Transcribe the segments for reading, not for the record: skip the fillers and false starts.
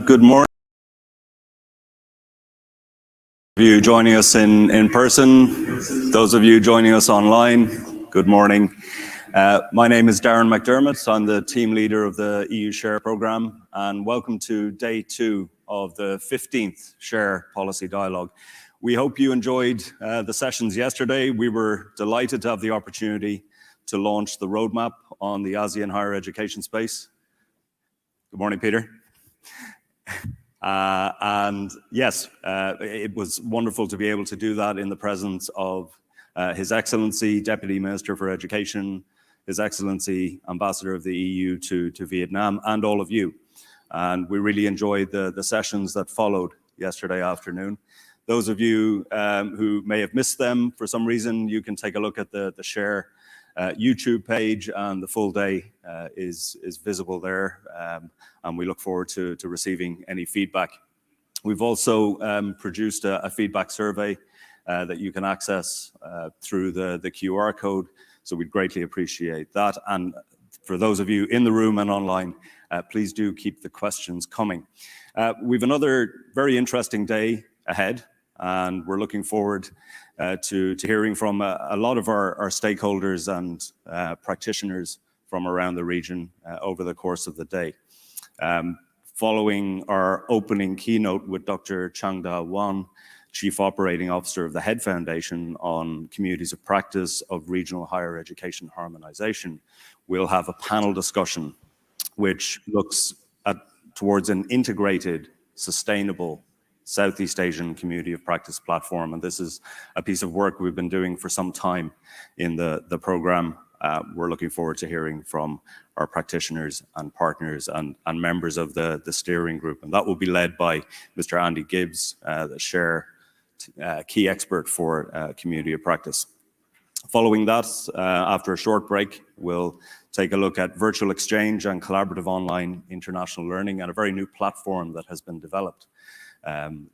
Good morning. Those of you joining us in person, those of you joining us online, good morning. My name is Darren McDermott. I'm the team leader of the EU Share Programme, and welcome to day 2 of the 15th Share Policy Dialogue. We hope you enjoyed the sessions yesterday. We were delighted to have the opportunity to launch the roadmap on the ASEAN higher education space. Good morning, Peter. And yes, it was wonderful to be able to do that in the presence of His Excellency, Deputy Minister for Education, His Excellency, Ambassador of the EU to Vietnam, and all of you. And we really enjoyed the sessions that followed yesterday afternoon. Those of you who may have missed them for some reason, you can take a look at the Share YouTube page, and the full day is visible there, and we look forward to receiving any feedback. We've also produced a feedback survey that you can access through the QR code, so we'd greatly appreciate that. And for those of you in the room and online, please do keep the questions coming. We've another very interesting day ahead, and we're looking forward to hearing from a lot of our stakeholders and practitioners from around the region over the course of the day. Following our opening keynote with Dr. Changda Wan, Chief Operating Officer of the HEAD Foundation, on communities of practice of regional higher education harmonization, we'll have a panel discussion which looks towards an integrated, sustainable Southeast Asian Community of Practice platform. And this is a piece of work we've been doing for some time in the program. We're looking forward to hearing from our practitioners and partners and members of the steering group. And that will be led by Mr. Andy Gibbs, the Share key expert for Community of Practice. Following that, after a short break, we'll take a look at virtual exchange and collaborative online international learning, and a very new platform that has been developed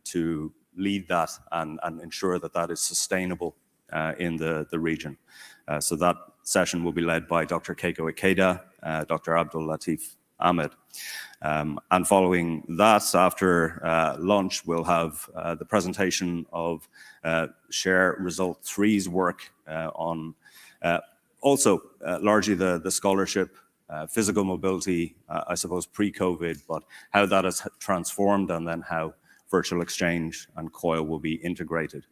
to lead that and ensure that that is sustainable in the region. So that session will be led by Dr. Keiko Ikeda, Dr. Abdul Latif Ahmed. And following that, after lunch, we'll have the presentation of Share Result 3's work on also largely the scholarship, physical mobility, I suppose pre-COVID, but how that has transformed, and then how virtual exchange and COIL will be integrated.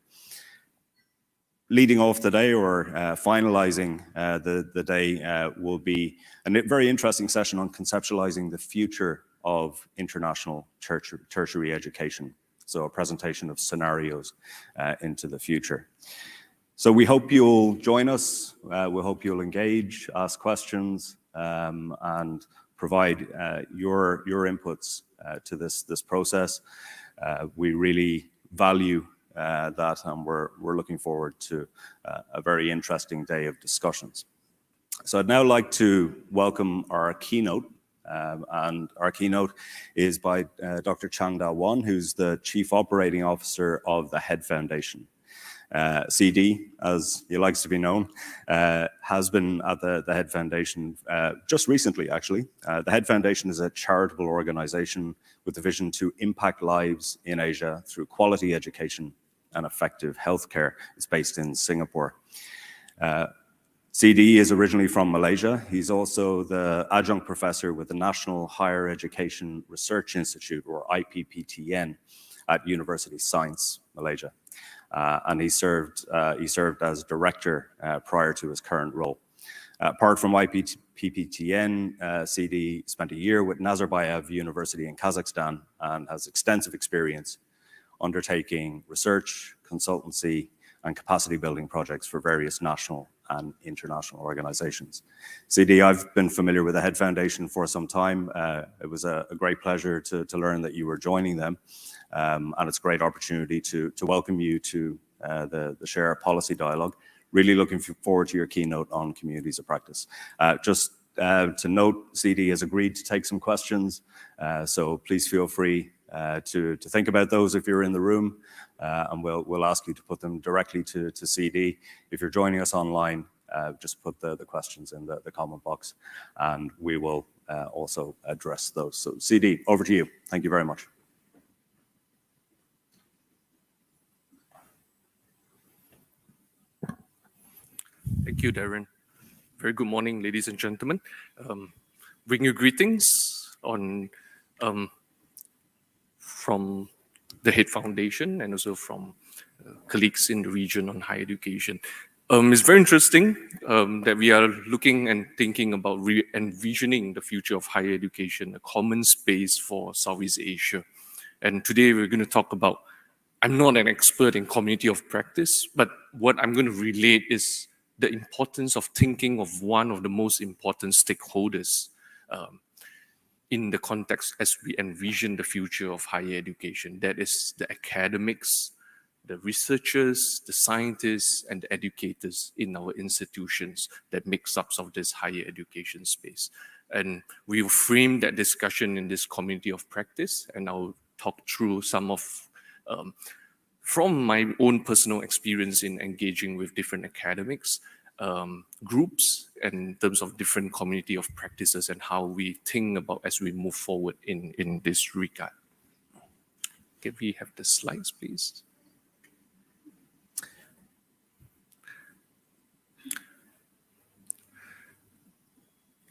Leading off the day, or finalizing the day, will be a very interesting session on conceptualizing the future of international tertiary education. So a presentation of scenarios into the future. So we hope you'll join us. We hope you'll engage, ask questions, and provide your inputs to this process. We really value that, and we're looking forward to a very interesting day of discussions. So I'd now like to welcome our keynote, and our keynote is by Dr. Changda Wan, who's the Chief Operating Officer of the HEAD Foundation. CD, as he likes to be known, has been at the HEAD Foundation just recently, actually. The HEAD Foundation is a charitable organization with the vision to impact lives in Asia through quality education and effective healthcare. It's based in Singapore. CD is originally from Malaysia. He's also the adjunct professor with the National Higher Education Research Institute, or IPPTN, at University Science, Malaysia. And he served as director prior to his current role. Apart from IPPTN, CD spent a year with Nazarbayev University in Kazakhstan and has extensive experience undertaking research, consultancy, and capacity building projects for various national and international organizations. CD, I've been familiar with the HEAD Foundation for some time. It was a great pleasure to learn that you were joining them. And it's a great opportunity to welcome you to the Share Policy Dialogue. Really looking forward to your keynote on communities of practice. Just to note, CD has agreed to take some questions, so please feel free to think about those if you're in the room, and we'll ask you to put them directly to CD. If you're joining us online, just put the questions in the comment box, and we will also address those. So CD, over to you. Thank you very much. Thank you, Darren. Very good morning, ladies and gentlemen. Bring you greetings from the HEAD Foundation and also from colleagues in the region on higher education. It's very interesting that we are looking and thinking about envisioning the future of higher education, a common space for Southeast Asia. And today we're going to talk about, I'm not an expert in community of practice, but what I'm going to relate is the importance of thinking of one of the most important stakeholders in the context as we envision the future of higher education. That is the academics, the researchers, the scientists, and the educators in our institutions that makes up of this higher education space. And we will frame that discussion in this community of practice, and I'll talk through some of from my own personal experience in engaging with different academics, groups, and in terms of different community of practices and how we think about as we move forward in this regard. Can we have the slides, please?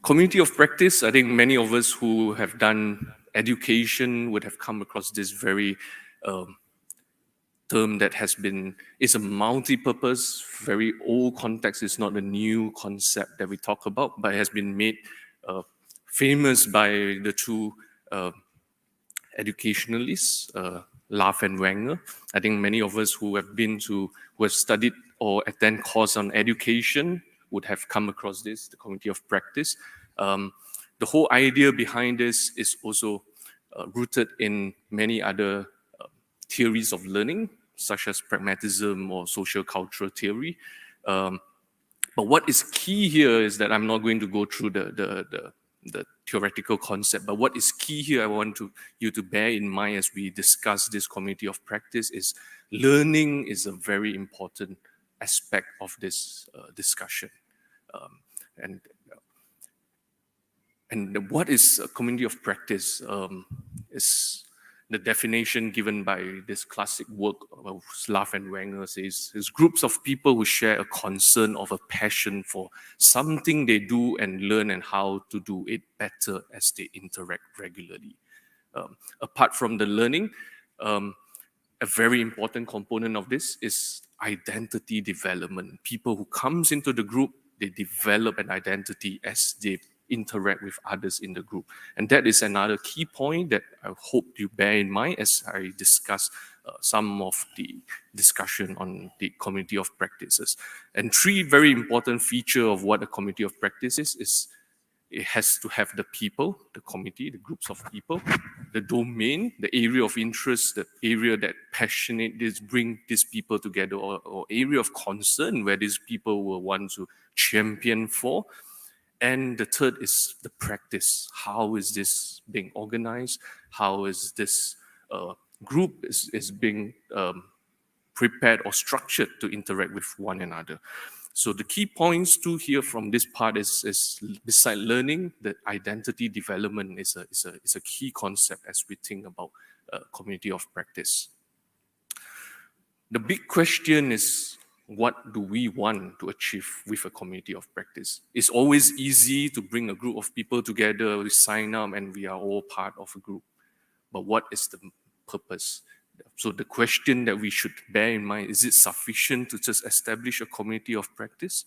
Community of practice, I think many of us who have done education would have come across this very term that is a multi-purpose, very old context. It's not a new concept that we talk about, but it has been made famous by the two educationalists, Laff and Wenger. I think many of us who have studied or attend course on education would have come across this, the community of practice. The whole idea behind this is also rooted in many other theories of learning, such as pragmatism or social cultural theory. But what is key here is that I'm not going to go through the theoretical concept, but what is key here I want you to bear in mind as we discuss this community of practice is learning is a very important aspect of this discussion. And what is a community of practice is the definition given by this classic work of Laff and Wenger says is groups of people who share a concern of a passion for something they do and learn and how to do it better as they interact regularly. Apart from the learning, a very important component of this is identity development. People who comes into the group, they develop an identity as they interact with others in the group. And that is another key point that I hope you bear in mind as I discuss some of the discussion on the community of practices. And three very important features of what a community of practice is it has to have the people, the committee, the groups of people, the domain, the area of interest, the area that bring these people together, or area of concern where these people will want to champion for. And the third is the practice. How is this being organized? How is this group is being prepared or structured to interact with one another? So the key points to hear from this part is beside learning, the identity development is a key concept as we think about community of practice. The big question is, what do we want to achieve with a community of practice? It's always easy to bring a group of people together, we sign up and we are all part of a group. But what is the purpose? So the question that we should bear in mind, is it sufficient to just establish a community of practice?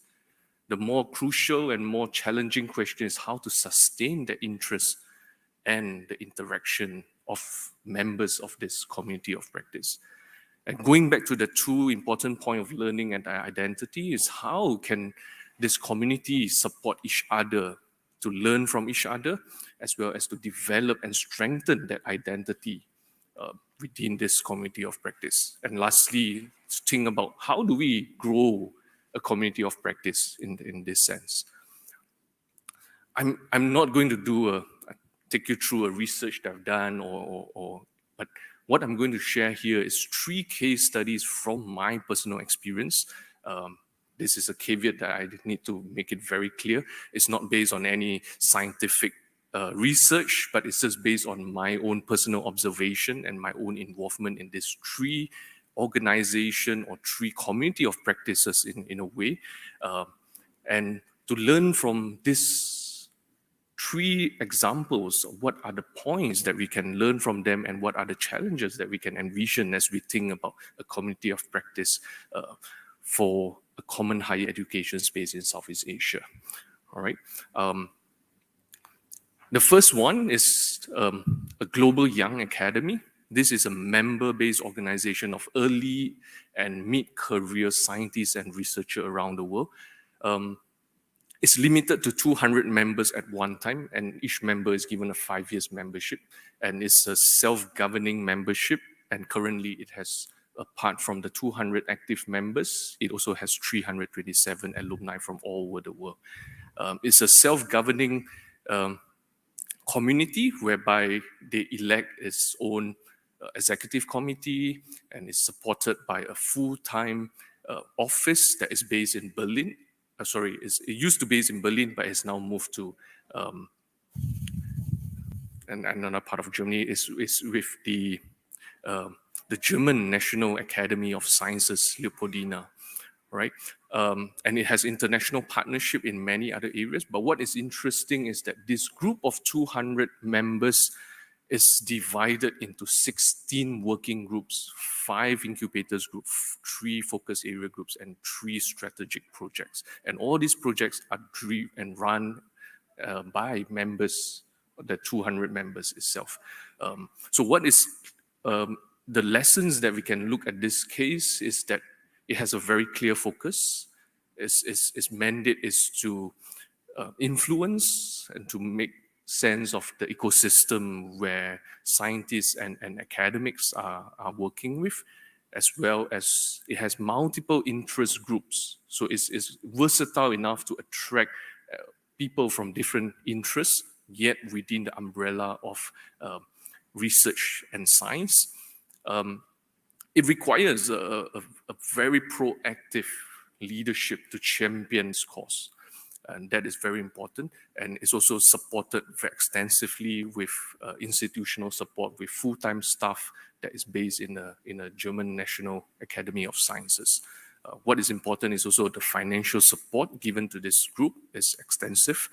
The more crucial and more challenging question is how to sustain the interest and the interaction of members of this community of practice. And going back to the two important points of learning and identity is how can this community support each other to learn from each other, as well as to develop and strengthen that identity within this community of practice. And lastly, think about how do we grow a community of practice in this sense. I'm not going to take you through a research that I've done, but what I'm going to share here is 3 case studies from my personal experience. This is a caveat that I need to make it very clear. It's not based on any scientific research, but it's just based on my own personal observation and my own involvement in this tree organization or tree community of practices in a way. And to learn from this three examples, what are the points that we can learn from them and what are the challenges that we can envision as we think about a community of practice for a common higher education space in Southeast Asia. All right. The first one is a global young academy. This is a member-based organization of early and mid-career scientists and researchers around the world. It's limited to 200 members at one time, and each member is given a 5 years membership, and it's a self-governing membership, and currently it has, apart from the 200 active members, it also has 327 alumni from all over the world. It's a self-governing community whereby they elect its own executive committee and is supported by a full-time office that is based in Berlin. It used to be based in Berlin, but it's now moved to another part of Germany. Is with the German National Academy of Sciences, Leopoldina, right? And it has international partnership in many other areas. But what is interesting is that this group of 200 members is divided into 16 working groups, 5 incubators groups, 3 focus area groups, and 3 strategic projects. And all these projects are driven and run by members, the 200 members itself. So what is the lessons that we can look at this case is that it has a very clear focus. Its mandate is to influence and to make sense of the ecosystem where scientists and academics are working with, as well as it has multiple interest groups. So it's versatile enough to attract people from different interests, yet within the umbrella of research and science. It requires a very proactive leadership to champion this cause. And that is very important. And it's also supported very extensively with institutional support with full-time staff that is based in a German National Academy of Sciences. What is important is also the financial support given to this group is extensive,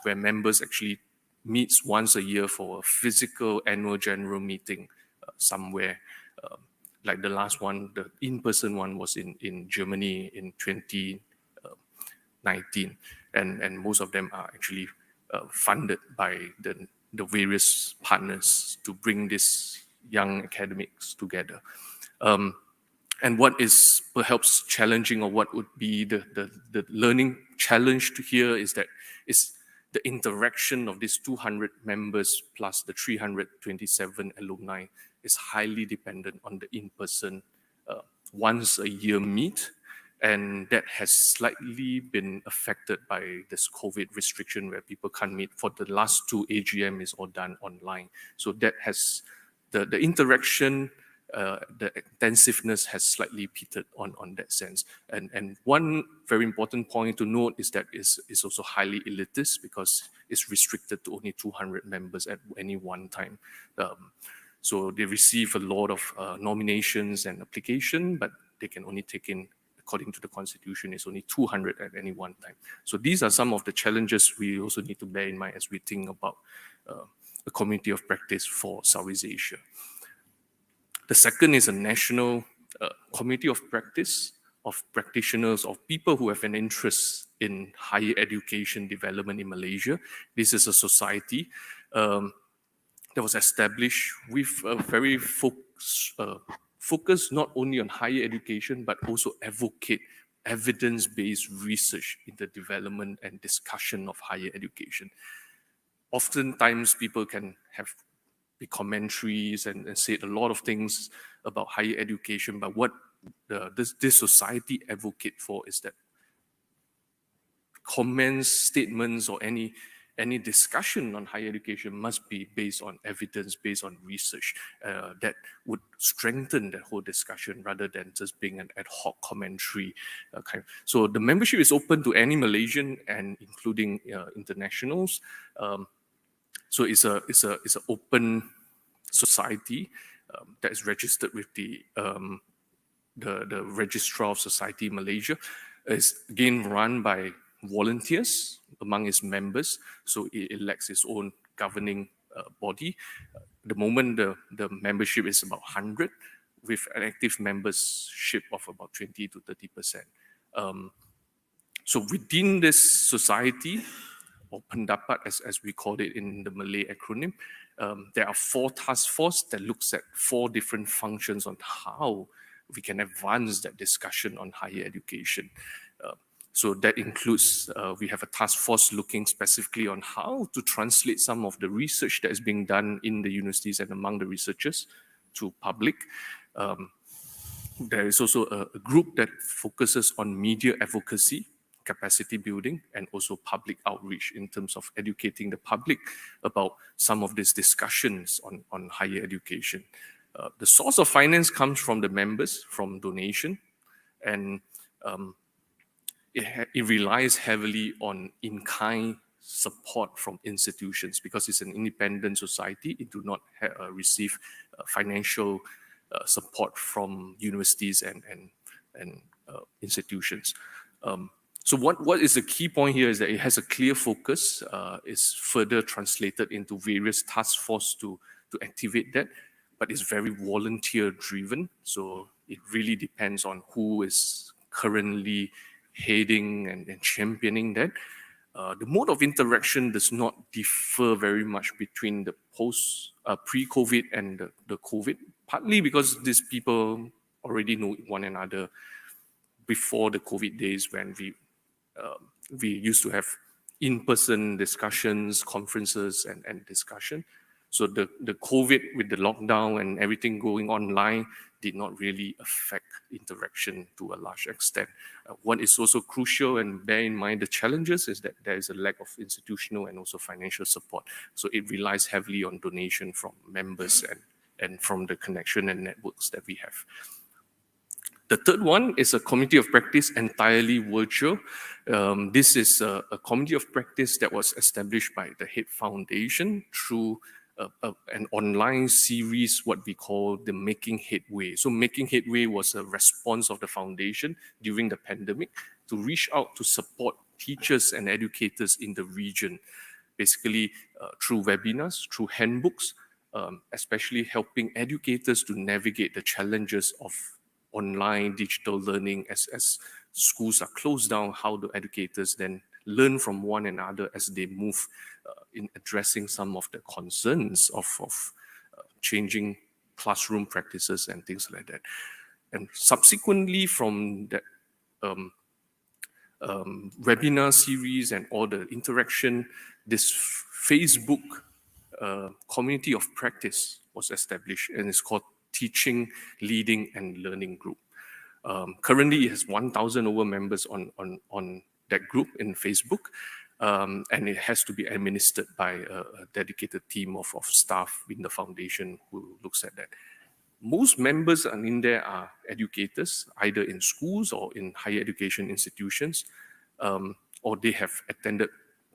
where members actually meets once a year for a physical annual general meeting somewhere. Like the last one, the in-person one was in Germany in 2019, and most of them are actually funded by the various partners to bring these young academics together. And what is perhaps challenging, or what would be the learning challenge to here, is that it's the interaction of these 200 members plus the 327 alumni is highly dependent on the in-person once a year meet. And that has slightly been affected by this COVID restriction where people can't meet. For the last 2 AGM is all done online. So that has, the interaction, the intensiveness has slightly petered on that sense. And one very important point to note is that it's also highly elitist because it's restricted to only 200 members at any one time. So they receive a lot of nominations and application, but they can only take in, according to the constitution, it's only 200 at any one time. So these are some of the challenges we also need to bear in mind as we think about a community of practice for Southeast Asia. The second is a national community of practice of practitioners, of people who have an interest in higher education development in Malaysia. This is a society that was established with a very focus not only on higher education, but also advocate evidence-based research in the development and discussion of higher education. Oftentimes, people can have big commentaries and say a lot of things about higher education, but what this society advocate for is that comments, statements, or any discussion on higher education must be based on evidence, based on research that would strengthen the whole discussion rather than just being an ad hoc commentary. So the membership is open to any Malaysian and including internationals. So it's an open society that is registered with the Registrar of Society Malaysia. It's again run by volunteers among its members, so it elects its own governing body. The moment the membership is about 100, with an active membership of about 20 to 30%. So within this society, or pendapat as we call it in the Malay acronym, there are 4 task force that looks at 4 different functions on how we can advance that discussion on higher education. So that includes, we have a task force looking specifically on how to translate some of the research that is being done in the universities and among the researchers to public. There is also a group that focuses on media advocacy, capacity building, and also public outreach in terms of educating the public about some of these discussions on higher education. The source of finance comes from the members, from donation, and it relies heavily on in-kind support from institutions because it's an independent society. It do not receive financial support from universities and institutions. So what is the key point here is that it has a clear focus, is further translated into various task force to activate that, but it's very volunteer driven. So it really depends on who is currently heading and championing that. The mode of interaction does not differ very much between the pre-COVID and the COVID, partly because these people already know one another before the COVID days when we used to have in-person discussions, conferences, and discussion. So the COVID with the lockdown and everything going online did not really affect interaction to a large extent. What is also crucial, and bear in mind the challenges, is that there is a lack of institutional and also financial support. So it relies heavily on donation from members and from the connection and networks that we have. The third one is a community of practice entirely virtual. This is a community of practice that was established by the Head Foundation through an online series, what we call the Making Headway. So Making Headway was a response of the foundation during the pandemic to reach out to support teachers and educators in the region, basically through webinars, through handbooks, especially helping educators to navigate the challenges of online digital learning as schools are closed down, how the educators then learn from one another as they move in addressing some of the concerns of changing classroom practices and things like that. And subsequently from that webinar series and all the interaction, this Facebook community of practice was established, and it's called Teaching, Leading and Learning Group. Currently, it has 1,000 over members on that group in Facebook, and it has to be administered by a dedicated team of staff in the foundation who looks at that. Most members in there are educators, either in schools or in higher education institutions, or they have attended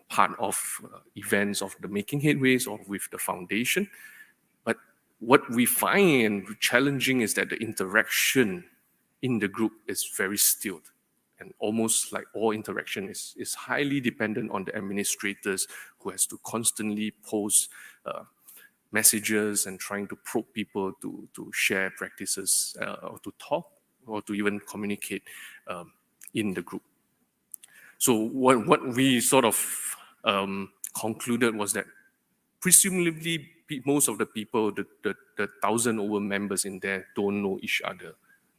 part of events of the Making Headways or with the foundation. But what we find challenging is that the interaction in the group is very stilled. And almost like all interaction is highly dependent on the administrators who has to constantly post messages and trying to probe people to share practices or to talk or to even communicate in the group. So what we sort of concluded was that presumably most of the people, the 1,000 over members in there don't know each other.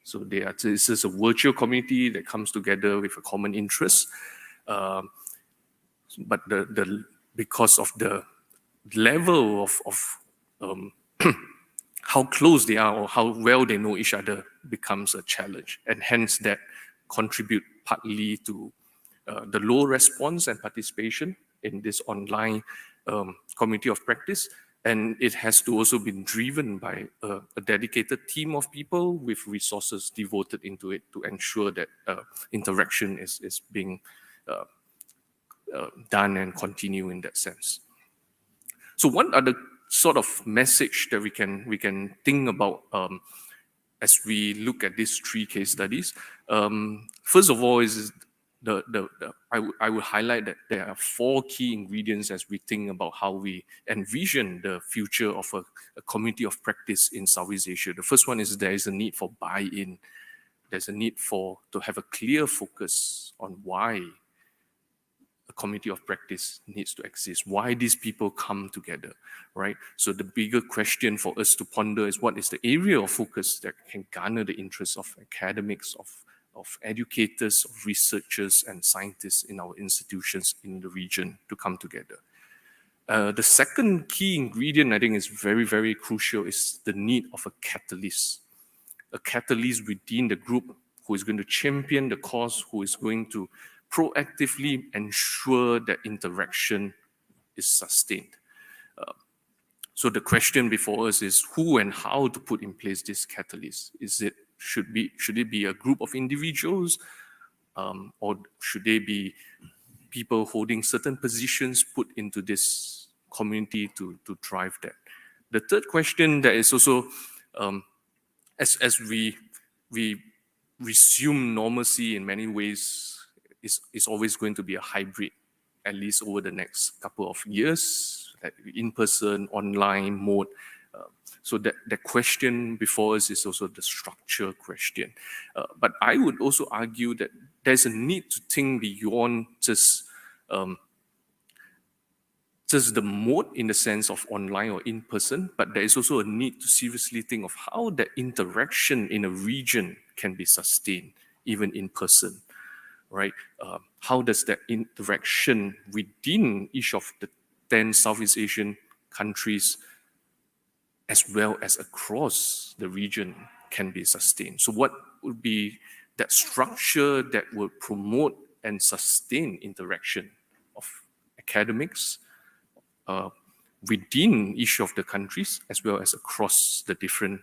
So this is a virtual community that comes together with a common interest. But because of the level of how close they are or how well they know each other becomes a challenge. And hence that contribute partly to the low response and participation in this online community of practice. And it has to also been driven by a dedicated team of people with resources devoted into it to ensure that interaction is being done and continue in that sense. So what are the sort of message that we can think about as we look at these 3 case studies? First of all, is I would highlight that there are 4 key ingredients as we think about how we envision the future of a community of practice in Southeast Asia. The first one is there is a need for buy-in. There's a need to have a clear focus on why a community of practice needs to exist, why these people come together, right? So the bigger question for us to ponder is what is the area of focus that can garner the interest of academics, of educators, of researchers and scientists in our institutions in the region to come together. The second key ingredient I think is very, very crucial is the need of a catalyst within the group who is going to champion the cause, who is going to proactively ensure that interaction is sustained. So the question before us is who and how to put in place this catalyst. Should it be a group of individuals, or should they be people holding certain positions put into this community to drive that? The third question that is also, as we resume normalcy in many ways, is always going to be a hybrid, at least over the next couple of years, like in-person, online mode. So that question before us is also the structure question. But I would also argue that there's a need to think beyond just the mode in the sense of online or in-person, but there is also a need to seriously think of how that interaction in a region can be sustained, even in person, right? How does that interaction within each of the 10 Southeast Asian countries, as well as across the region, can be sustained? So what would be that structure that will promote and sustain interaction of academics within each of the countries, as well as across the different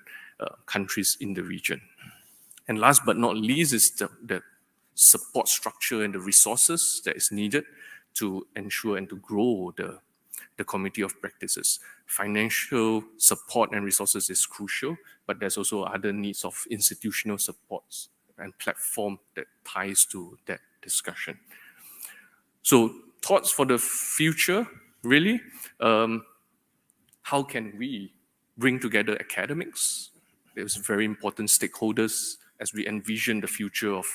countries in the region? And last but not least is the support structure and the resources that is needed to ensure and to grow the community of practices. Financial support and resources is crucial, but there's also other needs of institutional supports and platform that ties to that discussion. So thoughts for the future, really, how can we bring together academics? There's very important stakeholders as we envision the future of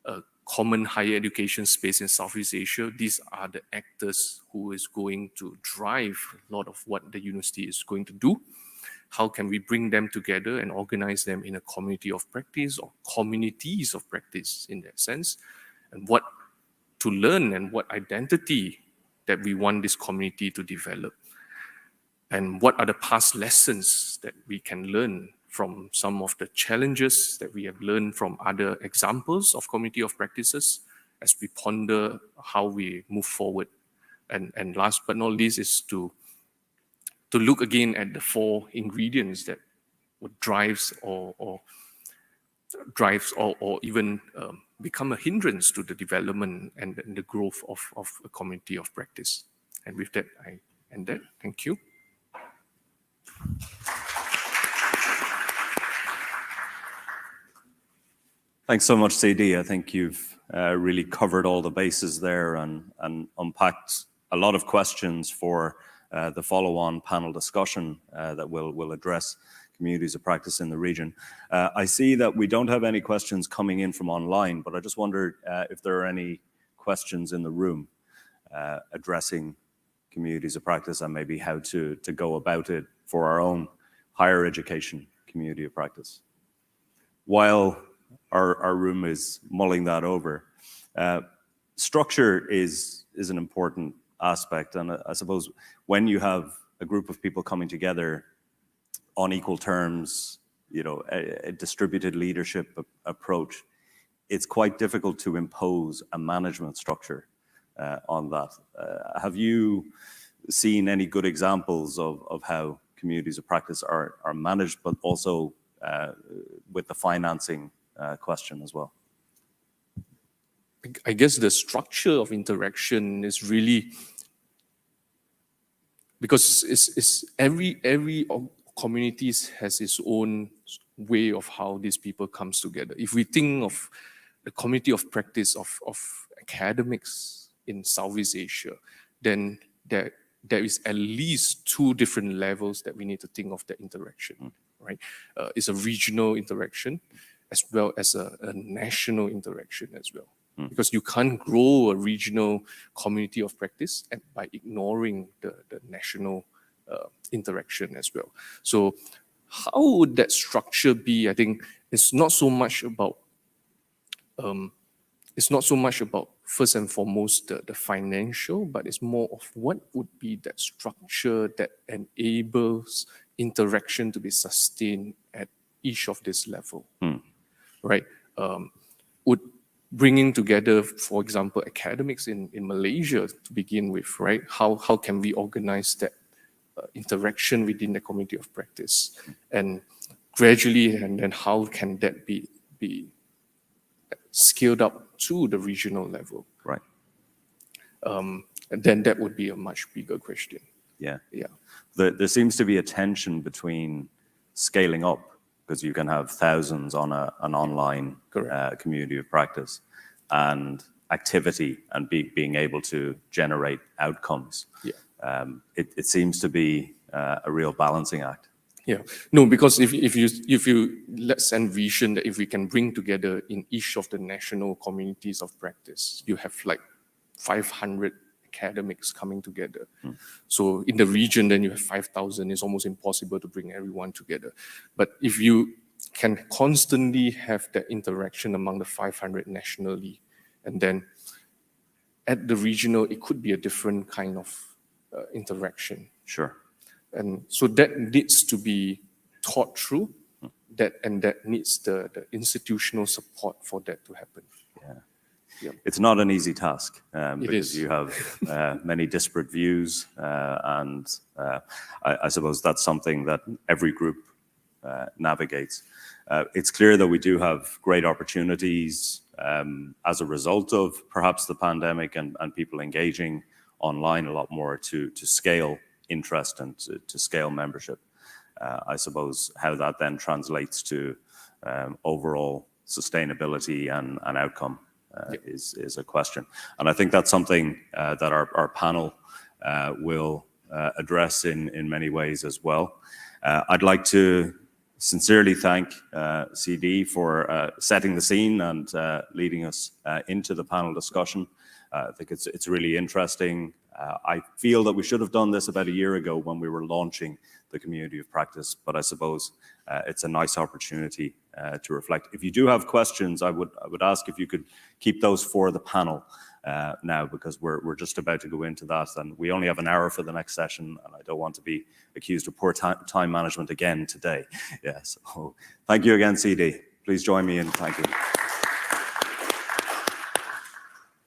a common higher education space in Southeast Asia. These are the actors who is going to drive a lot of what the university is going to do. How can we bring them together and organize them in a community of practice or communities of practice in that sense? And what to learn and what identity that we want this community to develop? And what are the past lessons that we can learn from some of the challenges that we have learned from other examples of community of practices as we ponder how we move forward? And last but not least is to look again at the 4 ingredients that would drives or even become a hindrance to the development and the growth of a community of practice. And with that, I end that. Thank you. Thanks so much, CD. I think you've really covered all the bases there and unpacked a lot of questions for the follow-on panel discussion that will address communities of practice in the region. I see that we don't have any questions coming in from online, but I just wondered if there are any questions in the room addressing communities of practice and maybe how to go about it for our own higher education community of practice. While our room is mulling that over, structure is an important aspect, and I suppose when you have a group of people coming together on equal terms, a distributed leadership approach, it's quite difficult to impose a management structure on that. Have you seen any good examples of how communities of practice are managed, but also with the financing question as well? I guess the structure of interaction is really because every communities has its own way of how these people comes together. If we think of the community of practice of academics in Southeast Asia, then there is at least two different levels that we need to think of the interaction, right? It's a regional interaction as well as a national interaction as well. Because you can't grow a regional community of practice by ignoring the national interaction as well. So how would that structure be? I think it's not so much about first and foremost the financial, but it's more of what would be that structure that enables interaction to be sustained at each of this level, right? Would bringing together, for example, academics in Malaysia to begin with, right? How can we organize that interaction within the community of practice, and gradually, and then how can that be scaled up to the regional level? Right. And then that would be a much bigger question. Yeah. Yeah. There seems to be a tension between scaling up, because you can have thousands on an online community of practice, and activity and being able to generate outcomes. Yeah. It seems to be a real balancing act. Yeah, no, because if you let's envision that if we can bring together in each of the national communities of practice, you have like 500 academics coming together. So in the region, then you have 5,000. It's almost impossible to bring everyone together. But if you can constantly have that interaction among the 500 nationally, and then at the regional, it could be a different kind of interaction. Sure. And so that needs to be thought through, that needs the institutional support for that to happen. Yeah. It's not an easy task, because is. you have many disparate views, and I suppose that's something that every group navigates. It's clear that we do have great opportunities as a result of perhaps the pandemic and people engaging online a lot more to scale interest and to scale membership. I suppose how that then translates to overall sustainability and outcome is a question. And I think that's something that our panel will address in many ways as well. I'd like to sincerely thank CD for setting the scene and leading us into the panel discussion. I think it's really interesting. I feel that we should have done this about a year ago when we were launching the community of practice, but I suppose it's a nice opportunity to reflect. If you do have questions, I would ask if you could keep those for the panel now, because we're just about to go into that, and we only have an hour for the next session, and I don't want to be accused of poor time management again today. Yeah, so thank you again, CD. Please join me in thanking.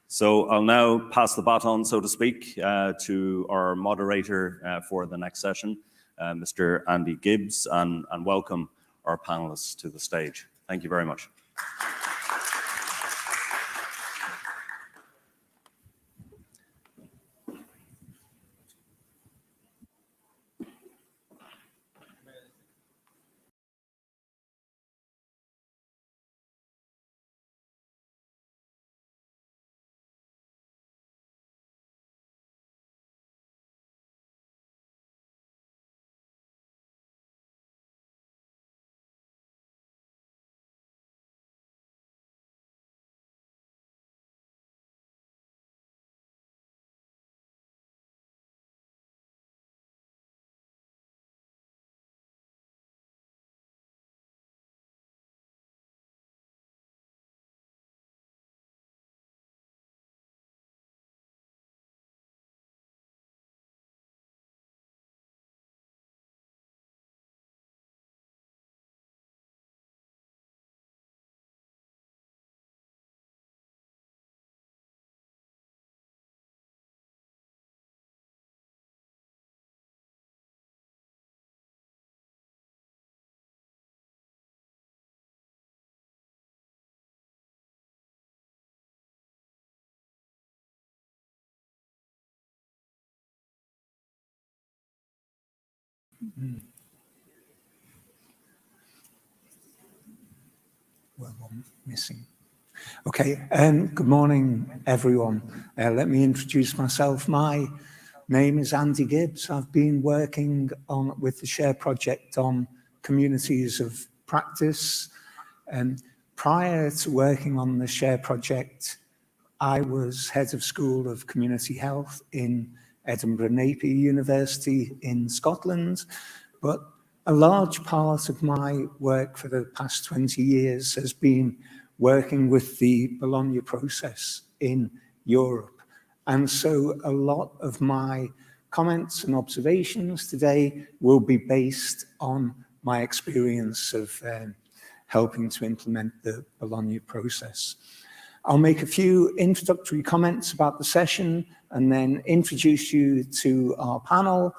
So I'll now pass the baton, so to speak, to our moderator for the next session, Mr. Andy Gibbs, and welcome our panelists to the stage. Thank you very much. Well, one missing. Okay, good morning, everyone. Let me introduce myself. My name is Andy Gibbs. I've been working with the SHARE project on communities of practice. Prior to working on the SHARE project, I was head of School of Community Health in Edinburgh Napier University in Scotland, but a large part of my work for the past 20 years has been working with the Bologna process in Europe. And so a lot of my comments and observations today will be based on my experience of helping to implement the Bologna process. I'll make a few introductory comments about the session and then introduce you to our panel,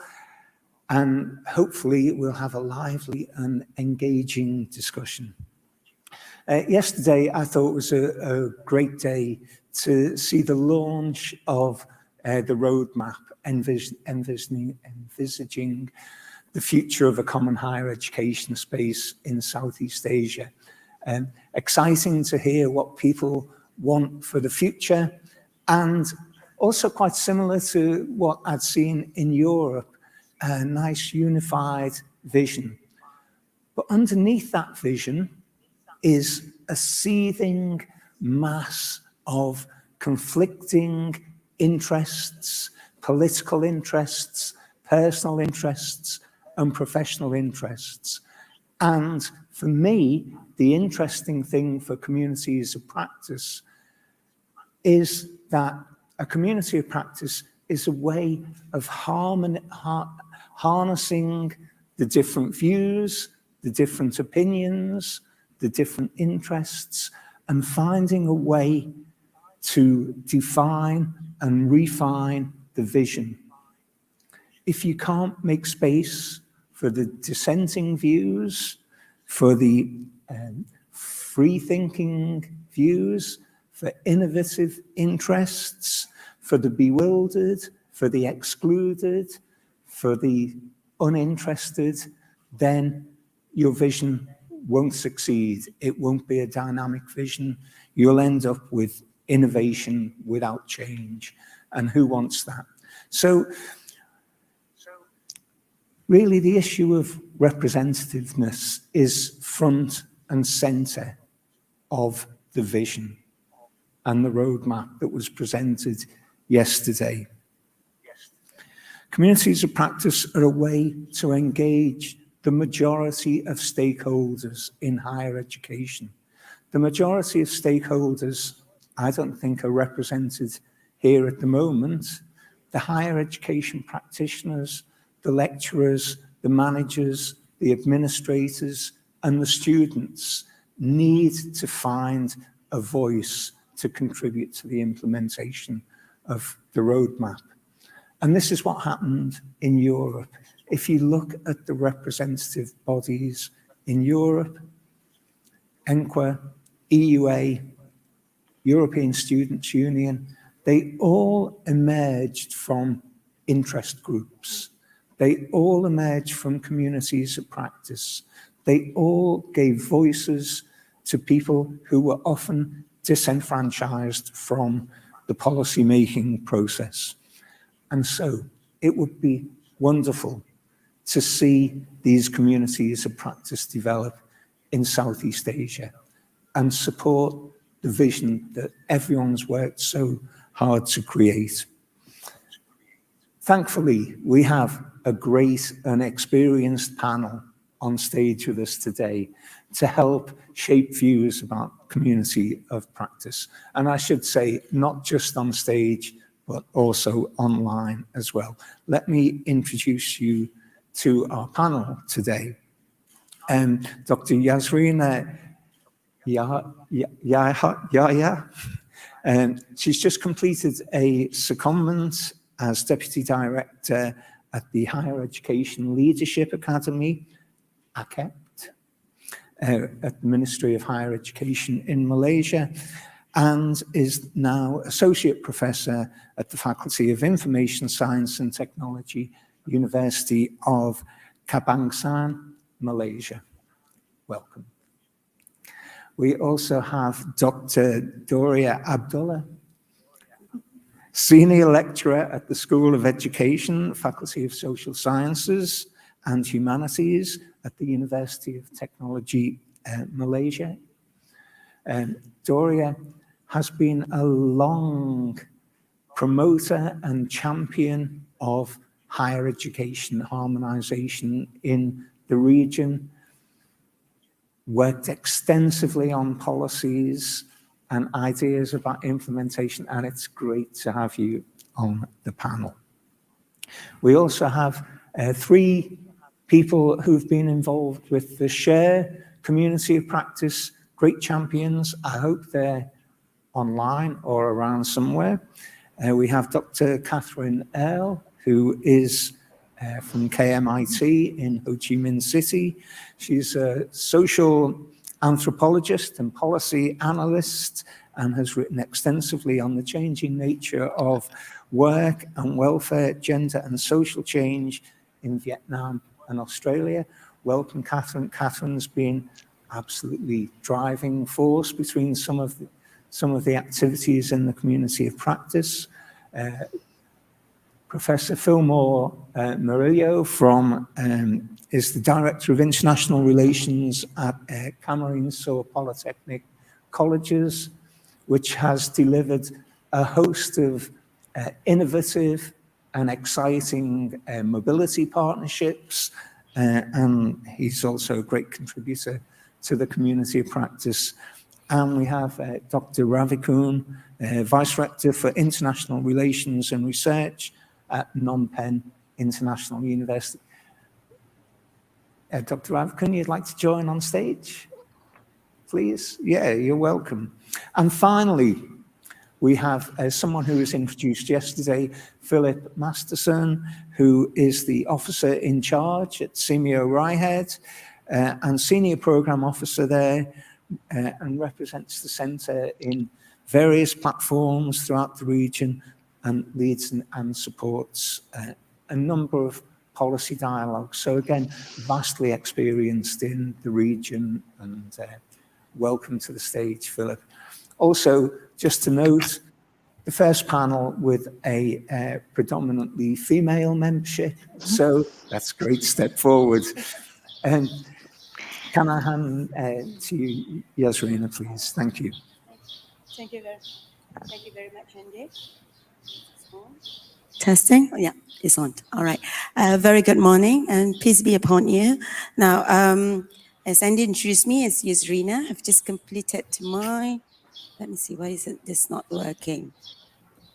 and hopefully we'll have a lively and engaging discussion. Yesterday, I thought it was a great day to see the launch of the roadmap, envisaging the future of a common higher education space in Southeast Asia. Exciting to hear what people want for the future, and also quite similar to what I'd seen in Europe, a nice unified vision. But underneath that vision is a seething mass of conflicting interests, political interests, personal interests, and professional interests. And for me, the interesting thing for communities of practice is that a community of practice is a way of harnessing the different views, the different opinions, the different interests, and finding a way to define and refine the vision. If you can't make space for the dissenting views, for the free-thinking views, for innovative interests, for the bewildered, for the excluded, for the uninterested, then your vision won't succeed. It won't be a dynamic vision. You'll end up with innovation without change. And who wants that? So really the issue of representativeness is front and center of the vision and the roadmap that was presented yesterday. Communities of practice are a way to engage the majority of stakeholders in higher education. The majority of stakeholders, I don't think, are represented here at the moment. The higher education practitioners, the lecturers, the managers, the administrators, and the students need to find a voice to contribute to the implementation of the roadmap. And this is what happened in Europe. If you look at the representative bodies in Europe, ENQA, EUA, European Students' Union, they all emerged from interest groups. They all emerged from communities of practice. They all gave voices to people who were often disenfranchised from the policy-making process. And so it would be wonderful to see these communities of practice develop in Southeast Asia and support the vision that everyone's worked so hard to create. Thankfully, we have a great and experienced panel on stage with us today to help shape views about community of practice. And I should say, not just on stage, but also online as well. Let me introduce you to our panel today. Dr. Yasrina Yahya, she's just completed a secondment as Deputy Director at the Higher Education Leadership Academy, ACEPT, at the Ministry of Higher Education in Malaysia, and is now Associate Professor at the Faculty of Information Science and Technology, University of Kebangsaan, Malaysia. Welcome. We also have Dr. Doria Abdullah, Senior Lecturer at the School of Education, Faculty of Social Sciences and Humanities at the University of Technology, Malaysia. Doria has been a long promoter and champion of higher education harmonization in the region, worked extensively on policies and ideas about implementation, and it's great to have you on the panel. We also have 3 people who've been involved with the SHARE community of practice, great champions. I hope they're online or around somewhere. We have Dr. Catherine Earle, who is from KMIT in Ho Chi Minh City. She's a social anthropologist and policy analyst and has written extensively on the changing nature of work and welfare, gender and social change in Vietnam and Australia. Welcome, Catherine. Catherine's been absolutely driving force between some of the activities in the community of practice. Professor Fillmore Murillo is the Director of International Relations at Cameroon Soar Polytechnic Colleges, which has delivered a host of innovative and exciting mobility partnerships, and he's also a great contributor to the community of practice. And we have Dr. Ravikun, Vice Rector for International Relations and Research at Phnom Penh International University. Dr. Ravikun, you'd like to join on stage, please? Yeah, you're welcome. And finally, we have someone who was introduced yesterday, Philip Masterson, who is the officer in charge at Simeo Raihed and Senior Program Officer there, and represents the centre in various platforms throughout the region and leads and supports a number of policy dialogues. So again, vastly experienced in the region, and welcome to the stage, Philip. Also, just to note, the first panel with a predominantly female membership, so that's a great step forward. And can I hand to you, Yasrina, please? Thank you. Thank you very much, Andy. Testing? Oh, yeah, it's on. All right. Very good morning, and peace be upon you. Now, as Andy introduced me as Yasrina, I've just completed my, let me see, why is it this not working?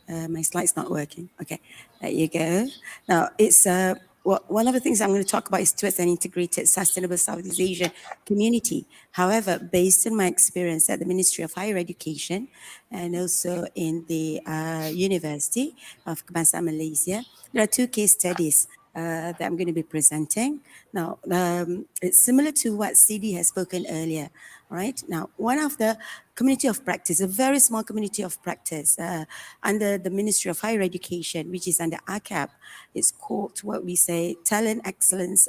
My slide's not working. Okay, there you go. Now, it's one of the things I'm going to talk about is towards an integrated, sustainable Southeast Asian community. However, based on my experience at the Ministry of Higher Education and also in the University of Kebangsaan Malaysia, there are 2 case studies that I'm going to be presenting. Now, it's similar to what CD has spoken earlier, right? Now, one of the community of practice, a very small community of practice under the Ministry of Higher Education, which is under ACAP, it's called what we say Talent Excellence,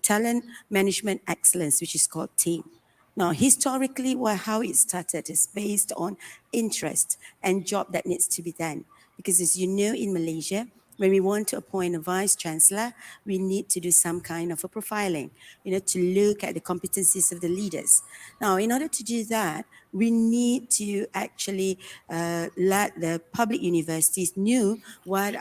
Talent Management Excellence, which is called TEAM. Now, historically, how it started is based on interest and job that needs to be done. Because as you know, in Malaysia, when we want to appoint a vice chancellor, we need to do some kind of a profiling, to look at the competencies of the leaders. Now, in order to do that, we need to actually let the public universities know what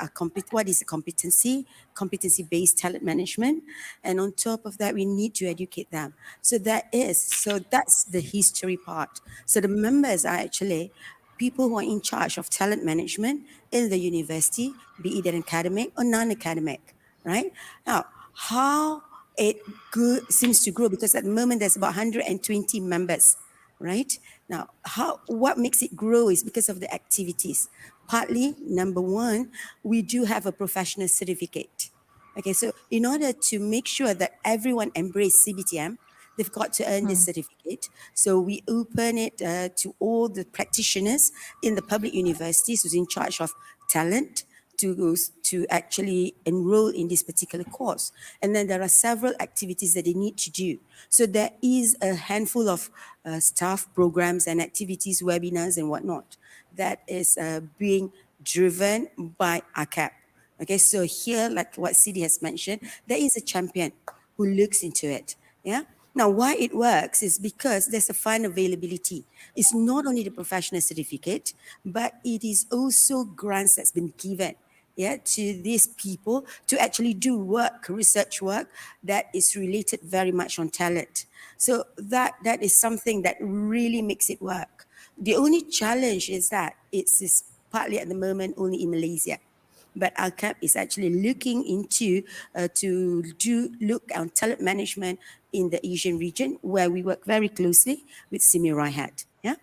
is a competency-based talent management, and on top of that, we need to educate them. So that's the history part. So the members are actually people who are in charge of talent management in the university, be it an academic or non-academic, right? Now, how it seems to grow, because at the moment there's about 120 members, right? Now, what makes it grow is because of the activities. Partly, number one, we do have a professional certificate. Okay, so in order to make sure that everyone embrace CBTM, they've got to earn this certificate. So we open it to all the practitioners in the public universities who's in charge of talent, to actually enroll in this particular course. And then there are several activities that they need to do. So there is a handful of staff programs and activities, webinars and whatnot that is being driven by ACAP. Okay, so here, like what Sidi has mentioned, there is a champion who looks into it. Yeah. Now, why it works is because there's a fund availability. It's not only the professional certificate, but it is also grants that's been given, yeah, to these people to actually do work, research work that is related very much on talent. So that is something that really makes it work. The only challenge is that it's partly at the moment only in Malaysia. But ALCAP is actually looking into to look on talent management in the Asian region, where we work very closely with Simi Raihat. Yeah.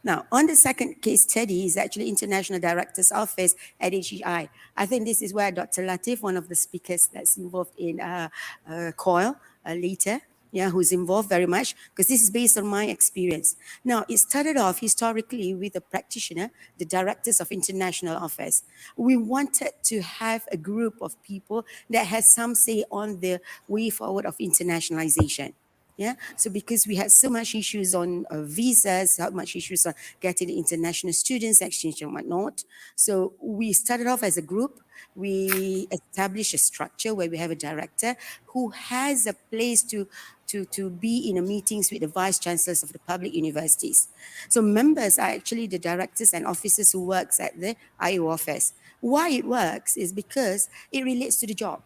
Now, on the second case study is actually International Director's Office at HEI. I think this is where Dr. Latif, one of the speakers that's involved in COIL later, yeah, who's involved very much, because this is based on my experience. Now, it started off historically with a practitioner, the directors of international office. We wanted to have a group of people that has some say on the way forward of internationalization. Yeah, so because we had so much issues on visas, so much issues on getting international students, exchange and whatnot. So we started off as a group. We established a structure where we have a director who has a place to be in a meetings with the vice chancellors of the public universities. So members are actually the directors and officers who works at the IO office. Why it works is because it relates to the job.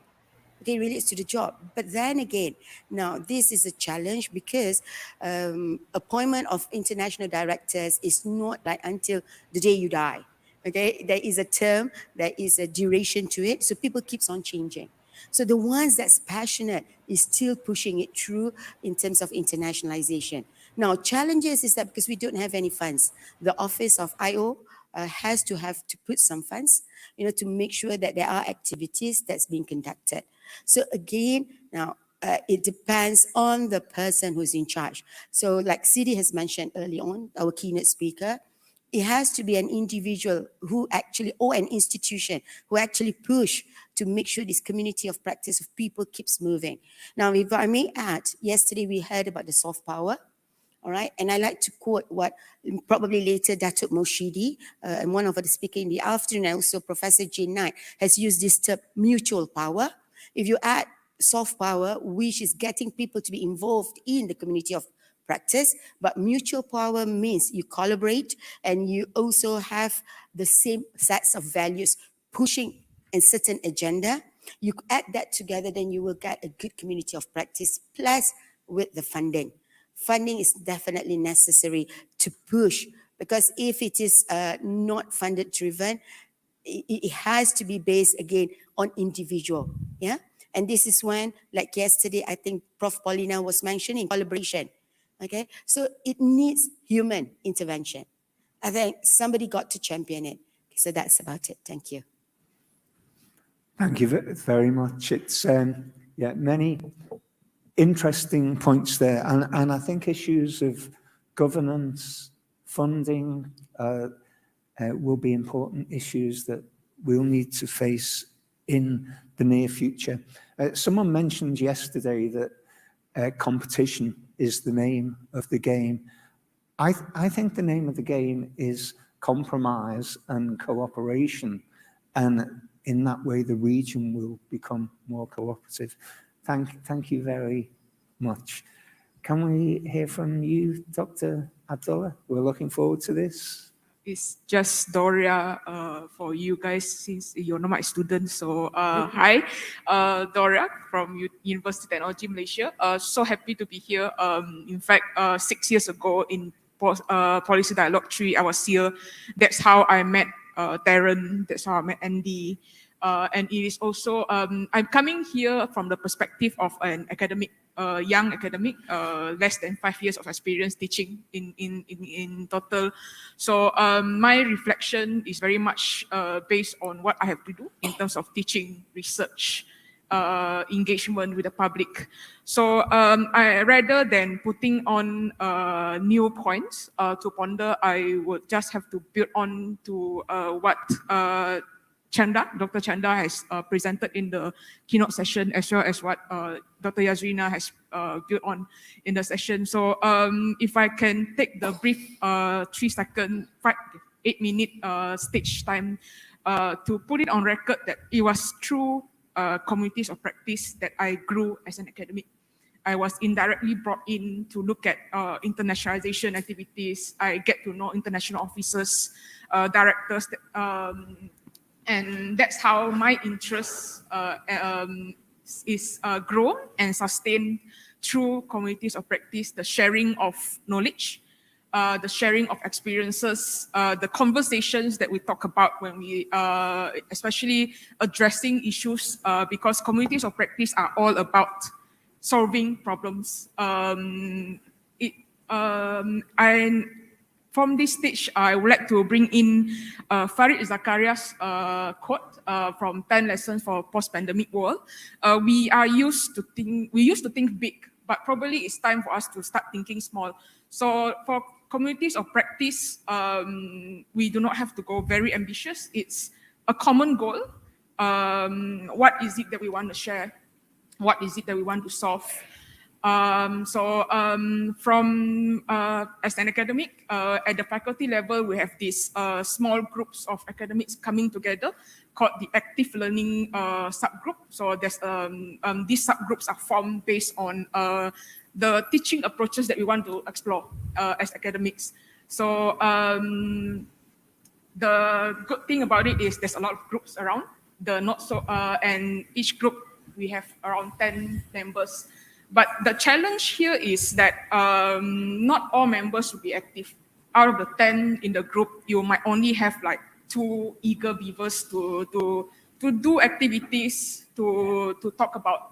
Okay, it relates to the job. But then again, now this is a challenge because appointment of international directors is not like until the day you die. Okay, there is a term, there is a duration to it. So people keeps on changing. So the ones that's passionate is still pushing it through in terms of internationalization. Now, challenges is that because we don't have any funds, the office of IO has to put some funds, to make sure that there are activities that's being conducted. So again, now it depends on the person who's in charge. So like Sidi has mentioned early on, our keynote speaker, it has to be an individual who actually, or an institution who actually push to make sure this community of practice of people keeps moving. Now, if I may add, yesterday we heard about the soft power. All right, and I like to quote what probably later Datuk Moshidi and one of the speakers in the afternoon, also Professor Jane Knight, has used this term mutual power. If you add soft power, which is getting people to be involved in the community of practice, but mutual power means you collaborate and you also have the same sets of values pushing a certain agenda. You add that together, then you will get a good community of practice, plus with the funding. Funding is definitely necessary to push, because if it is not funded driven, it has to be based again on individual. Yeah. And this is when, like yesterday, I think Prof. Paulina was mentioning collaboration. Okay. So it needs human intervention. I think somebody got to champion it. So that's about it. Thank you. Thank you very much. It's many interesting points there, and I think issues of governance, funding will be important issues that we'll need to face in the near future. Someone mentioned yesterday that competition is the name of the game. I think the name of the game is compromise and cooperation, and in that way the region will become more cooperative. Thank you very much. Can we hear from you, Dr. Abdullah? We're looking forward to this. It's just Doria for you guys, since you're not my student. So hi, Doria from University Technology Malaysia. So happy to be here. In fact, 6 years ago in Policy Dialogue 3, I was here. That's how I met Darren. That's how I met Andy. And it is also, I'm coming here from the perspective of an academic, young academic, less than 5 years of experience teaching in total. So my reflection is very much based on what I have to do in terms of teaching, research, engagement with the public. So I, rather than putting on new points to ponder, I would just have to build on to what Dr. Chanda has presented in the keynote session, as well as what Dr. Yazrina has built on in the session. So if I can take the brief 3-second, 8-minute stage time to put it on record that it was through communities of practice that I grew as an academic. I was indirectly brought in to look at internationalization activities. I get to know international officers, directors, and that's how my interest is grown and sustained through communities of practice, the sharing of knowledge, the sharing of experiences, the conversations that we talk about when we, especially addressing issues, because communities of practice are all about solving problems. From this stage, I would like to bring in Farid Zakaria's quote from 10 Lessons for Post-Pandemic World. We used to think big, but probably it's time for us to start thinking small. So for communities of practice, we do not have to go very ambitious. It's a common goal. What is it that we want to share? What is it that we want to solve? From as an academic, at the faculty level, we have these small groups of academics coming together called the active learning subgroup. So there's these subgroups are formed based on the teaching approaches that we want to explore as academics. So the good thing about it is there's a lot of groups around. And each group we have around 10 members. But the challenge here is that not all members will be active. Out of the 10 in the group, you might only have like 2 eager beavers to do activities, to talk about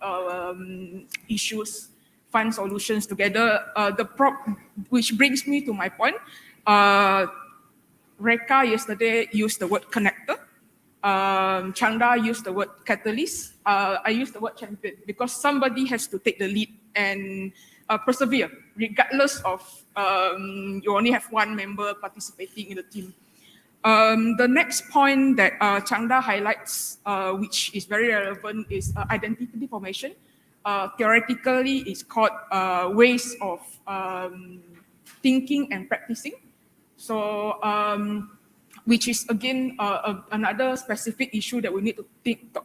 issues, find solutions together. Which brings me to my point. Reka yesterday used the word connector. Chanda used the word catalyst. I used the word champion because somebody has to take the lead and persevere, regardless of you only have 1 member participating in the team. The next point that Chanda highlights, which is very relevant, is identity formation. Theoretically, it's called ways of thinking and practicing. So, which is again another specific issue that we need to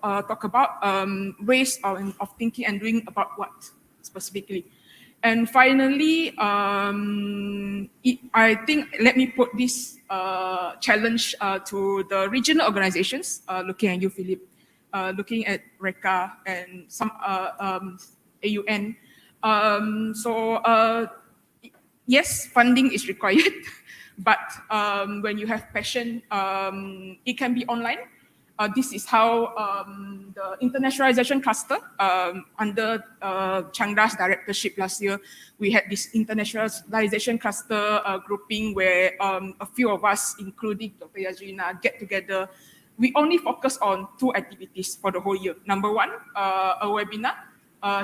talk about, ways of thinking and doing about what specifically. And finally, I think, let me put this challenge to the regional organizations, looking at you, Philip, looking at RECA and some AUN. Yes, funding is required. But when you have passion, it can be online. This is how the internationalization cluster, under Chanda's directorship last year, we had this internationalization cluster grouping where a few of us, including Dr. Yazrina, get together. We only focus on 2 activities for the whole year. Number 1, a webinar,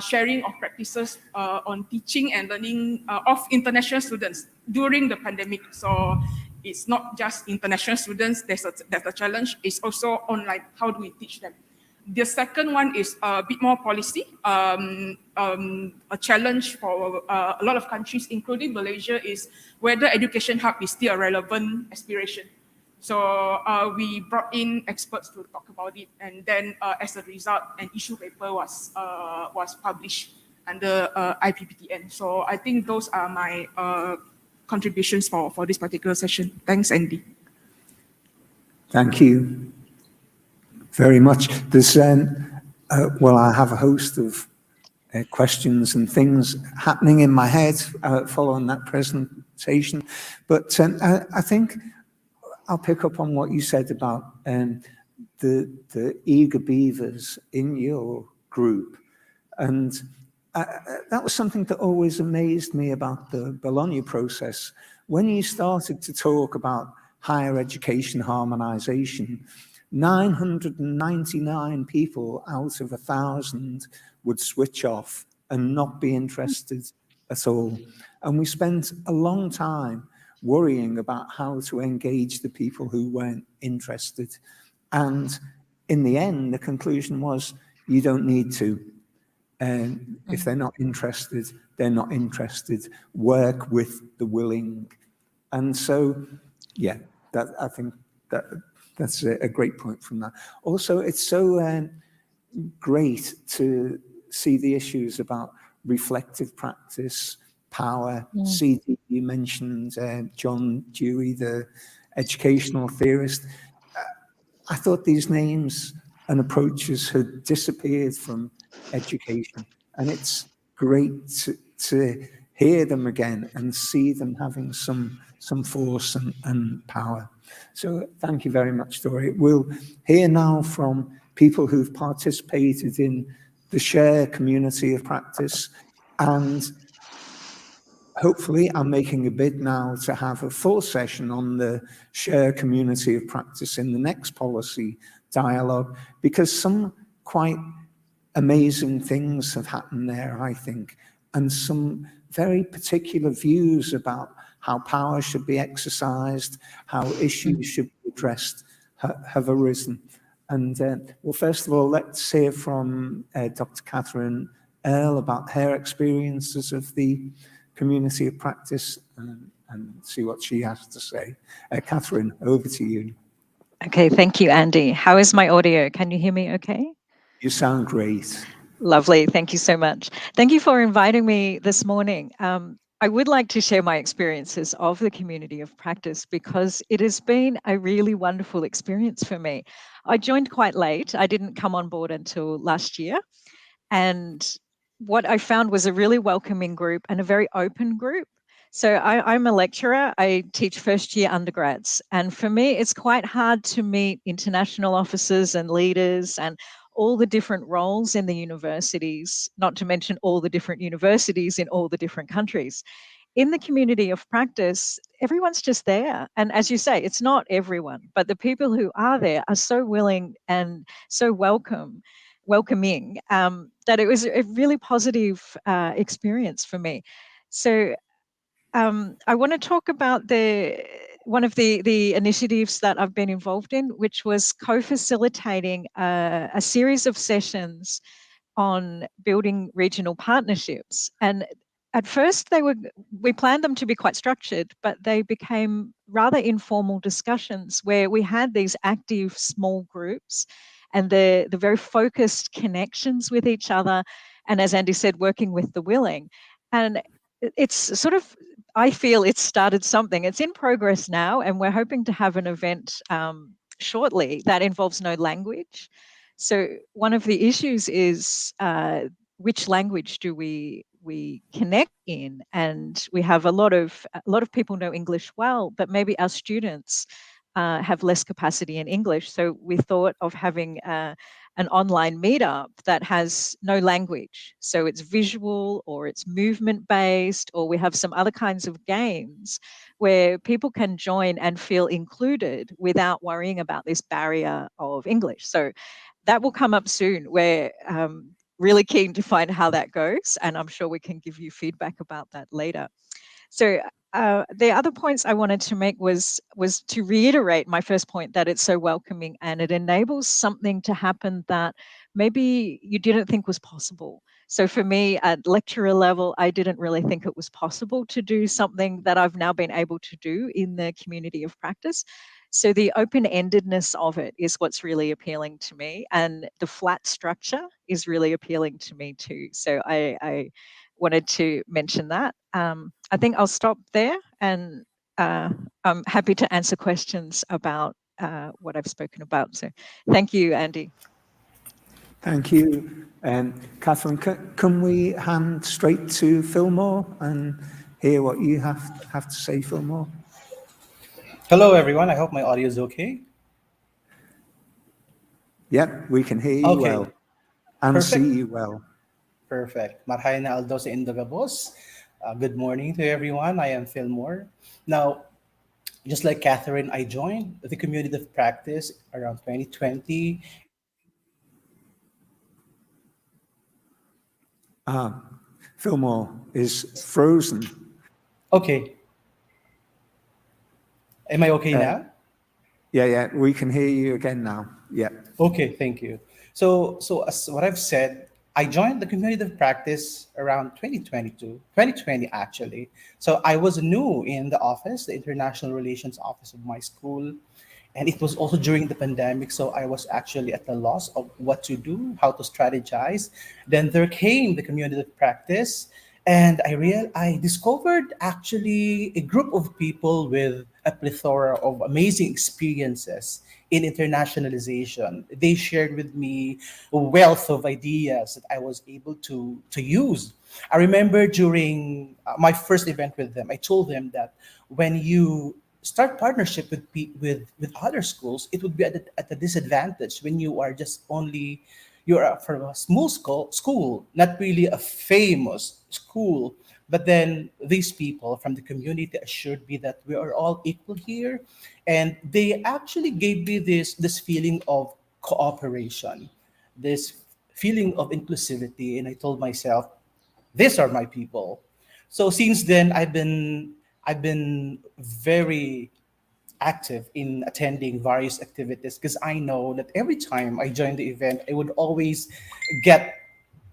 sharing of practices on teaching and learning of international students during the pandemic. So it's not just international students, that's a challenge. It's also online. How do we teach them? The second one is a bit more policy, a challenge for a lot of countries, including Malaysia, is whether education hub is still a relevant aspiration. So we brought in experts to talk about it, and then as a result, an issue paper was published under IPPTN. So I think those are my contributions for this particular session. Thanks, Andy. Thank you very much. There's well, I have a host of questions and things happening in my head following that presentation, but I think I'll pick up on what you said about the eager beavers in your group. And that was something that always amazed me about the Bologna process. When you started to talk about higher education harmonization, 999 people out of 1,000 would switch off and not be interested at all. And we spent a long time worrying about how to engage the people who weren't interested. And in the end, the conclusion was you don't need to. And if they're not interested, they're not interested. Work with the willing. And so, yeah, that I think that's a great point from that. Also, it's so great to see the issues about reflective practice, power, CD. You mentioned John Dewey, the educational theorist. I thought these names and approaches had disappeared from education, and it's great to hear them again and see them having some force and power. So thank you very much, Dory. We'll hear now from people who've participated in the SHARE community of practice, and hopefully I'm making a bid now to have a full session on the SHARE community of practice in the next policy dialogue, because some quite amazing things have happened there, I think, and some very particular views about how power should be exercised, how issues should be addressed have arisen. And well, first of all, let's hear from Dr. Catherine Earle about her experiences of the community of practice and see what she has to say. Catherine, over to you. Okay, thank you, Andy. How is my audio? Can you hear me okay? You sound great. Lovely, thank you so much. Thank you for inviting me this morning. I would like to share my experiences of the community of practice because it has been a really wonderful experience for me. I joined quite late. I didn't come on board until last year. And what I found was a really welcoming group and a very open group. So I'm a lecturer. I teach first year undergrads. And for me, it's quite hard to meet international officers and leaders and all the different roles in the universities, not to mention all the different universities in all the different countries. In the community of practice, everyone's just there. And as you say, it's not everyone, but the people who are there are so willing and so welcoming, that it was a really positive experience for me. So I want to talk about one of the initiatives that I've been involved in, which was co-facilitating a series of sessions on building regional partnerships. And at first we planned them to be quite structured, but they became rather informal discussions where we had these active small groups and the very focused connections with each other. And as Andy said, working with the willing. And it's sort of, I feel it's started something. It's in progress now, and we're hoping to have an event shortly that involves no language. So one of the issues is which language do we connect in? And we have a lot of people know English well, but maybe our students have less capacity in English. So we thought of having an online meetup that has no language. So it's visual or it's movement based, or we have some other kinds of games where people can join and feel included without worrying about this barrier of English. So that will come up soon. We're really keen to find how that goes, and I'm sure we can give you feedback about that later. So the other points I wanted to make was to reiterate my first point, that it's so welcoming and it enables something to happen that maybe you didn't think was possible. So for me, at lecturer level, I didn't really think it was possible to do something that I've now been able to do in the community of practice. So the open-endedness of it is what's really appealing to me, and the flat structure is really appealing to me too. So I wanted to mention that. I think I'll stop there, and I'm happy to answer questions about what I've spoken about. So thank you, Andy. Thank you. Catherine, can we hand straight to Fillmore and hear what you have to say, Fillmore? Hello, everyone. I hope my audio is okay. Yep, we can hear you Okay. well and Perfect. see you well. Perfect. Marhay na aldaw sa Indogabos. Good morning to everyone. I am Fillmore. Now, just like Catherine, I joined the community of practice around 2020. Fillmore is frozen. Okay. Am I okay now? Yeah, we can hear you again now. Yeah. Okay, thank you. So as what I've said, I joined the community of practice around 2022, 2020 actually. So I was new in the office, the international relations office of my school. And it was also during the pandemic, so I was actually at the loss of what to do, how to strategize. Then there came the community of practice, and I discovered actually a group of people with a plethora of amazing experiences in internationalization. They shared with me a wealth of ideas that I was able to use. I remember during my first event with them, I told them that when you start partnership with other schools, it would be at a disadvantage when you are just only you're from a small school, not really a famous school. But then these people from the community assured me that we are all equal here, and they actually gave me this feeling of cooperation, this feeling of inclusivity, and I told myself, these are my people. So since then, I've been very active in attending various activities because I know that every time I join the event, I would always get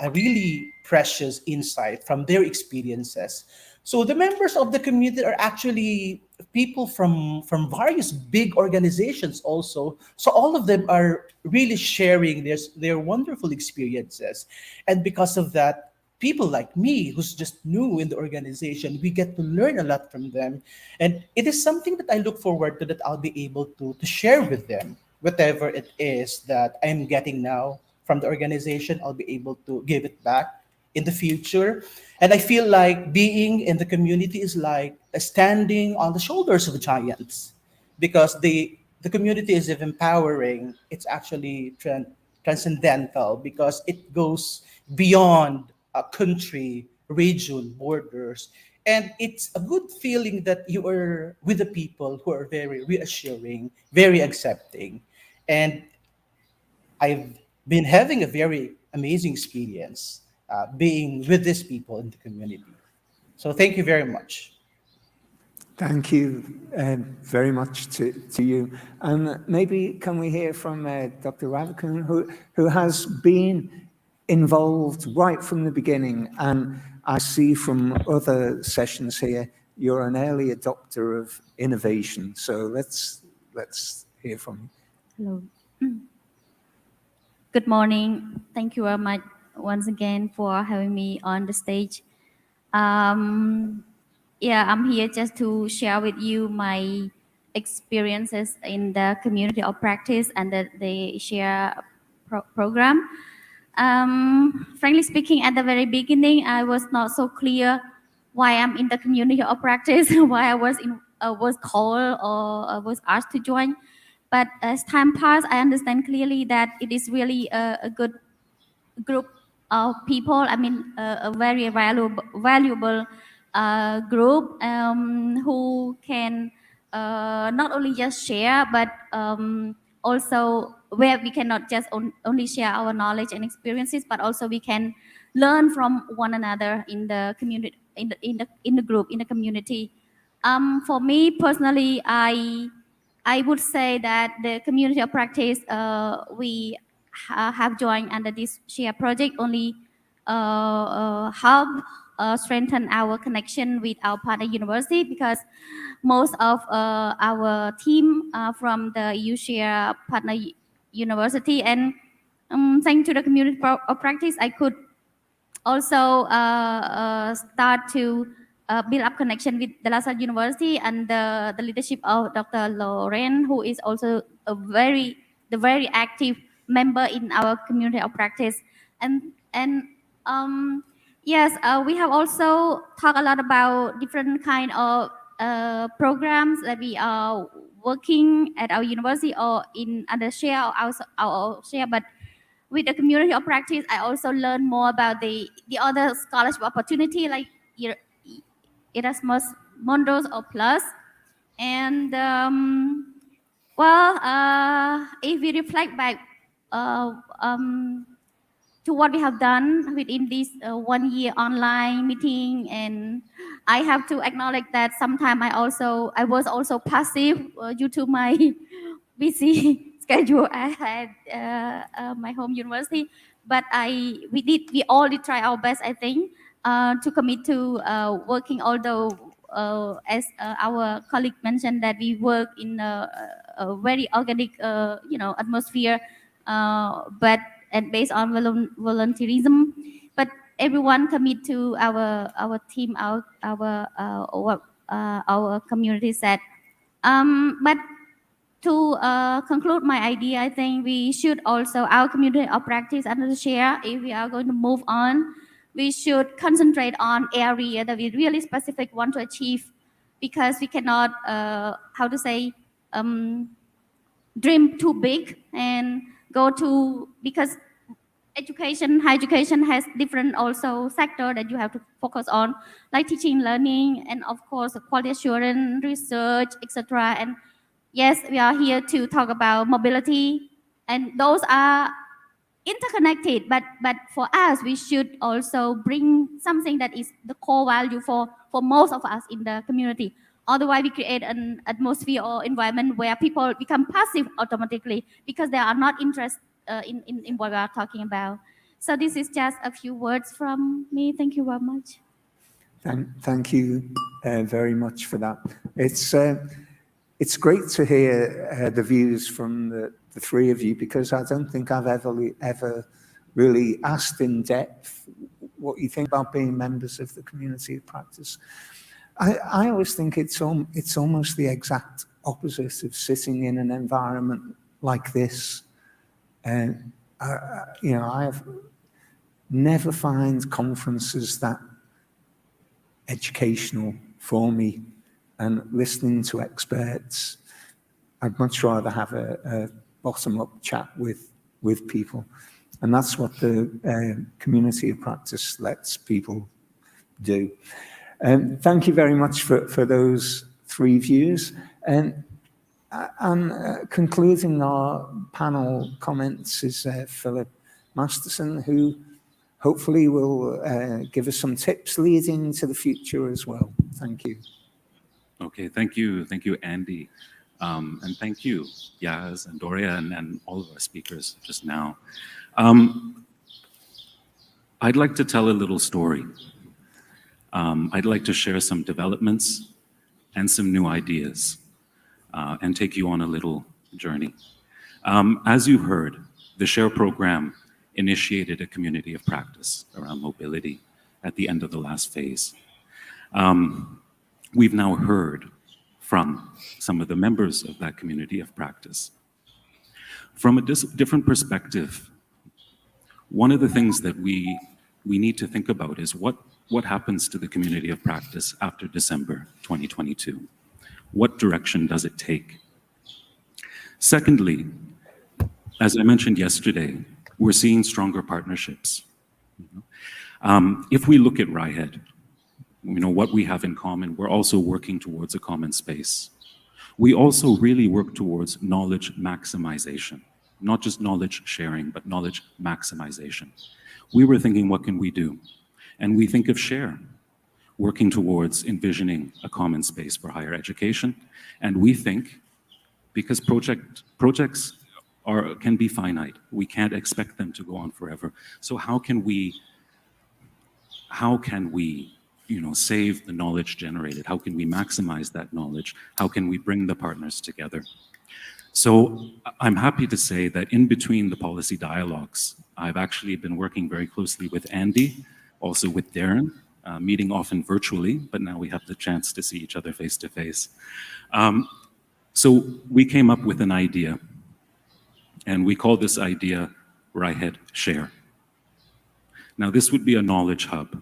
a really precious insight from their experiences. So the members of the community are actually people from various big organizations also. So all of them are really sharing their wonderful experiences. And because of that, people like me who's just new in the organization, we get to learn a lot from them. And it is something that I look forward to, that I'll be able to share with them whatever it is that I'm getting now from the organization. I'll be able to give it back in the future. And I feel like being in the community is like standing on the shoulders of giants, because the community is empowering. It's actually transcendental because it goes beyond a country, region, borders. And it's a good feeling that you are with the people who are very reassuring, very accepting. And I've been having a very amazing experience being with these people in the community. So thank you very much. Thank you very much to you. And maybe can we hear from Dr. Ravikun, who has been involved right from the beginning. And I see from other sessions here, you're an early adopter of innovation. So let's hear from you. Hello. Good morning. Thank you very much once again for having me on the stage. Yeah, I'm here just to share with you my experiences in the community of practice and the share program. Frankly speaking, at the very beginning, I was not so clear why I'm in the community of practice, why I was called or was asked to join. But as time passed, I understand clearly that it is really a good group of people. I mean, a very valuable group who can not only just share, but also where we cannot just only share our knowledge and experiences, but also we can learn from one another in the community, in the group, in the community. For me personally, I would say that the community of practice we have joined under this share project only help strengthen our connection with our partner university, because most of our team from the EU share partner university, and thanks to the community of practice, I could also start to build up connection with the Lasal University and the leadership of Dr. Loren, who is also the very active member in our community of practice. And yes, we have also talked a lot about different kind of programs that we are working at our university or in other share or our share, but with the community of practice, I also learned more about the other scholarship opportunity like Erasmus Mundus or Plus. And if we reflect back uh, um, to what we have done within this 1 year online meeting, and I have to acknowledge that sometimes I was also passive due to my busy schedule I had my home university, but we all did try our best, I think, to commit to working. Although, as our colleague mentioned, that we work in a very organic, atmosphere, but and based on volunteerism, but everyone commit to our team, our community set. But to conclude my idea, I think we should also, our community of practice under the share, if we are going to move on, we should concentrate on area that we really specific want to achieve, because we cannot, how to say, dream too big and go to, because higher education has different also sector that you have to focus on, like teaching, learning, and of course quality assurance, research, etc. And yes, we are here to talk about mobility, and those are interconnected. But for us, we should also bring something that is the core value for most of us in the community. Otherwise, we create an atmosphere or environment where people become passive automatically because they are not interested in what we are talking about. So this is just a few words from me. Thank you very much. Thank you very much for that. It's great to hear the views from the three of you, because I don't think I've ever really asked in depth what you think about being members of the community of practice. I always think it's almost the exact opposite of sitting in an environment like this. And I have never find conferences that educational for me, and listening to experts. I'd much rather have a bottom-up chat with people, and that's what the community of practice lets people do. Thank you very much for those three views. And concluding our panel comments is Philip Masterson, who hopefully will give us some tips leading to the future as well. Thank you. Okay, thank you, Andy. And thank you, Yaz and Doria, and all of our speakers just now. I'd like to tell a little story. I'd like to share some developments and some new ideas, and take you on a little journey. As you heard, the SHARE program initiated a community of practice around mobility at the end of the last phase. We've now heard from some of the members of that community of practice. From a different perspective, one of the things that we need to think about is what happens to the community of practice after December 2022? What direction does it take? Secondly, as I mentioned yesterday, we're seeing stronger partnerships. If we look at RIHEAD, what we have in common, we're also working towards a common space. We also really work towards knowledge maximization, not just knowledge sharing, but knowledge maximization. We were thinking, what can we do? And we think of SHARE, working towards envisioning a common space for higher education. And we think, because projects can be finite, we can't expect them to go on forever. So how can we save the knowledge generated? How can we maximize that knowledge? How can we bring the partners together? So I'm happy to say that in between the policy dialogues, I've actually been working very closely with Andy, also with Darren, meeting often virtually, but now we have the chance to see each other face to face. So we came up with an idea, and we call this idea RIHEAD SHARE. Now this would be a knowledge hub.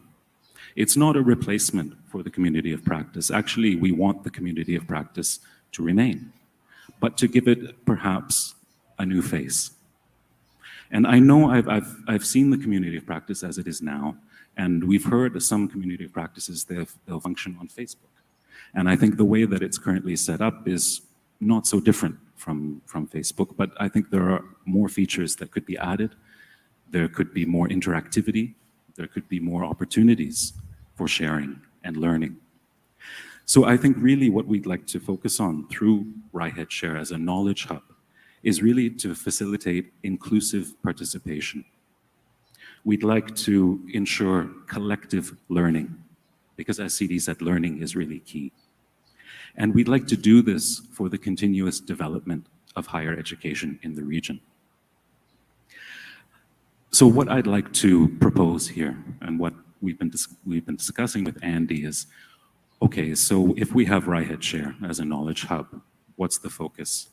It's not a replacement for the community of practice. Actually, we want the community of practice to remain, but to give it perhaps a new face. And I know I've seen the community of practice as it is now, and we've heard some community of practices, they'll function on Facebook. And I think the way that it's currently set up is not so different from Facebook, but I think there are more features that could be added. There could be more interactivity. There could be more opportunities for sharing and learning. So I think really what we'd like to focus on through RIHEAD SHARE as a knowledge hub is really to facilitate inclusive participation. We'd like to ensure collective learning, because as CD said, learning is really key. And we'd like to do this for the continuous development of higher education in the region. So what I'd like to propose here, and what we've been discussing with Andy is, okay, so if we have Raihet Share as a knowledge hub, what's the focus?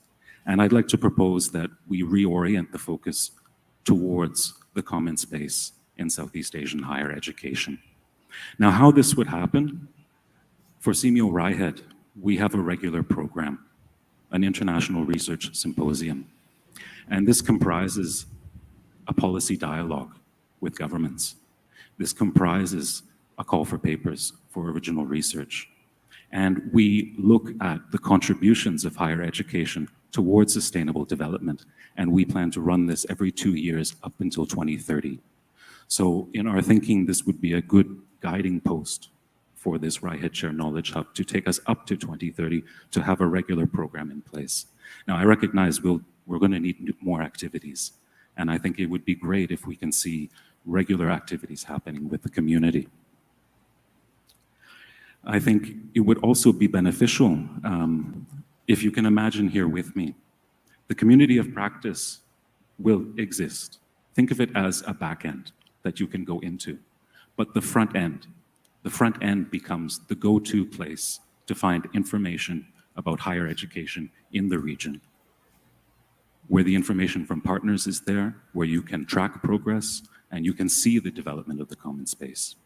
And I'd like to propose that we reorient the focus towards the common space in Southeast Asian higher education. Now, how this would happen? For CMEO Raihet, we have a regular program, an international research symposium. And this comprises a policy dialogue with governments. This comprises a call for papers for original research. And we look at the contributions of higher education towards sustainable development. And we plan to run this every 2 years up until 2030. So in our thinking, this would be a good guiding post for this Raihet Share Knowledge Hub to take us up to 2030 to have a regular program in place. Now, I recognize we're going to need more activities. And I think it would be great if we can see regular activities happening with the community. I think it would also be beneficial, if you can imagine here with me, the community of practice will exist. Think of it as a back end that you can go into. But the front end becomes the go-to place to find information about higher education in the region, where the information from partners is there, where you can track progress, and you can see the development of the common space.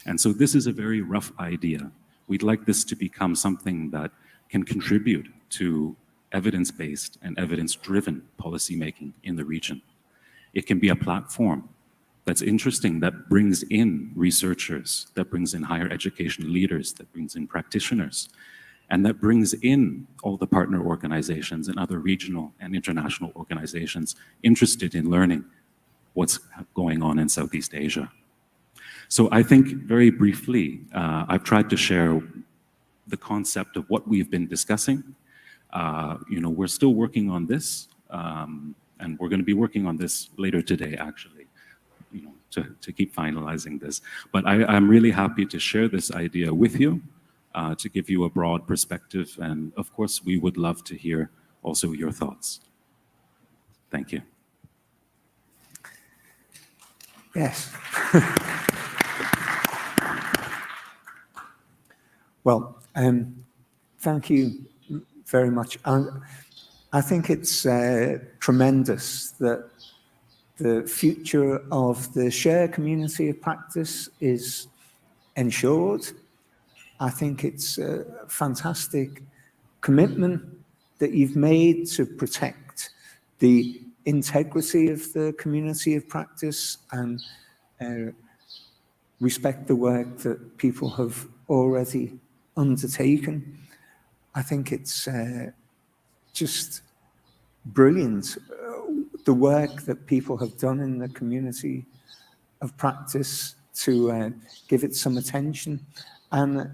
And so this is a very rough idea. We'd like this to become something that can contribute to evidence-based and evidence-driven policymaking in the region. It can be a platform that's interesting, that brings in researchers, that brings in higher education leaders, that brings in practitioners, and that brings in all the partner organizations and other regional and international organizations interested in learning what's going on in Southeast Asia. So I think very briefly, I've tried to share the concept of what we've been discussing. We're still working on this, and we're going to be working on this later today, actually, to keep finalizing this. But I'm really happy to share this idea with you, to give you a broad perspective. And of course, we would love to hear also your thoughts. Thank you. Yes. Well, thank you very much. I think it's tremendous that the future of the share community of practice is ensured. I think it's a fantastic commitment that you've made to protect the integrity of the community of practice and respect the work that people have already undertaken. I think it's just brilliant, the work that people have done in the community of practice to give it some attention. And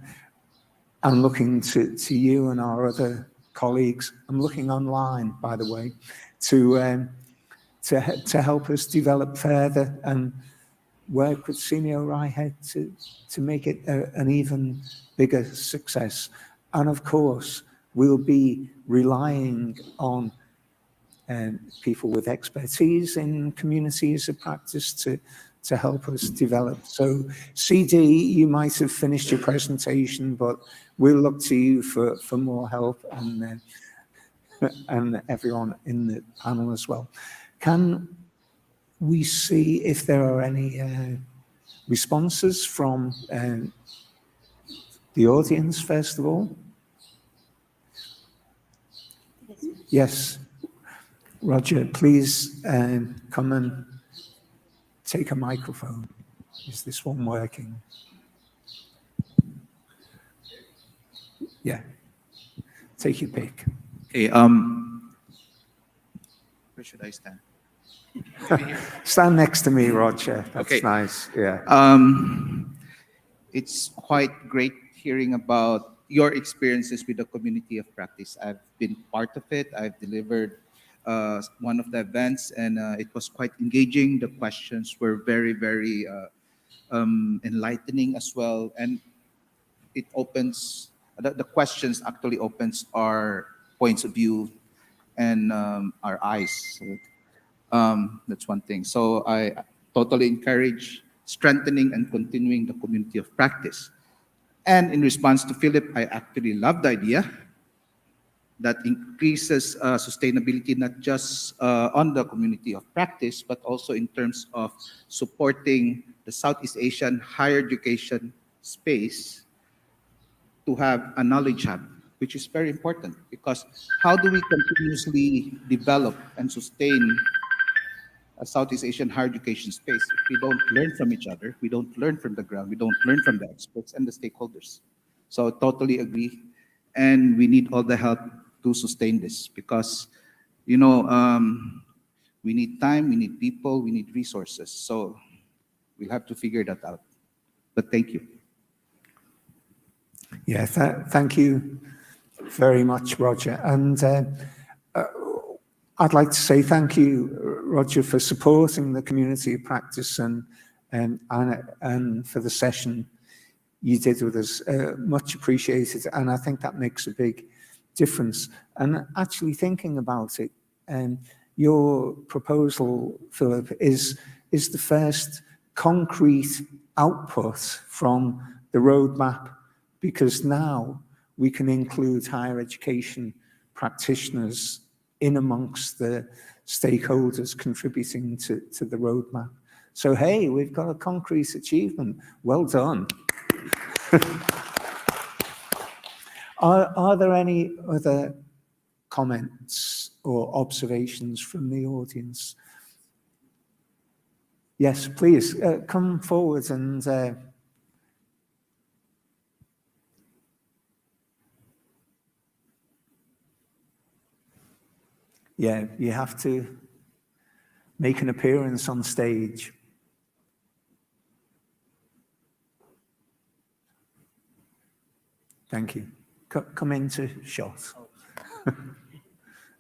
I'm looking to you and our other colleagues. I'm looking online, by the way, to help us develop further and work with CMEO Raihet to make it an even bigger success. And of course, we'll be relying on people with expertise in communities of practice to help us develop. So CD, you might have finished your presentation, but we'll look to you for more help, and everyone in the panel as well. Can we see if there are any responses from the audience, first of all? Yes. Roger, please come and take a microphone. Is this one working? Yeah. Take your pick. Okay, where should I stand? Stand next to me, Roger. That's Okay. nice. Yeah. It's quite great hearing about your experiences with the community of practice. I've been part of it. I've delivered one of the events, and it was quite engaging. The questions were very, very enlightening as well, and it opens the questions actually opens our points of view and our eyes. So, that's one thing. So I totally encourage strengthening and continuing the community of practice. And in response to Philip, I actually love the idea that increases sustainability not just on the community of practice, but also in terms of supporting the Southeast Asian higher education space to have a knowledge hub, which is very important because how do we continuously develop and sustain a Southeast Asian higher education space if we don't learn from each other, we don't learn from the ground, we don't learn from the experts and the stakeholders. So totally agree, and we need all the help to sustain this because, you know, we need time, we need people, we need resources. So we'll have to figure that out. But thank you. Yeah, thank you very much, Roger. And I'd like to say thank you, Roger, for supporting the community of practice and for the session you did with us. Much appreciated, and I think that makes a big difference. And actually thinking about it, your proposal, Philip, is the first concrete output from the roadmap, because now we can include higher education practitioners in amongst the stakeholders contributing to the roadmap. So, hey, we've got a concrete achievement. Well done. Are there any other comments or observations from the audience? Yes, please, come forward and yeah, you have to make an appearance on stage. Thank you. Come into shot.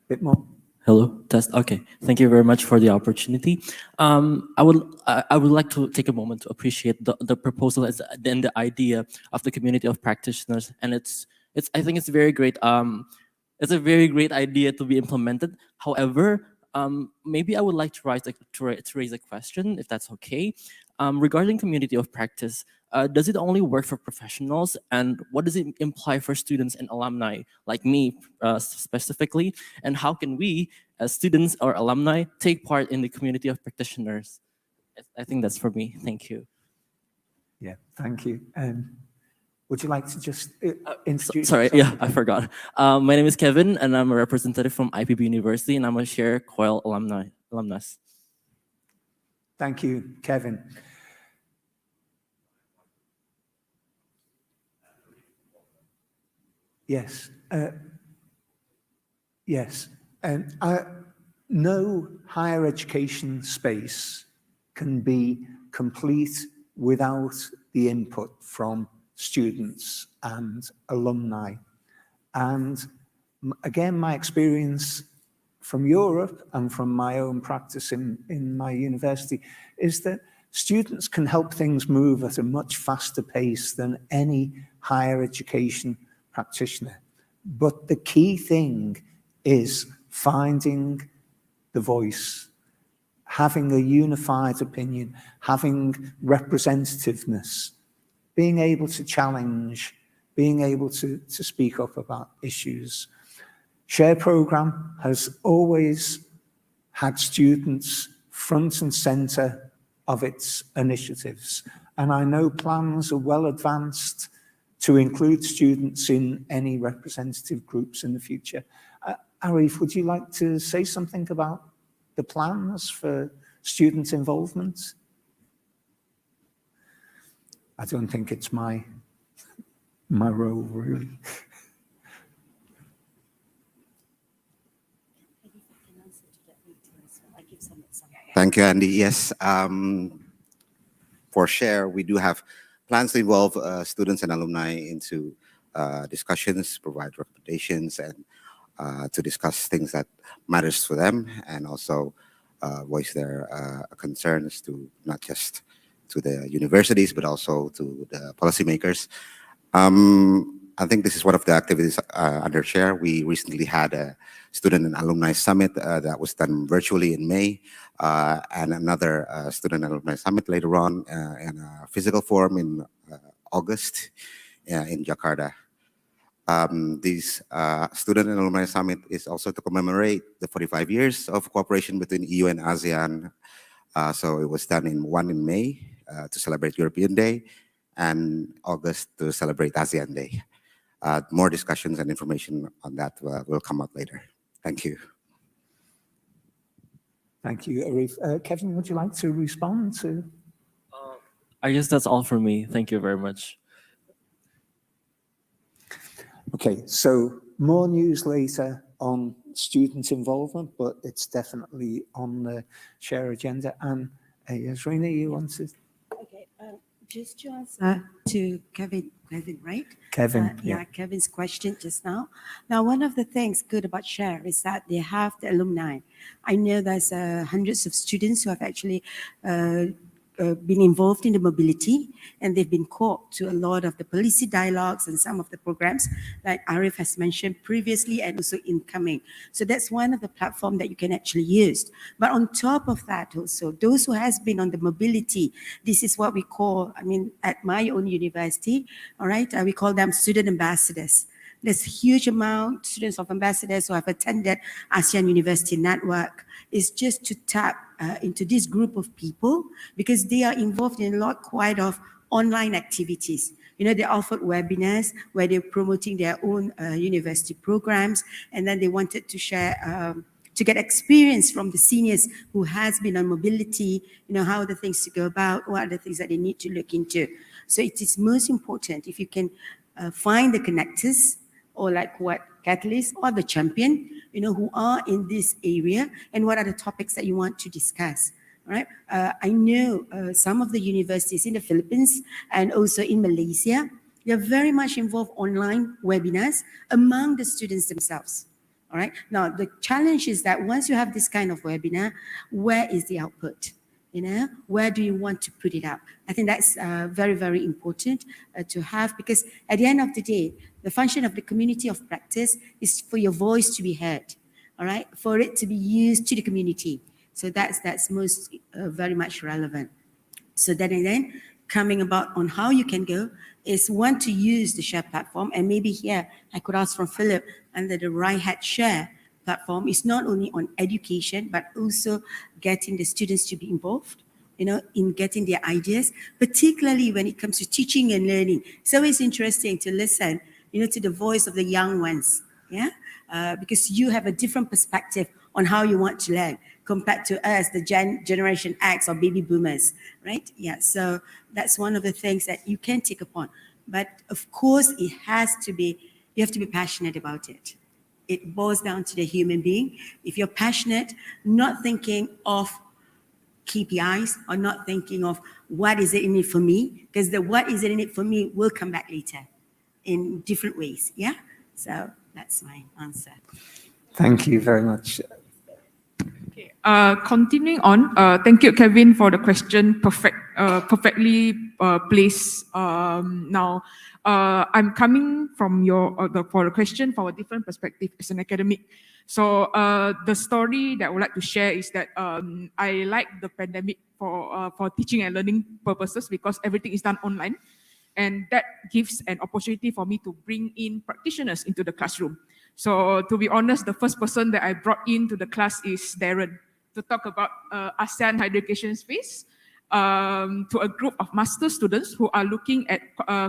Bit more. Hello, test. Okay, thank you very much for the opportunity. I would like to take a moment to appreciate the proposal and the idea of the community of practitioners, and I think it's very great. It's a very great idea to be implemented. However, maybe I would like to raise a question, if that's okay, regarding community of practice. Does it only work for professionals, and what does it imply for students and alumni like me specifically? And how can we, as students or alumni, take part in the community of practitioners? I think that's for me. Thank you. Yeah, thank you. Would you like to just introduce Sorry, yourself? yeah, I forgot. My name is Kevin, and I'm a representative from IPB University, and I'm a Share Coil alumnus. Thank you, Kevin. Yes. Yes. And no higher education space can be complete without the input from students and alumni. And again, my experience from Europe and from my own practice in my university is that students can help things move at a much faster pace than any higher education practitioner. But the key thing is finding the voice, having a unified opinion, having representativeness, being able to challenge, being able to speak up about issues. Share Programme has always had students front and centre of its initiatives. And I know plans are well advanced to include students in any representative groups in the future. Arif, would you like to say something about the plans for student involvement? I don't think it's my role, really. Thank you, Andy. Yes, for Share, we do have plans to involve students and alumni into discussions, provide recommendations, and to discuss things that matters for them, and also voice their concerns to not just to the universities, but also to the policymakers. I think this is one of the activities under Share. We recently had a student and alumni summit that was done virtually in May, and another student and alumni summit later on in a physical forum in August in Jakarta. This student and alumni summit is also to commemorate the 45 years of cooperation between EU and ASEAN. So it was done one in May to celebrate European Day, and August to celebrate ASEAN Day. More discussions and information on that will come up later. Thank you. Thank you, Arif. Kevin, would you like to respond to? I guess that's all for me. Thank you very much. Okay, so more news later on student involvement, but it's definitely on the Share agenda. And Yasrina, you wanted? Okay, just to answer to Kevin, right? Kevin, yeah, Kevin's question just now. Now, one of the things good about Share is that they have the alumni. I know there's hundreds of students who have actually been involved in the mobility, and they've been called to a lot of the policy dialogues and some of the programs like Arif has mentioned previously and also incoming. So that's one of the platforms that you can actually use. But on top of that also, those who has been on the mobility, this is what we call, I mean, at my own university, all right, we call them student ambassadors. There's a huge amount students of ambassadors who have attended ASEAN University Network. It's just to tap into this group of people because they are involved in a lot quite of online activities. You know, they offered webinars where they're promoting their own university programs, and then they wanted to share to get experience from the seniors who has been on mobility, you know, how are the things to go about, what are the things that they need to look into. So it is most important if you can find the connectors, or like what Catalyst or the champion, you know, who are in this area, and what are the topics that you want to discuss, right? I know some of the universities in the Philippines and also in Malaysia, they're very much involved online webinars among the students themselves, all right? Now, the challenge is that once you have this kind of webinar, where is the output? You know, where do you want to put it up? I think that's very, very important to have, because at the end of the day, the function of the community of practice is for your voice to be heard, all right? For it to be used to the community. So that's most very much relevant. So then coming about on how you can go is one, to use the Share platform, and maybe here I could ask from Philip under the Right Hat Share platform is not only on education, but also getting the students to be involved, you know, in getting their ideas, particularly when it comes to teaching and learning. It's always interesting to listen, you know, to the voice of the young ones, yeah? Because you have a different perspective on how you want to learn compared to us, the Generation X or baby boomers, right? Yeah, so that's one of the things that you can take upon. But of course, it has to be, you have to be passionate about it. It boils down to the human being. If you're passionate, not thinking of KPIs or not thinking of what is it in it for me, because the what is it in it for me will come back later in different ways, yeah? So that's my answer. Thank you very much. Okay. Continuing on, thank you, Kevin, for the question. Perfectly placed. Now, I'm coming from for the question from a different perspective as an academic. So the story that I would like to share is that I like the pandemic for teaching and learning purposes because everything is done online, and that gives an opportunity for me to bring in practitioners into the classroom. So to be honest, the first person that I brought into the class is Darren to talk about ASEAN higher education space to a group of master students who are looking at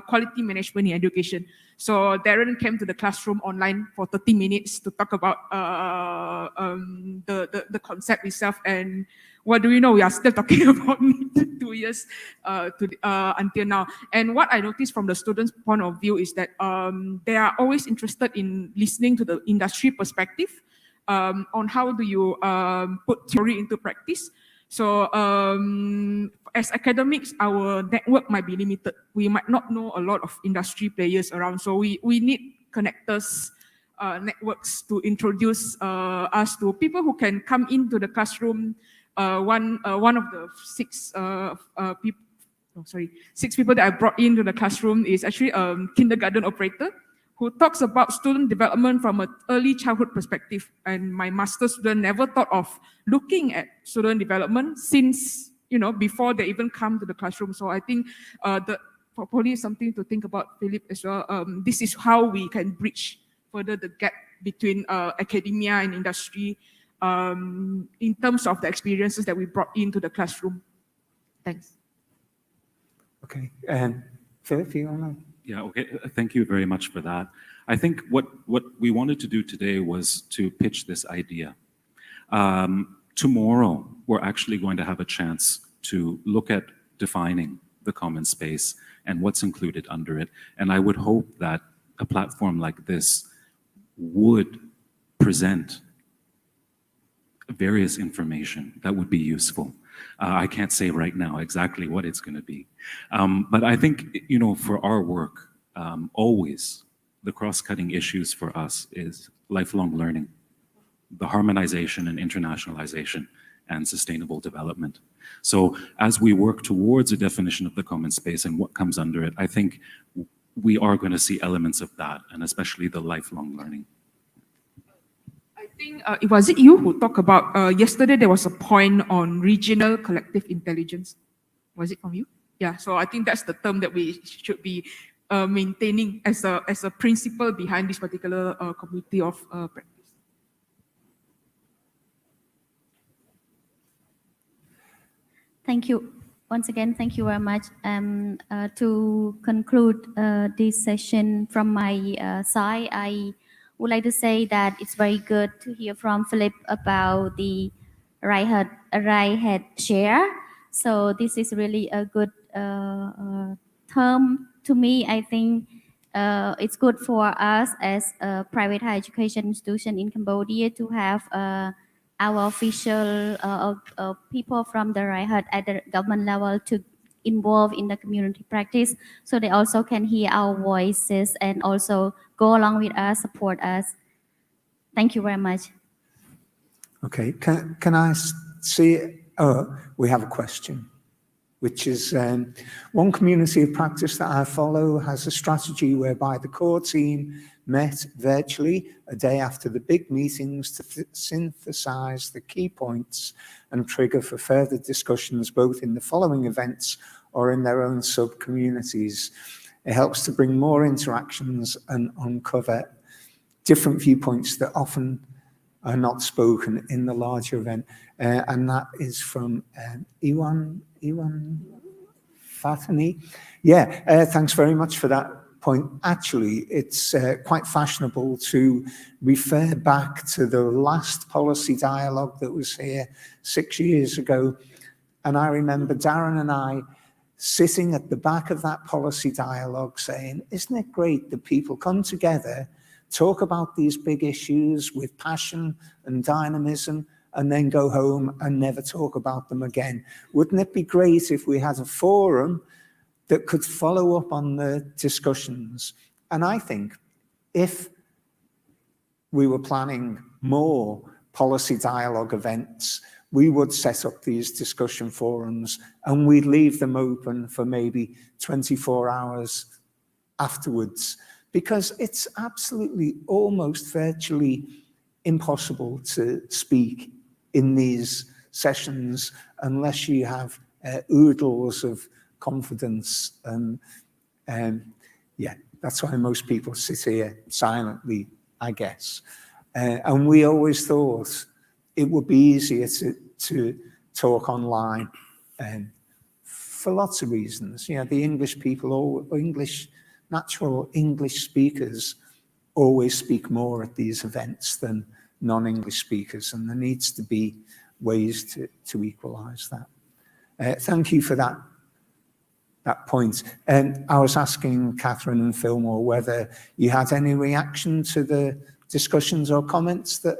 quality management in education. So Darren came to the classroom online for 30 minutes to talk about the concept itself. And what do we know? We are still talking about 2 years until now. And what I noticed from the students' point of view is that they are always interested in listening to the industry perspective on how do you put theory into practice. So as academics, our network might be limited. We might not know a lot of industry players around. So we need connectors networks to introduce us to people who can come into the classroom. One of the six people. Oh, sorry, 6 people that I brought into the classroom is actually a kindergarten operator who talks about student development from an early childhood perspective. And my master's student never thought of looking at student development since, before they even come to the classroom. So I think that probably something to think about, Philip, as well. This is how we can bridge further the gap between academia and industry in terms of the experiences that we brought into the classroom. Thanks. Okay, Philip, you want to? Yeah, okay. Thank you very much for that. I think what we wanted to do today was to pitch this idea. Tomorrow, we're actually going to have a chance to look at defining the common space and what's included under it. And I would hope that a platform like this would present various information that would be useful. I can't say right now exactly what it's going to be. But I think, for our work, always the cross-cutting issues for us is lifelong learning, the harmonization and internationalization, and sustainable development. So as we work towards a definition of the common space and what comes under it, I think we are going to see elements of that, and especially the lifelong learning. I think, was it you who talked about, yesterday there was a point on regional collective intelligence. Was it from you? Yeah, so I think that's the term that we should be maintaining as a principle behind this particular community of practice. Thank you. Once again, thank you very much. To conclude this session from my side, I would like to say that it's very good to hear from Philip about the right head share. So this is really a good term to me. I think it's good for us as a private higher education institution in Cambodia to have our official people from the right head at the government level to involve in the community practice, so they also can hear our voices and also go along with us, support us. Thank you very much. Okay, can I see? Oh, we have a question, which is one community of practice that I follow has a strategy whereby the core team met virtually a day after the big meetings to synthesize the key points and trigger for further discussions both in the following events or in their own sub-communities. It helps to bring more interactions and uncover different viewpoints that often are not spoken in the larger event. And that is from Iwan Fatani. Yeah, thanks very much for that point. Actually, it's quite fashionable to refer back to the last policy dialogue that was here 6 years ago. And I remember Darren and I sitting at the back of that policy dialogue saying, isn't it great that people come together, talk about these big issues with passion and dynamism, and then go home and never talk about them again? Wouldn't it be great if we had a forum that could follow up on the discussions? And I think if we were planning more policy dialogue events, we would set up these discussion forums and we'd leave them open for maybe 24 hours afterwards, because it's absolutely almost virtually impossible to speak in these sessions unless you have oodles of confidence. And yeah, that's why most people sit here silently, I guess. And we always thought it would be easier to talk online, for lots of reasons. You know, the English people, or natural English speakers, always speak more at these events than non-English speakers, and there needs to be ways to equalize that. Thank you for that point. And I was asking Catherine and Fillmore whether you had any reaction to the discussions or comments that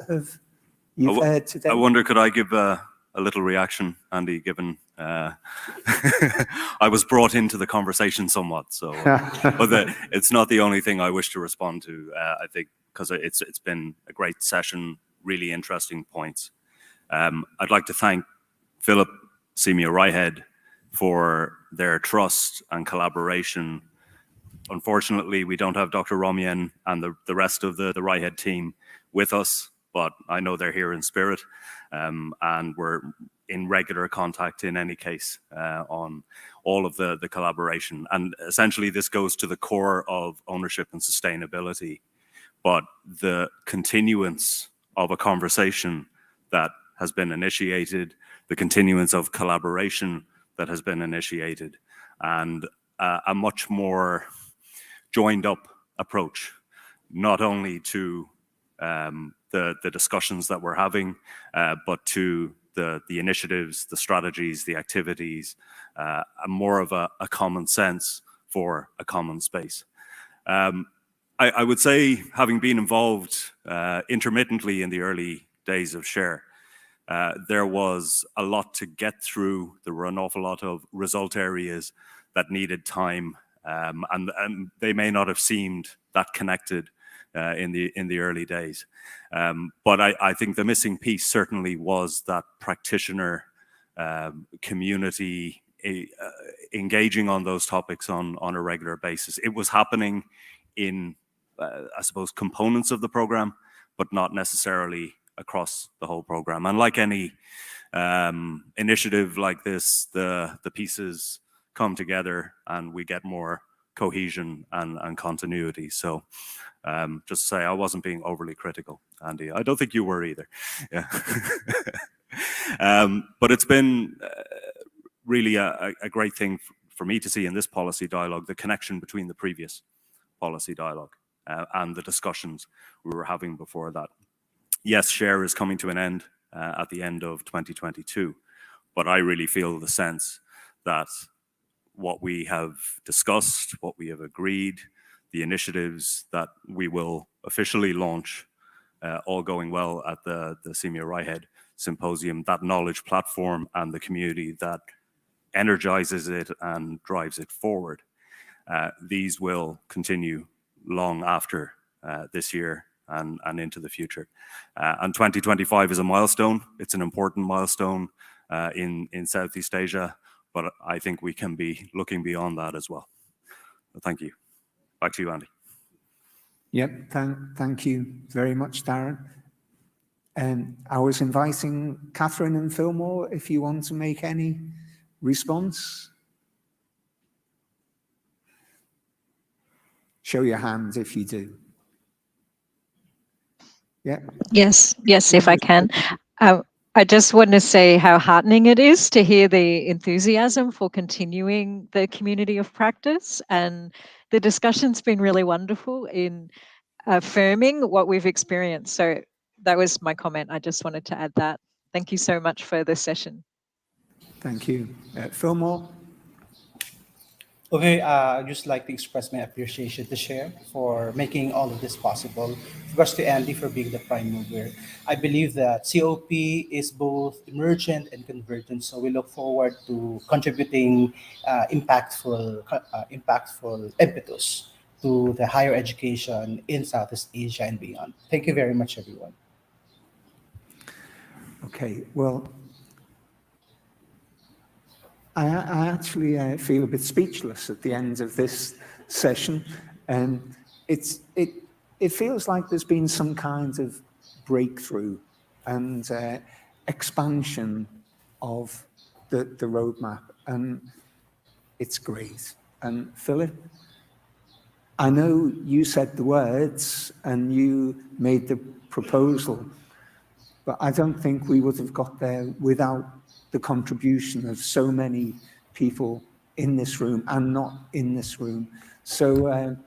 you've heard today. I wonder, could I give a little reaction, Andy, given I was brought into the conversation somewhat, so but it's not the only thing I wish to respond to. I think because it's been a great session, really interesting points. I'd like to thank Philip, Simia Ryhead, for their trust and collaboration. Unfortunately, we don't have Dr. Romien and the rest of the Ryhead team with us, but I know they're here in spirit, and we're in regular contact in any case on all of the collaboration. And essentially this goes to the core of ownership and sustainability, but the continuance of a conversation that has been initiated, the continuance of collaboration that has been initiated, and a much more joined up approach, not only to the discussions that we're having, but to the initiatives, the strategies, the activities, more of a common sense for a common space. I would say, having been involved intermittently in the early days of SHARE, there was a lot to get through. There were an awful lot of result areas that needed time, and they may not have seemed that connected in the early days. But I think the missing piece certainly was that practitioner community engaging on those topics on a regular basis. It was happening in, I suppose, components of the program, but not necessarily across the whole program. And like any initiative like this, the pieces come together and we get more cohesion and continuity. So just to say, I wasn't being overly critical, Andy. I don't think you were either. Yeah. But it's been really a great thing for me to see in this policy dialogue, the connection between the previous policy dialogue and the discussions we were having before that. Yes, SHARE is coming to an end at the end of 2022, but I really feel the sense that what we have discussed, what we have agreed, the initiatives that we will officially launch, all going well at the Simia Ryhead Symposium, that knowledge platform and the community that energizes it and drives it forward. These will continue long after this year and into the future. And 2025 is a milestone. It's an important milestone in Southeast Asia, but I think we can be looking beyond that as well. Thank you. Back to you, Andy. Yep, thank you very much, Darren. I was inviting Catherine and Fillmore if you want to make any response. Show your hands if you do. Yeah. Yes, if I can. I just want to say how heartening it is to hear the enthusiasm for continuing the community of practice, and the discussion's been really wonderful in affirming what we've experienced. So that was my comment. I just wanted to add that. Thank you so much for the session. Thank you. Fillmore? Okay, I'd just like to express my appreciation to SHARE for making all of this possible. Of course, to Andy for being the prime mover. I believe that COP is both emergent and convergent, so we look forward to contributing impactful impetus to the higher education in Southeast Asia and beyond. Thank you very much, everyone. Okay, well, I actually feel a bit speechless at the end of this session, and it feels like there's been some kind of breakthrough and expansion of the roadmap, and it's great. And Philip, I know you said the words and you made the proposal, but I don't think we would have got there without the contribution of so many people in this room and not in this room. So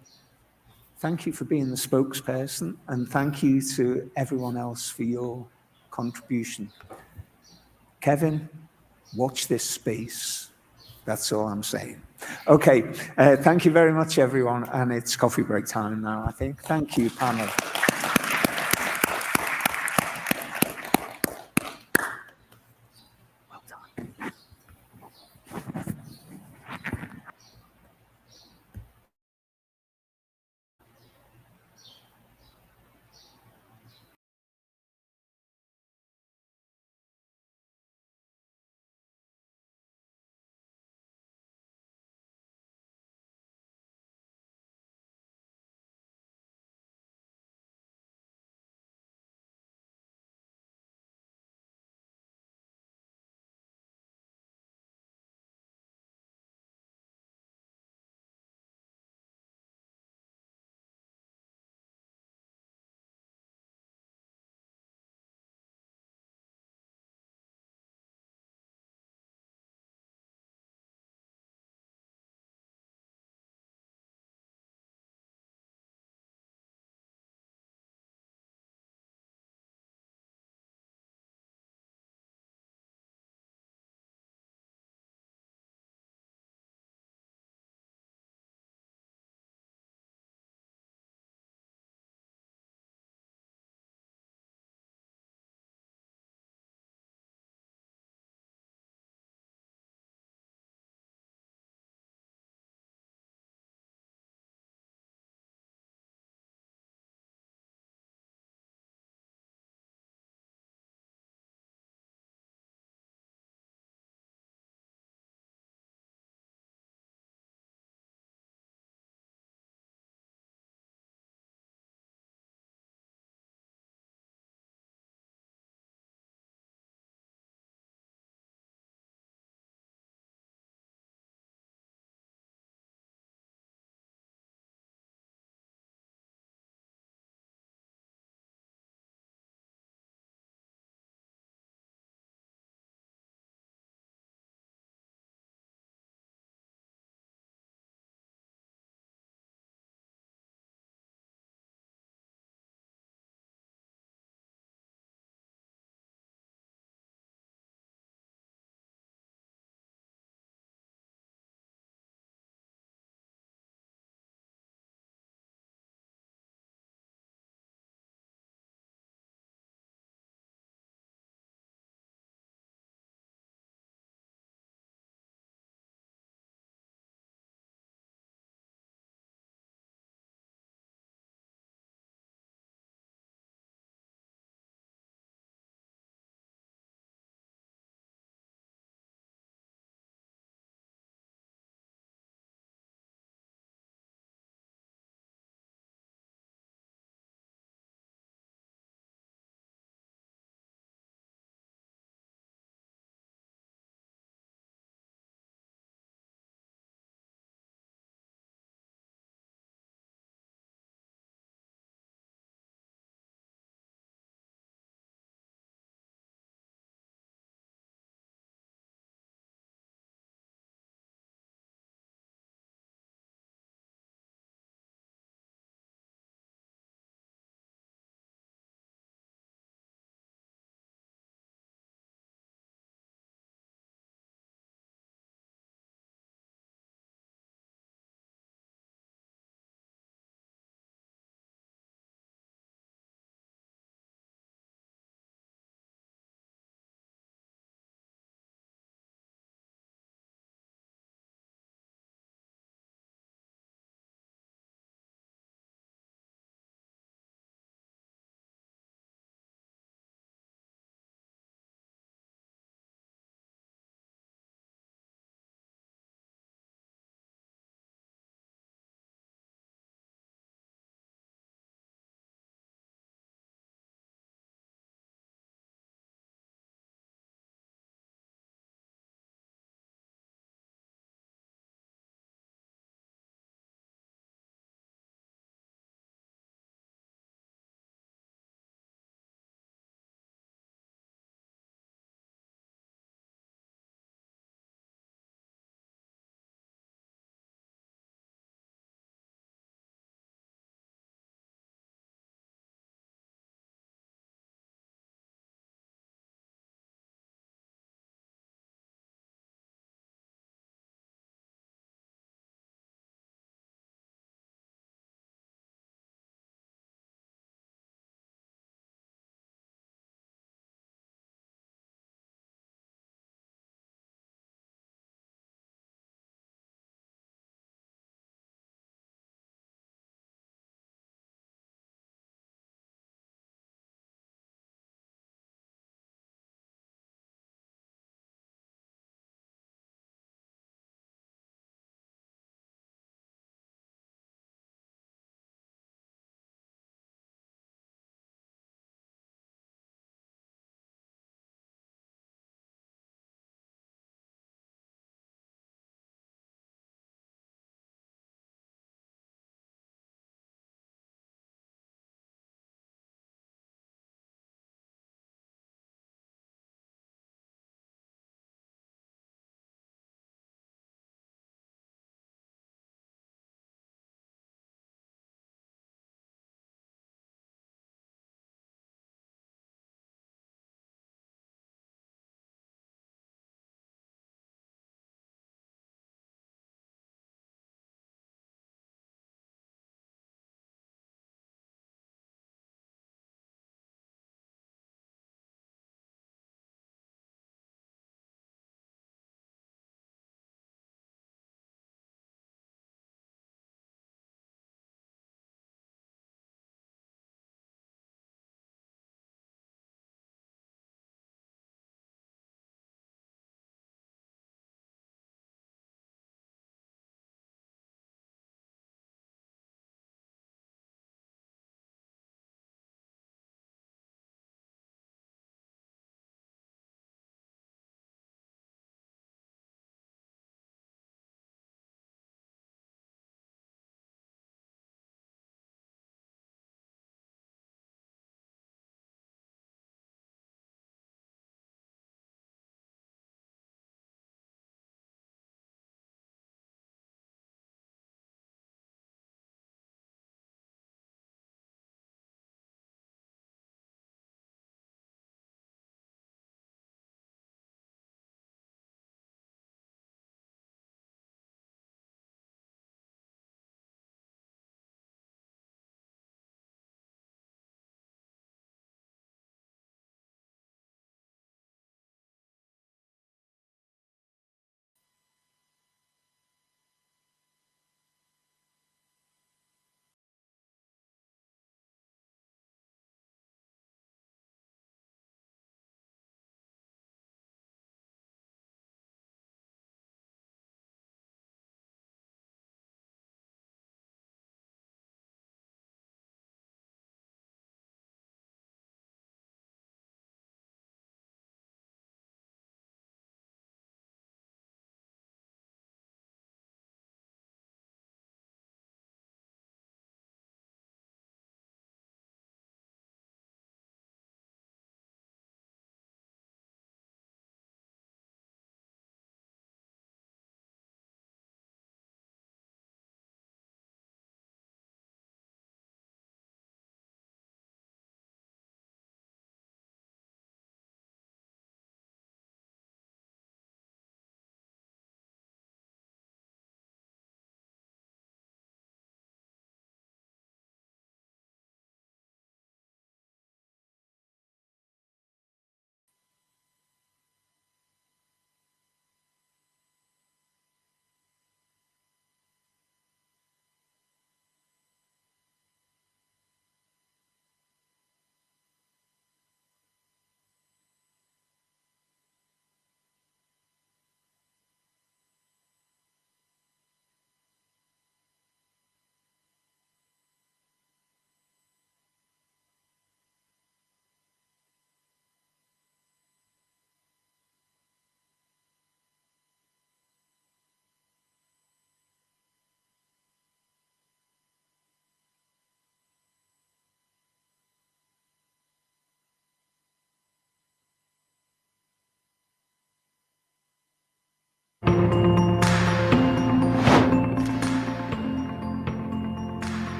thank you for being the spokesperson, and thank you to everyone else for your contribution. Kevin, watch this space. That's all I'm saying. Okay, thank you very much, everyone, and it's coffee break time now, I think. Thank you, panel.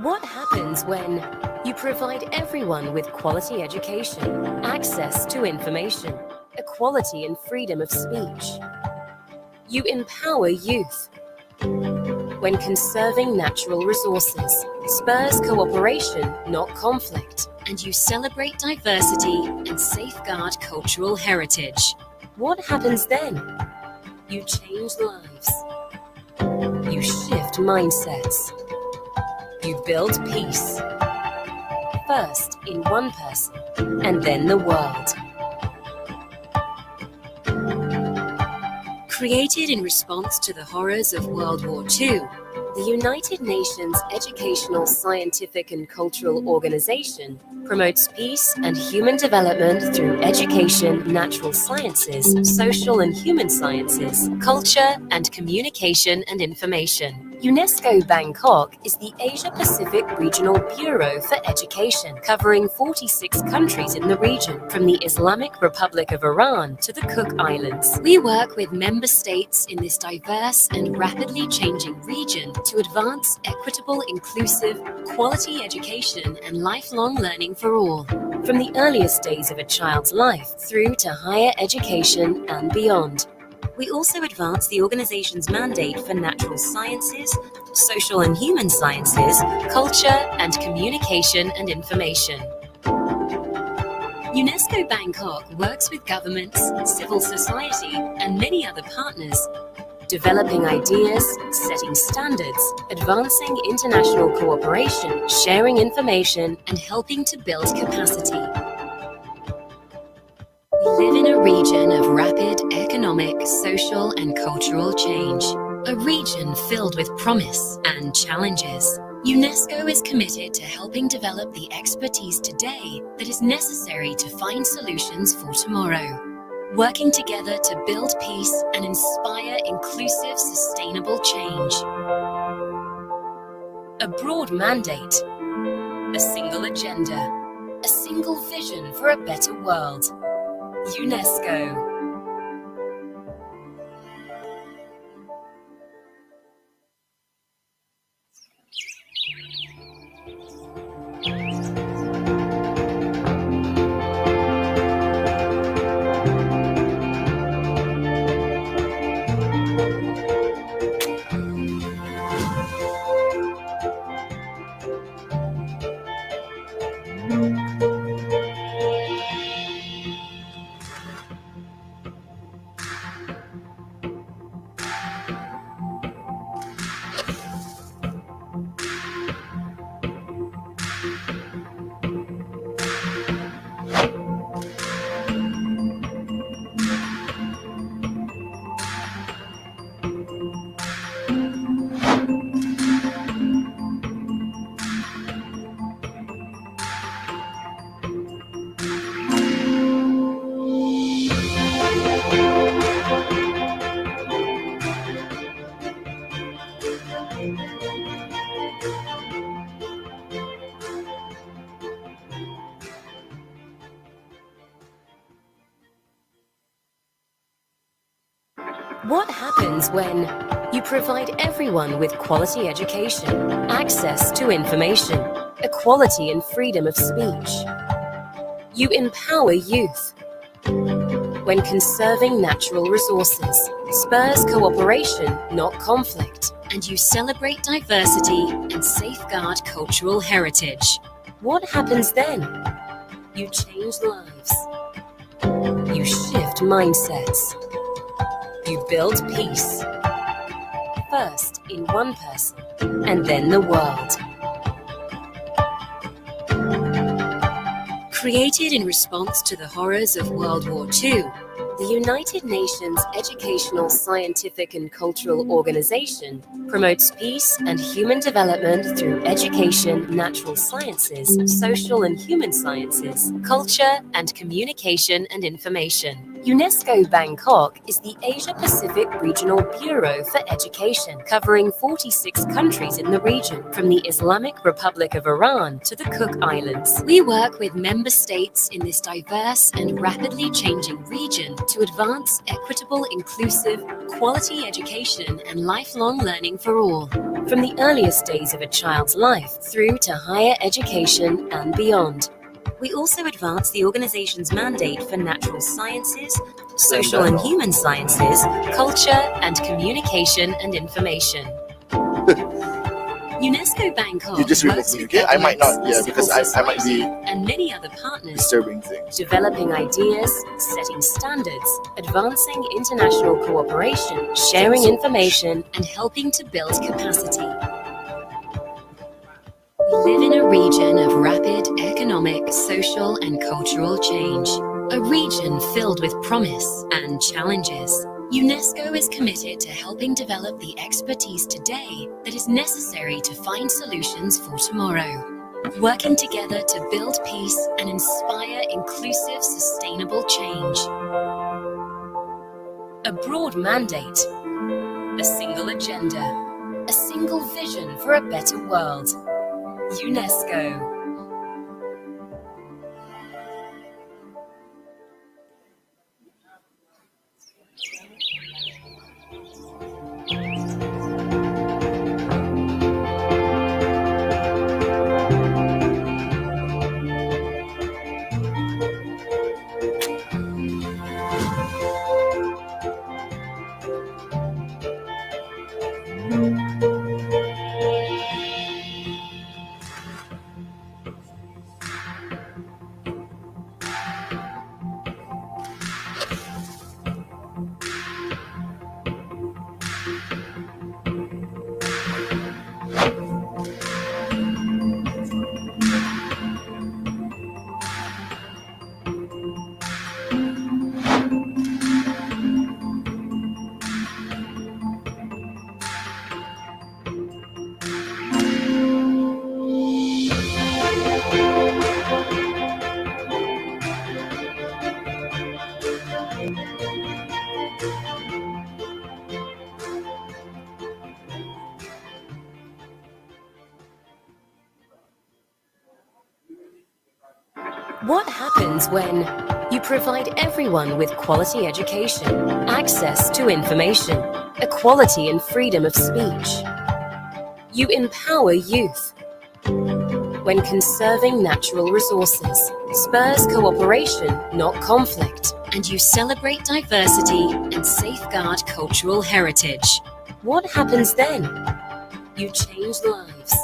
What happens when you provide everyone with quality education, access to information, equality and freedom of speech? You empower youth. When conserving natural resources spurs cooperation, not conflict, and you celebrate diversity and safeguard cultural heritage. What happens then? You change lives. You shift mindsets. You build peace. First in one person, and then the world. Created in response to the horrors of World War II, the United Nations Educational, Scientific and Cultural Organization promotes peace and human development through education, natural sciences, social and human sciences, culture, and communication and information. UNESCO Bangkok is the Asia-Pacific Regional Bureau for Education, covering 46 countries in the region, from the Islamic Republic of Iran to the Cook Islands. We work with member states in this diverse and rapidly changing region to advance equitable, inclusive, quality education and lifelong learning for all, from the earliest days of a child's life through to higher education and beyond. We also advance the organization's mandate for natural sciences, social and human sciences, culture, and communication and information. UNESCO Bangkok works with governments, civil society, and many other partners, developing ideas, setting standards, advancing international cooperation, sharing information, and helping to build capacity. We live in a region of rapid economic, social, and cultural change. A region filled with promise and challenges. UNESCO is committed to helping develop the expertise today that is necessary to find solutions for tomorrow. Working together to build peace and inspire inclusive, sustainable change. A broad mandate. A single agenda. A single vision for a better world. UNESCO. What happens when you provide everyone with quality education, access to information, equality and freedom of speech? You empower youth. When conserving natural resources spurs cooperation, not conflict, and you celebrate diversity and safeguard cultural heritage. What happens then? You change lives. You shift mindsets. You build peace. First in one person, and then the world. Created in response to the horrors of World War II, the United Nations Educational, Scientific and Cultural Organization promotes peace and human development through education, natural sciences, social and human sciences, culture, and communication and information. UNESCO Bangkok is the Asia-Pacific Regional Bureau for Education, covering 46 countries in the region, from the Islamic Republic of Iran to the Cook Islands. We work with member states in this diverse and rapidly changing region to advance equitable, inclusive, quality education and lifelong learning for all, from the earliest days of a child's life through to higher education and beyond. We also advance the organization's mandate for natural sciences, social and human sciences, culture and communication and information. UNESCO Bangkok You just works remove me, with okay? I might not, governments, yeah, because civil I might be society, and many other partners, disturbing things. developing ideas, setting standards, advancing international cooperation, sharing information, and helping to build capacity. We live in a region of rapid economic, social, and cultural change. A region filled with promise and challenges. UNESCO is committed to helping develop the expertise today that is necessary to find solutions for tomorrow. Working together to build peace and inspire inclusive, sustainable change. A broad mandate, a single agenda, a single vision for a better world. UNESCO. What happens when you provide everyone with quality education, access to information, equality and freedom of speech? You empower youth. When conserving natural resources spurs cooperation, not conflict, and you celebrate diversity and safeguard cultural heritage. What happens then? You change lives.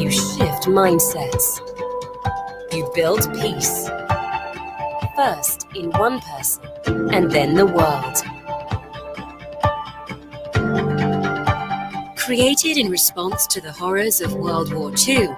You shift mindsets. You build peace. First in one person, and then the world. Created in response to the horrors of World War II,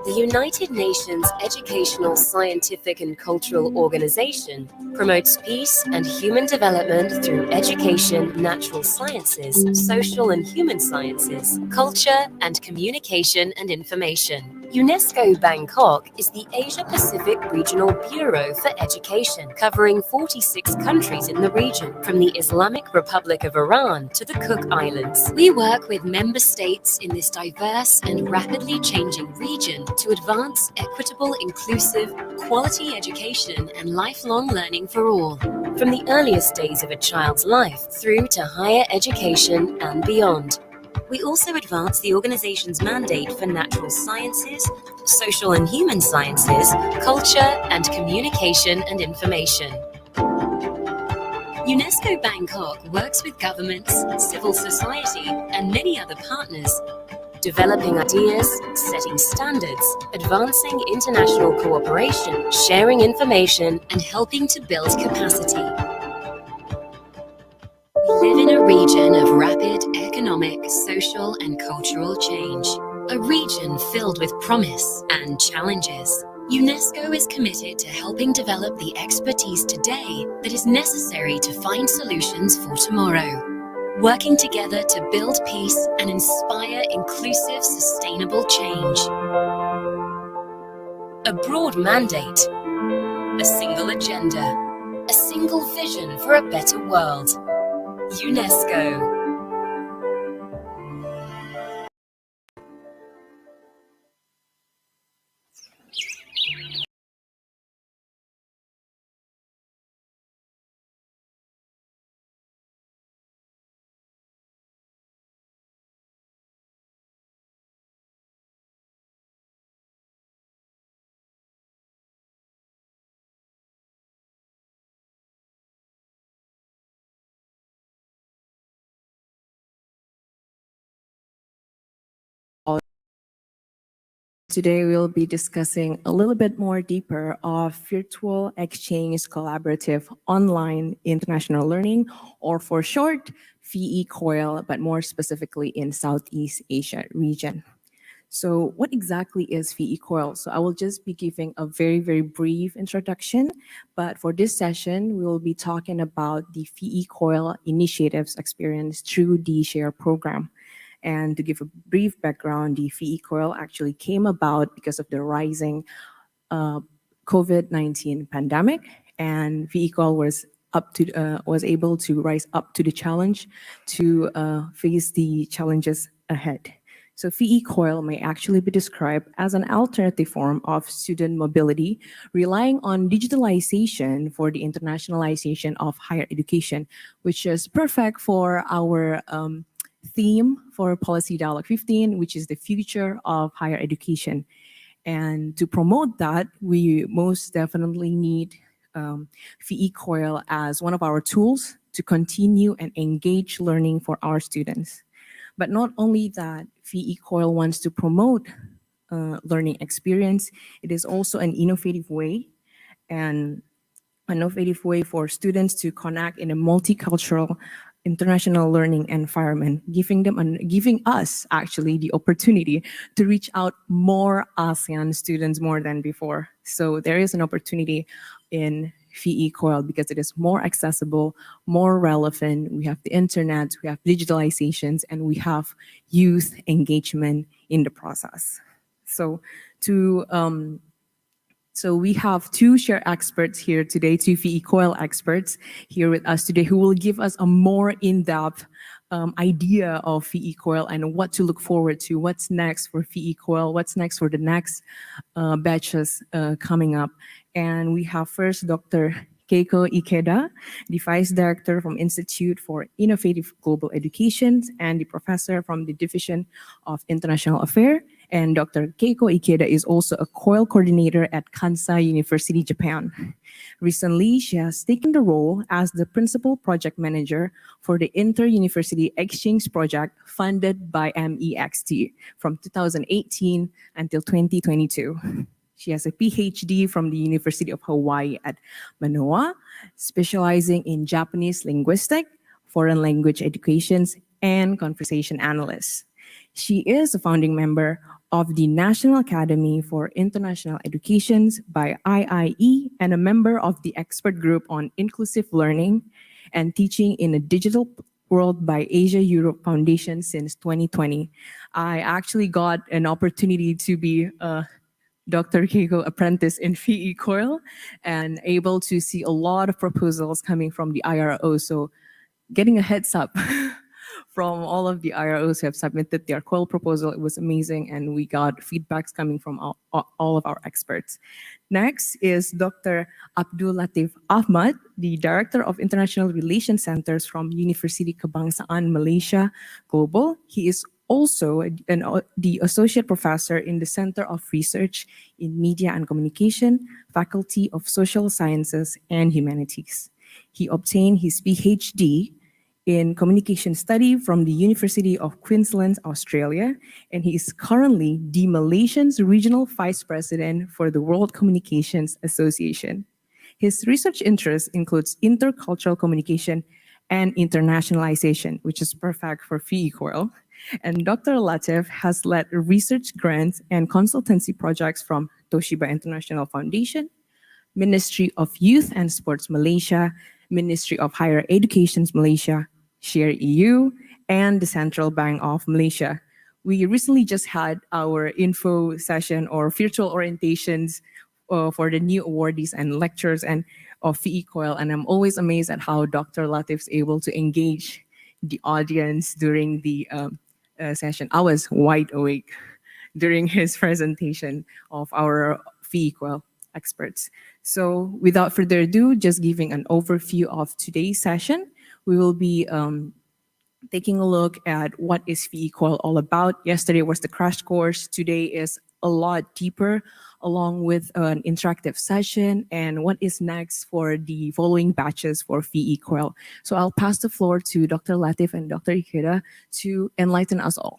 the United Nations Educational, Scientific and Cultural Organization promotes peace and human development through education, natural sciences, social and human sciences, culture and communication and information. UNESCO Bangkok is the Asia-Pacific Regional Bureau for Education, covering 46 countries in the region, from the Islamic Republic of Iran to the Cook Islands. We work with member states in this diverse and rapidly changing region to advance equitable, inclusive, quality education and lifelong learning for all, from the earliest days of a child's life through to higher education and beyond. We also advance the organization's mandate for natural sciences, social and human sciences, culture and communication and information. UNESCO Bangkok works with governments, civil society, and many other partners, developing ideas, setting standards, advancing international cooperation, sharing information, and helping to build capacity. We live in a region of rapid economic, social, and cultural change. A region filled with promise and challenges. UNESCO is committed to helping develop the expertise today that is necessary to find solutions for tomorrow. Working together to build peace and inspire inclusive, sustainable change. A broad mandate, a single agenda, A single vision for a better world. UNESCO. Today we'll be discussing a little bit more deeper of virtual exchange collaborative online international learning, or for short, VE COIL, but more specifically in Southeast Asia region. So what exactly is VE COIL? So I will just be giving a very, very brief introduction, but for this session, we will be talking about the VE COIL initiatives experienced through the SHARE program. And to give a brief background, the VE COIL actually came about because of the rising COVID-19 pandemic, and VE COIL was able to rise up to the challenge to face the challenges ahead. So VE COIL may actually be described as an alternative form of student mobility, relying on digitalization for the internationalization of higher education, which is perfect for our theme for Policy Dialogue 15, which is the future of higher education. And to promote that, we most definitely need VE COIL as one of our tools to continue and engage learning for our students. But not only that, VE COIL wants to promote learning experience. It is also an innovative way for students to connect in a multicultural international learning environment, giving us actually the opportunity to reach out more ASEAN students more than before. So there is an opportunity in VE COIL because it is more accessible, more relevant. We have the internet, we have digitalizations, and we have youth engagement in the process. So we have two SHARE experts here today, two VE COIL experts here with us today who will give us a more in-depth idea of VE COIL and what to look forward to, what's next for VE COIL, what's next for the next batches coming up. And we have first Dr. Keiko Ikeda, the Vice Director from Institute for Innovative Global Education and the Professor from the Division of International Affairs. And Dr. Keiko Ikeda is also a COIL coordinator at Kansai University, Japan. Recently, she has taken the role as the principal project manager for the Inter-University Exchange Project funded by MEXT from 2018 until 2022. She has a PhD from the University of Hawaii at Manoa, specializing in Japanese linguistics, foreign language educations, and conversation analyst. She is a founding member of the National Academy for International Educations by IIE and a member of the expert group on inclusive learning and teaching in a digital world by Asia Europe Foundation since 2020. I actually got an opportunity to be Dr. Keiko apprentice in VE COIL and able to see a lot of proposals coming from the IRO. So getting a heads up from all of the IROs who have submitted their COIL proposal, it was amazing, and we got feedbacks coming from all of our experts. Next is Dr. Abdul Latif Ahmad, the Director of International Relations Centers from University Kebangsaan Malaysia Global. He is also the Associate Professor in the Center of Research in Media and Communication, Faculty of Social Sciences and Humanities. He obtained his PhD in Communication Study from the University of Queensland, Australia, and he is currently the Malaysian's Regional Vice President for the World Communications Association. His research interests includes intercultural communication and internationalization, which is perfect for VE COIL. And Dr. Latif has led research grants and consultancy projects from Toshiba International Foundation, Ministry of Youth and Sports Malaysia, Ministry of Higher Education Malaysia, Share EU, and the Central Bank of Malaysia. We recently just had our info session or virtual orientations for the new awardees and lectures, and of FEE Coil, and I'm always amazed at how Dr. Latif's able to engage the audience during the session. I was wide awake during his presentation of our FEE Coil experts. So without further ado, just giving an overview of today's session, we will be taking a look at what is FEE Coil all about. Yesterday was the crash course. Today is a lot deeper, along with an interactive session and what is next for the following batches for FEE Coil. So I'll pass the floor to Dr. Latif and Dr. Ikeda to enlighten us all.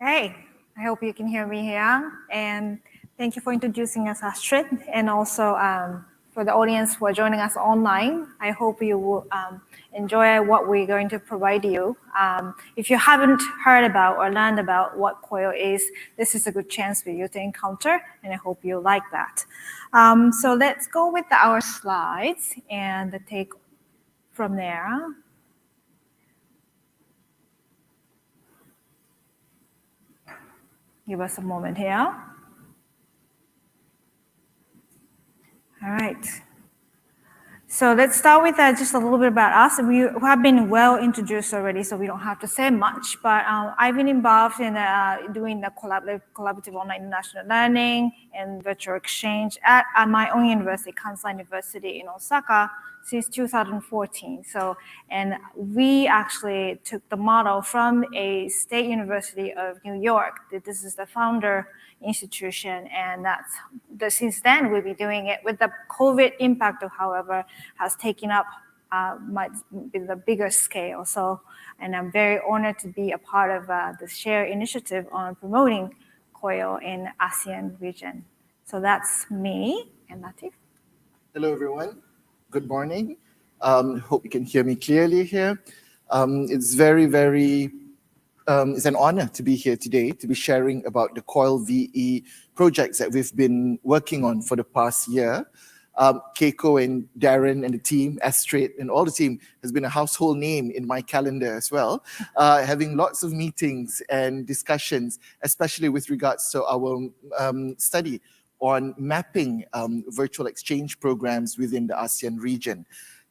Hey, I hope you can hear me here. And thank you for introducing us, Astrid, and also for the audience who are joining us online. I hope you will enjoy what we're going to provide you. If you haven't heard about or learned about what COIL is, this is a good chance for you to encounter, and I hope you like that. So let's go with our slides and take from there. Give us a moment here. All right. So let's start with just a little bit about us. We have been well introduced already, so we don't have to say much, but I've been involved in doing the collaborative online international learning and virtual exchange at my own university, Kansai University in Osaka, since 2014. So, and we actually took the model from a state university of New York. This is the founder institution, and since then we've been doing it. With the COVID impact, however, has taken up the bigger scale. So, and I'm very honored to be a part of the SHARE initiative on promoting COIL in ASEAN region. So that's me and Latif. Hello, everyone. Good morning. Hope you can hear me clearly here. It's it's an honor to be here today to be sharing about the COIL VE projects that we've been working on for the past year. Keiko and Darren and the team, Astrid and all the team has been a household name in my calendar as well, having lots of meetings and discussions, especially with regards to our study on mapping virtual exchange programs within the ASEAN region.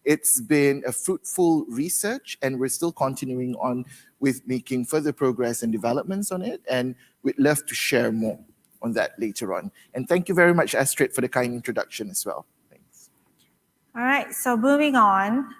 It's been a fruitful research, and we're still continuing on with making further progress and developments on it, and we'd love to share more on that later on. And thank you very much, Astrid, for the kind introduction as well. Thanks. All right, so moving on.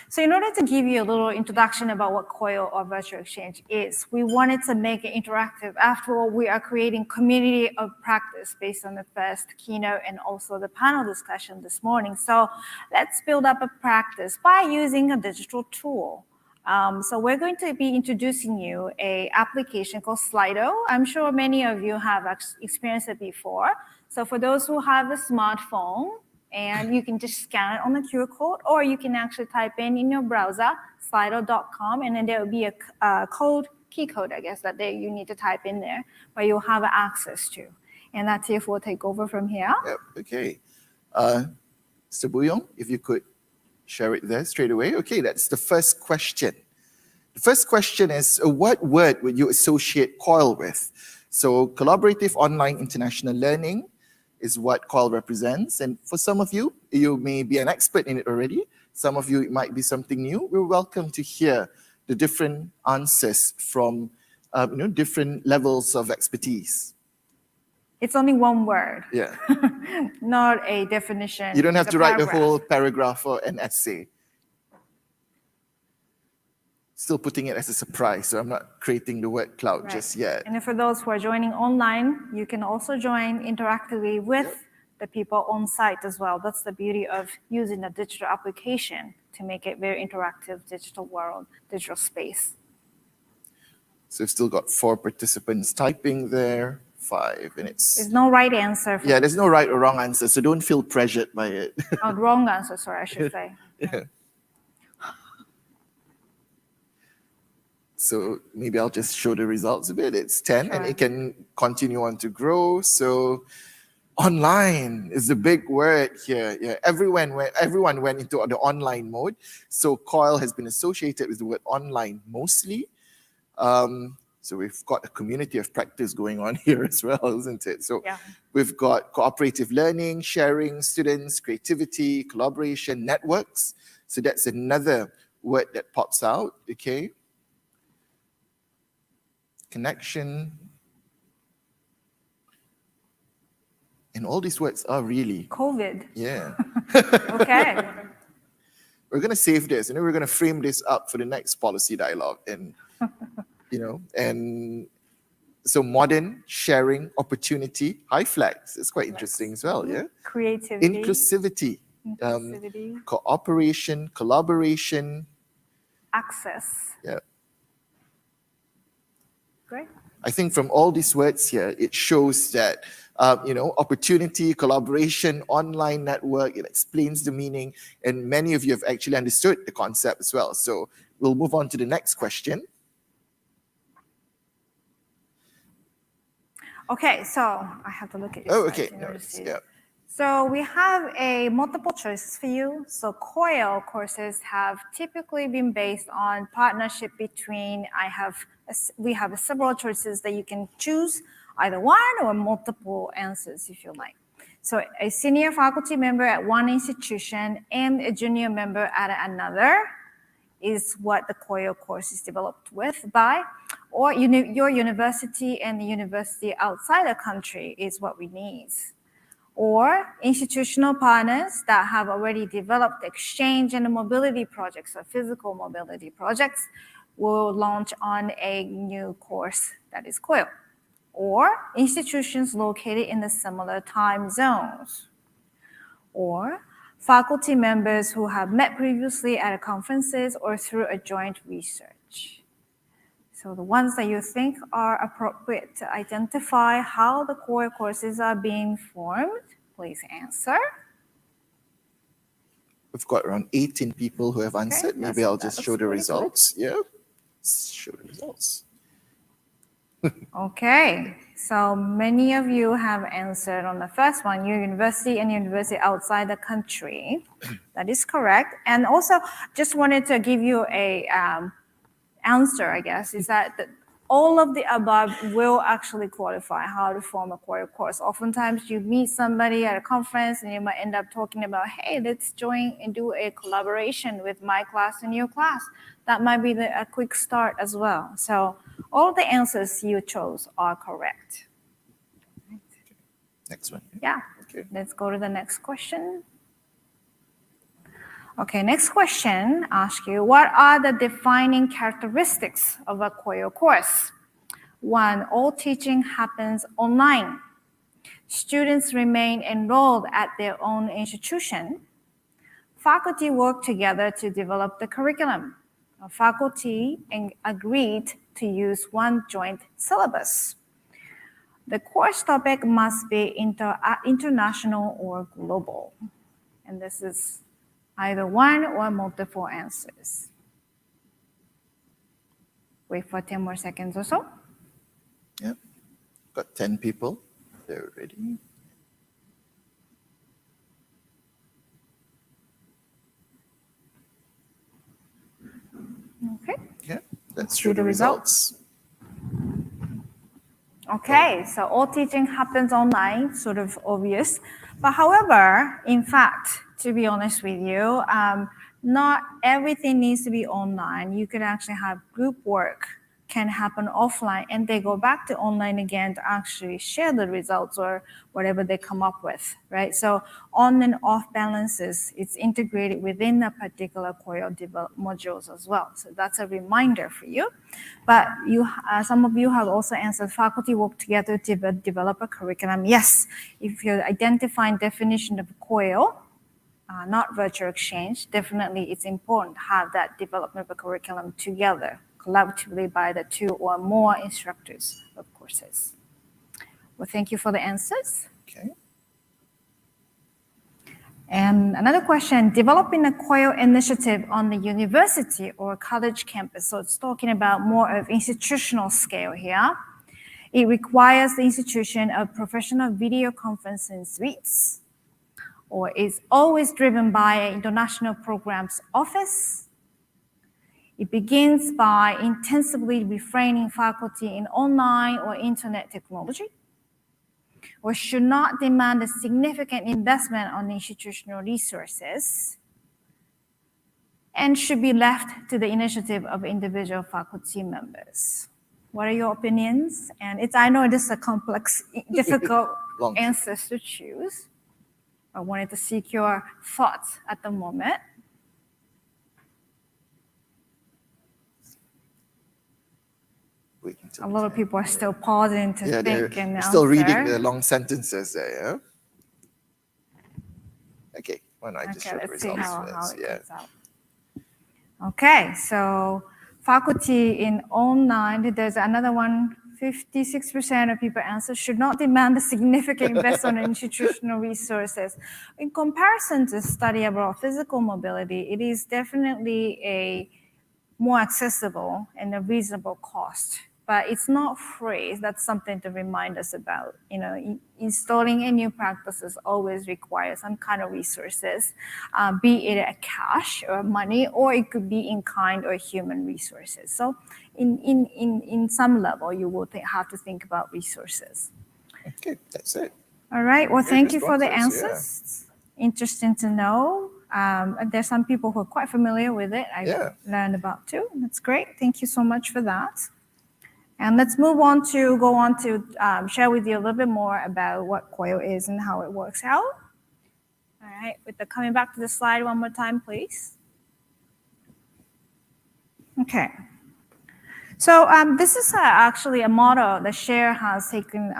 So in order to give you a little introduction about what COIL or virtual exchange is, we wanted to make it interactive. After all, we are creating community of practice based on the first keynote and also the panel discussion this morning. So let's build up a practice by using a digital tool. So we're going to be introducing you an application called Slido. I'm sure many of you have experienced it before. So for those who have a smartphone, and you can just scan it on the QR code, or you can actually type in your browser, slido.com, and then there will be a key code, I guess, that you need to type in there, but you'll have access to. And Latif will take over from here. Yep, okay. Mr. Buyong, if you could share it there straight away. Okay, that's the first question. The first question is, what word would you associate COIL with? So collaborative online international learning is what COIL represents. And for some of you, you may be an expert in it already. Some of you, it might be something new. We're welcome to hear the different answers from different levels of expertise. It's only one word. Yeah. Not a definition. You don't have to write the whole paragraph or an essay. Still putting it as a surprise, so I'm not creating the word cloud just yet. And for those who are joining online, you can also join interactively with the people on site as well. That's the beauty of using a digital application to make it very interactive digital world, digital space. So we've still got 4 participants typing there, 5, and There's no right answer. Yeah, there's no right or wrong answer, so don't feel pressured by it. Oh, wrong answer, sorry, I should say. Yeah. So maybe I'll just show the results a bit. It's 10, and it can continue on to grow. So online is the big word here. Yeah, everyone went into the online mode. So COIL has been associated with the word online mostly. So we've got a community of practice going on here as well, isn't it? So Yeah. we've got cooperative learning, sharing, students, creativity, collaboration, networks. So that's another word that pops out, okay? Connection. And all these words are really... COVID. Yeah. Okay. We're going to save this, we're going to frame this up for the next policy dialogue. And, and so modern, sharing, opportunity, high flags. It's quite interesting as well, yeah? Creativity. Inclusivity. Inclusivity. Cooperation, collaboration. Access. Yeah. Great. I think from all these words here, it shows that, opportunity, collaboration, online network, it explains the meaning, and many of you have actually understood the concept as well. So we'll move on to the next question. Okay, so I have to look at your Oh, slides okay. in No, order to see. yeah. So we have a multiple choices for you. So COIL courses have typically been based on partnership between, we have several choices that you can choose, either one or multiple answers if you like. So a senior faculty member at one institution and a junior member at another is what the COIL course is developed by, or your university and the university outside the country is what we need. Or institutional partners that have already developed exchange and mobility projects or physical mobility projects will launch on a new course that is COIL. Or institutions located in the similar time zones. Or faculty members who have met previously at conferences or through a joint research. So the ones that you think are appropriate to identify how the core courses are being formed, please answer. We've got around 18 people who have answered. Maybe I'll just show the results. Good. Yeah, show the results. Okay, so many of you have answered on the first one, your university and university outside the country. That is correct. And also, just wanted to give you a answer, I guess, is that all of the above will actually qualify how to form a core course. Oftentimes you meet somebody at a conference and you might end up talking about, hey, let's join and do a collaboration with my class and your class. That might be a quick start as well. So all the answers you chose are correct. Next one. Yeah, okay. Let's go to the next question. Okay, next question asks you, what are the defining characteristics of a COIL course? 1, all teaching happens online. Students remain enrolled at their own institution. Faculty work together to develop the curriculum. Faculty agreed to use one joint syllabus. The course topic must be international or global. And this is either one or multiple answers. Wait for 10 more seconds or so. Yep, got 10 people. They're ready. Okay. Yeah, let's show the results. Okay, so all teaching happens online, sort of obvious. But however, in fact, to be honest with you, not everything needs to be online. You could actually have group work can happen offline and they go back to online again to actually share the results or whatever they come up with, right? So on and off balances, it's integrated within a particular COIL modules as well. So that's a reminder for you. But some of you have also answered faculty work together to develop a curriculum. Yes, if you're identifying definition of COIL, not virtual exchange, definitely it's important to have that development of a curriculum together, collaboratively by the 2 or more instructors of courses. Well, thank you for the answers. Okay. And another question, developing a COIL initiative on the university or college campus. So it's talking about more of institutional scale here. It requires the institution of professional video conferencing suites, or is always driven by an international programs office. It begins by intensively refraining faculty in online or internet technology, or should not demand a significant investment on institutional resources, and should be left to the initiative of individual faculty members. What are your opinions? And I know this is a complex, difficult answers to choose. I wanted to seek your thoughts at the moment. A lot of people are still pausing to think and answer. Still reading the long sentences there, yeah? Okay, why not I just show the results how it comes out. Okay, so faculty in online, there's another one, 56% of people answer should not demand a significant investment on institutional resources. In comparison to study abroad physical mobility, it is definitely a more accessible and a reasonable cost, but it's not free. That's something to remind us about. You know, installing a new practices always requires some kind of resources, be it a cash or money, or it could be in kind or human resources. So in some level, you will have to think about resources. Okay, that's it. All right, well, thank you for the answers. Yeah. Interesting to know. There's some people who are quite familiar with it. I learned about too. That's great. Thank you so much for that. And let's go on to share with you a little bit more about what COIL is and how it works out. All right, coming back to the slide one more time, please. Okay. So this is actually a model that SHARE has taken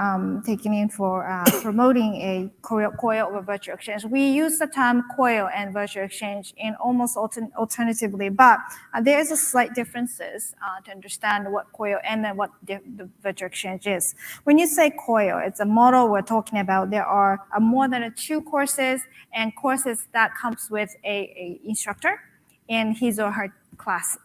in for promoting a COIL over virtual exchange. We use the term COIL and virtual exchange in almost alternatively, but there is a slight differences to understand what COIL and then what the virtual exchange is. When you say COIL, it's a model we're talking about. There are more than 2 courses and courses that comes with a instructor and his or her class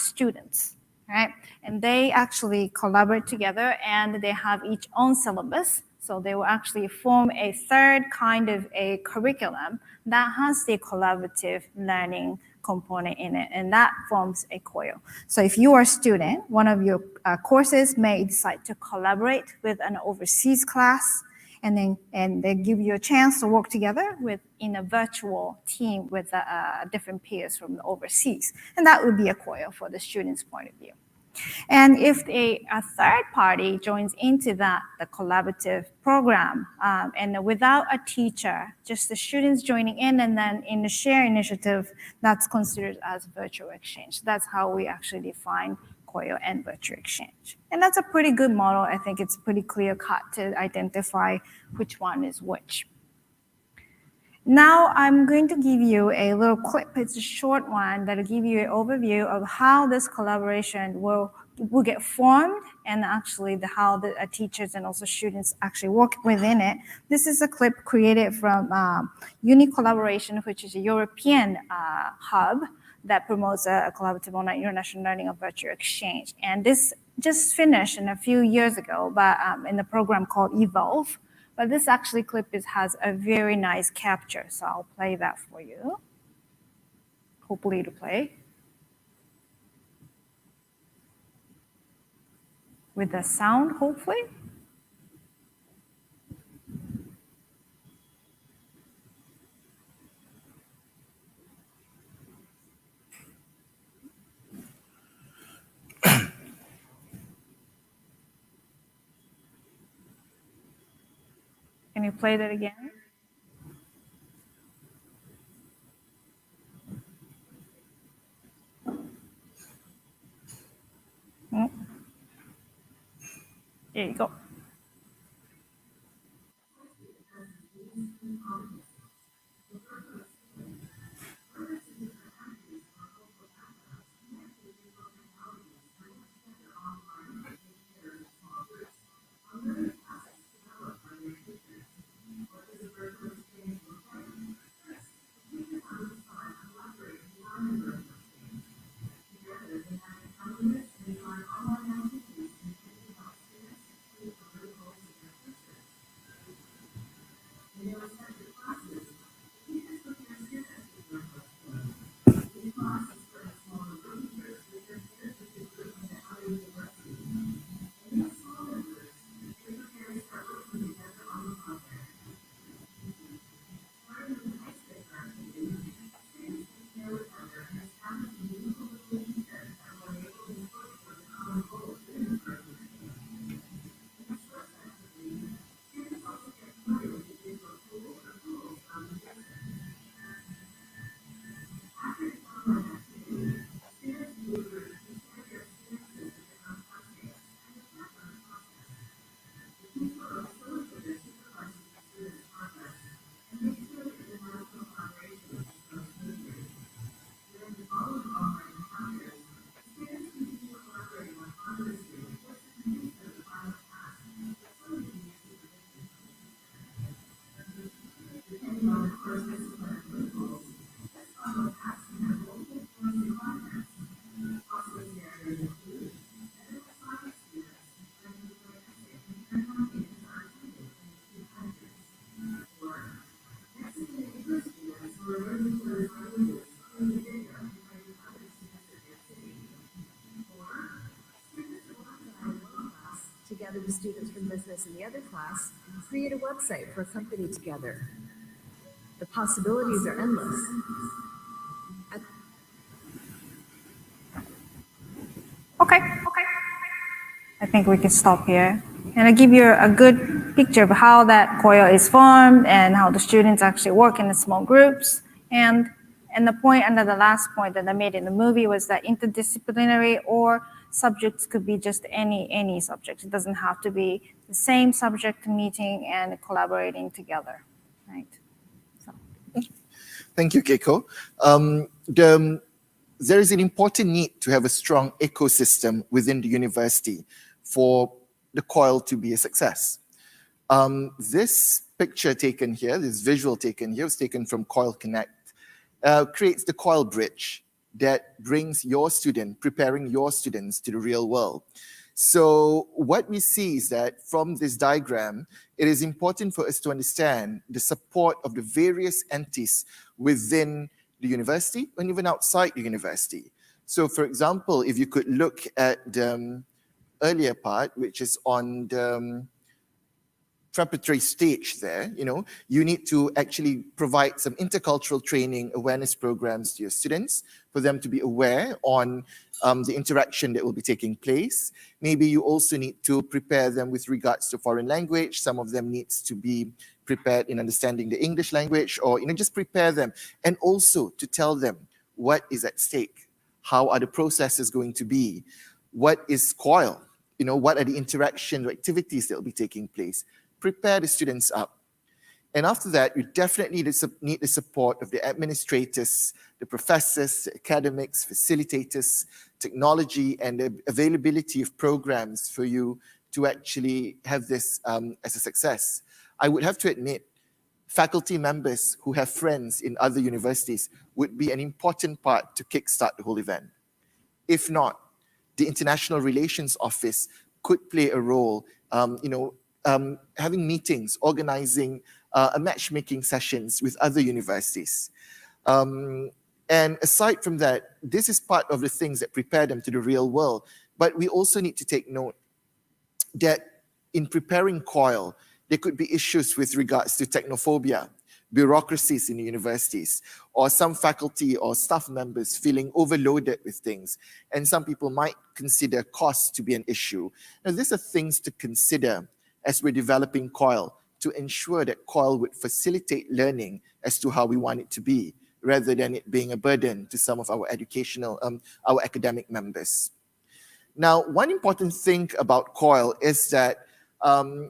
students. Right? And they actually collaborate together and they have each own syllabus. So they will actually form a third kind of a curriculum that has the collaborative learning component in it, and that forms a COIL. So if you are a student, one of your courses may decide to collaborate with an overseas class, and they give you a chance to work together in a virtual team with different peers from the overseas. And that would be a COIL for the student's point of view. And if a third party joins into the collaborative program, and without a teacher, just the students joining in, and then in the SHARE initiative, that's considered as virtual exchange. That's how we actually define COIL and virtual exchange. And that's a pretty good model. I think it's pretty clear cut to identify which one is which. Now I'm going to give you a little clip. It's a short one that'll give you an overview of how this collaboration will get formed and actually how the teachers and also students actually work within it. This is a clip created from Uni Collaboration, which is a European hub that promotes a collaborative online international learning of virtual exchange. And this just finished a few years ago, but in the program called Evolve. But this actually clip has a very nice capture, so I'll play that for you. Hopefully to play. With the sound, hopefully. Can you play that again? There you go. together the students from business in the other class, create a website for a company together. The possibilities are endless. Okay. I think we can stop here. And I give you a good picture of how that coil is formed and how the students actually work in the small groups. And the point under the last point that I made in the movie was that interdisciplinary or subjects could be just any subject. It doesn't have to be the same subject meeting and collaborating together, right? Thank you, Keiko. There is an important need to have a strong ecosystem within the university for the coil to be a success. This picture taken here, this visual taken here, was taken from Coil Connect, creates the coil bridge that brings preparing your students to the real world. So what we see is that from this diagram, it is important for us to understand the support of the various entities within the university and even outside the university. So for example, if you could look at the earlier part, which is on the preparatory stage there, you need to actually provide some intercultural training awareness programs to your students for them to be aware on the interaction that will be taking place. Maybe you also need to prepare them with regards to foreign language. Some of them needs to be prepared in understanding the English language, or just prepare them, and also to tell them what is at stake, how are the processes going to be, what is COIL, what are the interaction or activities that will be taking place. Prepare the students up. And after that, you definitely need the support of the administrators, the professors, the academics, facilitators, technology, and the availability of programs for you to actually have this as a success. I would have to admit, faculty members who have friends in other universities would be an important part to kickstart the whole event. If not, the International Relations Office could play a role, having meetings, organizing matchmaking sessions with other universities. And aside from that, this is part of the things that prepare them to the real world. But we also need to take note that in preparing COIL, there could be issues with regards to technophobia, bureaucracies in the universities, or some faculty or staff members feeling overloaded with things. And some people might consider cost to be an issue. Now, these are things to consider as we're developing COIL, to ensure that COIL would facilitate learning as to how we want it to be, rather than it being a burden to some of our our academic members. Now, one important thing about COIL is that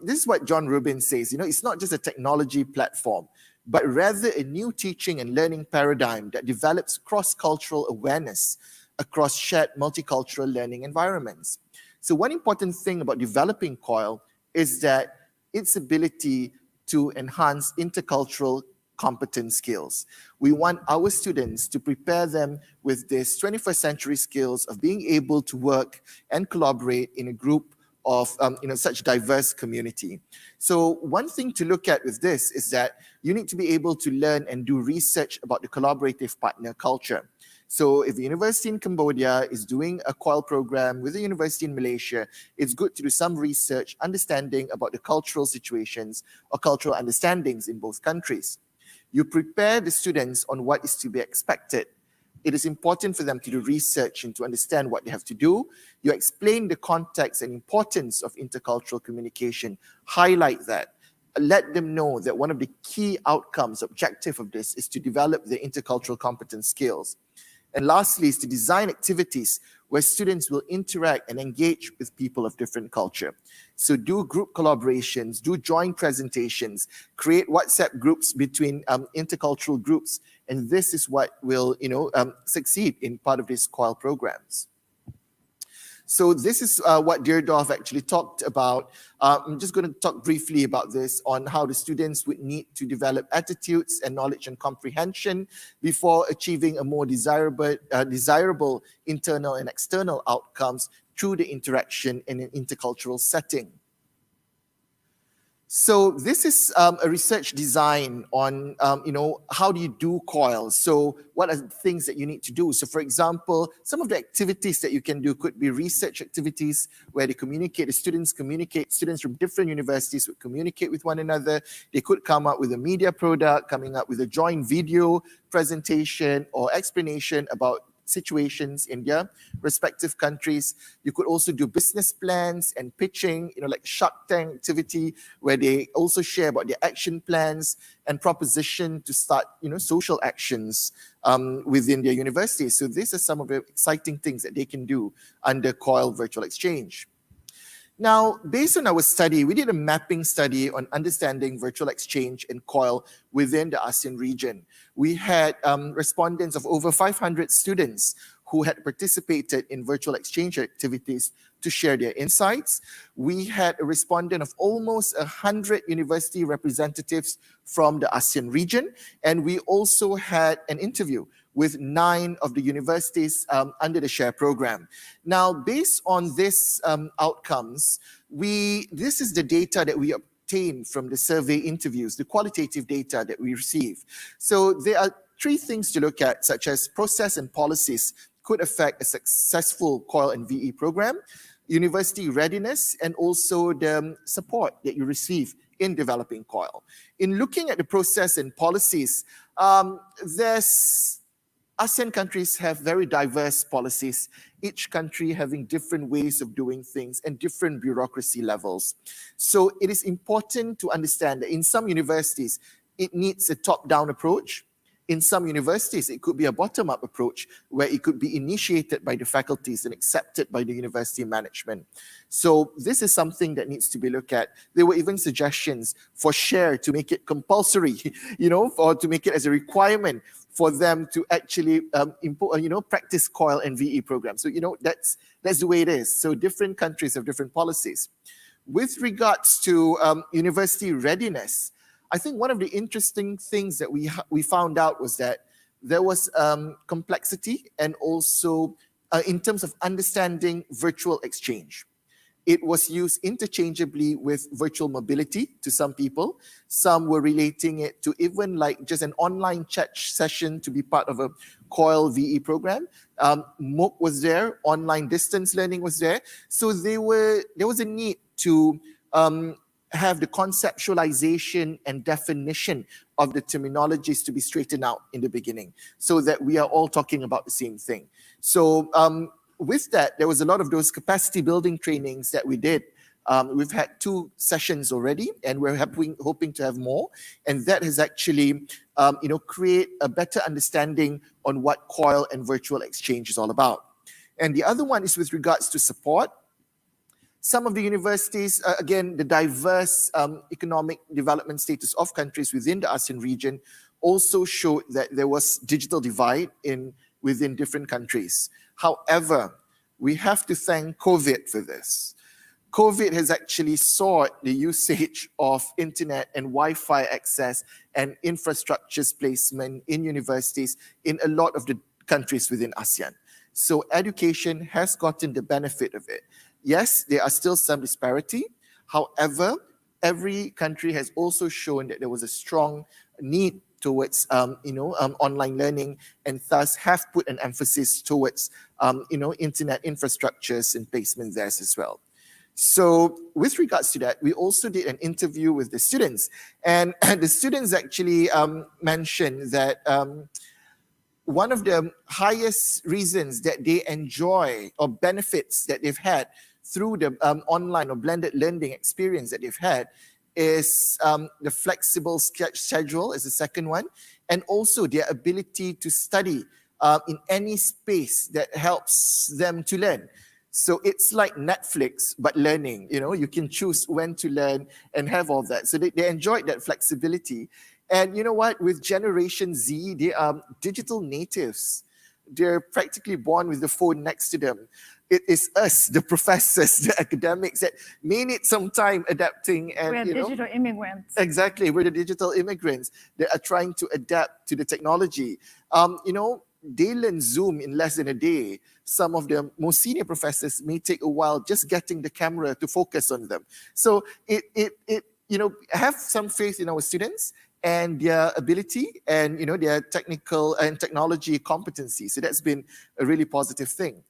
this is what John Rubin says, it's not just a technology platform, but rather a new teaching and learning paradigm that develops cross-cultural awareness across shared multicultural learning environments. So one important thing about developing COIL is that its ability to enhance intercultural competence skills. We want our students to prepare them with these 21st century skills of being able to work and collaborate in a group of such diverse community. So one thing to look at with this is that you need to be able to learn and do research about the collaborative partner culture. So if a university in Cambodia is doing a COIL program with a university in Malaysia, it's good to do some research, understanding about the cultural situations or cultural understandings in both countries. You prepare the students on what is to be expected. It is important for them to do research and to understand what they have to do. You explain the context and importance of intercultural communication, highlight that. Let them know that one of the key outcomes, objective of this is to develop their intercultural competence skills. And lastly is to design activities where students will interact and engage with people of different culture. So do group collaborations, do joint presentations, create WhatsApp groups between intercultural groups. And this is what will succeed in part of these COIL programs. So this is what Deerdorf actually talked about. I'm just going to talk briefly about this on how the students would need to develop attitudes and knowledge and comprehension before achieving a more desirable internal and external outcomes through the interaction in an intercultural setting. So this is a research design on, how do you do COIL? So what are the things that you need to do? So for example, some of the activities that you can do could be research activities where they communicate, the students communicate, students from different universities would communicate with one another. They could come up with a media product, coming up with a joint video presentation or explanation about situations in their respective countries. You could also do business plans and pitching, like Shark Tank activity, where they also share about their action plans and proposition to start, social actions within their universities. So these are some of the exciting things that they can do under COIL Virtual Exchange. Now, based on our study, we did a mapping study on understanding virtual exchange and COIL within the ASEAN region. We had respondents of over 500 students who had participated in virtual exchange activities to share their insights. We had a respondent of almost 100 university representatives from the ASEAN region, and we also had an interview with 9 of the universities under the SHARE program. Now, based on this outcomes, this is the data that we obtained from the survey interviews, the qualitative data that we receive. So there are 3 things to look at, such as process and policies could affect a successful COIL and VE program, university readiness, and also the support that you receive in developing COIL. In looking at the process and policies, ASEAN countries have very diverse policies, each country having different ways of doing things and different bureaucracy levels. So it is important to understand that in some universities, it needs a top-down approach. In some universities, it could be a bottom-up approach where it could be initiated by the faculties and accepted by the university management. So this is something that needs to be looked at. There were even suggestions for SHARE to make it compulsory, or to make it as a requirement for them to actually practice COIL and VE programs. So, that's the way it is. So different countries have different policies. With regards to university readiness, I think one of the interesting things that we found out was that there was complexity and also in terms of understanding virtual exchange. It was used interchangeably with virtual mobility to some people. Some were relating it to even like just an online chat session to be part of a COIL VE program. MOOC was there, online distance learning was there. So there was a need to have the conceptualization and definition of the terminologies to be straightened out in the beginning so that we are all talking about the same thing. So with that, there was a lot of those capacity building trainings that we did. We've had 2 sessions already, and we're hoping to have more. And that has actually, create a better understanding on what COIL and virtual exchange is all about. And the other one is with regards to support. Some of the universities, again, the diverse economic development status of countries within the ASEAN region also showed that there was digital divide within different countries. However, we have to thank COVID for this. COVID has actually sought the usage of internet and Wi-Fi access and infrastructures placement in universities in a lot of the countries within ASEAN. So education has gotten the benefit of it. Yes, there are still some disparity. However, every country has also shown that there was a strong need towards, online learning, and thus have put an emphasis towards, internet infrastructures and placement there as well. So with regards to that, we also did an interview with the students, and the students actually mentioned that one of the highest reasons that they enjoy or benefits that they've had through the online or blended learning experience that they've had is the flexible schedule is the second one, and also their ability to study in any space that helps them to learn. So it's like Netflix, but learning, you can choose when to learn and have all that. So they enjoyed that flexibility. And you know what, with Generation Z, they are digital natives. They're practically born with the phone next to them. It is us, the professors, the academics, that may need some time adapting. And We're digital immigrants. Exactly, we're the digital immigrants that are trying to adapt to the technology. They learn Zoom in less than a day. Some of the most senior professors may take a while just getting the camera to focus on them. So it have some faith in our students and their ability and, their technical and technology competency. So that's been a really positive thing.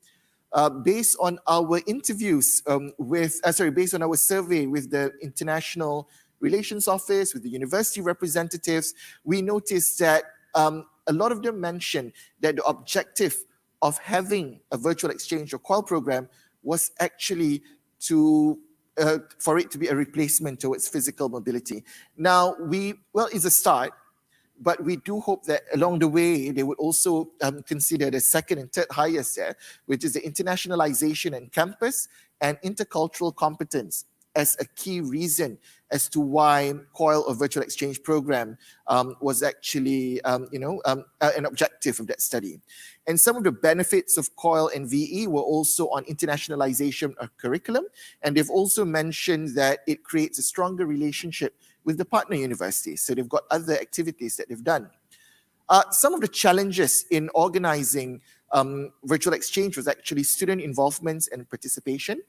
Based on our interviews based on our survey with the International Relations Office, with the university representatives, we noticed that a lot of them mentioned that the objective of having a virtual exchange or COIL program was actually for it to be a replacement towards physical mobility. Now, it's a start, but we do hope that along the way, they would also consider the second and third highest there, which is the internationalization and campus and intercultural competence as a key reason as to why COIL or virtual exchange program was actually, an objective of that study. And some of the benefits of COIL and VE were also on internationalization of curriculum. And they've also mentioned that it creates a stronger relationship with the partner universities. So they've got other activities that they've done. Some of the challenges in organizing virtual exchange was actually student involvement and participation,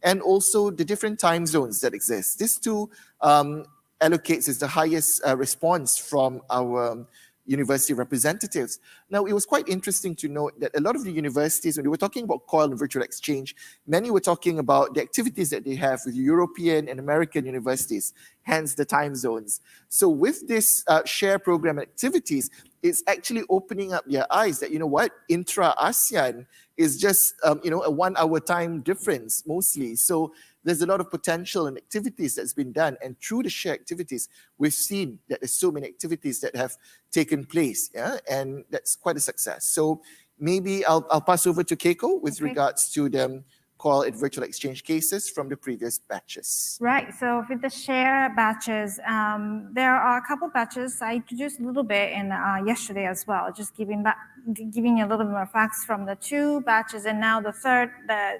and also the different time zones that exist. This too allocates as the highest response from our university representatives. Now, it was quite interesting to note that a lot of the universities, when they were talking about COIL and virtual exchange, many were talking about the activities that they have with European and American universities, hence the time zones. So with this share program activities, it's actually opening up their eyes that, intra-ASEAN is just, a 1 hour time difference mostly. So there's a lot of potential and activities that's been done. And through the share activities, we've seen that there's so many activities that have taken place. Yeah? And that's quite a success. So maybe I'll pass over to Keiko with regards to the COIL and virtual exchange cases from the previous batches. Right. So with the share batches, there are a couple batches I introduced a little bit in yesterday as well, just giving you a little bit more facts from the 2 batches, and now the third, the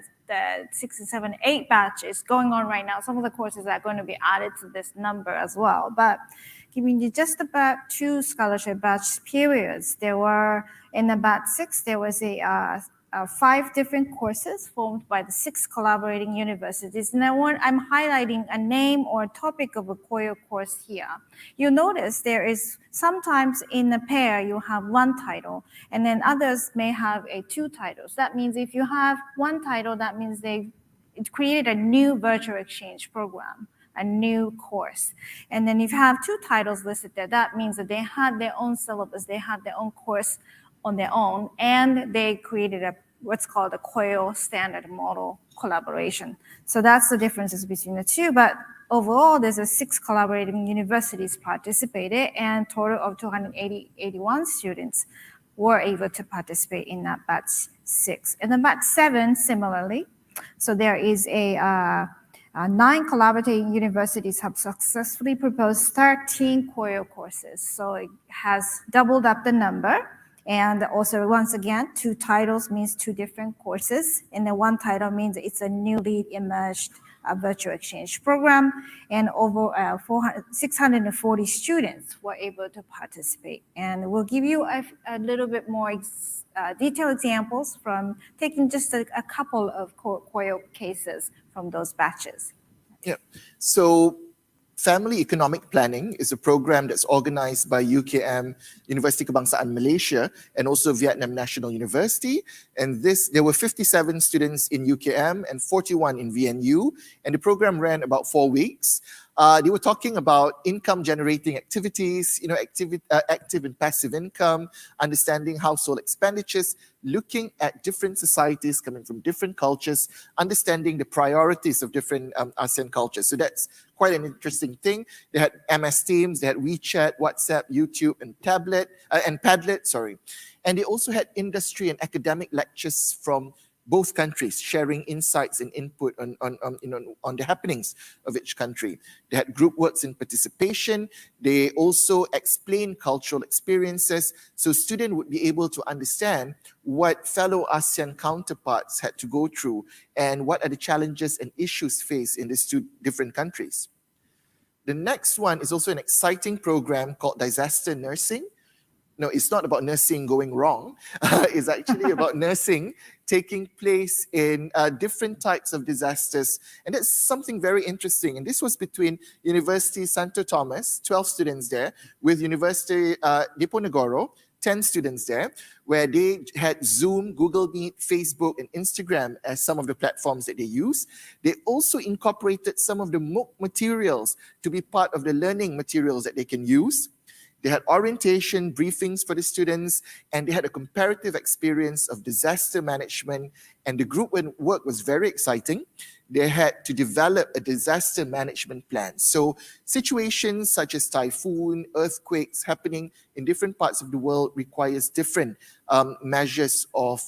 6 and 7, 8 batch is going on right now. Some of the courses are going to be added to this number as well. But giving you just about 2 scholarship batch periods, there were in the batch 6, there was 5 different courses formed by the 6 collaborating universities. And I'm highlighting a name or a topic of a COIL course here. You'll notice there is sometimes in a pair you have 1 title, and then others may have 2 titles. That means if you have 1 title, that means it created a new virtual exchange program, a new course. And then if you have 2 titles listed there, that means that they had their own syllabus, they had their own course on their own, and they created what's called a COIL standard model collaboration. So that's the differences between the 2, but overall there's 6 collaborating universities participated, and total of 281 students were able to participate in that batch 6. And then batch 7, similarly, so there is 9 collaborating universities have successfully proposed 13 COIL courses. So it has doubled up the number. And also, once again, 2 titles means 2 different courses. And then 1 title means it's a newly emerged virtual exchange program. And over 640 students were able to participate. And we'll give you a little bit more detailed examples from taking just a couple of COIL cases from those batches. Yeah. So Family Economic Planning is a program that's organized by UKM, University Kebangsaan Malaysia, and also Vietnam National University. And there were 57 students in UKM and 41 in VNU, and the program ran about 4 weeks. They were talking about income-generating activities, active and passive income, understanding household expenditures, looking at different societies coming from different cultures, understanding the priorities of different ASEAN cultures. So that's quite an interesting thing. They had MS Teams, they had WeChat, WhatsApp, YouTube, and Padlet. And they also had industry and academic lectures from both countries, sharing insights and input on the happenings of each country. They had group works in participation. They also explained cultural experiences, so students would be able to understand what fellow ASEAN counterparts had to go through and what are the challenges and issues faced in these 2 different countries. The next one is also an exciting program called Disaster Nursing. no, it's not about nursing going wrong. It's actually about nursing taking place in different types of disasters. And that's something very interesting. And this was between University Santo Thomas, 12 students there, with University Diponegoro, 10 students there, where they had Zoom, Google Meet, Facebook, and Instagram as some of the platforms that they use. They also incorporated some of the MOOC materials to be part of the learning materials that they can use. They had orientation briefings for the students, and they had a comparative experience of disaster management, and the group work was very exciting. They had to develop a disaster management plan. So situations such as typhoon, earthquakes happening in different parts of the world requires different measures of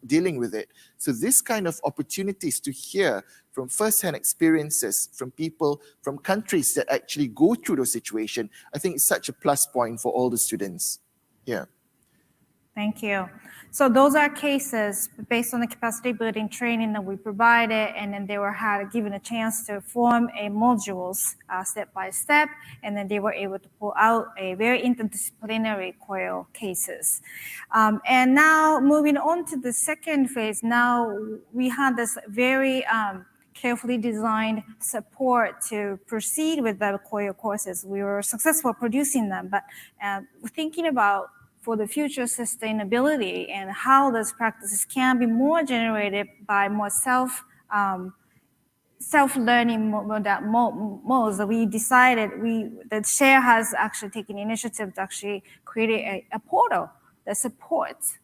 dealing with it. So this kind of opportunities to hear from first-hand experiences from people from countries that actually go through those situations, I think it's such a plus point for all the students. Yeah. Thank you. So those are cases based on the capacity building training that we provided, and then they were given a chance to form a modules step by step, and then they were able to pull out a very interdisciplinary COIL cases. And now moving on to the second phase, now we had this very carefully designed support to proceed with the COIL courses. We were successful producing them, but thinking about for the future sustainability and how those practices can be more generated by more self-learning modes, we decided that SHARE has actually taken initiative to actually create a portal that supports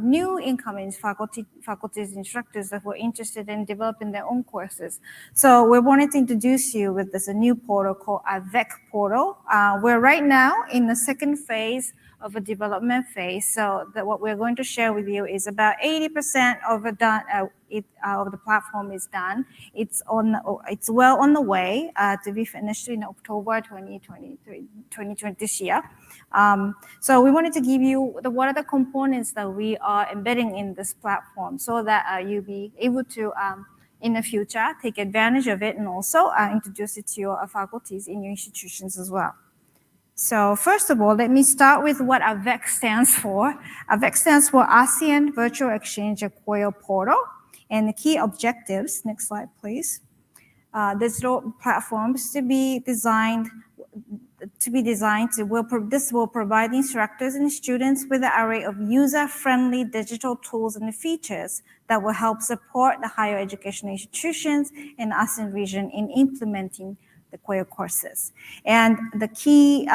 new incoming faculties, instructors that were interested in developing their own courses. So we wanted to introduce you with this a new portal called AVEC portal. We're right now in the second phase of a development phase. So what we're going to share with you is about 80% of the platform is done. It's well on the way to be finished in October 2020 this year. So we wanted to give you what are the components that we are embedding in this platform so that you'll be able to in the future take advantage of it and also introduce it to your faculties in your institutions as well. So first of all, let me start with what AVEC stands for. AVEC stands for ASEAN Virtual Exchange COIL Portal, and the key objectives, next slide please. Digital platforms to be designed this will provide instructors and students with an array of user-friendly digital tools and features that will help support the higher education institutions in the ASEAN region in implementing the COIL courses. And the key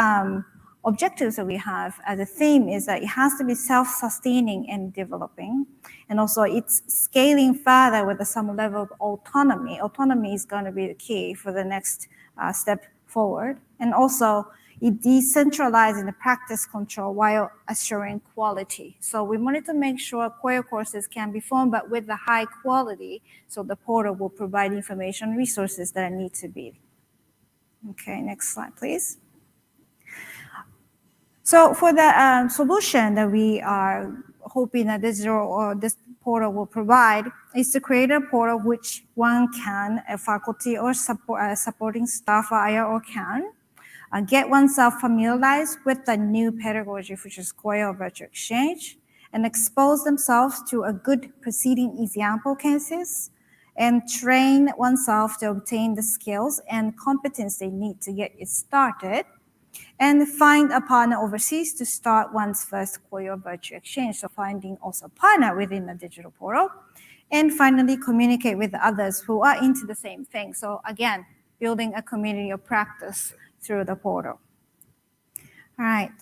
objectives that we have as a theme is that it has to be self-sustaining and developing. And also it's scaling further with some level of autonomy. Autonomy is going to be the key for the next step forward. And also it decentralizing the practice control while assuring quality. So we wanted to make sure COIL courses can be formed, but with the high quality. So the portal will provide information resources that need to be. Okay, next slide, please. So for the solution that we are hoping that this portal will provide is to create a portal which a faculty or supporting staff or can get oneself familiarized with the new pedagogy, which is COIL Virtual Exchange, and expose themselves to a good preceding example cases, and train oneself to obtain the skills and competence they need to get it started, and find a partner overseas to start one's first COIL Virtual Exchange, so finding also a partner within the digital portal, and finally communicate with others who are into the same thing. So again, building a community of practice through the portal. All right.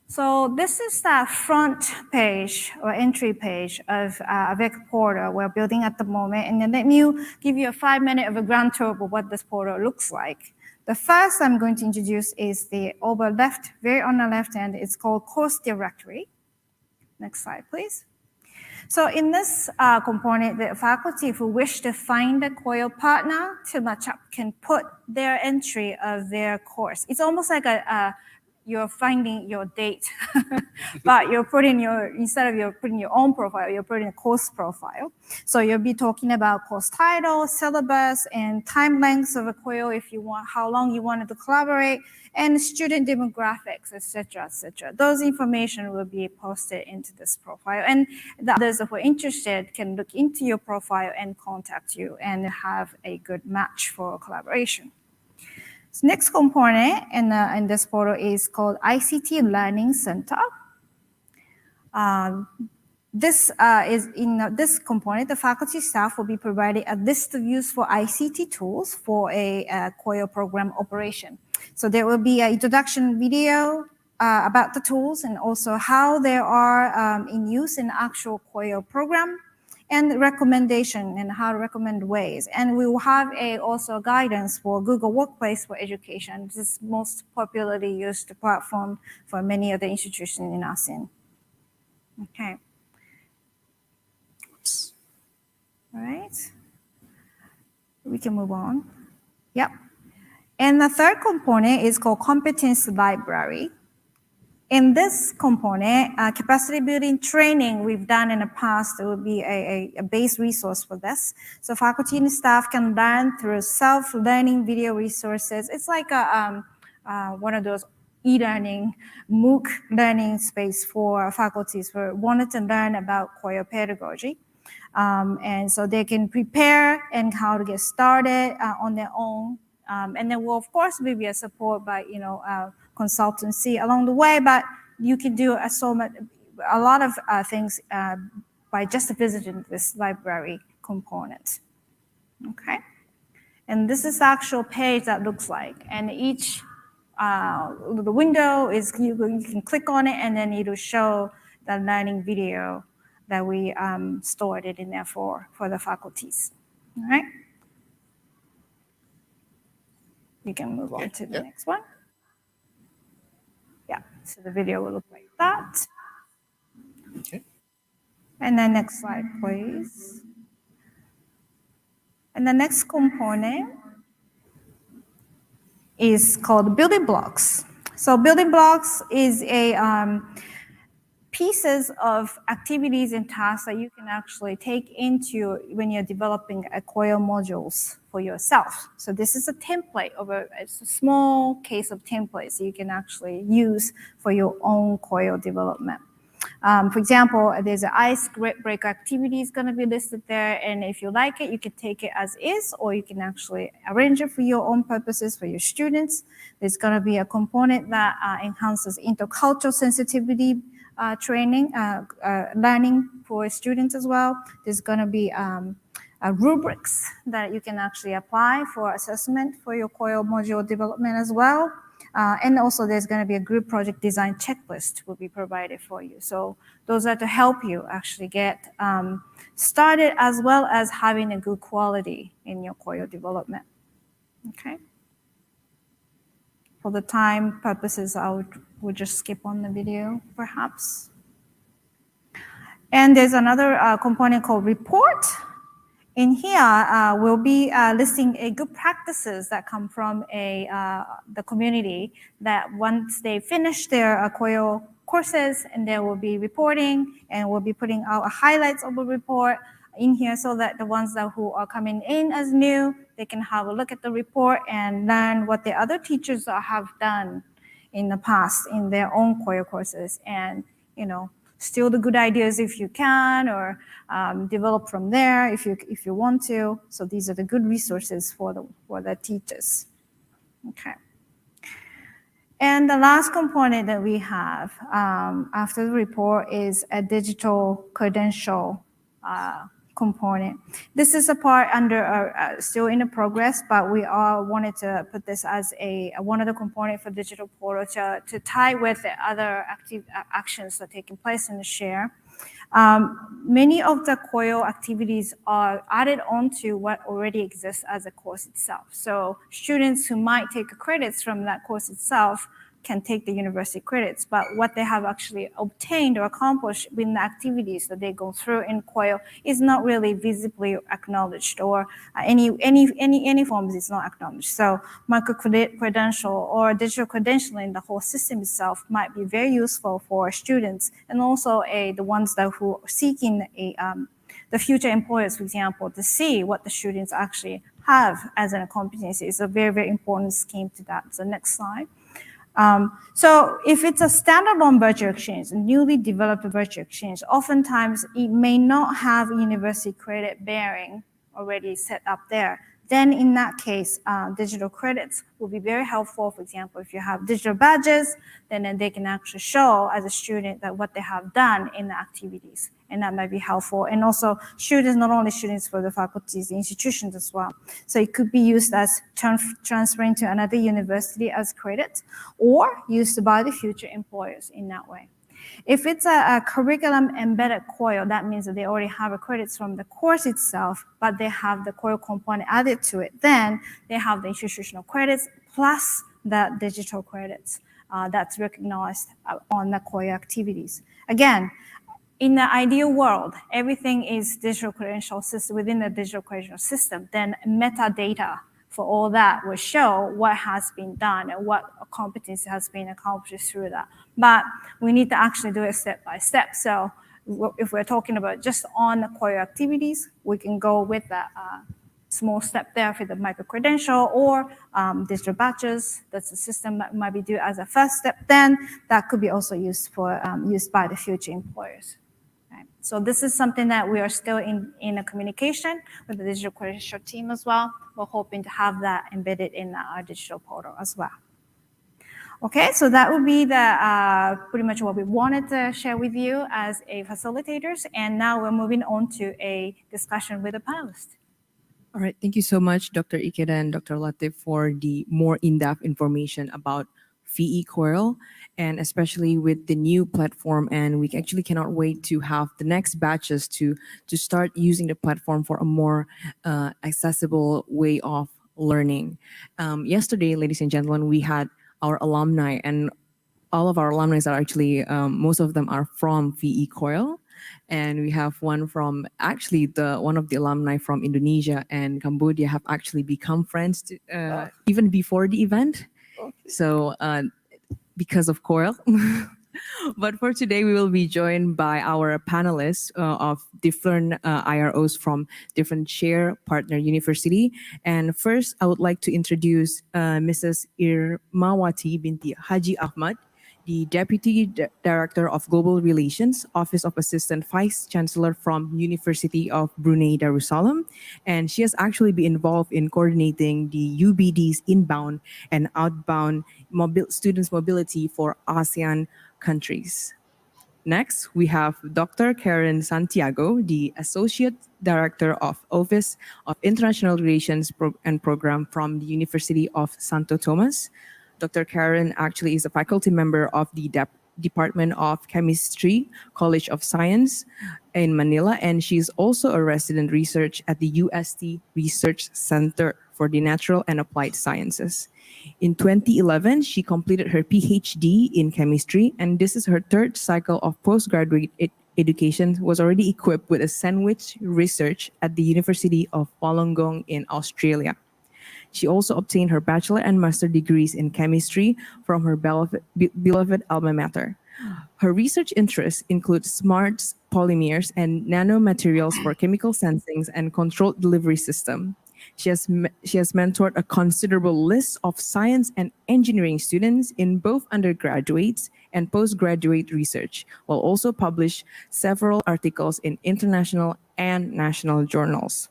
So this is the front page or entry page of AVEC portal we're building at the moment. And then let me give you a 5-minute of a grand tour of what this portal looks like. The first I'm going to introduce is the over left, very on the left hand, it's called Course Directory. Next slide, please. So in this component, the faculty who wish to find a COIL partner to match up can put their entry of their course. It's almost like a you're finding your date, but you're putting instead of you're putting your own profile, you're putting a course profile. So you'll be talking about course title, syllabus, and time lengths of a COIL if you want, how long you wanted to collaborate, and student demographics, etc., etc. Those information will be posted into this profile, and the others who are interested can look into your profile and contact you and have a good match for collaboration. So next component in this portal is called ICT Learning Center. This is in this component, the faculty staff will be provided a list of useful ICT tools for a COIL program operation. So there will be an introduction video about the tools and also how they are in use in actual COIL program, and recommendation and how to recommend ways. And we will have also guidance for Google Workplace for Education. This is most popularly used platform for many of the institutions in ASEAN. Okay. Oops. All right. We can move on. Yep. And the third component is called Competence Library. In this component, capacity building training we've done in the past, there will be a base resource for this. So faculty and staff can learn through self-learning video resources. It's like one of those e-learning, MOOC learning space for faculties who wanted to learn about COIL pedagogy. And so they can prepare and how to get started on their own. And then will, of course, be a support by, consultancy along the way, but you can do a lot of things by just visiting this library component. Okay. And this is the actual page that looks like. And each the window is, you can click on it and then it'll show the learning video that we stored it in there for the faculties. All right. You can move on to the next one. Yeah, so the video will look like that. Okay. And then next slide, please. And the next component is called building blocks. So building blocks is a pieces of activities and tasks that you can actually take into when you're developing a COIL modules for yourself. So this is a template of it's a small case of templates you can actually use for your own COIL development. For example, there's an ice breaker activity is going to be listed there, and if you like it, you can take it as is, or you can actually arrange it for your own purposes for your students. There's going to be a component that enhances intercultural sensitivity training, learning for students as well. There's going to be rubrics that you can actually apply for assessment for your COIL module development as well. And also there's going to be a group project design checklist will be provided for you. So those are to help you actually get started, as well as having a good quality in your COIL development. Okay. For the time purposes, would just skip on the video, perhaps. And there's another component called report. In here, we'll be listing good practices that come from the community, that once they finish their COIL courses, and they will be reporting, and we'll be putting out highlights of the report in here so that the ones who are coming in as new, they can have a look at the report and learn what the other teachers have done in the past in their own COIL courses, and steal the good ideas if you can, or develop from there if you want to. So these are the good resources for the teachers. Okay. And the last component that we have after the report is a digital credential component. This is a part under still in the progress, but we all wanted to put this as one of the components for digital portal to tie with the other active actions that are taking place in the share. Many of the COIL activities are added onto what already exists as a course itself. So students who might take credits from that course itself can take the university credits, but what they have actually obtained or accomplished with the activities that they go through in COIL is not really visibly acknowledged, or any forms is not acknowledged. So micro-credential or digital credentialing, the whole system itself might be very useful for students, and also the ones that who are seeking the future employers, for example, to see what the students actually have as a competency. Is a very, very important scheme to that. So next slide. So if it's a standalone virtual exchange, a newly developed virtual exchange, oftentimes it may not have university credit bearing already set up there. Then in that case, digital credits will be very helpful. For example, if you have digital badges, then they can actually show as a student that what they have done in the activities. And that might be helpful. And also students, not only students for the faculties, the institutions as well. So it could be used as transferring to another university as credit, or used by the future employers in that way. If it's a curriculum embedded COIL, that means that they already have a credits from the course itself, but they have the COIL component added to it. Then they have the institutional credits plus the digital credits that's recognized on the COIL activities. Again, in the ideal world, everything is digital credential system within the digital credential system. Then metadata for all that will show what has been done and what competence has been accomplished through that. But we need to actually do it step by step. So if we're talking about just on the COIL activities, we can go with that small step there for the micro-credential or digital badges. That's a system that might be due as a first step. Then that could be also used for used by the future employers. Right? So this is something that we are still in a communication with the digital credential team as well. We're hoping to have that embedded in our digital portal as well. Okay, so that would be the pretty much what we wanted to share with you as a facilitators. And now we're moving on to a discussion with the panelists. All right, thank you so much, Dr. Ikeda and Dr. Latif, for the more in-depth information about VE Coil, and especially with the new platform. And we actually cannot wait to have the next batches to start using the platform for a more accessible way of learning. Yesterday, ladies and gentlemen, we had our alumni, and all of our alumni are actually, most of them are from VE Coil. And we have one from actually one of the alumni from Indonesia and Cambodia have actually become friends even before the event. So because of COIL. But for today, we will be joined by our panelists of different IROs from different share partner university. And first, I would like to introduce Mrs. Irmawati binti Haji Ahmad, the Deputy Director of Global Relations, Office of Assistant Vice Chancellor from University of Brunei Darussalam. And she has actually been involved in coordinating the UBD's inbound and outbound students' mobility for ASEAN countries. Next, we have Dr. Karen Santiago, the Associate Director of Office of International Relations and Program from the University of Santo Tomas. Dr. Karen actually is a faculty member of the Department of Chemistry, College of Science in Manila, and she's also a resident research at the UST Research Center for the Natural and Applied Sciences. In 2011, she completed her PhD in chemistry, and this is her third cycle of postgraduate education, was already equipped with a sandwich research at the University of Wollongong in Australia. She also obtained her bachelor and master degrees in chemistry from her beloved alma mater. Her research interests include smart polymers and nanomaterials for chemical sensing and controlled delivery system. She has mentored a considerable list of science and engineering students in both undergraduate and postgraduate research, while also published several articles in international and national journals.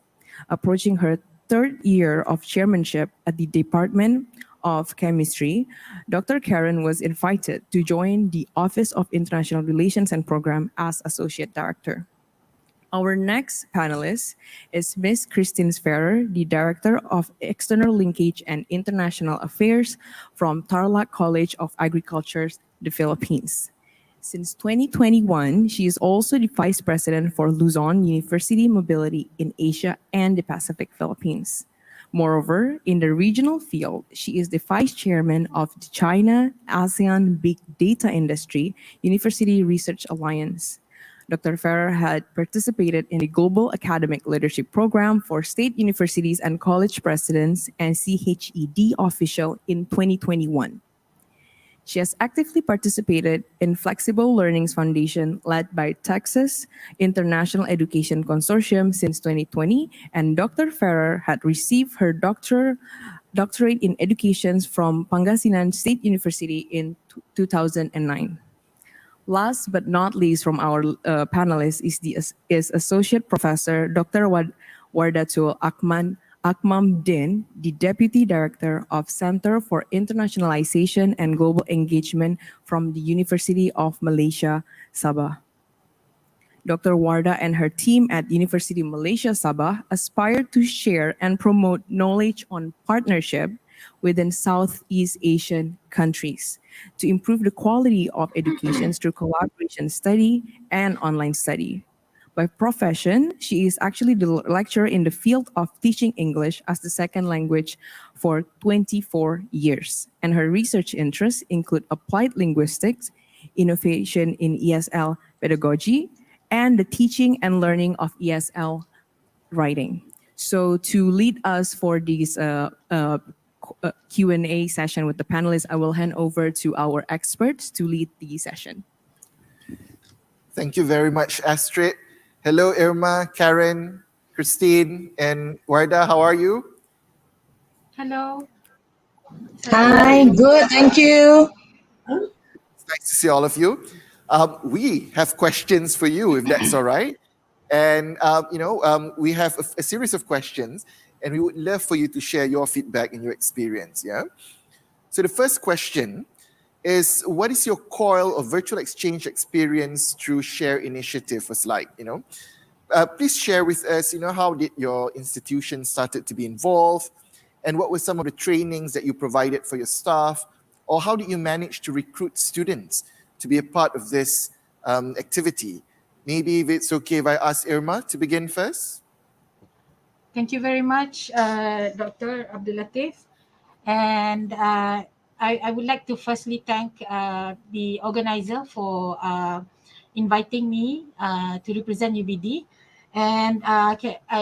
Approaching her third year of chairmanship at the Department of Chemistry, Dr. Karen was invited to join the Office of International Relations and Program as Associate Director. Our next panelist is Ms. Christine Sferrer, the Director of External Linkage and International Affairs from Tarlac College of Agriculture, the Philippines. Since 2021, she is also the Vice President for Luzon University Mobility in Asia and the Pacific Philippines. Moreover, in the regional field, she is the vice chairman of the China ASEAN Big Data Industry University Research Alliance. Dr. Ferrer had participated in the Global Academic Leadership Program for state universities and college presidents and CHED official in 2021. She has actively participated in Flexible Learnings Foundation led by Texas International Education Consortium since 2020, and Dr. Ferrer had received her doctorate in education from Pangasinan State University in 2009. Last but not least from our panelists is Associate Professor Dr. Wardatul Akmam Din, the Deputy Director of Center for Internationalization and Global Engagement from the University of Malaysia, Sabah. Dr. Warda and her team at University Malaysia Sabah aspire to share and promote knowledge on partnership within Southeast Asian countries to improve the quality of education through collaboration study and online study. By profession, she is actually the lecturer in the field of teaching English as the second language for 24 years. And her research interests include applied linguistics, innovation in ESL pedagogy, and the teaching and learning of ESL writing. So to lead us for this Q&A session with the panelists, I will hand over to our experts to lead the session. Thank you very much, Astrid. Hello, Irma, Karen, Christine, and Warda. How are you? Hello. Hi, good, thank you. It's nice to see all of you. We have questions for you, if that's all right. And, we have a series of questions, and we would love for you to share your feedback and your experience, yeah? So the first question is, what is your COIL or virtual exchange experience through SHARE initiative was like, Please share with us, how did your institution started to be involved, and what were some of the trainings that you provided for your staff, or how did you manage to recruit students to be a part of this activity? Maybe if it's okay if I ask Irma to begin first. Thank you very much, Dr. Abdul Latif. And I would like to firstly thank the organizer for inviting me to represent UBD. And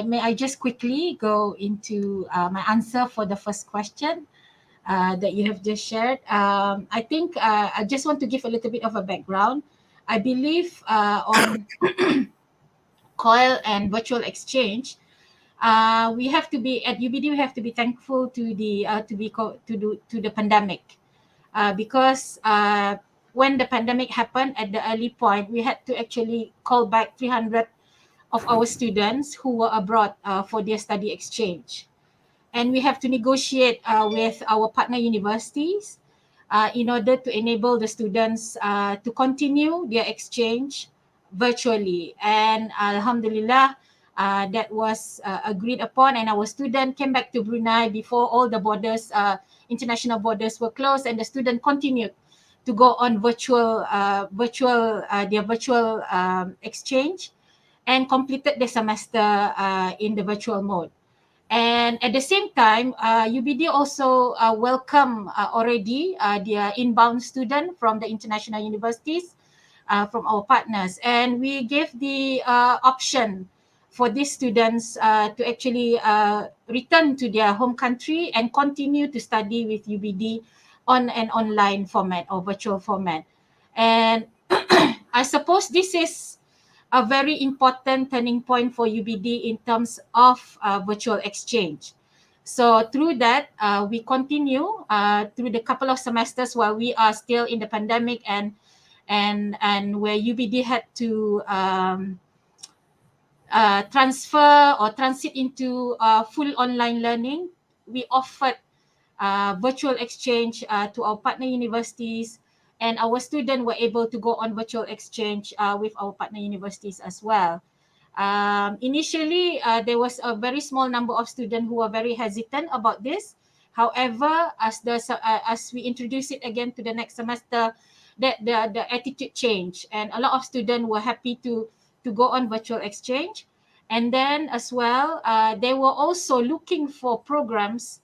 may I just quickly go into my answer for the first question that you have just shared. I think I just want to give a little bit of a background. I believe on COIL and virtual exchange, we have to be at UBD. We have to be thankful to the pandemic, because when the pandemic happened at the early point, we had to actually call back 300 of our students who were abroad for their study exchange, and we have to negotiate with our partner universities in order to enable the students to continue their exchange virtually. And Alhamdulillah, that was agreed upon, and our student came back to Brunei before all the borders, international borders were closed, and the student continued to go on their virtual exchange and completed the semester in the virtual mode. And at the same time, UBD also welcome already their inbound student from the international universities, from our partners. And we gave the option for these students to actually return to their home country and continue to study with UBD on an online format or virtual format. And I suppose this is a very important turning point for UBD in terms of virtual exchange. So through that, we continue through the couple of semesters while we are still in the pandemic, and where UBD had to transfer or transit into full online learning. We offered virtual exchange to our partner universities, and our students were able to go on virtual exchange with our partner universities as well. Initially, there was a very small number of students who were very hesitant about this. However, as we introduce it again to the next semester, the attitude changed, and a lot of students were happy to go on virtual exchange. And then as well, they were also looking for programs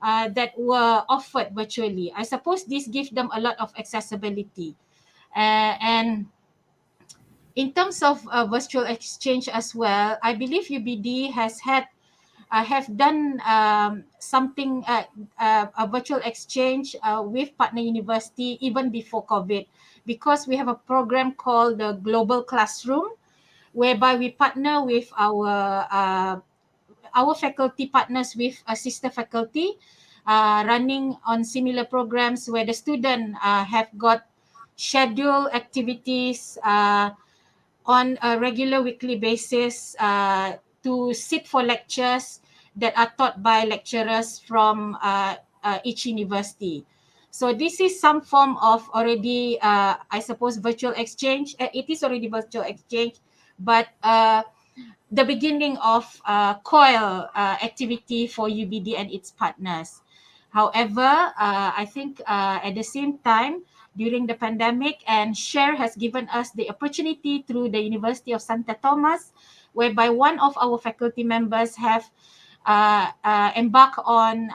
that were offered virtually. I suppose this gives them a lot of accessibility. And in terms of virtual exchange as well, I believe UBD have done something, a virtual exchange with partner university even before COVID, because we have a program called the Global Classroom, whereby we partner with our faculty partners with a sister faculty running on similar programs where the student have got scheduled activities on a regular weekly basis to sit for lectures that are taught by lecturers from each university. So this is some form of already, I suppose, virtual exchange. It is already virtual exchange, but the beginning of COIL activity for UBD and its partners. However, I think at the same time, during the pandemic, and SHARE has given us the opportunity through the University of Santa Thomas, whereby one of our faculty members have embarked on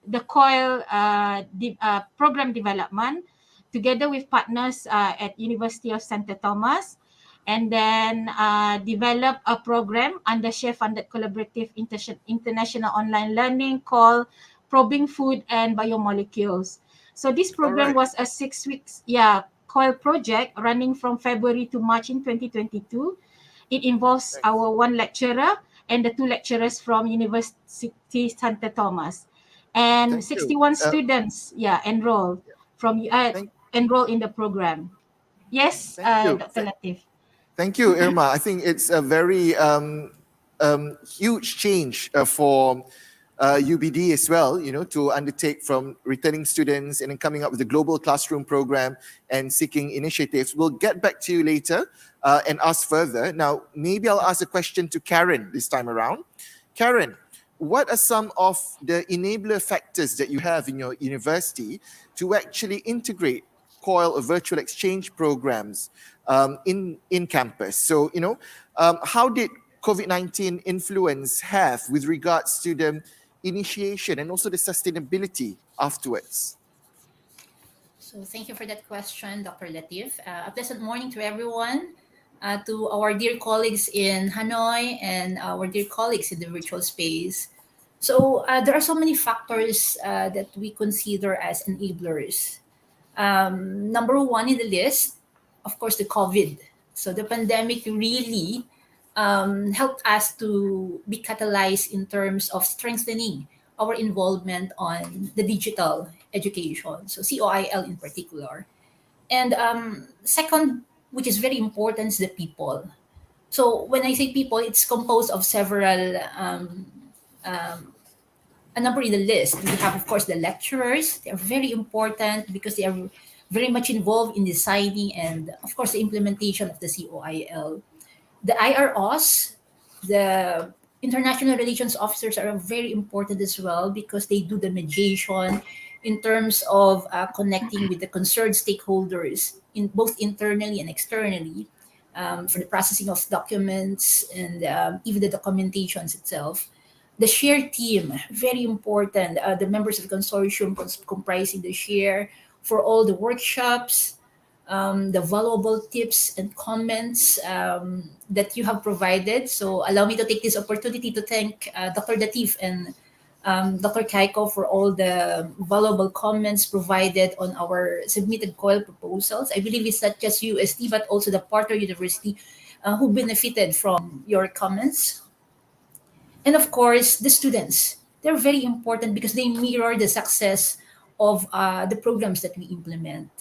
the COIL program development together with partners at University of Santa Thomas, and then develop a program under share-funded collaborative international online learning called Probing Food and Biomolecules. So this program was a 6 weeks, COIL project running from February to March in 2022. It involves our one lecturer and the two lecturers from University Santa Thomas, and 61 students, enrolled in the program. Yes, Dr. Latif. Thank you, Irma. I think it's a very huge change for UBD as well, to undertake from returning students and then coming up with the global classroom program and seeking initiatives. We'll get back to you later and ask further. Now, maybe I'll ask a question to Karen this time around. Karen, what are some of the enabler factors that you have in your university to actually integrate COIL or virtual exchange programs in campus? So, how did COVID-19 influence have with regards to the initiation and also the sustainability afterwards? So thank you for that question, Dr. Latif. A pleasant morning to everyone, to our dear colleagues in Hanoi and our dear colleagues in the virtual space. So there are so many factors that we consider as enablers. Number one in the list, of course, the COVID. So the pandemic really helped us to be catalyzed in terms of strengthening our involvement on the digital education, so COIL in particular. And second, which is very important, is the people. So when I say people, it's composed of several, a number in the list. We have, of course, the lecturers. They are very important because they are very much involved in designing and, of course, the implementation of the COIL. The IROs, the international relations officers, are very important as well because they do the mediation in terms of connecting with the concerned stakeholders, in both internally and externally, for the processing of documents and even the documentations itself. The SHARE team, very important. The members of the consortium comprising the SHARE for all the workshops, the valuable tips and comments that you have provided. So allow me to take this opportunity to thank Dr. Latif and Dr. Kaiko for all the valuable comments provided on our submitted COIL proposals. I believe it's not just UST, but also the partner university who benefited from your comments. And of course, the students. They're very important because they mirror the success of the programs that we implement.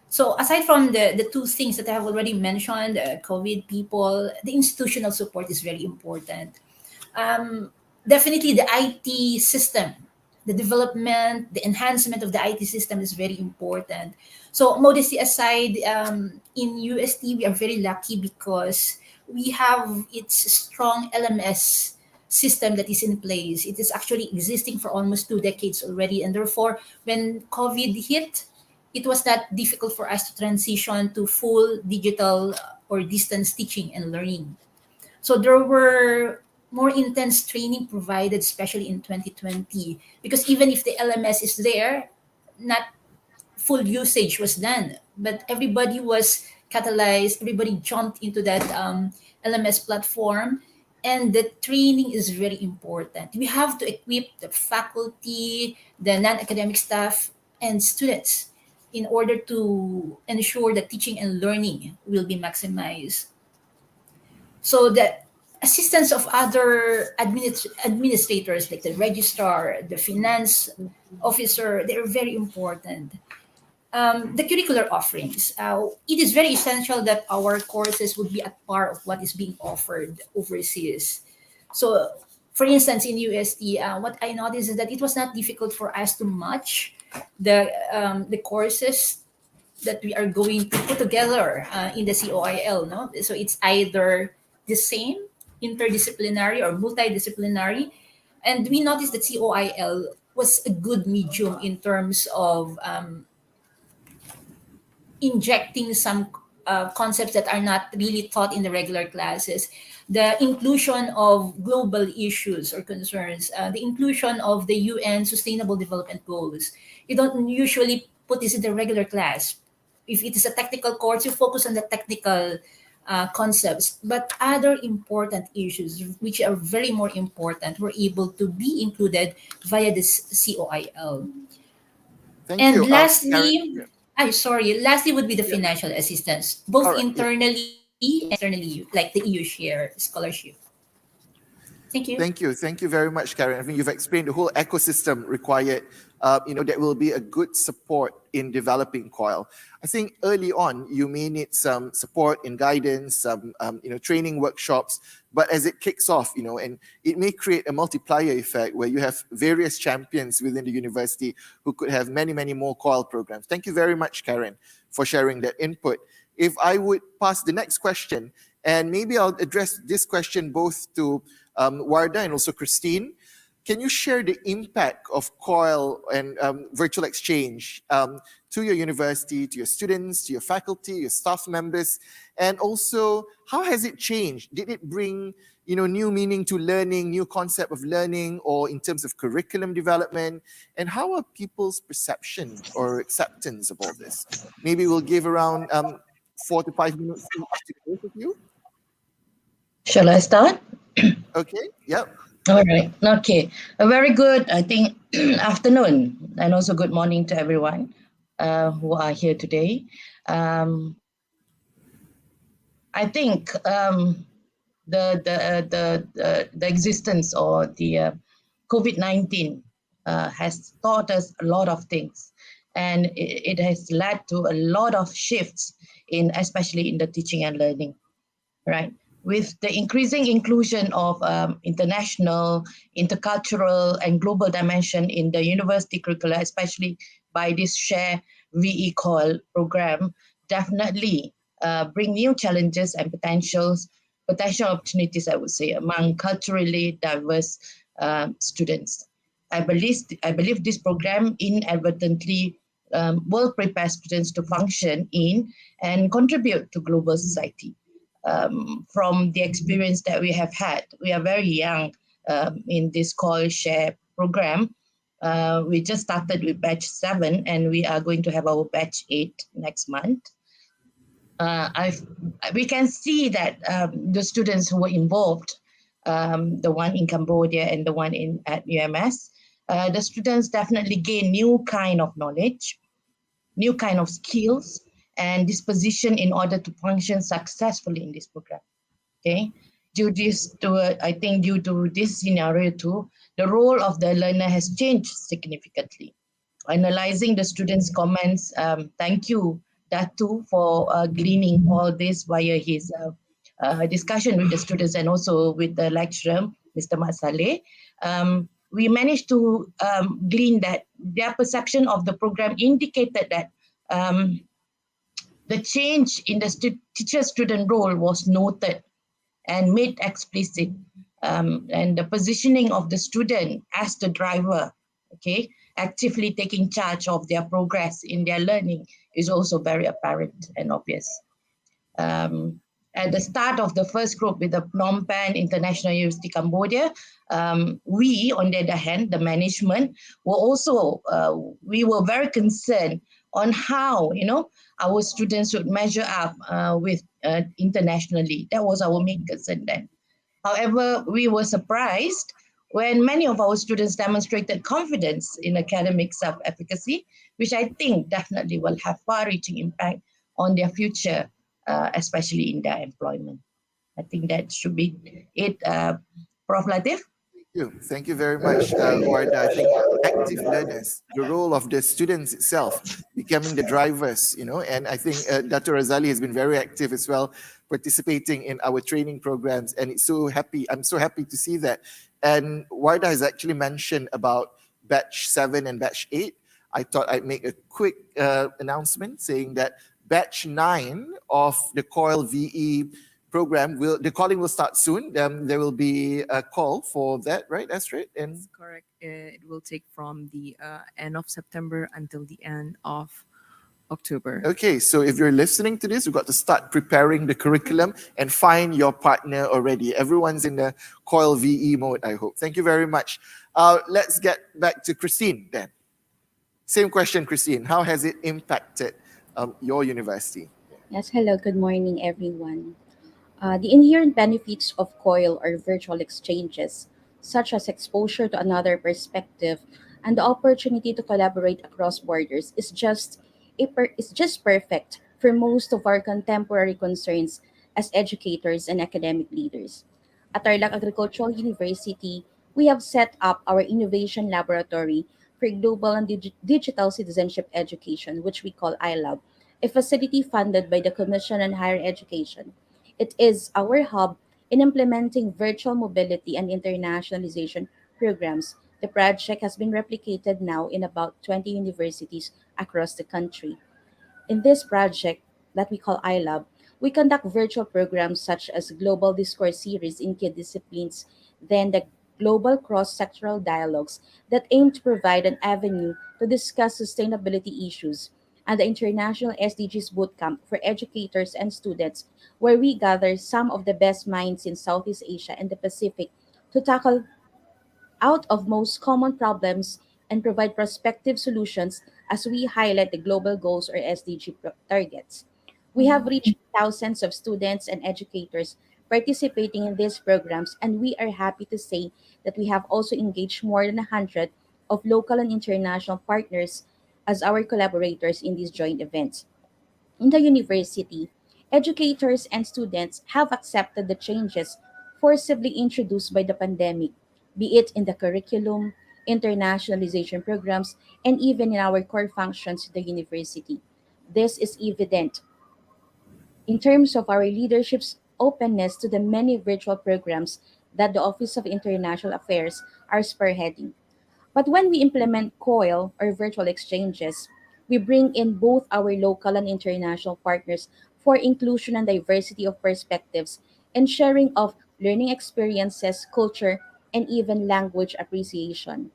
So aside from the two things that I have already mentioned, COVID people, the institutional support is very important. Definitely the IT system, the development, the enhancement of the IT system is very important. So modesty aside, in UST, we are very lucky because we have its strong LMS system that is in place. It is actually existing for almost 2 decades already. And therefore, when COVID hit, it was not difficult for us to transition to full digital or distance teaching and learning. So there were more intense training provided, especially in 2020, because even if the LMS is there, not full usage was done, but everybody was catalyzed, everybody jumped into that LMS platform, and the training is very important. We have to equip the faculty, the non-academic staff, and students in order to ensure that teaching and learning will be maximized. So the assistance of other administrators like the registrar, the finance officer, they're very important. The curricular offerings. It is very essential that our courses would be at par of what is being offered overseas. So, for instance, in UST, what I noticed is that it was not difficult for us to match the courses that we are going to put together in the COIL. No, so it's either the same, interdisciplinary or multidisciplinary, and we noticed that COIL was a good medium in terms of injecting some concepts that are not really taught in the regular classes, the inclusion of global issues or concerns, the inclusion of the UN Sustainable Development Goals. You don't usually put this in the regular class. If it is a technical course, you focus on the technical concepts, but other important issues, which are very more important, were able to be included via this COIL. Thank And you. lastly, Karen, lastly would be the financial assistance, both internally and externally, like the EU share scholarship. Thank you. Thank you very much, Karen. I think you've explained the whole ecosystem required, that will be a good support in developing COIL. I think early on, you may need some support and guidance, some, training workshops, but as it kicks off, and it may create a multiplier effect where you have various champions within the university who could have many, many more COIL programs. Thank you very much, Karen, for sharing that input. If I would pass the next question, and maybe I'll address this question both to Warda and also Christine. Can you share the impact of COIL and virtual exchange to your university, to your students, to your faculty, your staff members, and also how has it changed? Did it bring new meaning to learning, new concept of learning, or in terms of curriculum development? And how are people's perception or acceptance of all this? Maybe we'll give around 4 to 5 minutes each to both of you. Shall I start? Okay, yep. All right, okay. A very good, I think, afternoon and also good morning to everyone who are here today. I think the existence or the COVID-19 has taught us a lot of things, and it has led to a lot of shifts especially in the teaching and learning, right? With the increasing inclusion of international, intercultural, and global dimension in the university curricula, especially by this Share VE Call program, definitely bring new challenges and potential opportunities, I would say, among culturally diverse students. I believe this program inadvertently will prepare students to function in and contribute to global society. From the experience that we have had, we are very young in this Call Share program. We just started with batch 7 and we are going to have our batch 8 next month. We can see that the students who were involved, the one in Cambodia and the one at UMS, the students definitely gain new kind of knowledge, new kind of skills, and disposition in order to function successfully in this program. Okay, due to this scenario too, the role of the learner has changed significantly. Analyzing the students' comments, thank you, Datu, for gleaning all this via his discussion with the students and also with the lecturer, Mr. Mat Saleh. We managed to glean that their perception of the program indicated that the change in the teacher-student role was noted and made explicit, and the positioning of the student as the driver, okay, actively taking charge of their progress in their learning is also very apparent and obvious. at the start of the first group with the Phnom Penh International University Cambodia, we, on the other hand, the management, were also, we were very concerned on how, our students should measure up with internationally. That was our main concern then. However, we were surprised when many of our students demonstrated confidence in academic self-efficacy, which I think definitely will have far-reaching impact on their future, especially in their employment. I think that should be it, Prof. Latif. Thank you very much, Warda. I think active learners, the role of the students itself, becoming the drivers, and I think Dr. Razali has been very active as well, participating in our training programs, and I'm so happy to see that. And Warda has actually mentioned about batch 7 and batch 8. I thought I'd make a quick announcement saying that batch 9 of the COIL VE program the calling will start soon. There will be a call for that, right, Astrid? That's correct. It will take from the end of September until the end of October. Okay, so if you're listening to this, you've got to start preparing the curriculum and find your partner already. Everyone's in the COIL VE mode, I hope. Thank you very much. Let's get back to Christine then. Same question, Christine. How has it impacted your university? Yes, hello, good morning, everyone. The inherent benefits of COIL or virtual exchanges, such as exposure to another perspective and the opportunity to collaborate across borders, is just perfect for most of our contemporary concerns as educators and academic leaders. At Tarlac Agricultural University, we have set up our innovation laboratory for global and digital citizenship education, which we call iLab, a facility funded by the Commission on Higher Education. It is our hub in implementing virtual mobility and internationalization programs. The project has been replicated now in about 20 universities across the country. In this project that we call iLab, we conduct virtual programs such as Global Discourse Series in key disciplines, then the Global Cross-Sectoral Dialogues that aim to provide an avenue to discuss sustainability issues, and the International SDGs Bootcamp for educators and students, where we gather some of the best minds in Southeast Asia and the Pacific to tackle out of most common problems and provide prospective solutions as we highlight the global goals or targets. We have reached thousands of students and educators participating in these programs, and we are happy to say that we have also engaged more than 100 of local and international partners as our collaborators in these joint events. In the university, educators and students have accepted the changes forcibly introduced by the pandemic, be it in the curriculum, internationalization programs, and even in our core functions of the university. This is evident in terms of our leadership's openness to the many virtual programs that the Office of International Affairs are spearheading. But when we implement COIL or virtual exchanges, we bring in both our local and international partners for inclusion and diversity of perspectives and sharing of learning experiences, culture, and even language appreciation.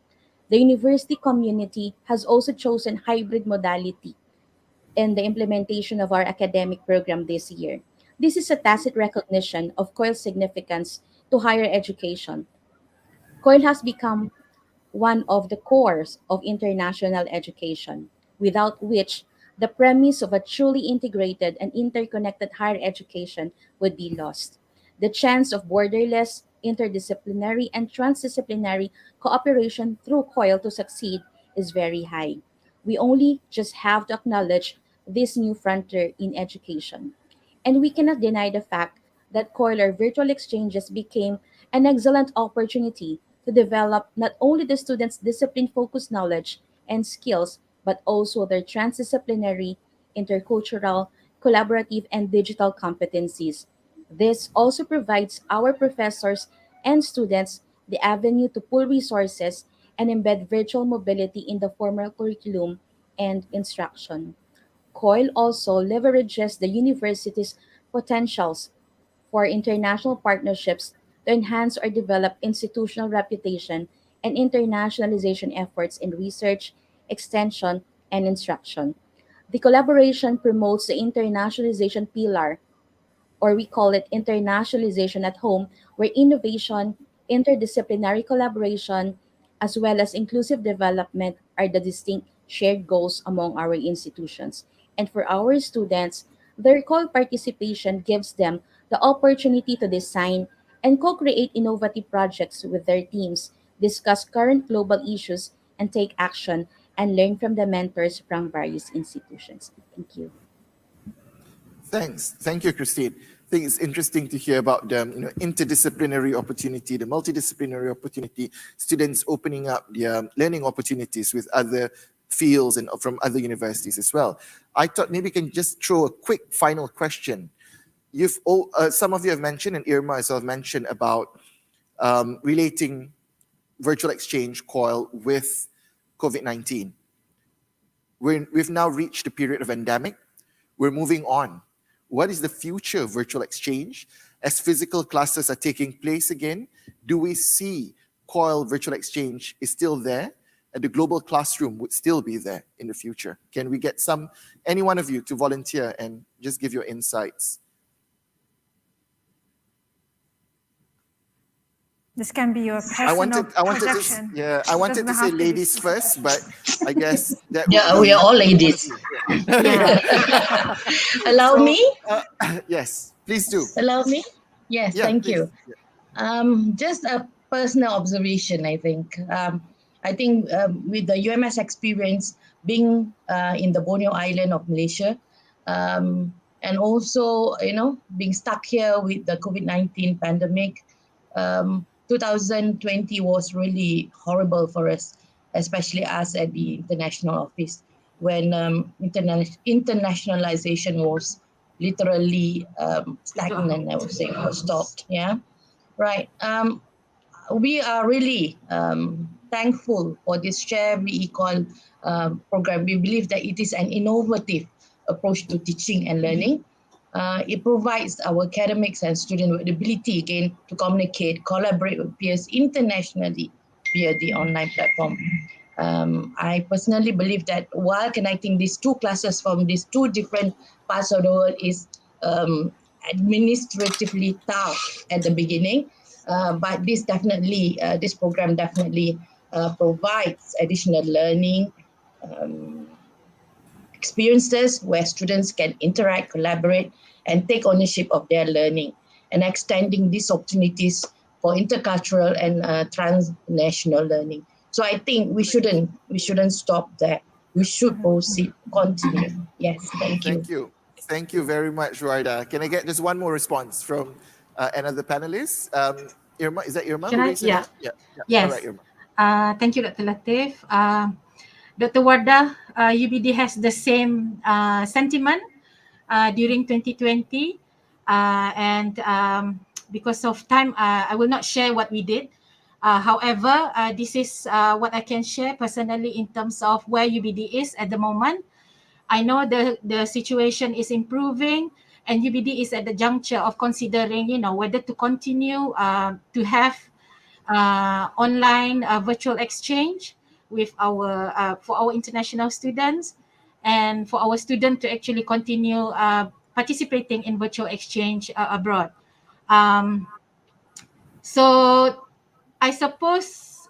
The university community has also chosen hybrid modality in the implementation of our academic program this year. This is a tacit recognition of COIL's significance to higher education. COIL has become one of the cores of international education, without which the premise of a truly integrated and interconnected higher education would be lost. The chance of borderless, interdisciplinary, and transdisciplinary cooperation through COIL to succeed is very high. We only just have to acknowledge this new frontier in education. And we cannot deny the fact that COIL virtual exchanges became an excellent opportunity to develop not only the students' discipline focused knowledge and skills, but also their transdisciplinary, intercultural, collaborative, and digital competencies. This also provides our professors and students the avenue to pool resources and embed virtual mobility in the formal curriculum and instruction. COIL also leverages the university's potentials for international partnerships to enhance or develop institutional reputation and internationalization efforts in research, extension, and instruction. The collaboration promotes the internationalization pillar or we call it internationalization at home, where innovation, interdisciplinary collaboration, as well as inclusive development are the distinct shared goals among our institutions. And for our students, their co-participation gives them the opportunity to design and co-create innovative projects with their teams, discuss current global issues, and take action and learn from the mentors from various institutions. Thank you. Thanks. Thank you, Christine. I think it's interesting to hear about the interdisciplinary opportunity, the multidisciplinary opportunity, students opening up their learning opportunities with other fields and from other universities as well. I thought maybe we can just throw a quick final question. Some of you have mentioned, and Irma as well have mentioned about relating virtual exchange COIL with COVID-19. We've now reached the period of endemic. We're moving on. What is the future of virtual exchange? As physical classes are taking place again, do we see COIL virtual exchange is still there and the global classroom would still be there in the future? Can we get any one of you to volunteer and just give your insights? This can be your personal projection. I wanted to say ladies first, but I guess that we are all ladies. Allow me? Yes, please do. Allow me? Yes, thank please. you. Just a personal observation, I think. I think with the UMS experience being in the Borneo Island of Malaysia, and also, being stuck here with the COVID-19 pandemic, 2020 was really horrible for us, especially us at the international office, when internationalization was literally stagnant, I would say, or stopped. Yeah, right. We are really thankful for this Share We Equal program. We believe that it is an innovative approach to teaching and learning. It provides our academics and students with the ability again to communicate, collaborate with peers internationally via the online platform. I personally believe that while connecting these two classes from these two different parts of the world is administratively tough at the beginning, but this program definitely provides additional learning experiences where students can interact, collaborate, and take ownership of their learning, and extending these opportunities for intercultural and transnational learning. So I think we shouldn't stop there. We should continue. Yes, thank you. Thank you. Thank you very much, Roida. Can I get just one more response from another panelist? Irma, is that Irma? Can I? Yeah. Yes. All right, Irma. Thank you, Dr. Latif. Dr. Wardah, UBD has the same sentiment during 2020. And because of time, I will not share what we did. However, this is what I can share personally in terms of where UBD is at the moment. I know the situation is improving, and UBD is at the juncture of considering, whether to continue to have online virtual exchange with for our international students, and for our students to actually continue participating in virtual exchange abroad. So I suppose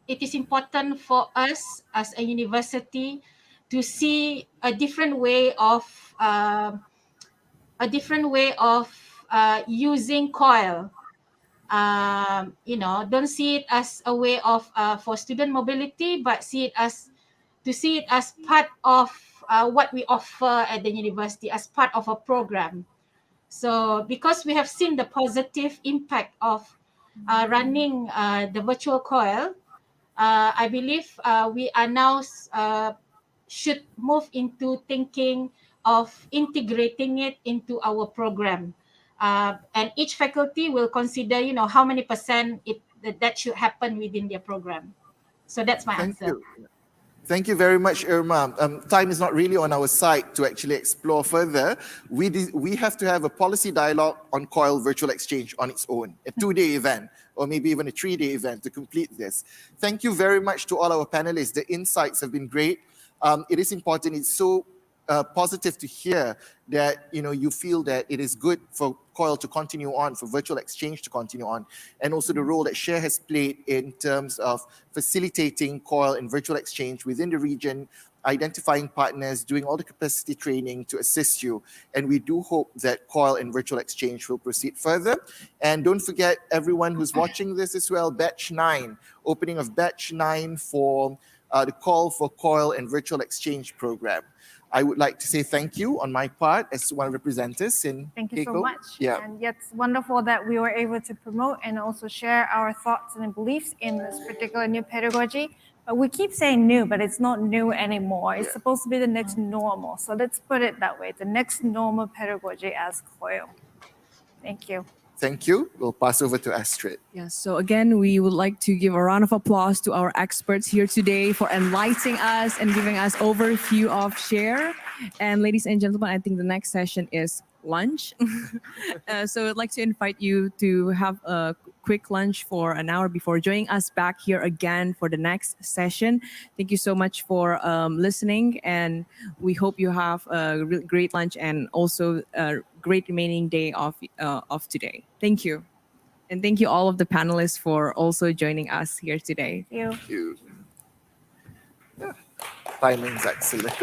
it is important for us as a university to see a different way of using COIL. Don't see it as a way of for student mobility, but see it as part of what we offer at the university, as part of a program. So because we have seen the positive impact of running the virtual COIL, I believe we are now should move into thinking of integrating it into our program. And each faculty will consider, how many percent that should happen within their program. So that's my answer. Thank you very much, Irma. Time is not really on our side to actually explore further. We have to have a policy dialogue on COIL virtual exchange on its own, a 2-day event, or maybe even a 3-day event to complete this. Thank you very much to all our panelists. The insights have been great. It is important. It's so positive to hear that you feel that it is good for COIL to continue on, for virtual exchange to continue on, and also the role that SHARE has played in terms of facilitating COIL and virtual exchange within the region, identifying partners, doing all the capacity training to assist you. And we do hope that COIL and virtual exchange will proceed further. And don't forget, everyone who's watching this as well, batch 9, opening of batch 9 for the call for COIL and virtual exchange program. I would like to say thank you on my part as one of the presenters in Thank you so KECO. much. Yeah. And it's wonderful that we were able to promote and also share our thoughts and beliefs in this particular new pedagogy. But we keep saying new, but it's not new anymore. It's supposed to be the next normal. So let's put it that way, the next normal pedagogy as COIL. Thank you. Thank you. We'll pass over to Astrid. Yes, so again, we would like to give a round of applause to our experts here today for enlightening us and giving us overview of SHARE. And ladies and gentlemen, I think the next session is lunch. So I'd like to invite you to have a quick lunch for an hour before joining us back here again for the next session. Thank you so much for listening, and we hope you have a great lunch and also a great remaining day of today. Thank you. And thank you all of the panelists for also joining us here today. Thank you. Yeah. Timing's excellent.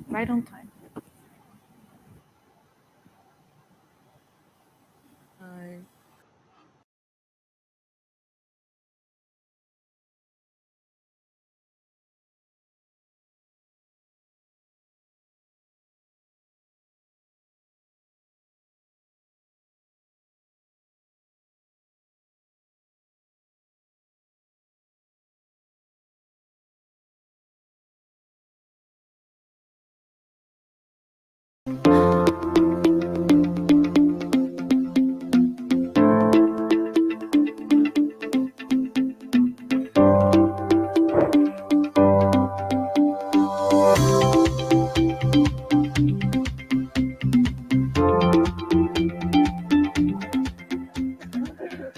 Right on time.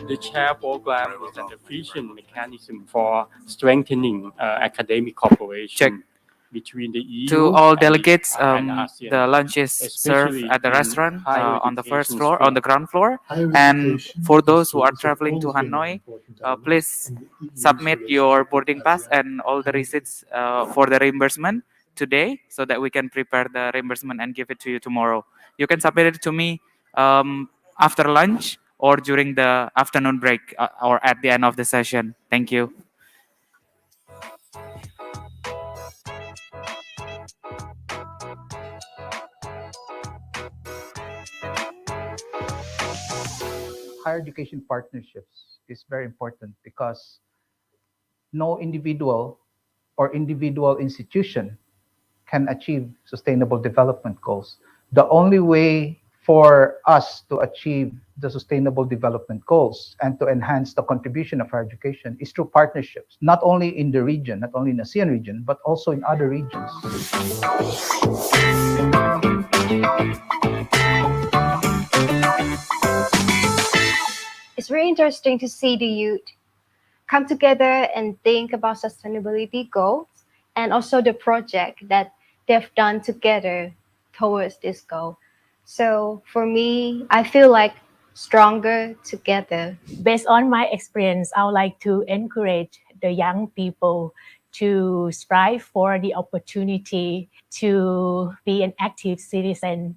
The SHARE program is an efficient mechanism for strengthening academic cooperation between the EU To all and delegates, and ASEAN, the lunch is served especially at the in restaurant higher on the first education floor, on the ground floor. And for those who are traveling to Hanoi, please submit your boarding pass and all the receipts for the reimbursement today so that we can prepare the reimbursement and give it to you tomorrow. You can submit it to me after lunch or during the afternoon break or at the end of the session. Thank you. Higher education partnerships is very important because no individual or individual institution can achieve sustainable development goals. The only way for us to achieve the sustainable development goals and to enhance the contribution of higher education is through partnerships, not only in the region, not only in the ASEAN region, but also in other regions. It's very interesting to see the youth come together and think about sustainability goals and also the project that they've done together towards this goal. So for me, I feel like stronger together. Based on my experience, I would like to encourage the young people to strive for the opportunity to be an active citizen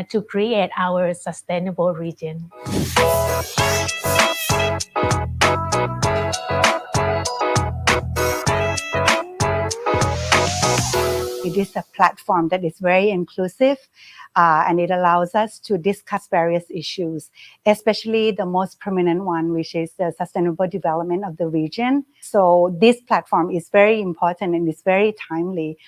to create our sustainable region. It is a platform that is very inclusive and it allows us to discuss various issues, especially the most prominent one, which is the sustainable development of the region. So this platform is very important and it's very timely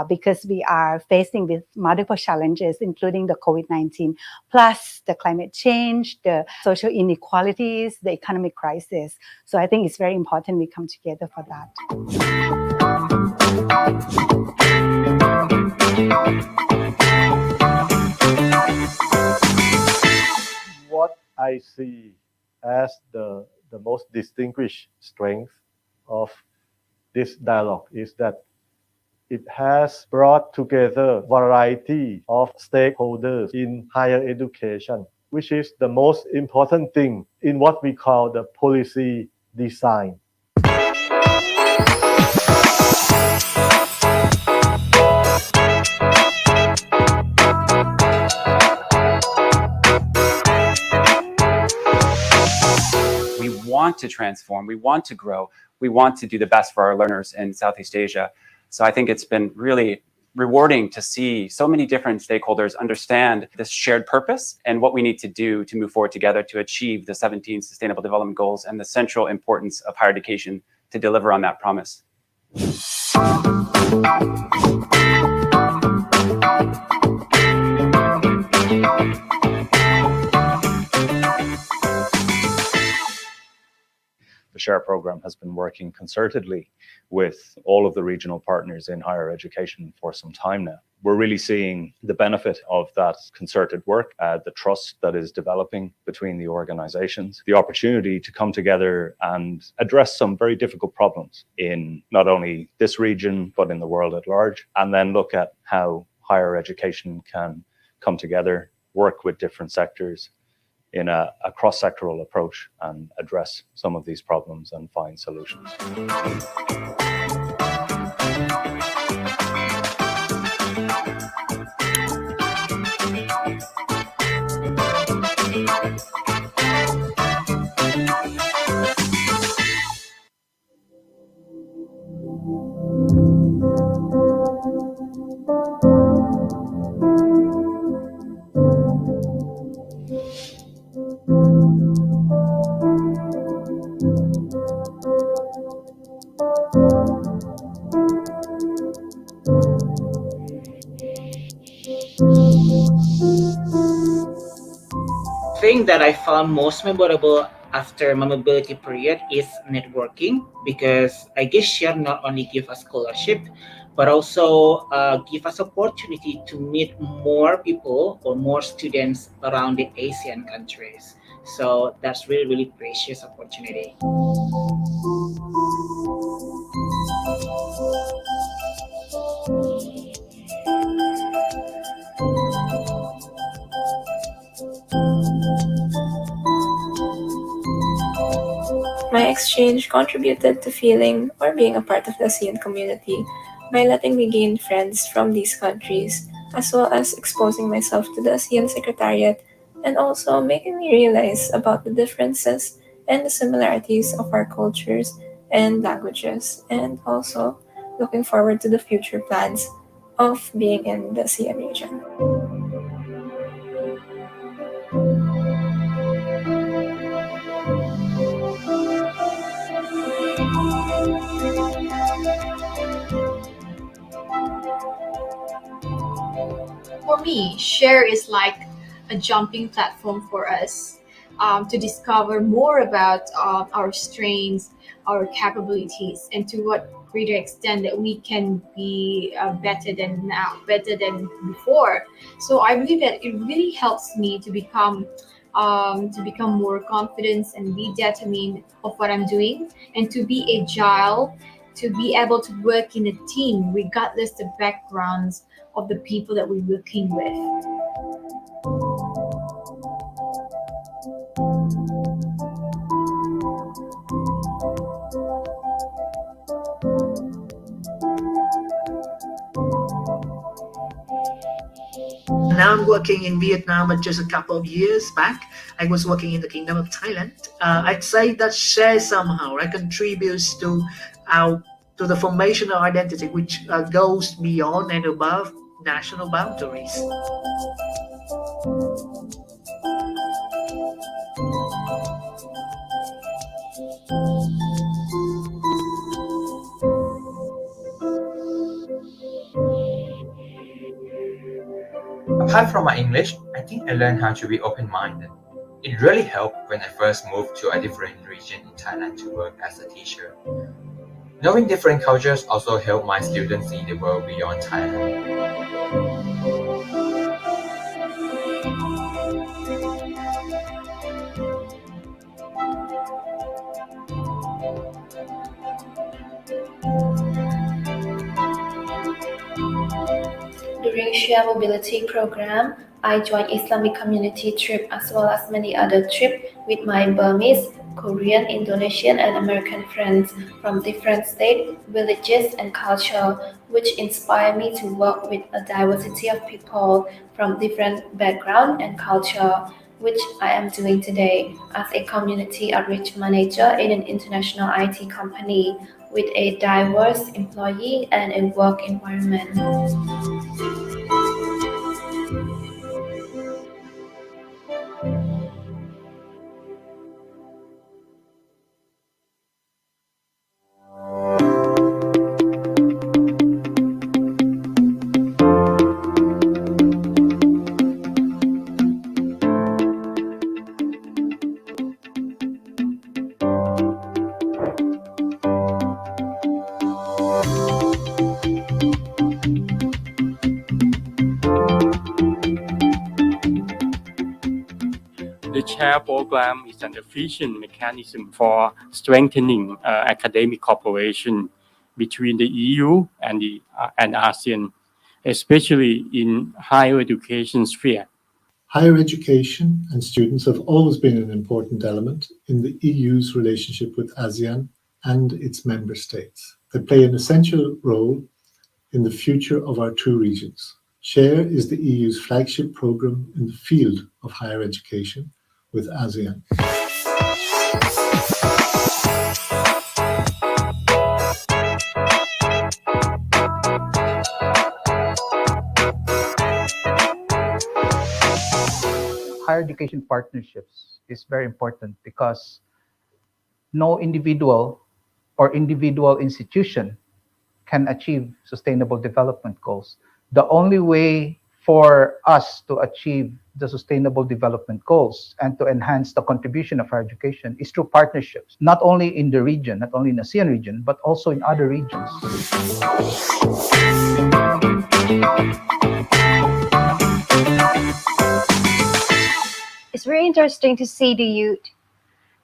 because we are facing with multiple challenges, including the COVID-19, plus the climate change, the social inequalities, the economic crisis. So I think it's very important we come together for that. What I see as the most distinguished strength of this dialogue is that it has brought together variety of stakeholders in higher education, which is the most important thing in what we call the policy design. We want to transform, we want to grow, we want to do the best for our learners in Southeast Asia. So I think it's been really rewarding to see so many different stakeholders understand this shared purpose and what we need to do to move forward together to achieve the 17 Sustainable Development Goals and the central importance of higher education to deliver on that promise. The SHARE program has been working concertedly with all of the regional partners in higher education for some time now. We're really seeing the benefit of that concerted work, the trust that is developing between the organizations, the opportunity to come together and address some very difficult problems in not only this region, but in the world at large, and then look at how higher education can come together, work with different sectors in a cross-sectoral approach and address some of these problems and find solutions. Thing that I found most memorable after my mobility period is networking, because I guess Share not only give us scholarship, but also give us opportunity to meet more people or more students around the Asian countries. So that's really, really precious opportunity. My exchange contributed to feeling or being a part of the ASEAN community by letting me gain friends from these countries, as well as exposing myself to the ASEAN Secretariat and also making me realize about the differences and the similarities of our cultures and languages, and also looking forward to the future plans of being in the ASEAN region. For me, Share is like a jumping platform for us to discover more about our strengths, our capabilities, and to what greater extent that we can be better than now, better than before. So I believe that it really helps me to become more confident and be determined of what I'm doing, and to be agile, to be able to work in a team regardless the backgrounds of the people that we're working with. Now I'm working in Vietnam, but just a couple of years back, I was working in the Kingdom of Thailand. I'd say that Share somehow contributes to the formation of identity, which goes beyond and above national boundaries. Apart from my English, I think I learned how to be open-minded. It really helped when I first moved to a different region in Thailand to work as a teacher. Knowing different cultures also helped my students see the world beyond Thailand. During Share Mobility program, I joined Islamic community trip as well as many other trips with my Burmese, Korean, Indonesian, and American friends from different states, villages, and culture, which inspired me to work with a diversity of people from different background and culture, which I am doing today as a community outreach manager in an international IT company with a diverse employee and a work environment. The CHAIR program is an efficient mechanism for strengthening academic cooperation between the EU and ASEAN, especially in higher education sphere. Higher education and students have always been an important element in the EU's relationship with ASEAN and its member states. They play an essential role in the future of our two regions. SHARE is the EU's flagship program in the field of higher education with ASEAN. Higher education partnerships is very important because no individual or individual institution can achieve sustainable development goals. The only way for us to achieve the sustainable development goals and to enhance the contribution of higher education is through partnerships, not only in the region, not only in the ASEAN region, but also in other regions. It's very interesting to see the youth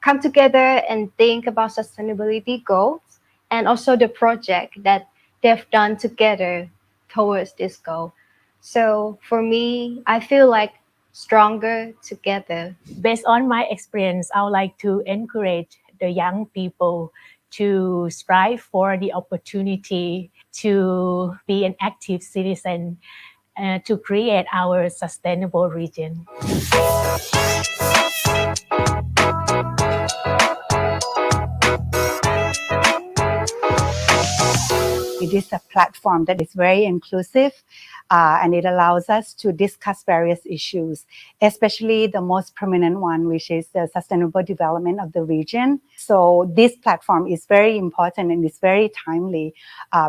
come together and think about sustainability goals and also the project that they've done together towards this goal. So for me, I feel like stronger together. Based on my experience, I would like to encourage the young people to strive for the opportunity to be an active citizen to create our sustainable region. It is a platform that is very inclusive and it allows us to discuss various issues, especially the most prominent one, which is the sustainable development of the region. So this platform is very important and it's very timely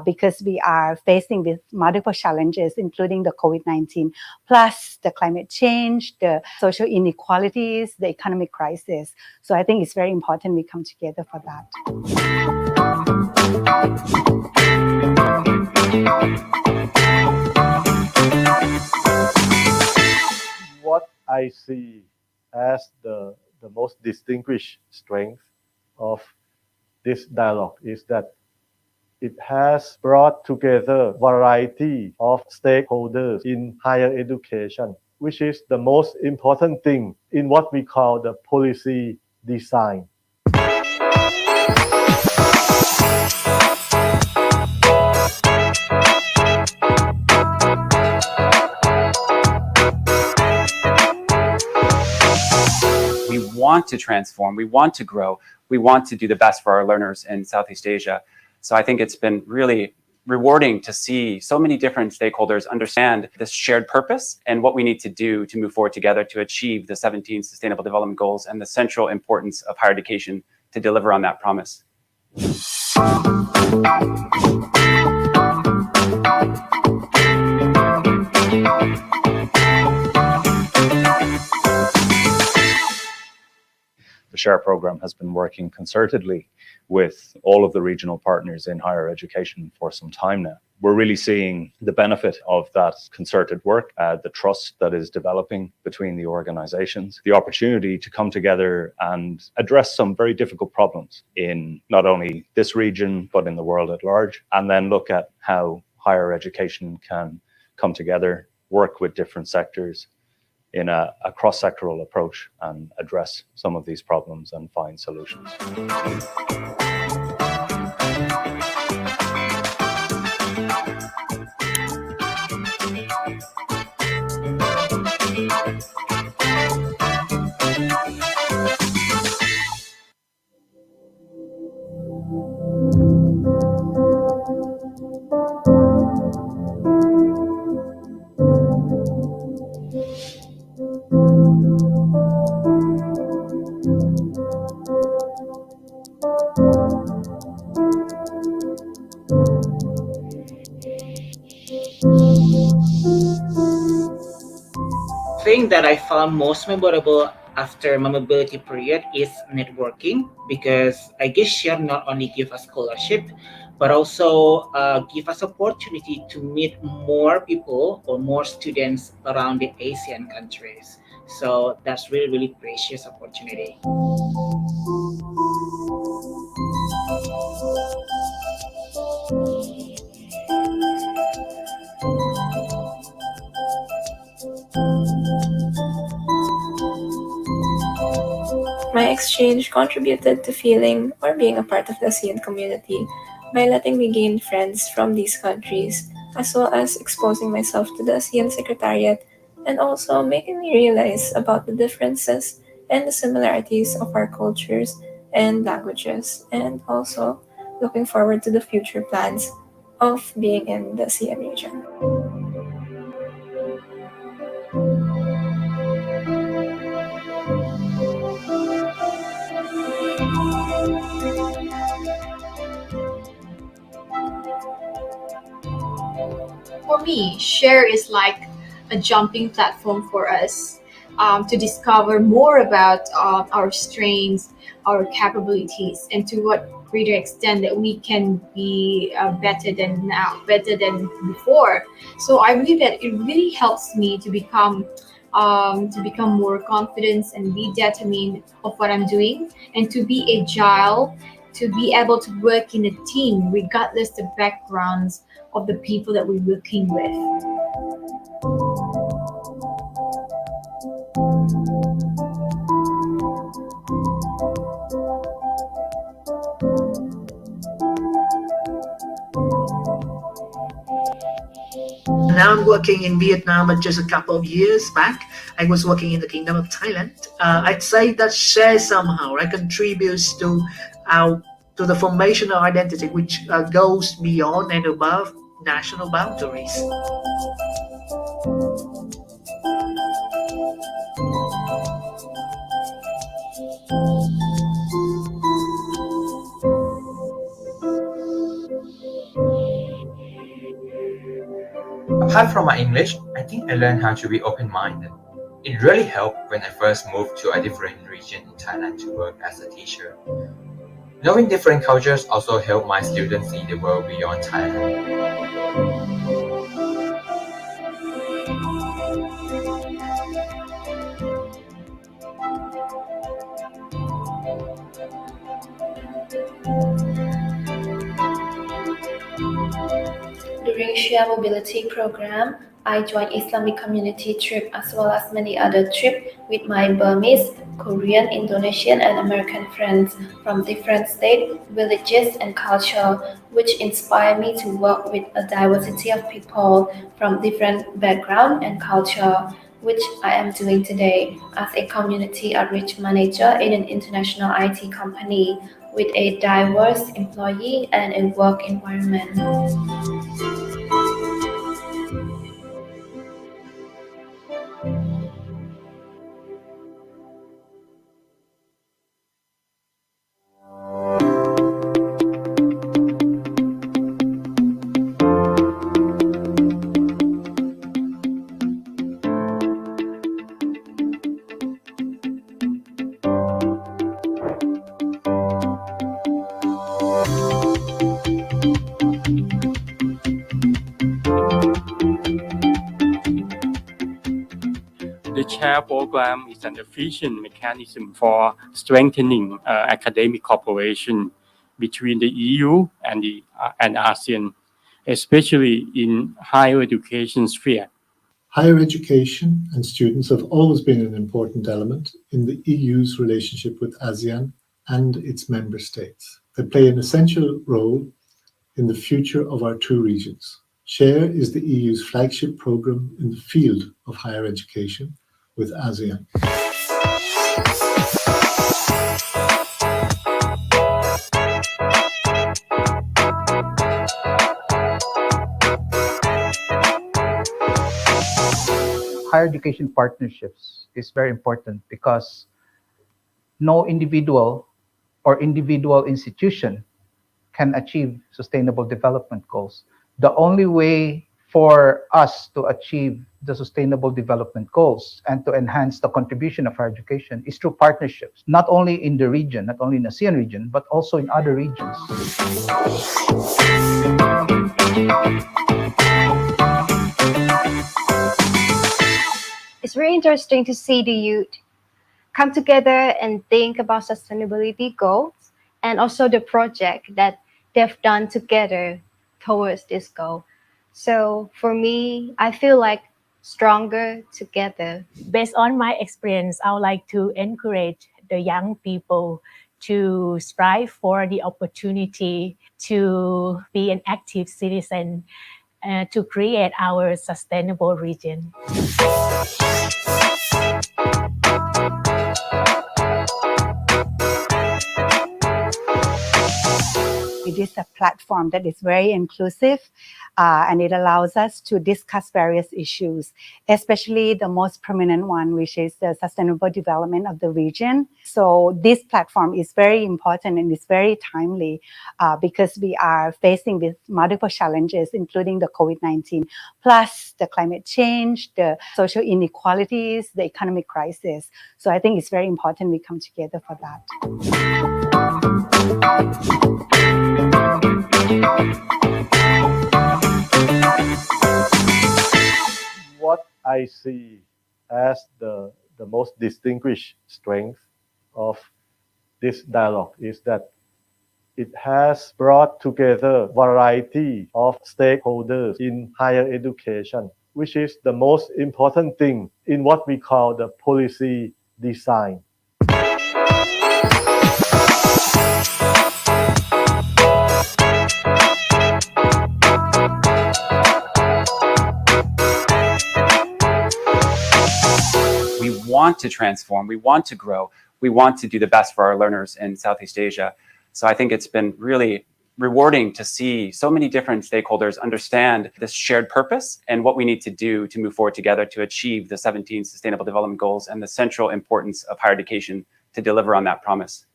because we are facing with multiple challenges, including the COVID-19, plus the climate change, the social inequalities, the economic crisis. So I think it's very important we come together for that. What I see as the most distinguished strength of this dialogue is that it has brought together variety of stakeholders in higher education, which is the most important thing in what we call the policy design. We want to transform, we want to grow, we want to do the best for our learners in Southeast Asia. So I think it's been really rewarding to see so many different stakeholders understand this shared purpose and what we need to do to move forward together to achieve the 17 Sustainable Development Goals and the central importance of higher education to deliver on that promise. The SHARE program has been working concertedly with all of the regional partners in higher education for some time now. We're really seeing the benefit of that concerted work, the trust that is developing between the organizations, the opportunity to come together and address some very difficult problems in not only this region, but in the world at large, and then look at how higher education can come together, work with different sectors in a cross-sectoral approach and address some of these problems and find solutions. Thing that I found most memorable after my mobility period is networking, because I guess share not only give us scholarship but also give us opportunity to meet more people or more students around the Asian countries. So that's really precious opportunity. My exchange contributed to feeling or being a part of the ASEAN community by letting me gain friends from these countries, as well as exposing myself to the ASEAN Secretariat and also making me realize about the differences and the similarities of our cultures and languages, and also looking forward to the future plans of being in the ASEAN region. For me, Share is like a jumping platform for us to discover more about our strengths, our capabilities, and to what greater extent that we can be better than now, better than before. So I believe that it really helps me to become more confident and be determined of what I'm doing, and to be agile, to be able to work in a team regardless the backgrounds of the people that we're working with. Now I'm working in Vietnam, but just a couple of years back, I was working in the Kingdom of Thailand. I'd say that Share somehow contributes to the formation of identity, which goes beyond and above national boundaries. Apart from my English, I think I learned how to be open-minded. It really helped when I first moved to a different region in Thailand to work as a teacher. Knowing different cultures also helped my students see the world beyond Thailand. During Share Mobility Program, I joined Islamic community trip as well as many other trips with my Burmese, Korean, Indonesian, and American friends from different states, villages, and culture, which inspired me to work with a diversity of people from different background and culture, which I am doing today as a community outreach manager in an international IT company with a diverse employee and a work environment. The SHARE program is an efficient mechanism for strengthening academic cooperation between the EU and ASEAN, especially in higher education sphere. Higher education and students have always been an important element in the EU's relationship with ASEAN and its member states. They play an essential role in the future of our two regions. SHARE is the EU's flagship program in the field of higher education with ASEAN. Higher education partnerships is very important because no individual or individual institution can achieve sustainable development goals. The only way for us to achieve the sustainable development goals and to enhance the contribution of higher education is through partnerships, not only in the region, not only in the ASEAN region, but also in other regions. It's very interesting to see the youth come together and think about sustainability goals and also the project that they've done together towards this goal. So for me, I feel like stronger together. Based on my experience, I would like to encourage the young people to strive for the opportunity to be an active citizen to create our sustainable region. It is a platform that is very inclusive and it allows us to discuss various issues, especially the most prominent one, which is the sustainable development of the region. So this platform is very important and it's very timely because we are facing with multiple challenges, including the COVID-19, plus the climate change, the social inequalities, the economic crisis. So I think it's very important we come together for that. What I see as the most distinguished strength of this dialogue is that it has brought together variety of stakeholders in higher education, which is the most important thing in what we call the policy design. We want to transform, we want to grow, we want to do the best for our learners in Southeast Asia. So I think it's been really rewarding to see so many different stakeholders understand this shared purpose and what we need to do to move forward together to achieve the 17 Sustainable Development Goals and the central importance of higher education to deliver on that promise.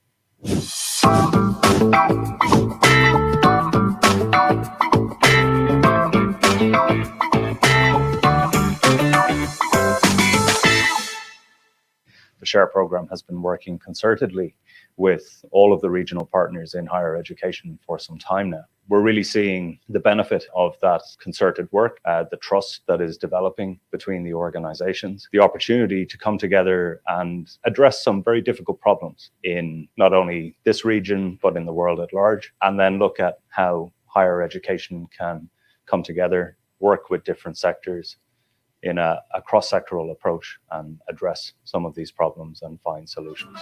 The SHARE program has been working concertedly with all of the regional partners in higher education for some time now. We're really seeing the benefit of that concerted work, the trust that is developing between the organizations, the opportunity to come together and address some very difficult problems in not only this region, but in the world at large, and then look at how higher education can come together, work with different sectors in a cross-sectoral approach and address some of these problems and find solutions.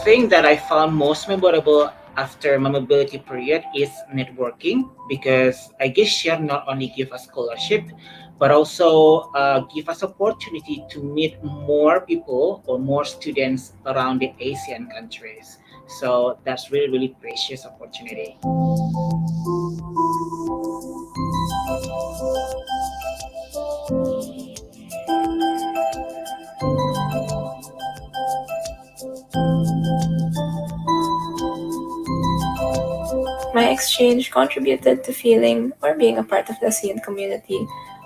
Thing that I found most memorable after my mobility period is networking, because I guess Share not only give us scholarship, but also give us opportunity to meet more people or more students around the Asian countries. So that's really, really precious opportunity. exchange contributed to feeling or being a part of the ASEAN community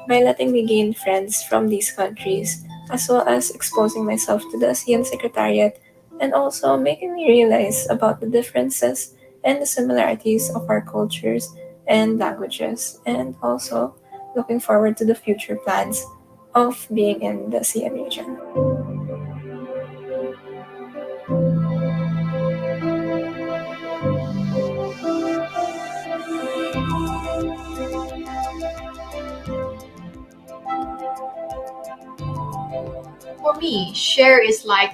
by letting me gain friends from these countries, as well as exposing myself to the ASEAN Secretariat and also making me realize about the differences and the similarities of our cultures and languages, and also looking forward to the future plans of being in the ASEAN region. For me, Share is like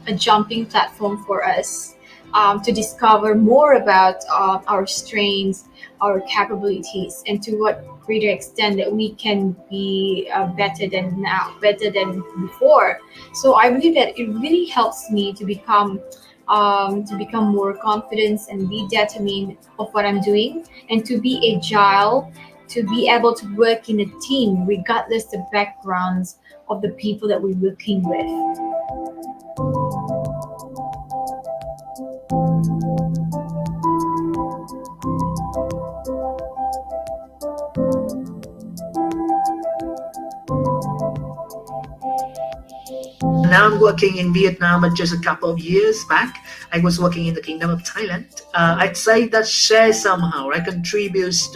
a jumping platform for us to discover more about our strengths, our capabilities, and to what greater extent that we can be better than now, better than before. So I believe that it really helps me to become more confident and be determined of what I'm doing, and to be agile, to be able to work in a team regardless the backgrounds of the people that we're working with. Now I'm working in Vietnam, but just a couple of years back, I was working in the Kingdom of Thailand. I'd say that Share somehow contributes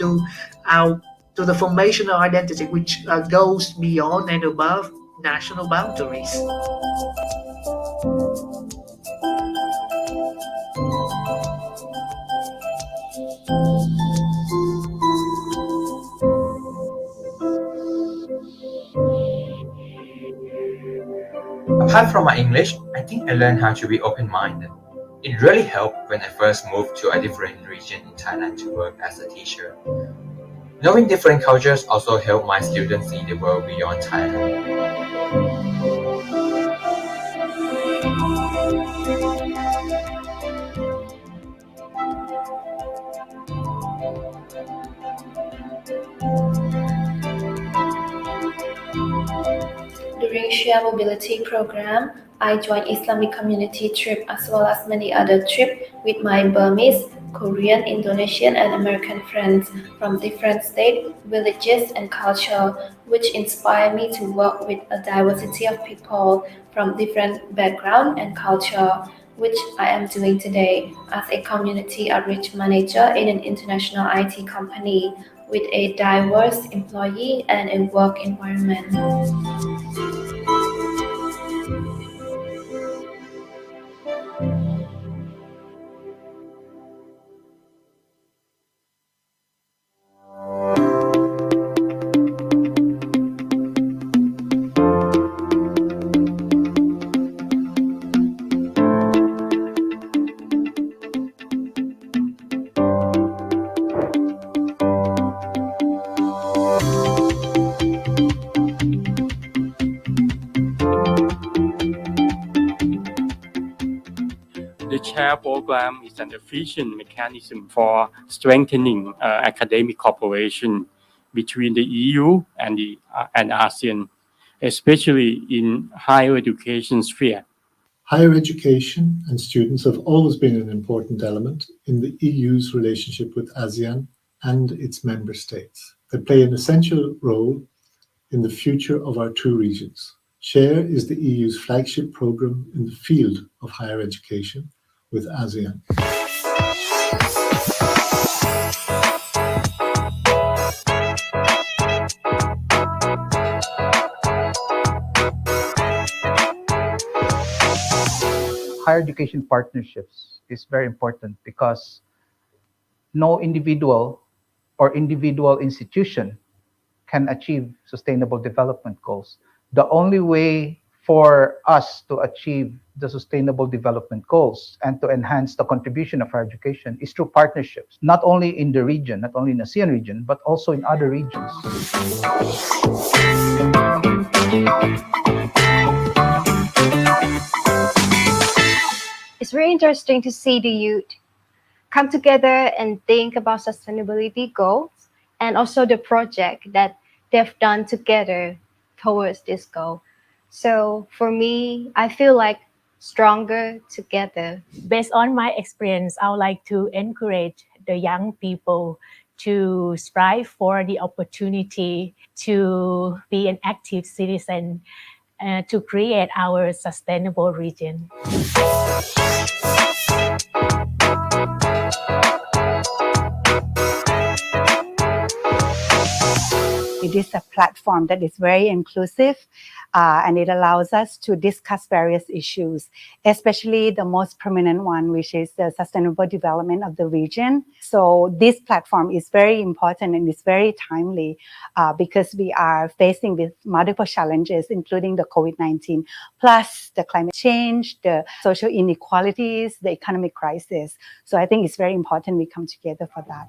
our to the formation of identity, which goes beyond and above national boundaries. Apart from my English, I think I learned how to be open-minded. It really helped when I first moved to a different region in Thailand to work as a teacher. Knowing different cultures also helped my students see the world beyond Thailand. During Share Mobility program, I joined Islamic community trip as well as many other trips with my Burmese, Korean, Indonesian, and American friends from different states, villages, and culture, which inspired me to work with a diversity of people from different background and culture, which I am doing today as a community outreach manager in an international IT company with a diverse employee and a work environment. The SHARE program is an efficient mechanism for strengthening academic cooperation between the EU and ASEAN, especially in higher education sphere. Higher education and students have always been an important element in the EU's relationship with ASEAN and its member states. They play an essential role in the future of our two regions. SHARE is the EU's flagship program in the field of higher education with ASEAN. Higher education partnerships is very important because no individual or individual institution can achieve sustainable development goals. The only way for us to achieve the sustainable development goals and to enhance the contribution of higher education is through partnerships, not only in the region, not only in the ASEAN region, but also in other regions. It's very interesting to see the youth come together and think about sustainability goals and also the project that they've done together towards this goal. So for me, I feel like stronger together. Based on my experience, I would like to encourage the young people to strive for the opportunity to be an active citizen to create our sustainable region. It is a platform that is very inclusive and it allows us to discuss various issues, especially the most prominent one, which is the sustainable development of the region. So this platform is very important and it's very timely because we are facing with multiple challenges, including the COVID-19, plus the climate change, the social inequalities, the economic crisis. So I think it's very important we come together for that.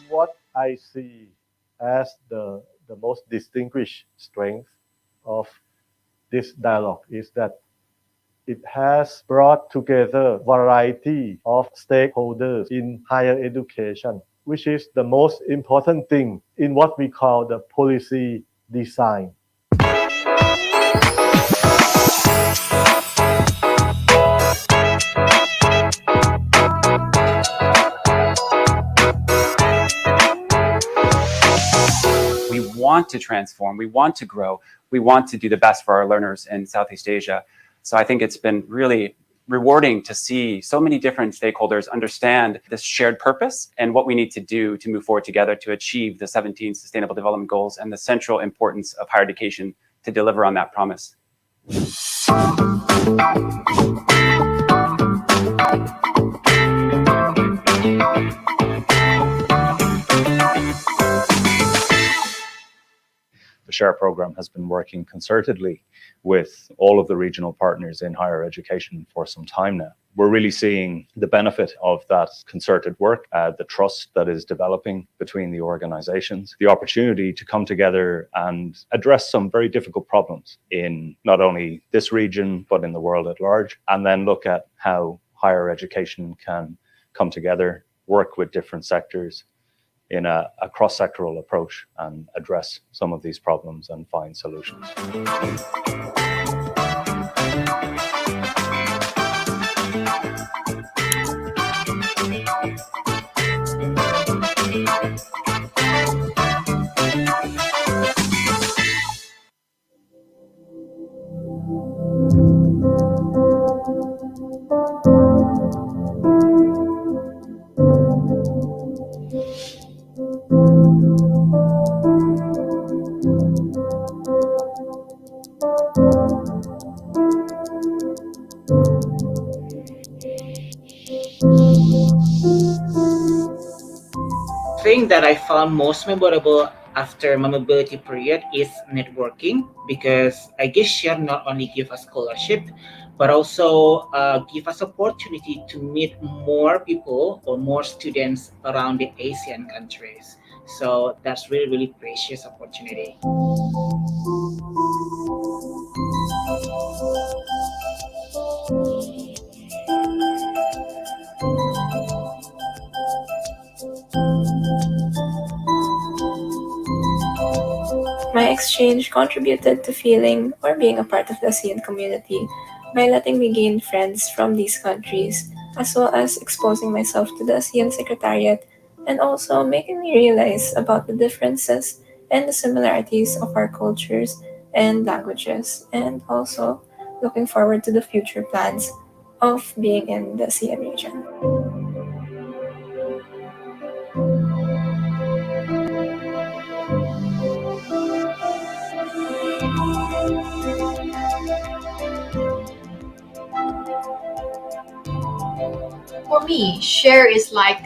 What I see as the most distinguished strength of this dialogue is that it has brought together variety of stakeholders in higher education, which is the most important thing in what we call the policy design. We want to transform, we want to grow, we want to do the best for our learners in Southeast Asia. So I think it's been really rewarding to see so many different stakeholders understand this shared purpose and what we need to do to move forward together to achieve the 17 Sustainable Development Goals and the central importance of higher education to deliver on that promise. The SHARE program has been working concertedly with all of the regional partners in higher education for some time now. We're really seeing the benefit of that concerted work, the trust that is developing between the organizations, the opportunity to come together and address some very difficult problems in not only this region, but in the world at large, and then look at how higher education can come together, work with different sectors in a cross-sectoral approach and address some of these problems and find solutions. Thing that I found most memorable after my mobility period is networking, because I guess Share not only give us scholarship, but also give us opportunity to meet more people or more students around the Asian countries. So that's really, really precious opportunity. My exchange contributed to feeling or being a part of the ASEAN community by letting me gain friends from these countries, as well as exposing myself to the ASEAN Secretariat and also making me realize about the differences and the similarities of our cultures and languages, and also looking forward to the future plans of being in the ASEAN region. For me, Share is like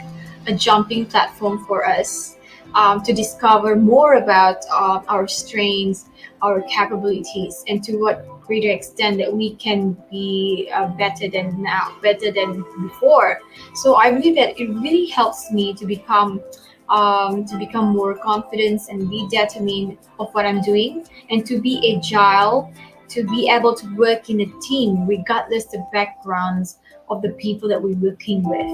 a jumping platform for us to discover more about our strengths, our capabilities, and to what greater extent that we can be better than now, better than before. So I believe that it really helps me to become more confident and be determined of what I'm doing, and to be agile, to be able to work in a team regardless the backgrounds of the people that we're working with.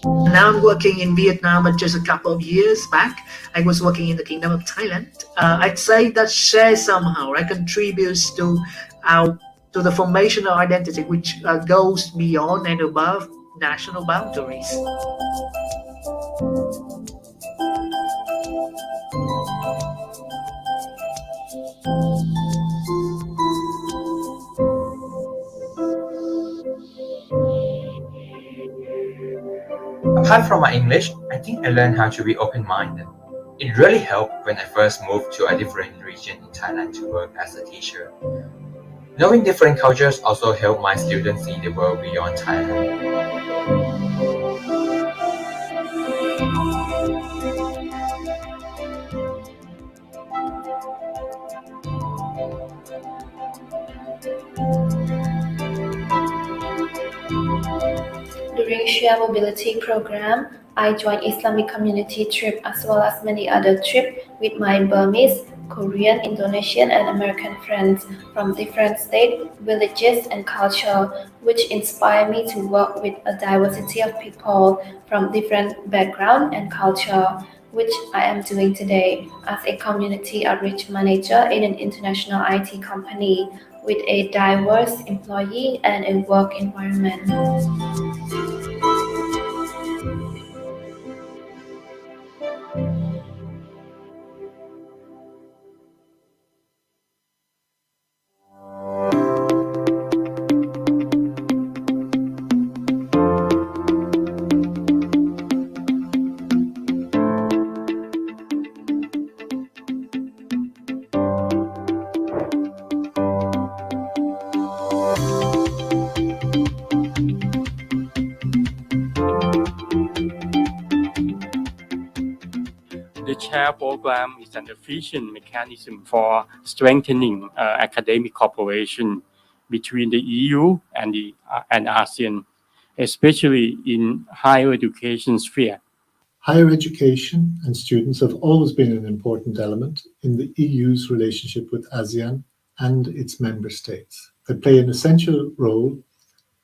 Now I'm working in Vietnam, but just a couple of years back, I was working in the Kingdom of Thailand. I'd say that share somehow, right, contributes our to the formation of identity, which goes beyond and above national boundaries. Apart from my English, I think I learned how to be open-minded. It really helped when I first moved to a different region in Thailand to work as a teacher. Knowing different cultures also helped my students see the world beyond Thailand. During Share Mobility program, I joined Islamic community trip as well as many other trips with my Burmese, Korean, Indonesian, and American friends from different states, villages, and culture, which inspire me to work with a diversity of people from different background and culture, which I am doing today as a community outreach manager in an international IT company with a diverse employee and a work environment. The CHAIR program is an efficient mechanism for strengthening academic cooperation between the EU and ASEAN, especially in higher education sphere. Higher education and students have always been an important element in the EU's relationship with ASEAN and its member states. They play an essential role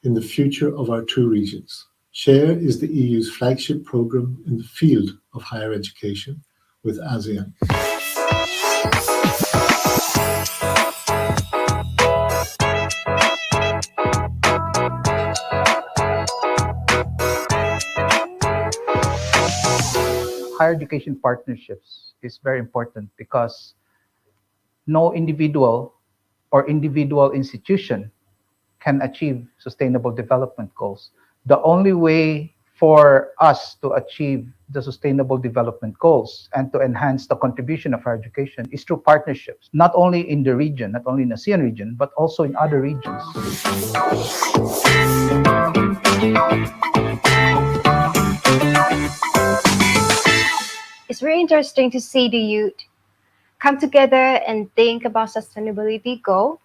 in the future of our two regions. SHARE is the EU's flagship program in the field of higher education with ASEAN. Higher education partnerships is very important because no individual or individual institution can achieve sustainable development goals. The only way for us to achieve the sustainable development goals and to enhance the contribution of higher education is through partnerships, not only in the region, not only in the ASEAN region, but also in other regions. It's very interesting to see the youth come together and think about sustainability goals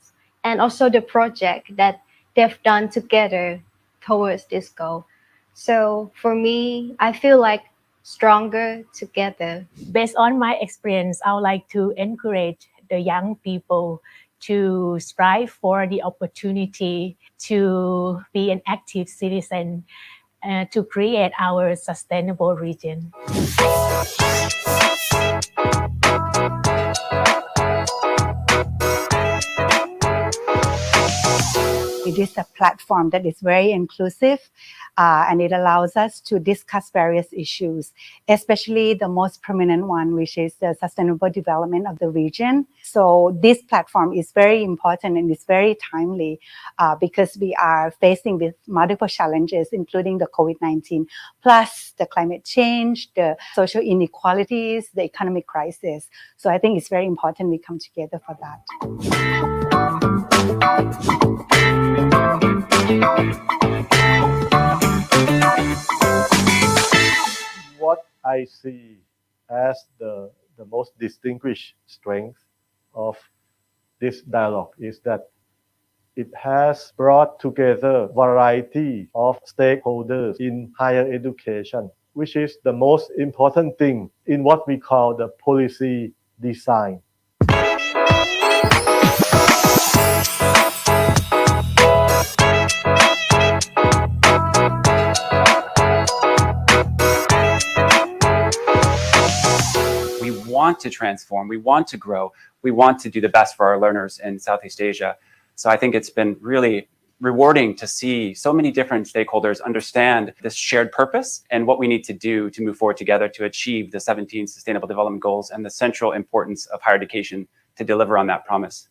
and also the project that they've done together towards this goal. So for me, I feel like stronger together. Based on my experience, I would like to encourage the young people to strive for the opportunity to be an active citizen to create our sustainable region. It is a platform that is very inclusive and it allows us to discuss various issues, especially the most prominent one, which is the sustainable development of the region. So this platform is very important and it's very timely because we are facing with multiple challenges, including the COVID-19, plus the climate change, the social inequalities, the economic crisis. So I think it's very important we come together for that. What I see as the most distinguished strength of this dialogue is that it has brought together a variety of stakeholders in higher education, which is the most important thing in what we call the policy design. want to transform, we want to grow, we want to do the best for our learners in Southeast Asia. So I think it's been really rewarding to see so many different stakeholders understand this shared purpose and what we need to do to move forward together to achieve the 17 Sustainable Development Goals and the central importance of higher education to deliver on that promise.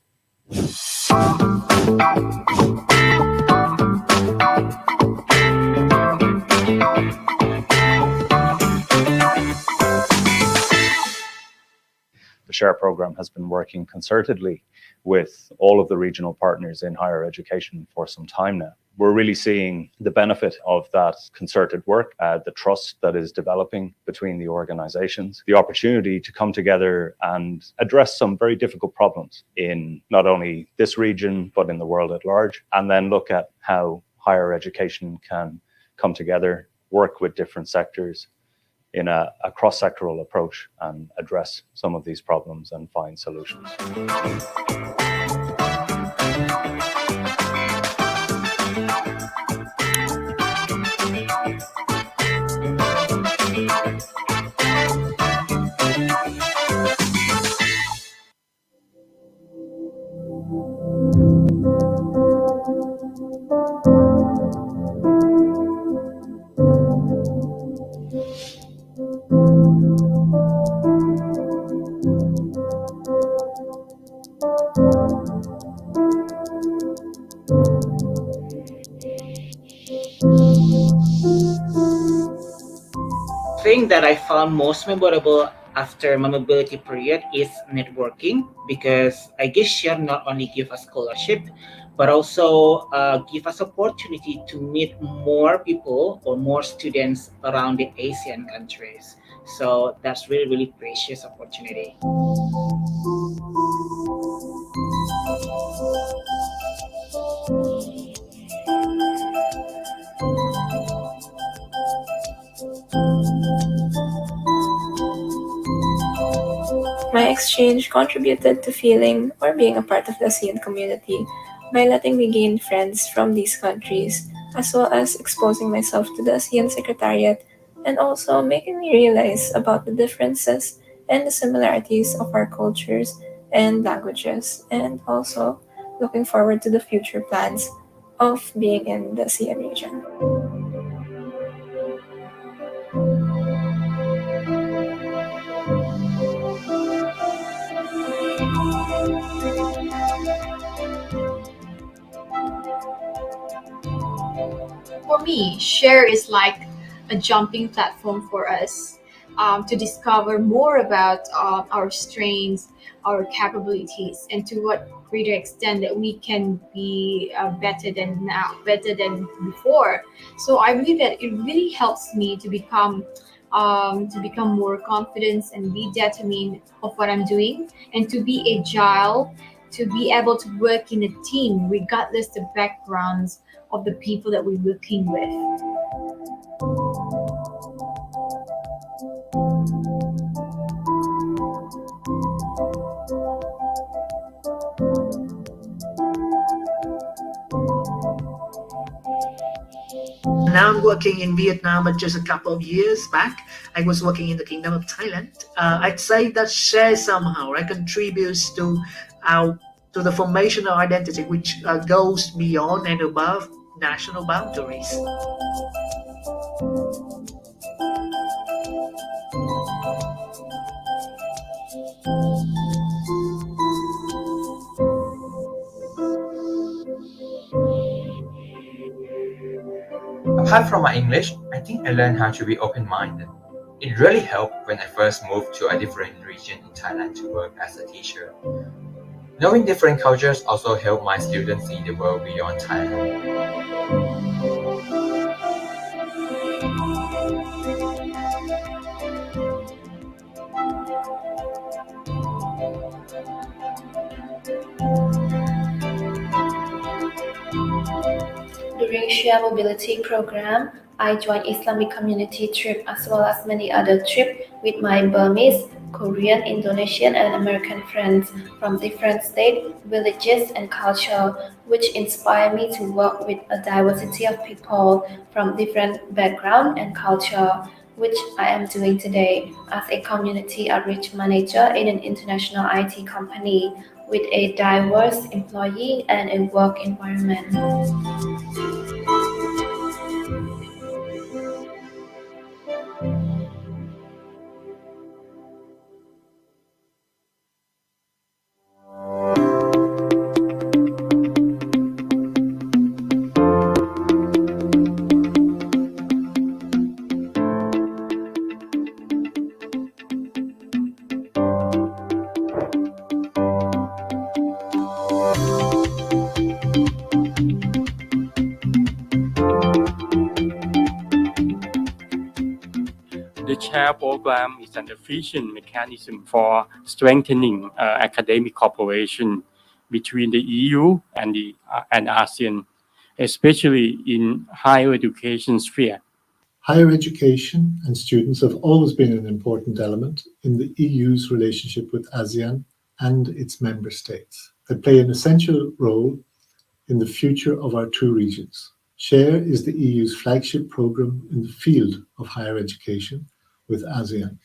The SHARE program has been working concertedly with all of the regional partners in higher education for some time now. We're really seeing the benefit of that concerted work, the trust that is developing between the organizations, the opportunity to come together and address some very difficult problems in not only this region, but in the world at large, and then look at how higher education can come together, work with different sectors in a cross-sectoral approach and address some of these problems and find solutions. Thing that I found most memorable after my mobility period is networking, because I guess share not only give us scholarship but also give us opportunity to meet more people or more students around the Asian countries. So that's really precious opportunity. My exchange contributed to feeling or being a part of the ASEAN community by letting me gain friends from these countries, as well as exposing myself to the ASEAN Secretariat and also making me realize about the differences and the similarities of our cultures and languages, and also looking forward to the future plans of being in the ASEAN region. For me, Share is like a jumping platform for us to discover more about our strengths, our capabilities, and to what greater extent that we can be better than now, better than before. So I believe that it really helps me to become more confident and be determined of what I'm doing, and to be agile, to be able to work in a team regardless the backgrounds of the people that we're working with. Now I'm working in Vietnam, but just a couple of years back, I was working in the Kingdom of Thailand. I'd say that Share somehow contributes to the formation of identity, which goes beyond and above national boundaries. Apart from my English, I think I learned how to be open-minded. It really helped when I first moved to a different region in Thailand to work as a teacher. Knowing different cultures also helped my students see the world beyond Thailand. During Share Mobility program, I joined Islamic community trip as well as many other trips with my Burmese, Korean, Indonesian, and American friends from different states, villages, and culture, which inspire me to work with a diversity of people from different background and culture, which I am doing today as a community outreach manager in an international IT company with a diverse employee and a work environment. The CHAIR program is an efficient mechanism for strengthening academic cooperation between the EU and ASEAN, especially in higher education sphere. Higher education and students have always been an important element in the EU's relationship with ASEAN and its member states. They play an essential role in the future of our two regions. SHARE is the EU's flagship program in the field of higher education with ASEAN.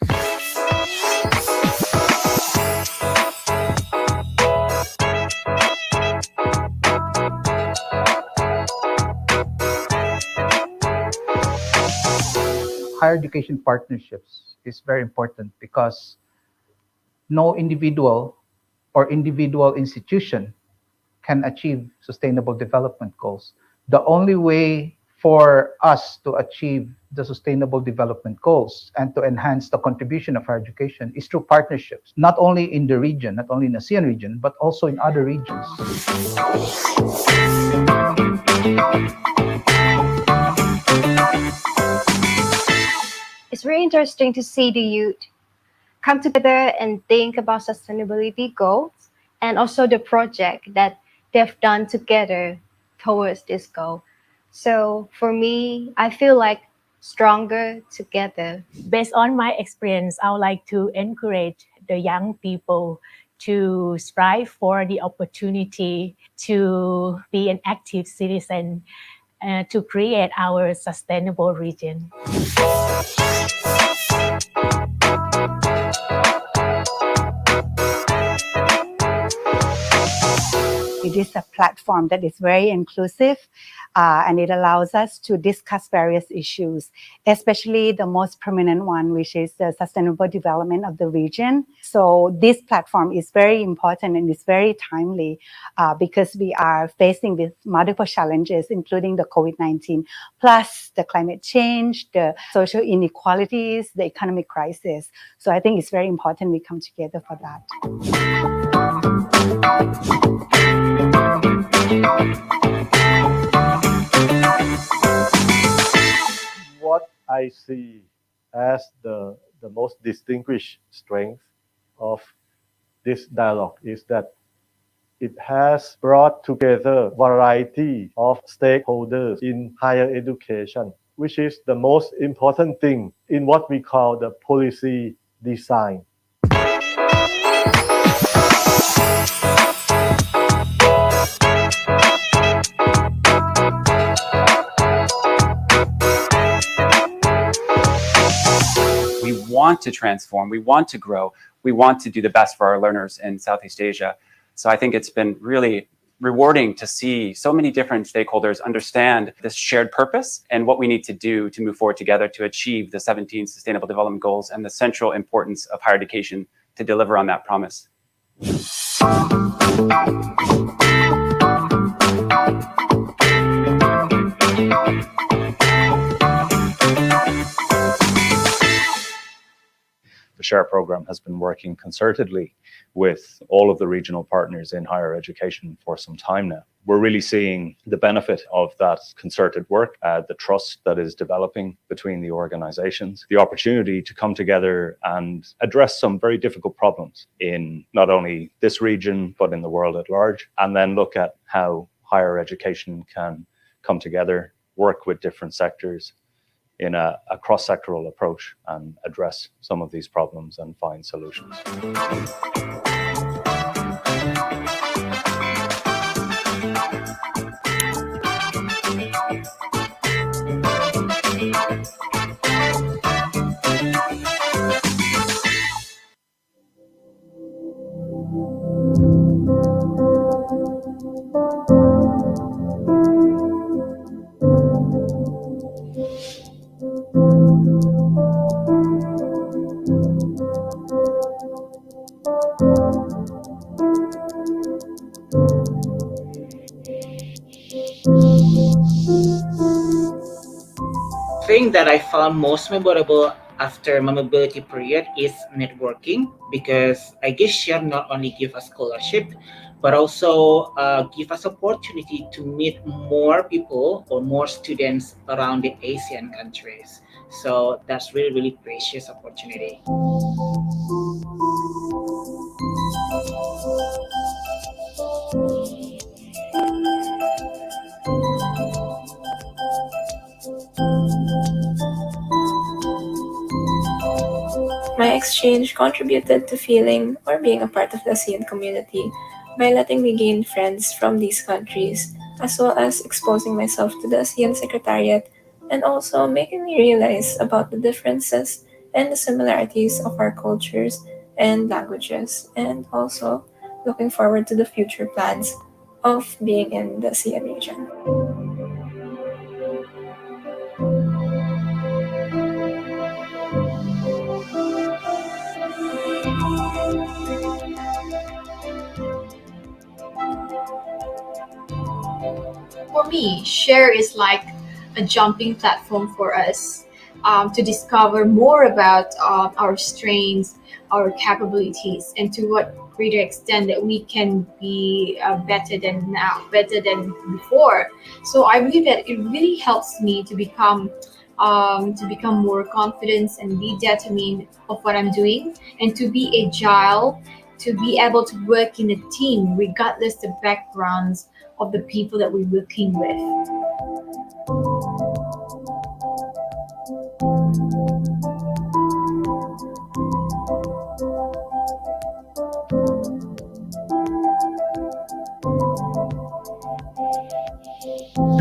Higher education partnerships is very important because no individual or individual institution can achieve sustainable development goals. The only way for us to achieve the sustainable development goals and to enhance the contribution of higher education is through partnerships, not only in the region, not only in the ASEAN region, but also in other regions. It's very interesting to see the youth come together and think about sustainability goals and also the project that they've done together towards this goal. So for me, I feel like stronger together. Based on my experience, I would like to encourage the young people to strive for the opportunity to be an active citizen to create our sustainable region. It is a platform that is very inclusive and it allows us to discuss various issues, especially the most prominent one, which is the sustainable development of the region. So this platform is very important and it's very timely because we are facing with multiple challenges, including the COVID-19, plus the climate change, the social inequalities, the economic crisis. So I think it's very important we come together for that. What I see as the most distinguished strength of this dialogue is that it has brought together a variety of stakeholders in higher education, which is the most important thing in what we call the policy design. We want to transform, we want to grow, we want to do the best for our learners in Southeast Asia. So I think it's been really rewarding to see so many different stakeholders understand this shared purpose and what we need to do to move forward together to achieve the 17 Sustainable Development Goals and the central importance of higher education to deliver on that promise. The SHARE program has been working concertedly with all of the regional partners in higher education for some time now. We're really seeing the benefit of that concerted work, the trust that is developing between the organizations, the opportunity to come together and address some very difficult problems in not only this region, but in the world at large, and then look at how higher education can come together, work with different sectors in a cross-sectoral approach and address some of these problems and find solutions. Thing that I found most memorable after my mobility period is networking, because I guess share not only give us scholarship but also give us opportunity to meet more people or more students around the Asian countries. So that's really precious opportunity. My exchange contributed to feeling or being a part of the ASEAN community by letting me gain friends from these countries, as well as exposing myself to the ASEAN Secretariat and also making me realize about the differences and the similarities of our cultures and languages, and also looking forward to the future plans of being in the ASEAN region. For me, Share is like a jumping platform for us to discover more about our strengths, our capabilities, and to what greater extent that we can be better than now, better than before. So I believe that it really helps me to become more confident and be determined of what I'm doing, and to be agile, to be able to work in a team regardless the backgrounds of the people that we're working with.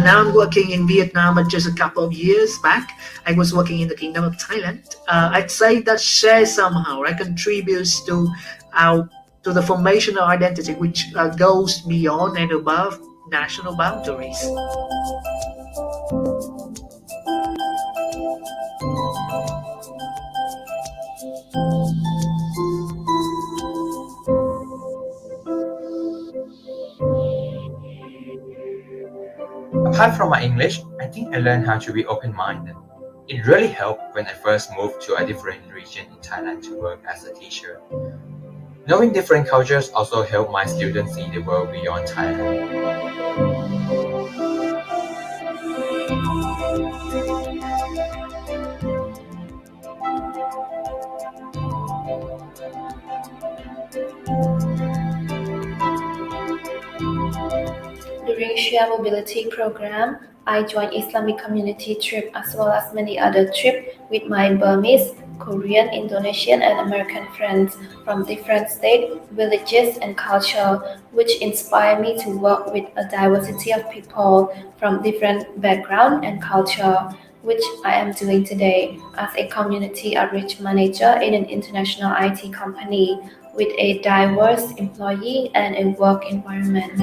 Now I'm working in Vietnam, but just a couple of years back, I was working in the Kingdom of Thailand. I'd say that Share somehow contributes to the formation of identity, which goes beyond and above national boundaries. Apart from my English, I think I learned how to be open-minded. It really helped when I first moved to a different region in Thailand to work as a teacher. Knowing different cultures also helped my students see the world beyond Thailand. During Share Mobility program, I joined Islamic community trip as well as many other trips with my Burmese, Korean, Indonesian, and American friends from different states, villages, and culture, which inspired me to work with a diversity of people from different background and culture, which I am doing today as a community outreach manager in an international IT company with a diverse employee and a work environment.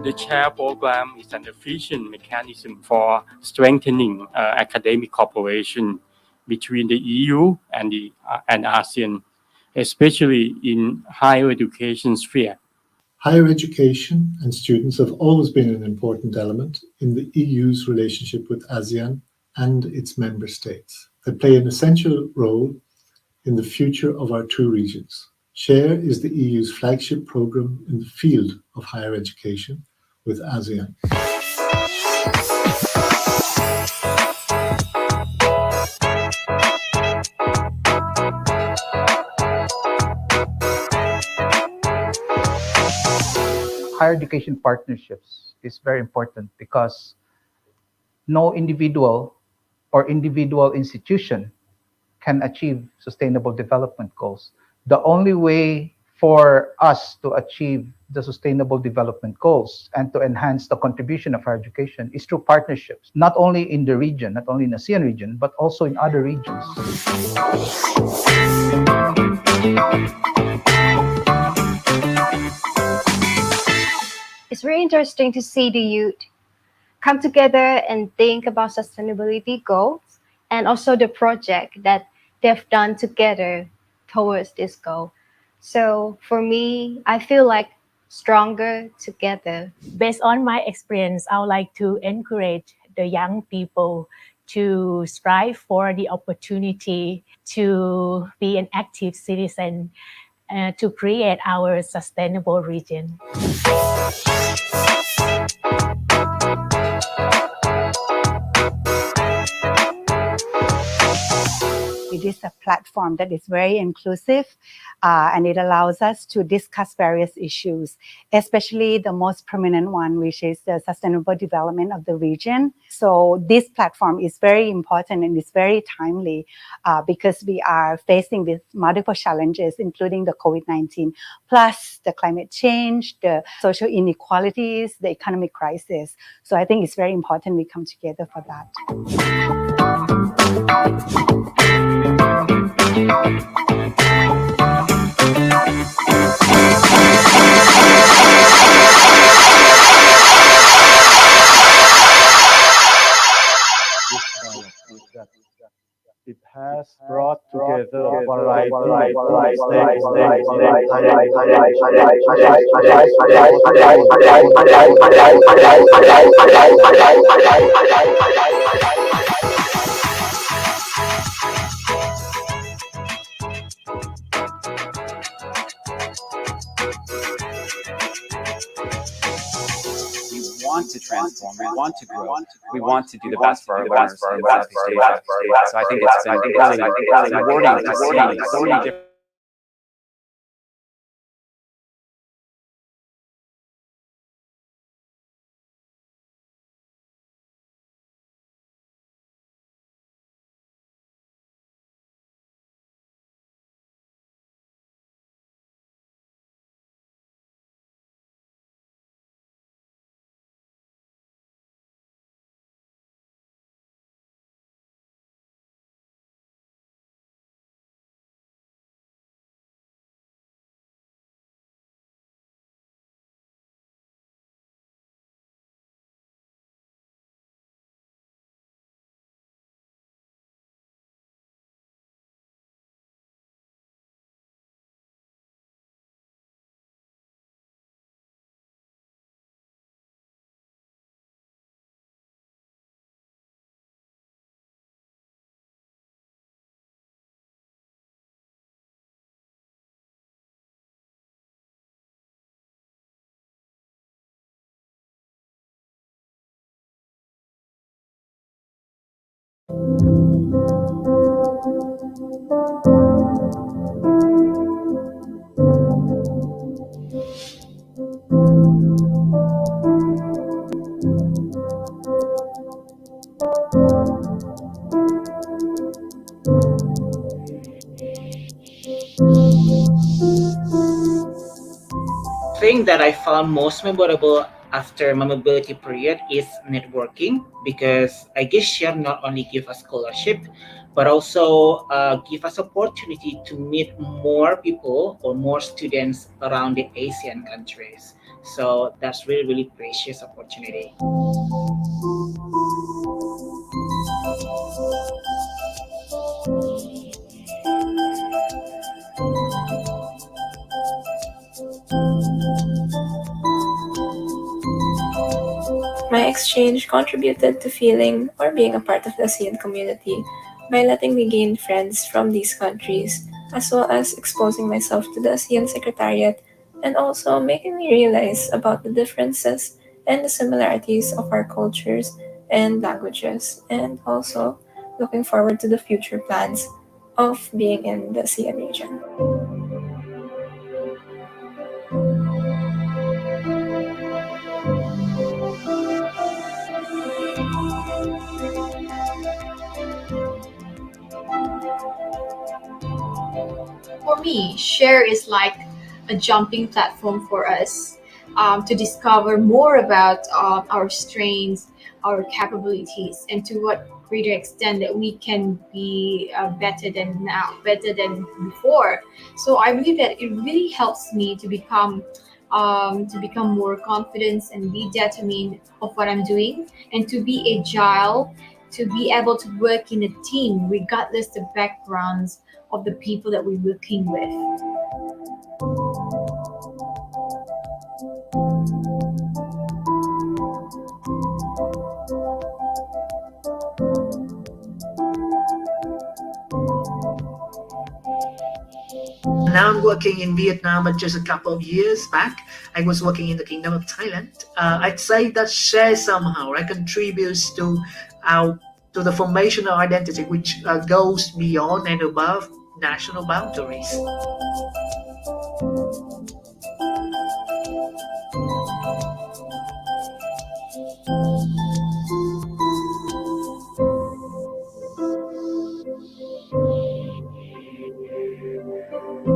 The SHARE program is an efficient mechanism for strengthening academic cooperation between the EU and ASEAN, especially in higher education sphere. Higher education and students have always been an important element in the EU's relationship with ASEAN and its member states. They play an essential role in the future of our two regions. SHARE is the EU's flagship program in the field of higher education with ASEAN. Higher education partnerships is very important because no individual or individual institution can achieve sustainable development goals. The only way for us to achieve the sustainable development goals and to enhance the contribution of higher education is through partnerships, not only in the region, not only in the ASEAN region, but also in other regions. It's very interesting to see the youth come together and think about sustainability goals and also the project that they've done together towards this goal. So for me, I feel like stronger together. Based on my experience, I would like to encourage the young people to strive for the opportunity to be an active citizen to create our sustainable region. It is a platform that is very inclusive and it allows us to discuss various issues, especially the most prominent one, which is the sustainable development of the region. So this platform is very important and it's very timely because we are facing with multiple challenges, including the COVID-19, plus the climate change, the social inequalities, the economic crisis. So I think it's very important we come together for that. It has brought together a variety We want to transform, we want to grow, we want to do the best for our learners in Southeast Asia. So I think it's been really rewarding to see so many different thing that I found most memorable after my mobility period is networking, because I guess Share not only give us scholarship, but also give us opportunity to meet more people or more students around the Asian countries. So that's really, really precious opportunity. My exchange contributed to feeling or being a part of the ASEAN community by letting me gain friends from these countries, as well as exposing myself to the ASEAN Secretariat and also making me realize about the differences and the similarities of our cultures and languages, and also looking forward to the future plans of being in the ASEAN region. For me, Share is like a jumping platform for us to discover more about our strengths, our capabilities, and to what greater extent that we can be better than now, better than before. So I believe that it really helps me to become more confident and be determined of what I'm doing, and to be agile, to be able to work in a team regardless the backgrounds of the people that we're working with. Now I'm working in Vietnam, but just a couple of years back, I was working in the Kingdom of Thailand. I'd say that Share somehow contributes to the formation of identity, which goes beyond and above national boundaries.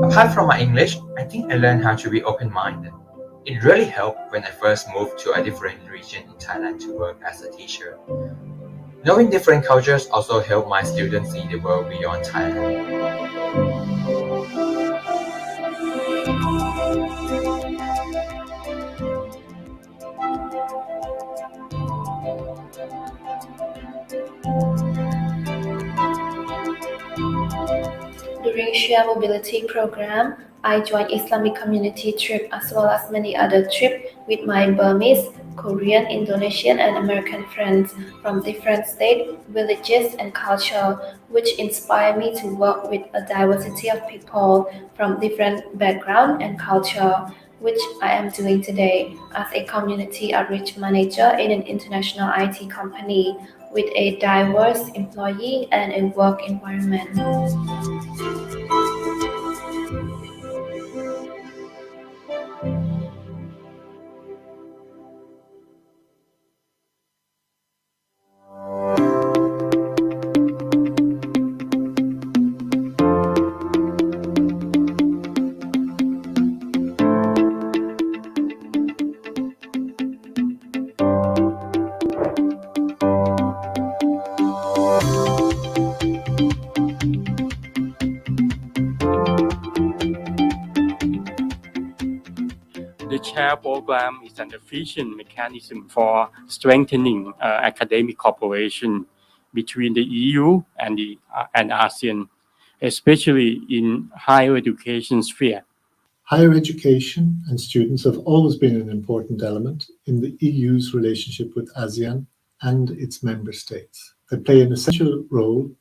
Apart from my English, I think I learned how to be open-minded. It really helped when I first moved to a different region in Thailand to work as a teacher. Knowing different cultures also helped my students see the world beyond Thailand. During Share Mobility program, I joined Islamic community trip as well as many other trips with my Burmese, Korean, Indonesian, and American friends from different states, villages, and culture, which inspired me to work with a diversity of people from different background and culture, which I am doing today as a community outreach manager in an international IT company with a diverse employee and a work environment. The CHAIR program is an efficient mechanism for strengthening academic cooperation between the EU and ASEAN, especially in higher education sphere. Higher education and students have always been an important element in the EU's relationship with ASEAN and its member states. They play an essential role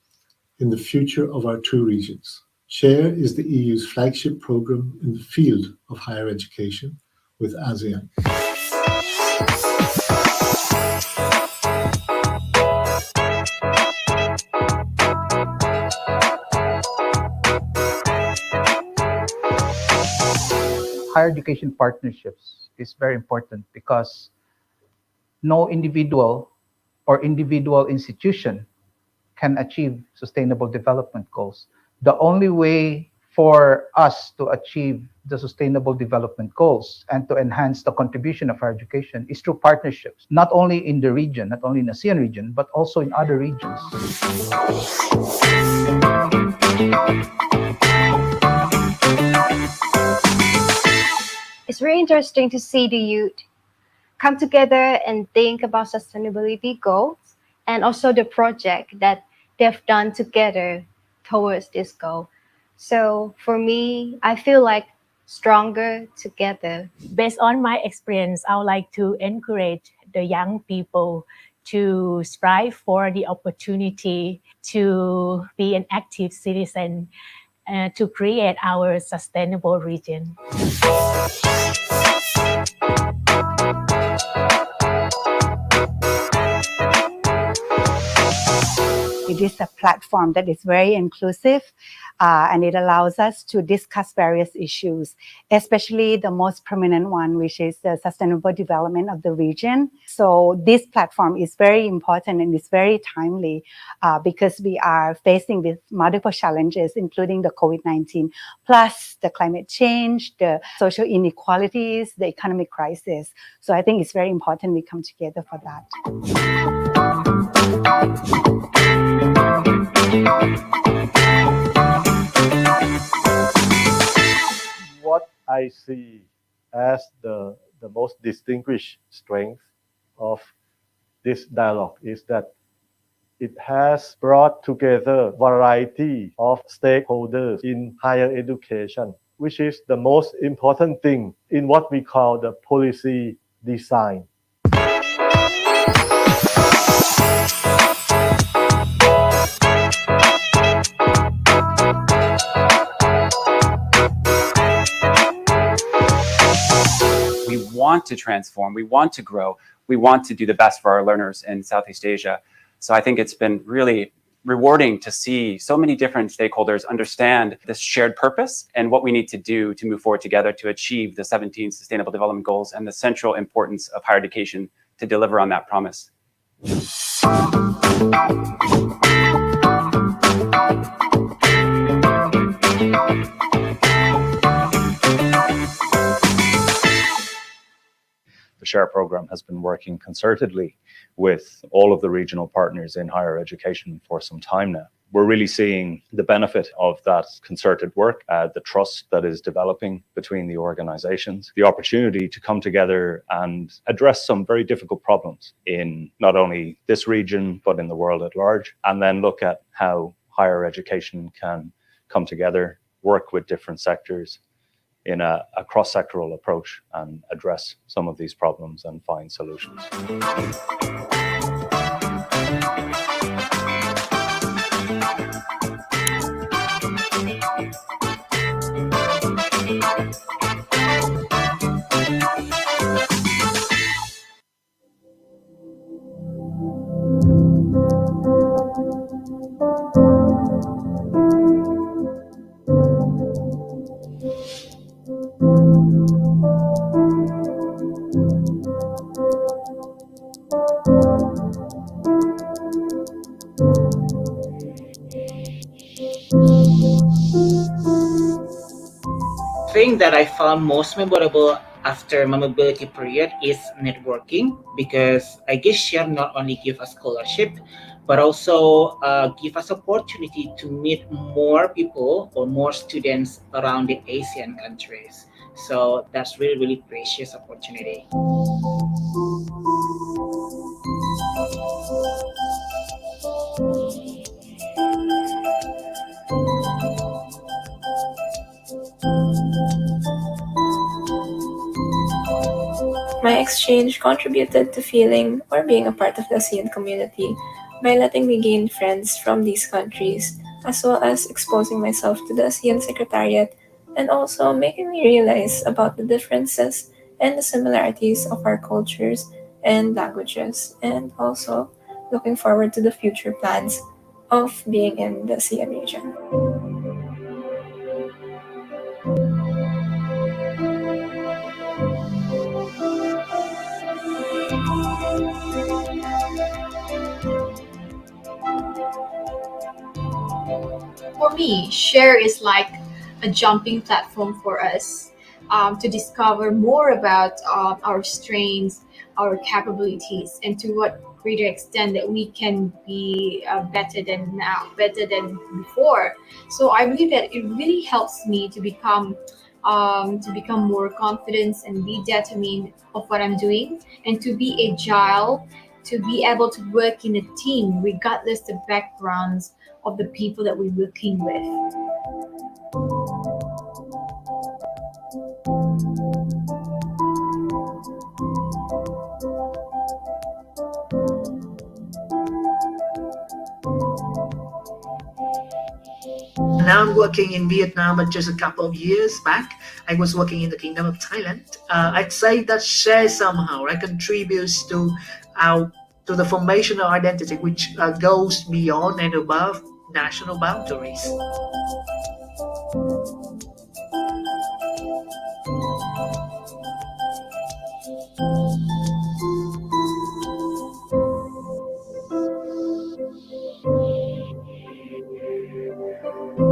in the future of our two regions. SHARE is the EU's flagship program in the field of higher education with ASEAN. Higher education partnerships is very important because no individual or individual institution can achieve sustainable development goals. The only way for us to achieve the sustainable development goals and to enhance the contribution of higher education is through partnerships, not only in the region, not only in the ASEAN region, but also in other regions. It's very interesting to see the youth come together and think about sustainability goals and also the project that they've done together towards this goal. So for me, I feel stronger together. Based on my experience, I would like to encourage the young people to strive for the opportunity to be an active citizen to create our sustainable region. It is a platform that is very inclusive and it allows us to discuss various issues, especially the most prominent one, which is the sustainable development of the region. So this platform is very important and it's very timely because we are facing with multiple challenges, including the COVID-19, plus the climate change, the social inequalities, the economic crisis. So I think it's very important we come together for that. What I see as the most distinguished strength of this dialogue is that it has brought together variety of stakeholders in higher education, which is the most important thing in what we call the policy design. We want to transform, we want to grow, we want to do the best for our learners in Southeast Asia. So I think it's been really rewarding to see so many different stakeholders understand this shared purpose and what we need to do to move forward together to achieve the 17 Sustainable Development Goals and the central importance of higher education to deliver on that promise. The SHARE program has been working concertedly with all of the regional partners in higher education for some time now. We're really seeing the benefit of that concerted work, the trust that is developing between the organizations, the opportunity to come together and address some very difficult problems in not only this region, but in the world at large, and then look at how higher education can come together, work with different sectors in a cross-sectoral approach and address some of these problems and find solutions. Thing that I found most memorable after my mobility period is networking, because I guess share not only give us scholarship but also give us opportunity to meet more people or more students around the Asian countries. So that's really precious opportunity. My exchange contributed to feeling or being a part of the ASEAN community by letting me gain friends from these countries, as well as exposing myself to the ASEAN Secretariat and also making me realize about the differences and the similarities of our cultures and languages, and also looking forward to the future plans of being in the ASEAN region. For me, Share is like a jumping platform for us to discover more about our strengths, our capabilities, and to what greater extent that we can be better than now, better than before. So I believe that it really helps me to become more confident and be determined of what I'm doing, and to be agile, to be able to work in a team regardless the backgrounds of the people that we're working with. now I'm working in Vietnam, but just a couple of years back, I was working in the Kingdom of Thailand. I'd say that share somehow, right, contributes our to the formation of identity, which goes beyond and above national boundaries.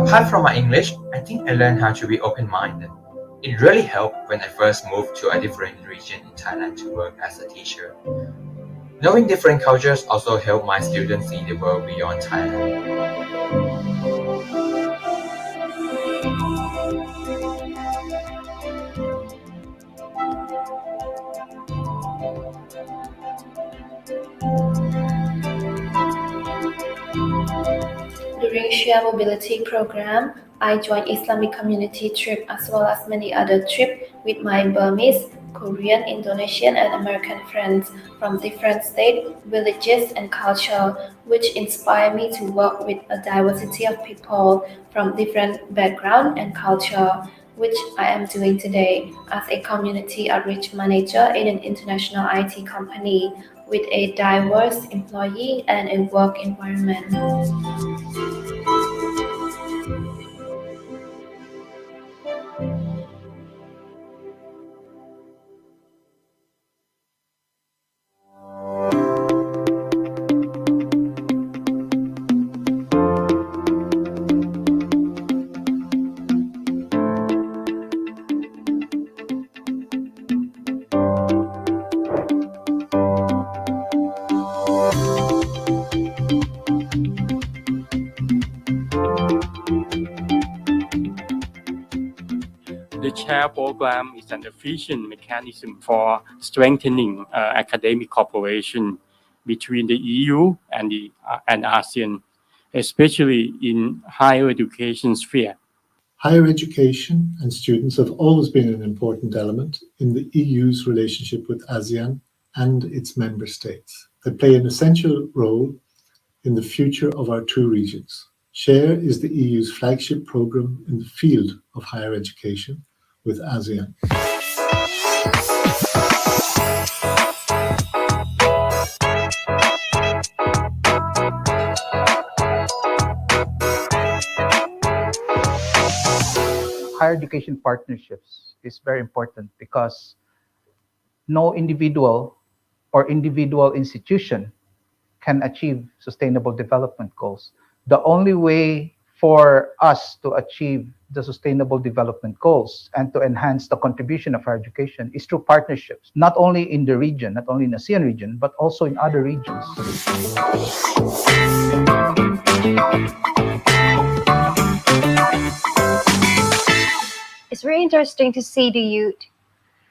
Apart from my English, I think I learned how to be open-minded. It really helped when I first moved to a different region in Thailand to work as a teacher. Knowing different cultures also helped my students see the world beyond Thailand. During Share Mobility program, I joined Islamic community trip as well as many other trips with my Burmese, Korean, Indonesian, and American friends from different states, villages, and culture, which inspired me to work with a diversity of people from different background and culture, which I am doing today as a community outreach manager in an international IT company with a diverse employee and a work environment. The CHAIR program is an efficient mechanism for strengthening academic cooperation between the EU and ASEAN, especially in higher education sphere. Higher education and students have always been an important element in the EU's relationship with ASEAN and its member states. They play an essential role in the future of our two regions. SHARE is the EU's flagship program in the field of higher education with ASEAN. Higher education partnerships is very important because no individual or individual institution can achieve sustainable development goals. The only way for us to achieve the sustainable development goals and to enhance the contribution of higher education is through partnerships, not only in the region, not only in the ASEAN region, but also in other regions. It's very interesting to see the youth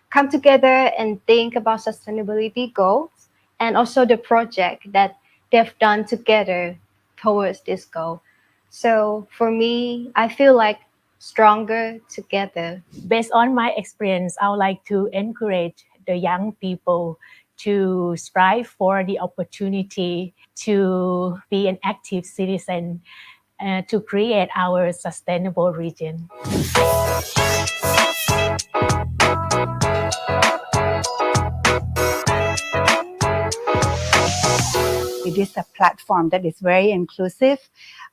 come together and think about sustainability goals and also the project that they've done together towards this goal. So for me, I feel like stronger together. Based on my experience, I would like to encourage the young people to strive for the opportunity to be an active citizen to create our sustainable region. It is a platform that is very inclusive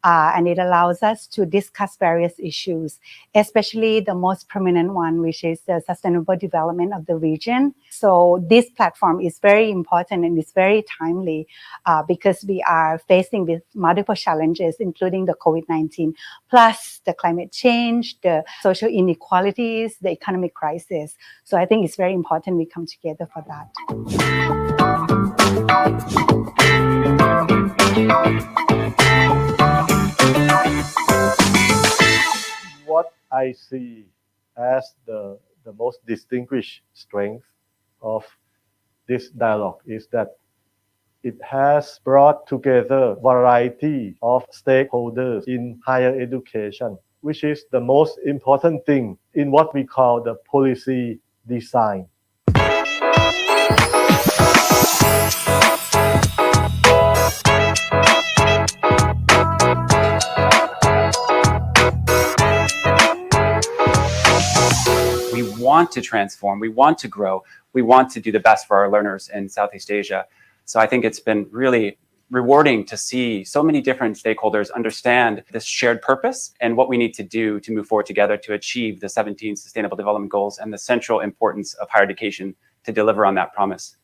and it allows us to discuss various issues, especially the most prominent one, which is the sustainable development of the region. So this platform is very important and it's very timely because we are facing with multiple challenges, including the COVID-19, plus the climate change, the social inequalities, the economic crisis. So I think it's very important we come together for that. What I see as the most distinguished strength of this dialogue is that it has brought together variety of stakeholders in higher education, which is the most important thing in what we call the policy design. want to transform, we want to grow, we want to do the best for our learners in Southeast Asia. So I think it's been really rewarding to see so many different stakeholders understand this shared purpose and what we need to do to move forward together to achieve the 17 Sustainable Development Goals and the central importance of higher education to deliver on that promise.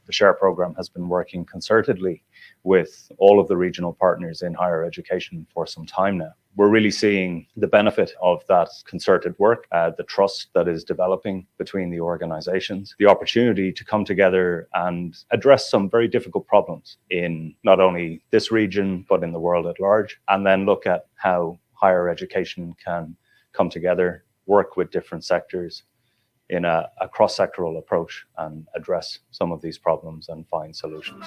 The SHARE program has been working concertedly with all of the regional partners in higher education for some time now. We're really seeing the benefit of that concerted work, the trust that is developing between the organizations, the opportunity to come together and address some very difficult problems in not only this region, but in the world at large, and then look at how higher education can come together, work with different sectors in a cross-sectoral approach and address some of these problems and find solutions.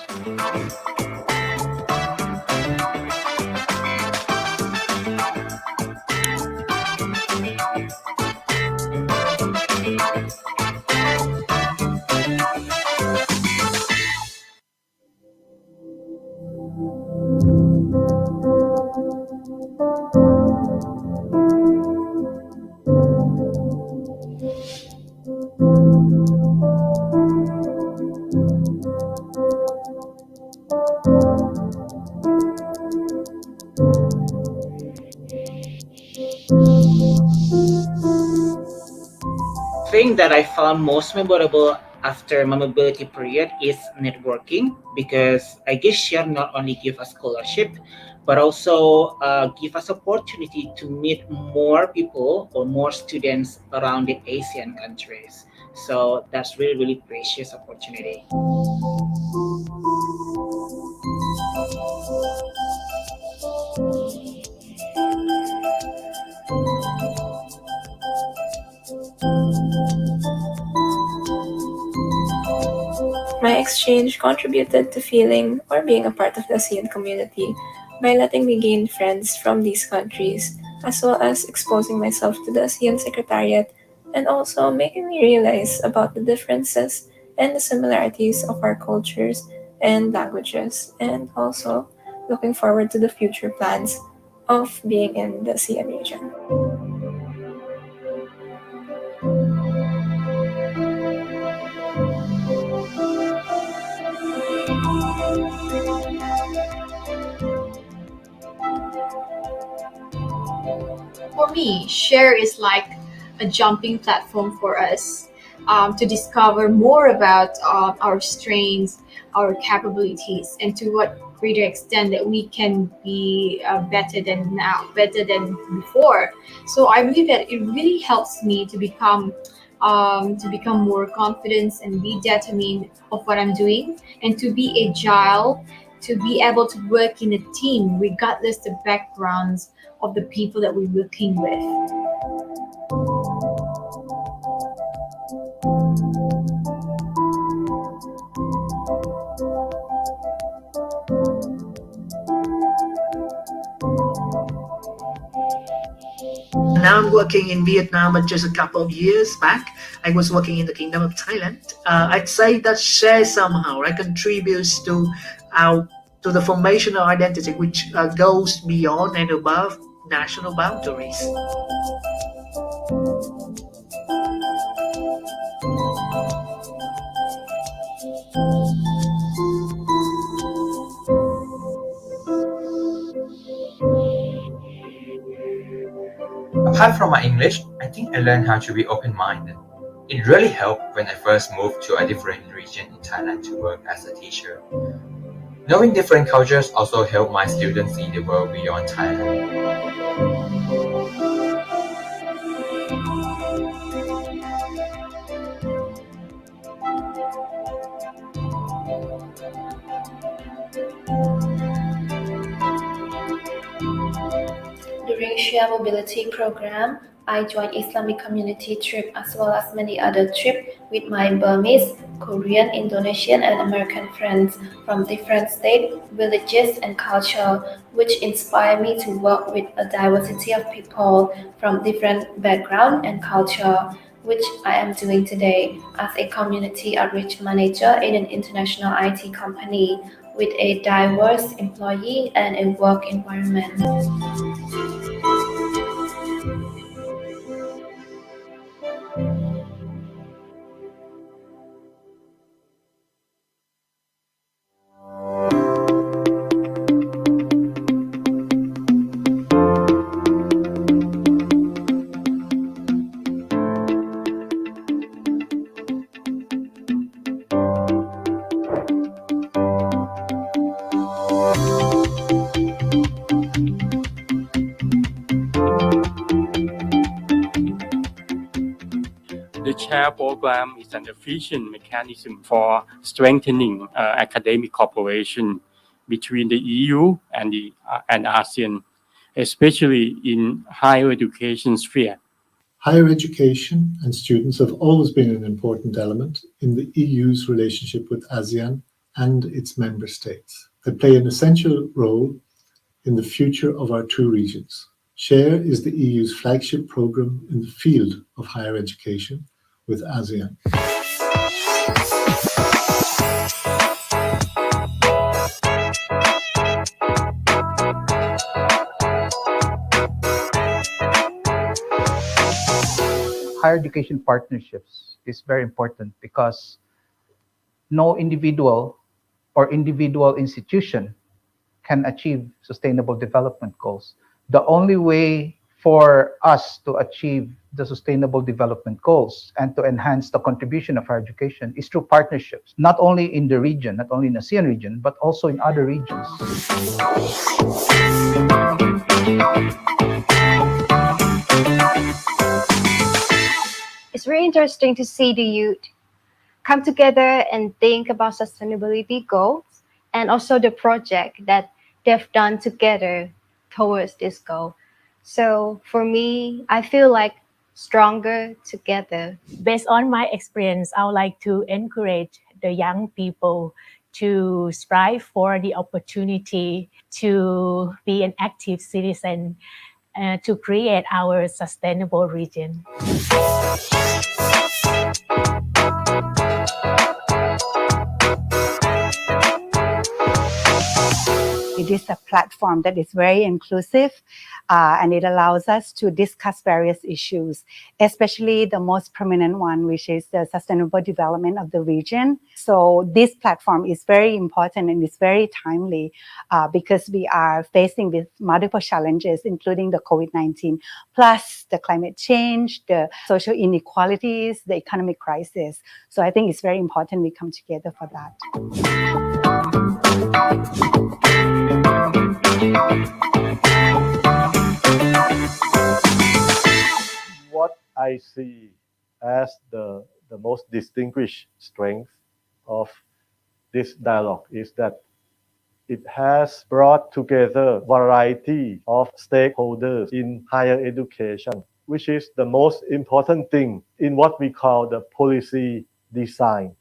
Thing that I found most memorable after my mobility period is networking, because I guess share not only give us scholarship but also give us opportunity to meet more people or more students around the Asian countries. So that's really precious opportunity. My exchange contributed to feeling or being a part of the ASEAN community by letting me gain friends from these countries, as well as exposing myself to the ASEAN Secretariat and also making me realize about the differences and the similarities of our cultures and languages, and also looking forward to the future plans of being in the ASEAN region. For me, Share is like a jumping platform for us to discover more about our strengths, our capabilities, and to what greater extent that we can be better than now, better than before. So I believe that it really helps me to become more confident and be determined of what I'm doing, and to be agile, to be able to work in a team regardless the backgrounds of the people that we're working with. Now I'm working in Vietnam, but just a couple of years back, I was working in the Kingdom of Thailand. I'd say that Share somehow contributes to the formation of identity, which goes beyond and above national boundaries. Apart from my English, I think I learned how to be open-minded. It really helped when I first moved to a different region in Thailand to work as a teacher. Knowing different cultures also helped my students see the world beyond Thailand. During Share Mobility program, I joined Islamic community trip as well as many other trips with my Burmese, Korean, Indonesian, and American friends from different states, villages, and culture, which inspired me to work with a diversity of people from different background and culture. which I am doing today as a community outreach manager in an international IT company with a diverse employee and a work environment. The CHAIR program is an efficient mechanism for strengthening academic cooperation between the EU and ASEAN, especially in higher education sphere. Higher education and students have always been an important element in the EU's relationship with ASEAN and its member states. They play an essential role in the future of our two regions. SHARE is the EU's flagship program in the field of higher education with ASEAN. Higher education partnerships is very important because no individual or individual institution can achieve sustainable development goals. The only way for us to achieve the sustainable development goals and to enhance the contribution of higher education is through partnerships, not only in the region, not only in the ASEAN region, but also in other regions. It's really interesting to see the youth come together and think about sustainability goals and also the project that they've done together towards this goal. So for me, I feel like stronger together. Based on my experience, I would like to encourage the young people to strive for the opportunity to be an active citizen to create our sustainable region. It is a platform that is very inclusive and it allows us to discuss various issues, especially the most prominent one, which is the sustainable development of the region. So this platform is very important and it's very timely because we are facing with multiple challenges, including the COVID-19, plus the climate change, the social inequalities, the economic crisis. So I think it's very important we come together for that. What I see as the most distinguished strength of this dialogue is that it has brought together variety of stakeholders in higher education, which is the most important thing in what we call the policy design.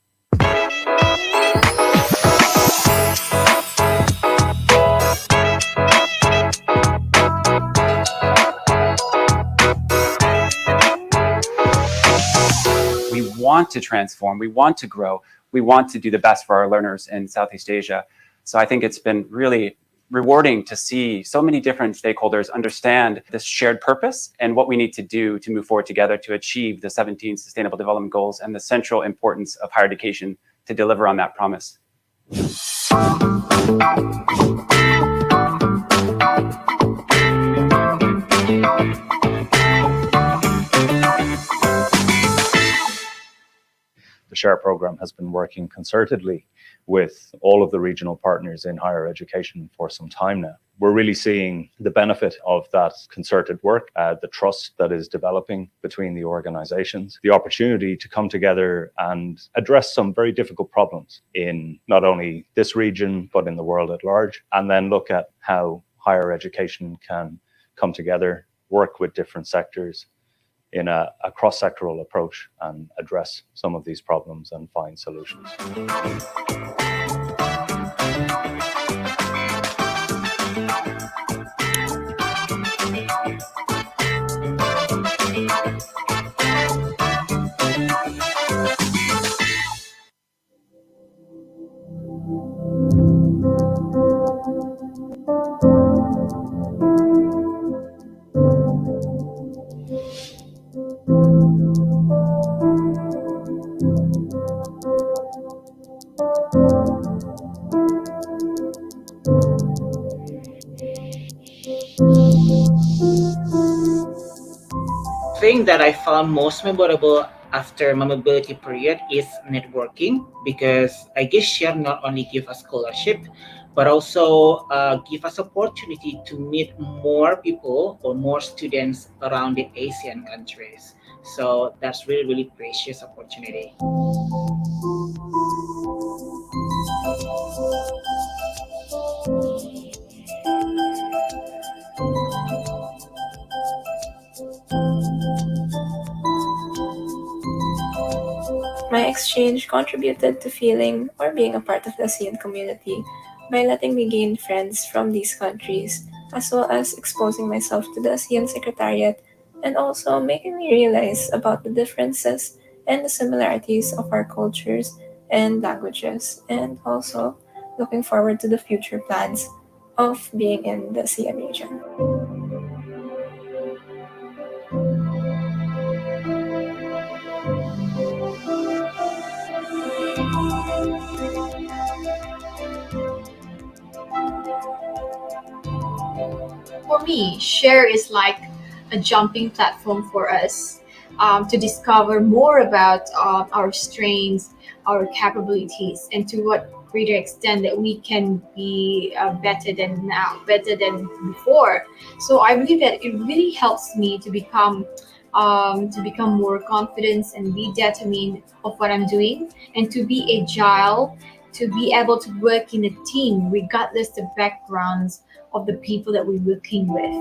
We want to transform, we want to grow, we want to do the best for our learners in Southeast Asia. So I think it's been really rewarding to see so many different stakeholders understand this shared purpose and what we need to do to move forward together to achieve the 17 Sustainable Development Goals and the central importance of higher education to deliver on that promise. The SHARE program has been working concertedly with all of the regional partners in higher education for some time now. We're really seeing the benefit of that concerted work, the trust that is developing between the organizations, the opportunity to come together and address some very difficult problems in not only this region, but in the world at large, and then look at how higher education can come together, work with different sectors in a cross-sectoral approach and address some of these problems and find solutions. Thing that I found most memorable after my mobility period is networking, because I guess share not only give us scholarship but also give us opportunity to meet more people or more students around the Asian countries. So that's really precious opportunity. My exchange contributed to feeling or being a part of the ASEAN community by letting me gain friends from these countries, as well as exposing myself to the ASEAN Secretariat and also making me realize about the differences and the similarities of our cultures and languages, and also looking forward to the future plans of being in the ASEAN region. For me, Share is like a jumping platform for us to discover more about our strengths, our capabilities, and to what greater extent that we can be better than now, better than before. So I believe that it really helps me to become more confident and be determined of what I'm doing, and to be agile, to be able to work in a team regardless the backgrounds of the people that we're working with.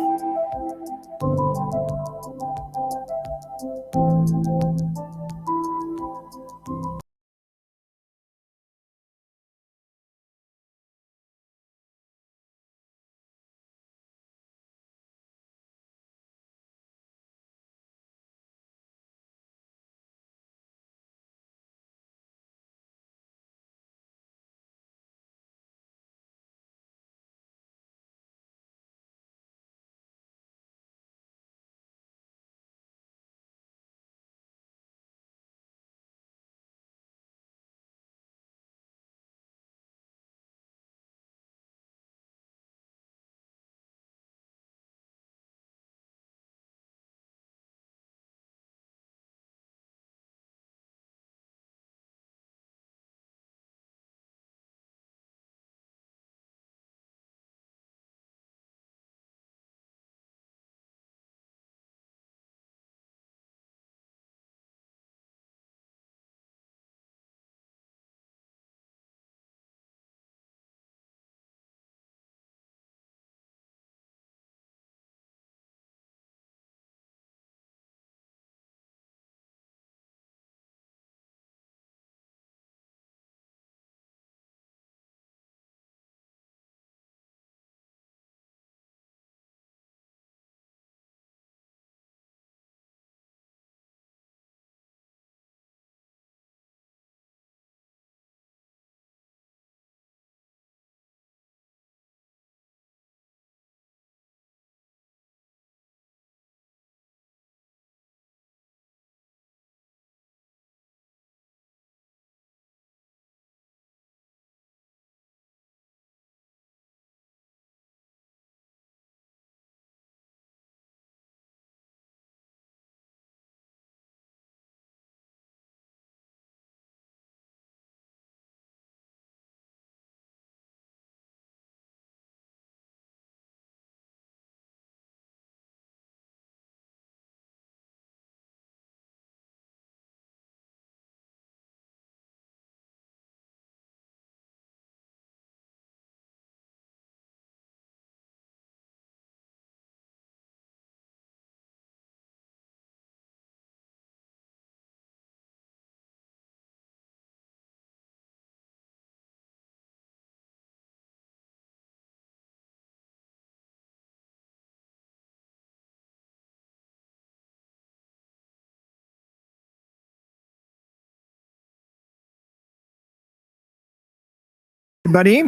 Everybody,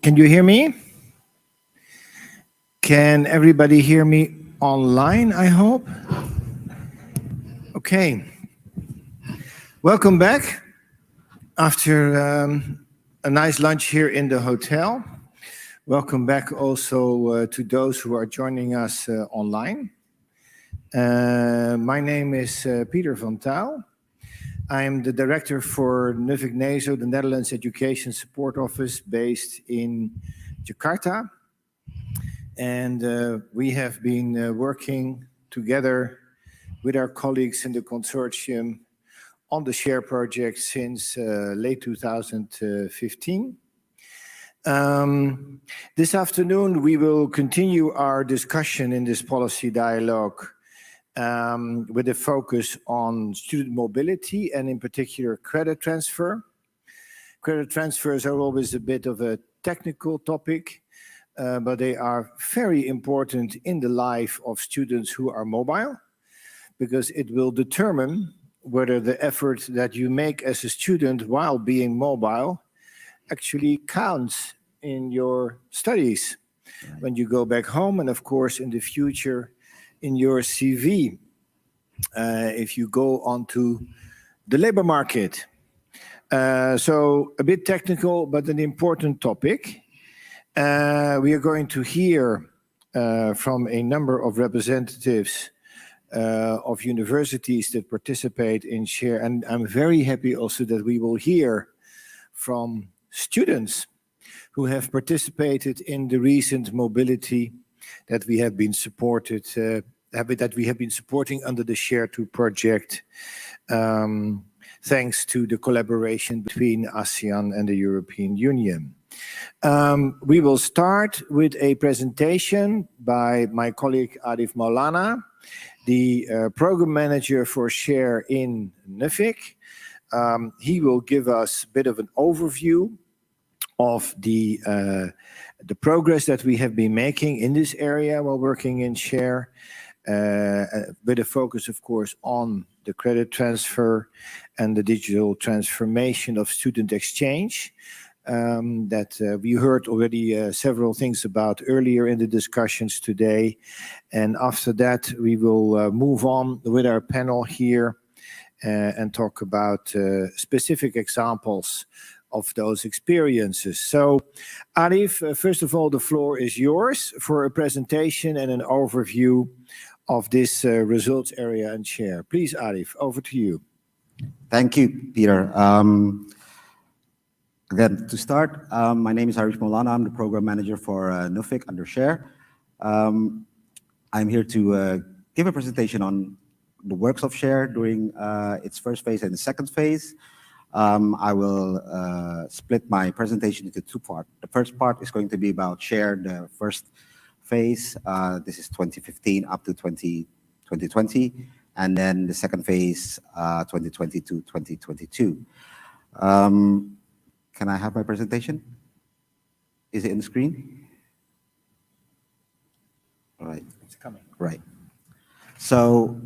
can you hear me? Can everybody hear me online, I hope? Okay. Welcome back after a nice lunch here in the hotel. Welcome back also to those who are joining us online. My name is Peter van Taal. I am the director for Nuffic NESO, the Netherlands Education Support Office based in Jakarta. And we have been working together with our colleagues in the consortium on the SHARE project since late 2015. This afternoon, we will continue our discussion in this policy dialogue with a focus on student mobility and in particular credit transfer. Credit transfers are always a bit of a technical topic, but they are very important in the life of students who are mobile, because it will determine whether the effort that you make as a student while being mobile actually counts in your studies when you go back home, and of course in the future in your CV if you go onto the labor market. So a bit technical, but an important topic. We are going to hear from a number of representatives of universities that participate in SHARE, and I'm very happy also that we will hear from students who have participated in the recent mobility that we have been supported, that we have been supporting under the SHARE 2 project, thanks to the collaboration between ASEAN and the European Union. We will start with a presentation by my colleague Arif Maulana, the program manager for SHARE in Nuffic. He will give us a bit of an overview of the progress that we have been making in this area while working in SHARE, with a focus, of course, on the credit transfer and the digital transformation of student exchange that we heard already several things about earlier in the discussions today. And after that, we will move on with our panel here and talk about specific examples of those experiences. So, Arif, first of all, the floor is yours for a presentation and an overview of this results area and SHARE. Please, Arif, over to you. Thank you, Peter. Again, to start, my name is Arif Maulana. I'm the program manager for Nuffic under SHARE. I'm here to give a presentation on the works of SHARE during its first phase and the second phase. I will split my presentation into two parts. The first part is going to be about SHARE, the first phase. This is 2015 up to 2020. And then the second phase, 2020 to 2022. Can I have my presentation? Is it in the screen? All right. It's coming. Right. So,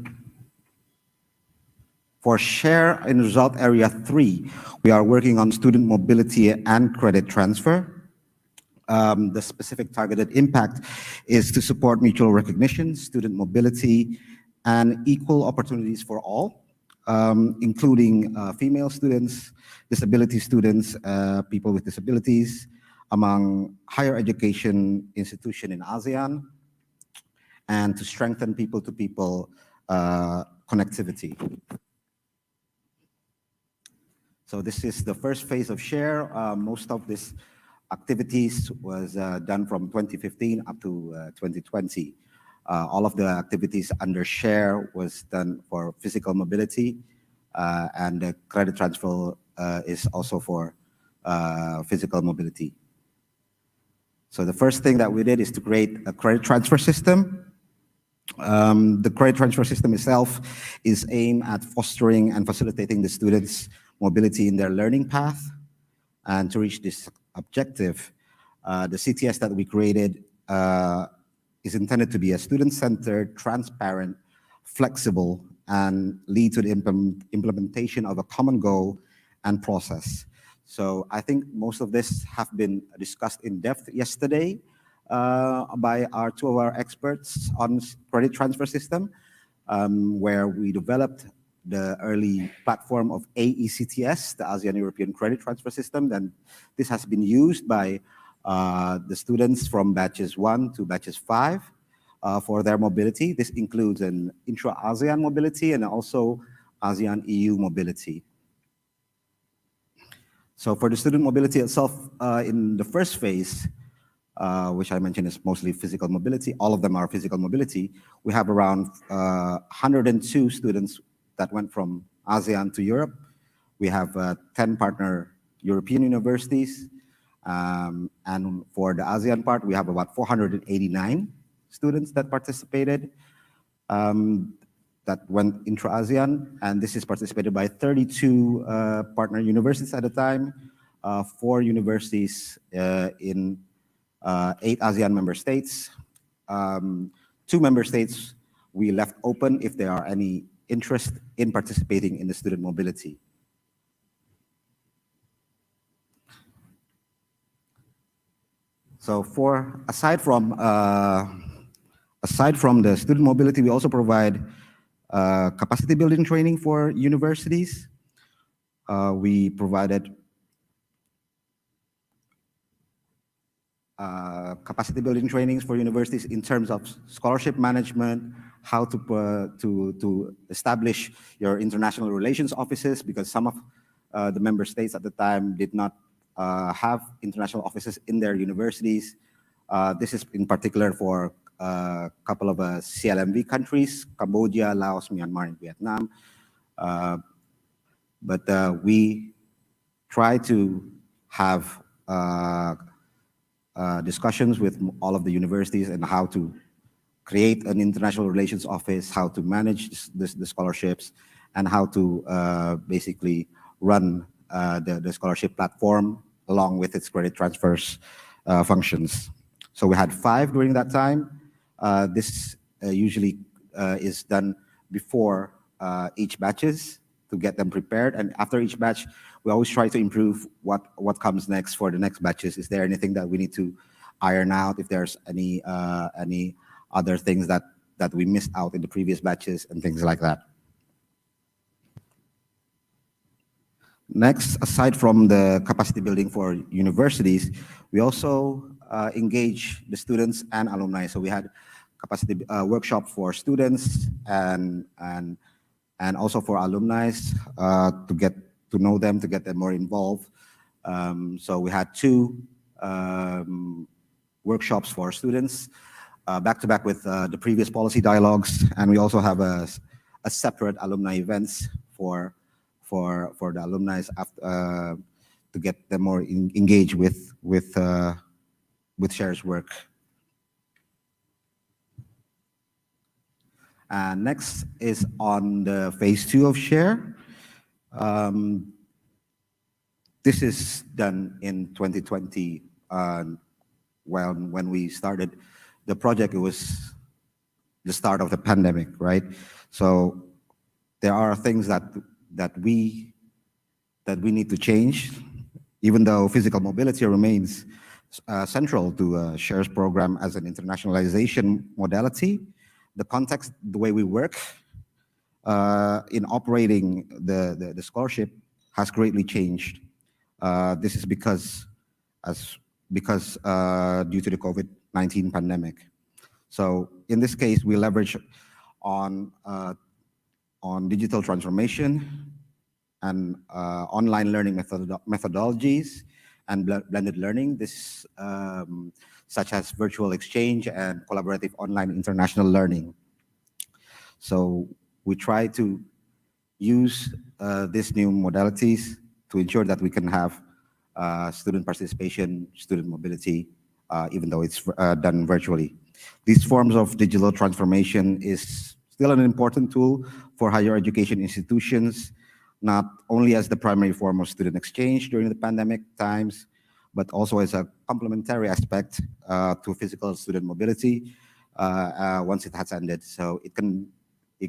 for SHARE in result area 3, we are working on student mobility and credit transfer. The specific targeted impact is to support mutual recognition, student mobility, and equal opportunities for all, including female students, disability students, people with disabilities, among higher education institutions in ASEAN, and to strengthen people-to-people connectivity. So this is the first phase of SHARE. Most of these activities was done from 2015 up to 2020. All of the activities under SHARE was done for physical mobility, and the credit transfer is also for physical mobility. So the first thing that we did is to create a credit transfer system. The credit transfer system itself is aimed at fostering and facilitating the students' mobility in their learning path. And to reach this objective, the CTS that we created is intended to be a student-centered, transparent, flexible, and lead to the implementation of a common goal and process. So I think most of this have been discussed in depth yesterday by two of our experts on credit transfer system, where we developed the early platform of AECTS, the ASEAN European Credit Transfer System. Then this has been used by the students from batches 1 to batches 5 for their mobility. This includes an intra-ASEAN mobility and also ASEAN-EU mobility. So for the student mobility itself, in the first phase, which I mentioned is mostly physical mobility, all of them are physical mobility, we have around 102 students that went from ASEAN to Europe. We have 10 partner European universities. And for the ASEAN part, we have about 489 students that participated. That went intra-ASEAN, and this is participated by 32 partner universities at a time, 4 universities in 8 ASEAN member states. 2 member states we left open if there are any interest in participating in the student mobility. So aside from the student mobility, we also provide capacity building training for universities. We provided capacity building trainings for universities in terms of scholarship management, how to establish your international relations offices, because some of the member states at the time did not have international offices in their universities. This is in particular for a couple of CLMV countries, Cambodia, Laos, Myanmar, and Vietnam. But we try to have discussions with all of the universities and how to create an international relations office, how to manage the scholarships, and how to basically run the scholarship platform along with its credit transfers functions. So we had 5 during that time. This usually is done before each batches to get them prepared. And after each batch, we always try to improve what comes next for the next batches. Is there anything that we need to iron out? If there's any other things that we missed out in the previous batches and things like that. Next, aside from the capacity building for universities, we also engage the students and alumni. So we had capacity workshop for students and also for alumni to get to know them, to get them more involved. So we had 2 workshops for students, back to back with the previous policy dialogues, and we also have a separate alumni events for the alumni after, to get them more engaged with SHARE's work. Next is on the phase 2 of SHARE. This is done in 2020. When we started the project, it was the start of the pandemic, right? So there are things that we need to change, even though physical mobility remains central to SHARE's program as an internationalization modality. The context, the way we work in operating the scholarship has greatly changed. This is because due to the COVID-19 pandemic. So in this case, we leverage on digital transformation and online learning methodologies and blended learning, this such as virtual exchange and collaborative online international learning. So we try to use these new modalities to ensure that we can have student participation, student mobility, even though it's done virtually. These forms of digital transformation is still an important tool for higher education institutions, not only as the primary form of student exchange during the pandemic times, but also as a complementary aspect to physical student mobility once it has ended. So it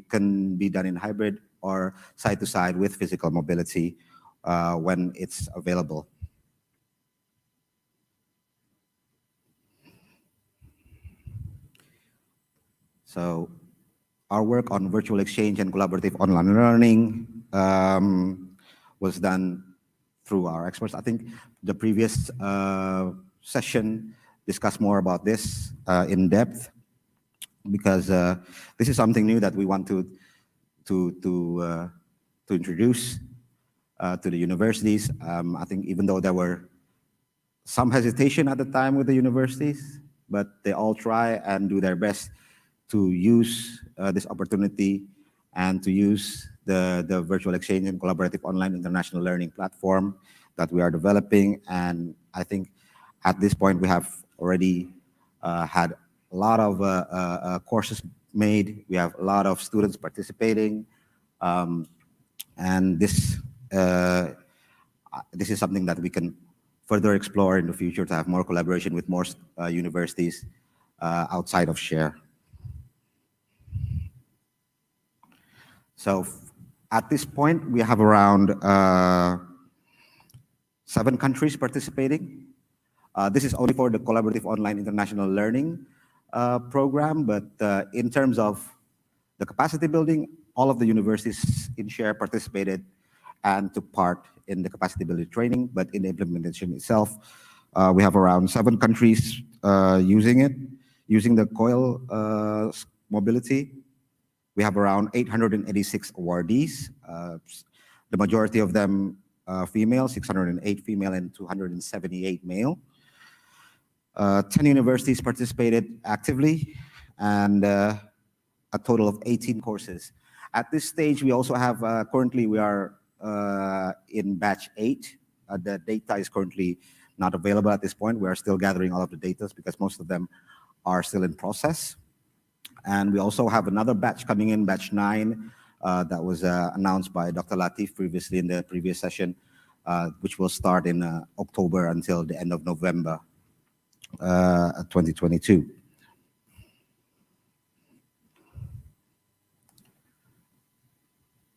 can be done in hybrid or side to side with physical mobility when it's available. So our work on virtual exchange and collaborative online learning was done through our experts. I think the previous session discuss more about this in depth, because this is something new that we want to introduce to the universities. I think even though there were some hesitation at the time with the universities, but they all try and do their best to use this opportunity and to use the virtual exchange and collaborative online international learning platform that we are developing. And I think at this point we have already had a lot of courses made. We have a lot of students participating, and this is something that we can further explore in the future to have more collaboration with more universities outside of SHARE. So at this point, we have around 7 countries participating. This is only for the Collaborative Online International Learning program, but in terms of the capacity building, all of the universities in SHARE participated and took part in the capacity building training, but in the implementation itself, we have around 7 countries using the COIL mobility. We have around 886 awardees. The majority of them female, 608 female and 278 male. 10 universities participated actively, and a total of 18 courses. At this stage, we also have, currently we are in batch 8. The data is currently not available at this point. We are still gathering all of the data because most of them are still in process. And we also have another batch coming in, batch 9, that was announced by Dr. Latif previously in the previous session, which will start in October until the end of November 2022.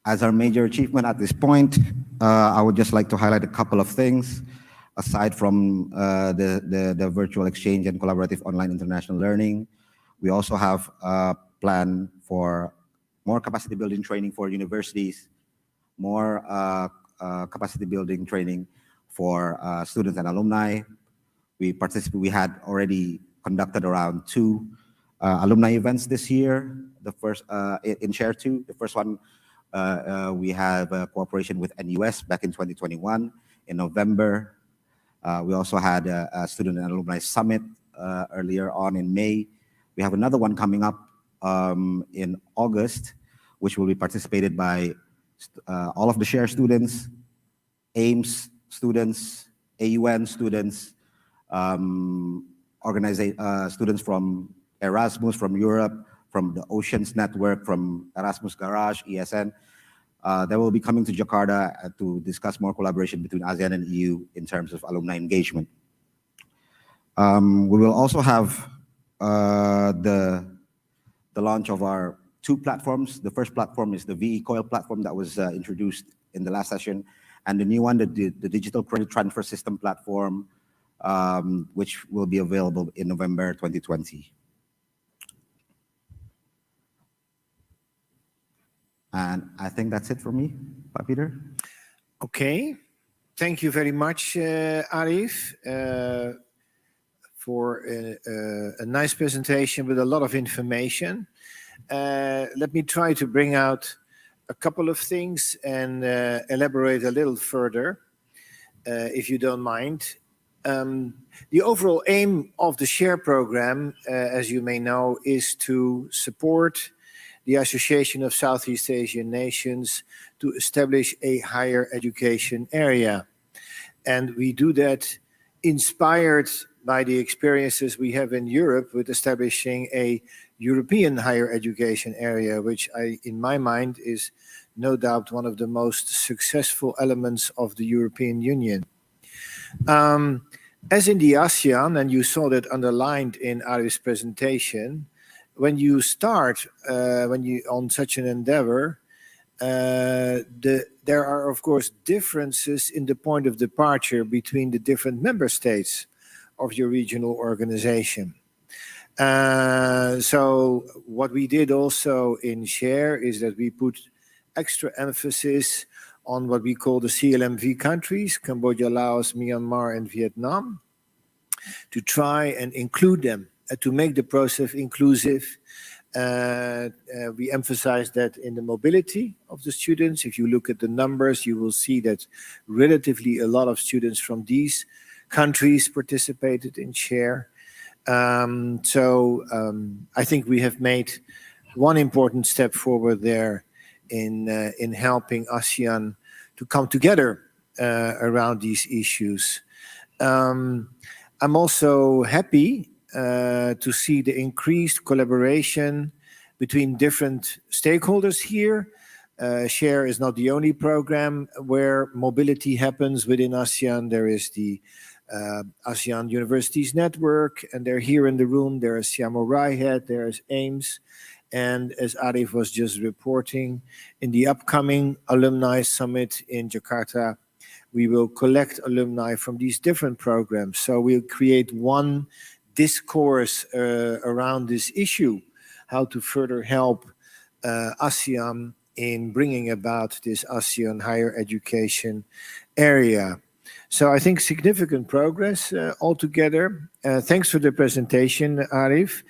As our major achievement at this point, I would just like to highlight a couple of things. Aside from the virtual exchange and collaborative online international learning, we also have a plan for more capacity building training for universities, more capacity building training for students and alumni. We had already conducted around 2 alumni events this year. The first in SHARE 2, the first one we have a cooperation with NUS back in 2021 in November. We also had a student and alumni summit earlier on in May. We have another one coming up in August, which will be participated by all of the SHARE students, AIMS students, AUN students, students from Erasmus, from Europe, from the Oceans Network, from Erasmus Garage, ESN. They will be coming to Jakarta to discuss more collaboration between ASEAN and EU in terms of alumni engagement. We will also have the launch of our 2 platforms. The first platform is the VE COIL platform that was introduced in the last session, and the new one, the Digital Credit Transfer System platform, which will be available in November 2020. And I think that's it for me, Peter. Okay, thank you very much, Arif, for a nice presentation with a lot of information. Let me try to bring out a couple of things and elaborate a little further, if you don't mind. The overall aim of the SHARE program, as you may know, is to support the Association of Southeast Asian Nations to establish a higher education area. And we do that inspired by the experiences we have in Europe with establishing a European higher education area, which in my mind is no doubt one of the most successful elements of the European Union. As in the ASEAN, and you saw that underlined in Arif's presentation, when you start on such an endeavor, there are of course differences in the point of departure between the different member states of your regional organization. So what we did also in SHARE is that we put extra emphasis on what we call the CLMV countries, Cambodia, Laos, Myanmar, and Vietnam. to try and include them, to make the process inclusive. We emphasize that in the mobility of the students. If you look at the numbers, you will see that relatively a lot of students from these countries participated in SHARE. I think we have made one important step forward there in helping ASEAN to come together around these issues. I'm also happy to see the increased collaboration between different stakeholders here. SHARE is not the only program where mobility happens within ASEAN. There is the ASEAN Universities Network, and they're here in the room. There is Siamo Raihet, there is AIMS, and as Arif was just reporting, in the upcoming Alumni Summit in Jakarta, we will collect alumni from these different programs. So we'll create one discourse around this issue, how to further help ASEAN in bringing about this ASEAN higher education area. So I think significant progress altogether. Thanks for the presentation, Arif.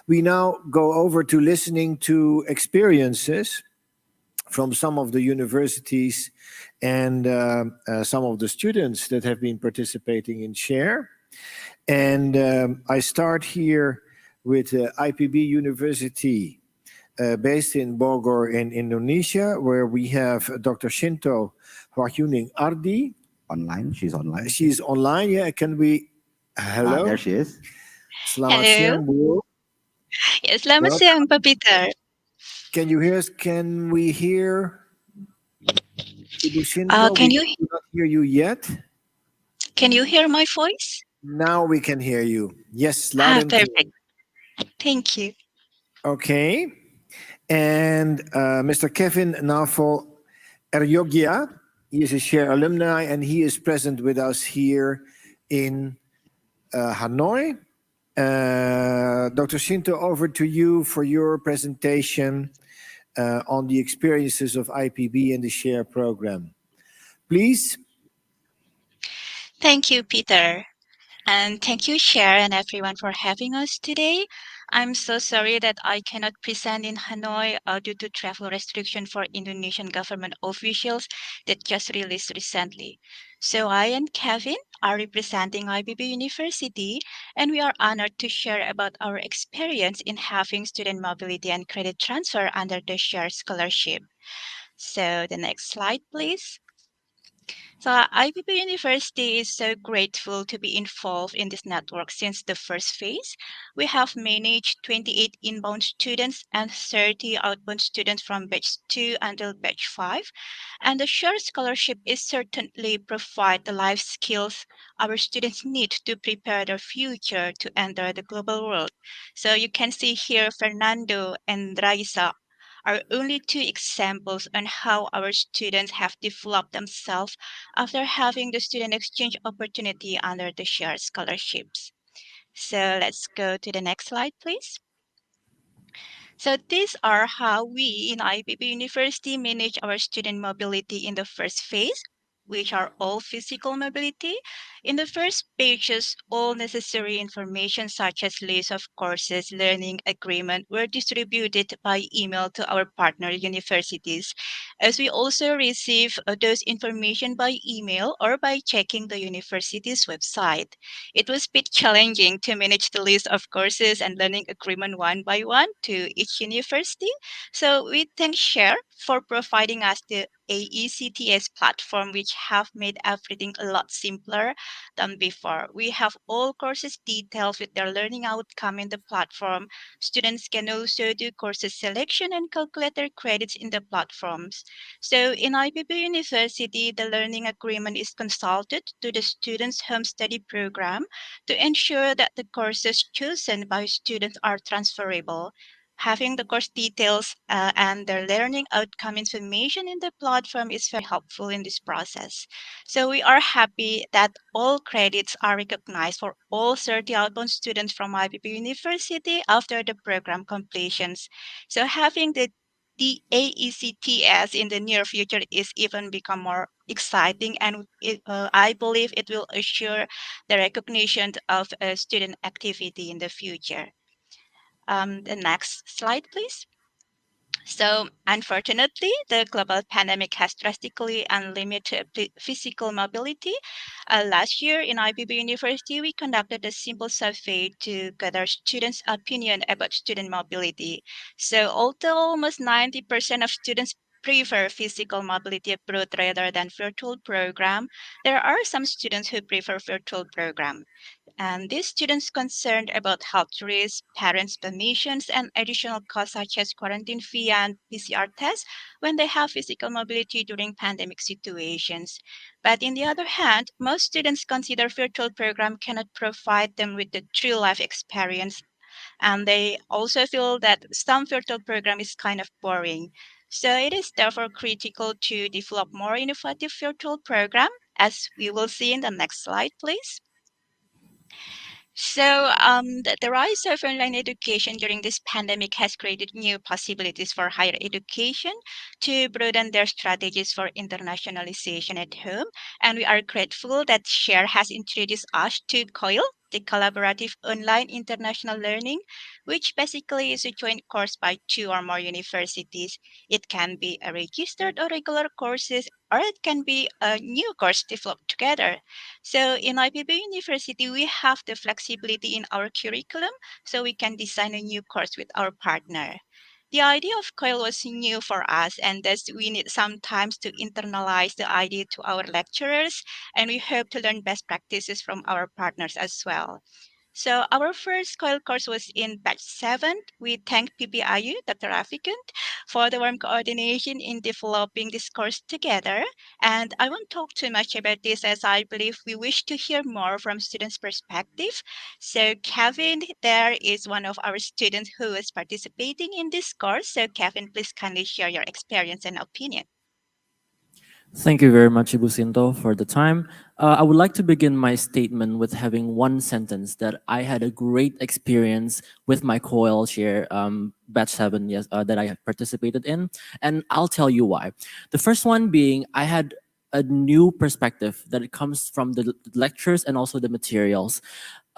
We now go over to listening to experiences from some of the universities and some of the students that have been participating in SHARE. And I start here with IPB University, based in Bogor in Indonesia, where we have Dr. Shinto Wahyuning Ardi. Online, she's online. She's online, yeah. Can we, hello? There she is. Selamat Hello. siang, Bu. Ya, selamat siang, Pak Peter. Can you hear us? Can we hear Ibu Shinto? Can We you cannot hear you yet. can you hear my voice? Now we can hear you. Yes, loud and clear. Perfect. Thank you. Okay. And Mr. Kevin Nafol Eryogia, he is a SHARE alumni, and he is present with us here in Hanoi. Dr. Shinto, over to you for your presentation on the experiences of IPB in the SHARE program. Please. Thank you, Peter. And thank you, Cher, and everyone for having us today. I'm so sorry that I cannot present in Hanoi due to travel restriction for Indonesian government officials that just released recently. So I and Kevin are representing IBB University, and we are honored to share about our experience in having student mobility and credit transfer under the SHARE scholarship. So the next slide, please. So IPB University is so grateful to be involved in this network since the first phase. We have managed 28 inbound students and 30 outbound students from batch 2 until batch 5. And the shared scholarship is certainly provide the life skills our students need to prepare their future to enter the global world. So you can see here Fernando and Raisa are only two examples on how our students have developed themselves after having the student exchange opportunity under the shared scholarships. So let's go to the next slide, please. So these are how we in IPB University manage our student mobility in the first phase, which are all physical mobility. In the first pages, all necessary information such as list of courses, learning agreement were distributed by email to our partner universities, as we also receive those information by email or by checking the university's website. It was a bit challenging to manage the list of courses and learning agreement one by one to each university. So we thank Share for providing us the AECTS platform, which have made everything a lot simpler than before. We have all courses details with their learning outcome in the platform. Students can also do courses selection and calculate their credits in the platforms. So in IPB University, the learning agreement is consulted to the student's home study program to ensure that the courses chosen by students are transferable. Having the course details and the learning outcome information in the platform is very helpful in this process. So we are happy that all credits are recognized for all 30 outbound students from IPB University after the program completions. So having the the AECTS in the near future is even become more exciting, and I believe it will assure the recognition of student activity in the future. The next slide, please. So, unfortunately, the global pandemic has drastically unlimited physical mobility. Last year in IPB University, we conducted a simple survey to gather students' opinion about student mobility. So, although almost 90% of students prefer physical mobility abroad rather than virtual program, there are some students who prefer virtual program. And these students concerned about health risks, parents' permissions, and additional costs such as quarantine fee and PCR tests when they have physical mobility during pandemic situations. But in the other hand, most students consider virtual program cannot provide them with the true life experience, and they also feel that some virtual program is kind of boring. So it is therefore critical to develop more innovative virtual program, as we will see in the next slide, please. So the rise of online education during this pandemic has created new possibilities for higher education to broaden their strategies for internationalization at home. And we are grateful that SHARE has introduced us to COIL, the Collaborative Online International Learning, which basically is a joint course by 2 or more universities. It can be a registered or regular courses, or it can be a new course developed together. So in IPB University, we have the flexibility in our curriculum, so we can design a new course with our partner. The idea of COIL was new for us, and thus we need some time to internalize the idea to our lecturers, and we hope to learn best practices from our partners as well. So our first COIL course was in batch 7. We thank PPIU, Dr. Rafikant, for the warm coordination in developing this course together. And I won't talk too much about this, as I believe we wish to hear more from students' perspective. So Kevin, there is one of our students who is participating in this course. So Kevin, please kindly share your experience and opinion. Thank you very much, Ibu Sinto, for the time. I would like to begin my statement with having one sentence that I had a great experience with my COIL share batch 7 that I participated in, and I'll tell you why. The first one being I had a new perspective that it comes from the lectures and also the materials.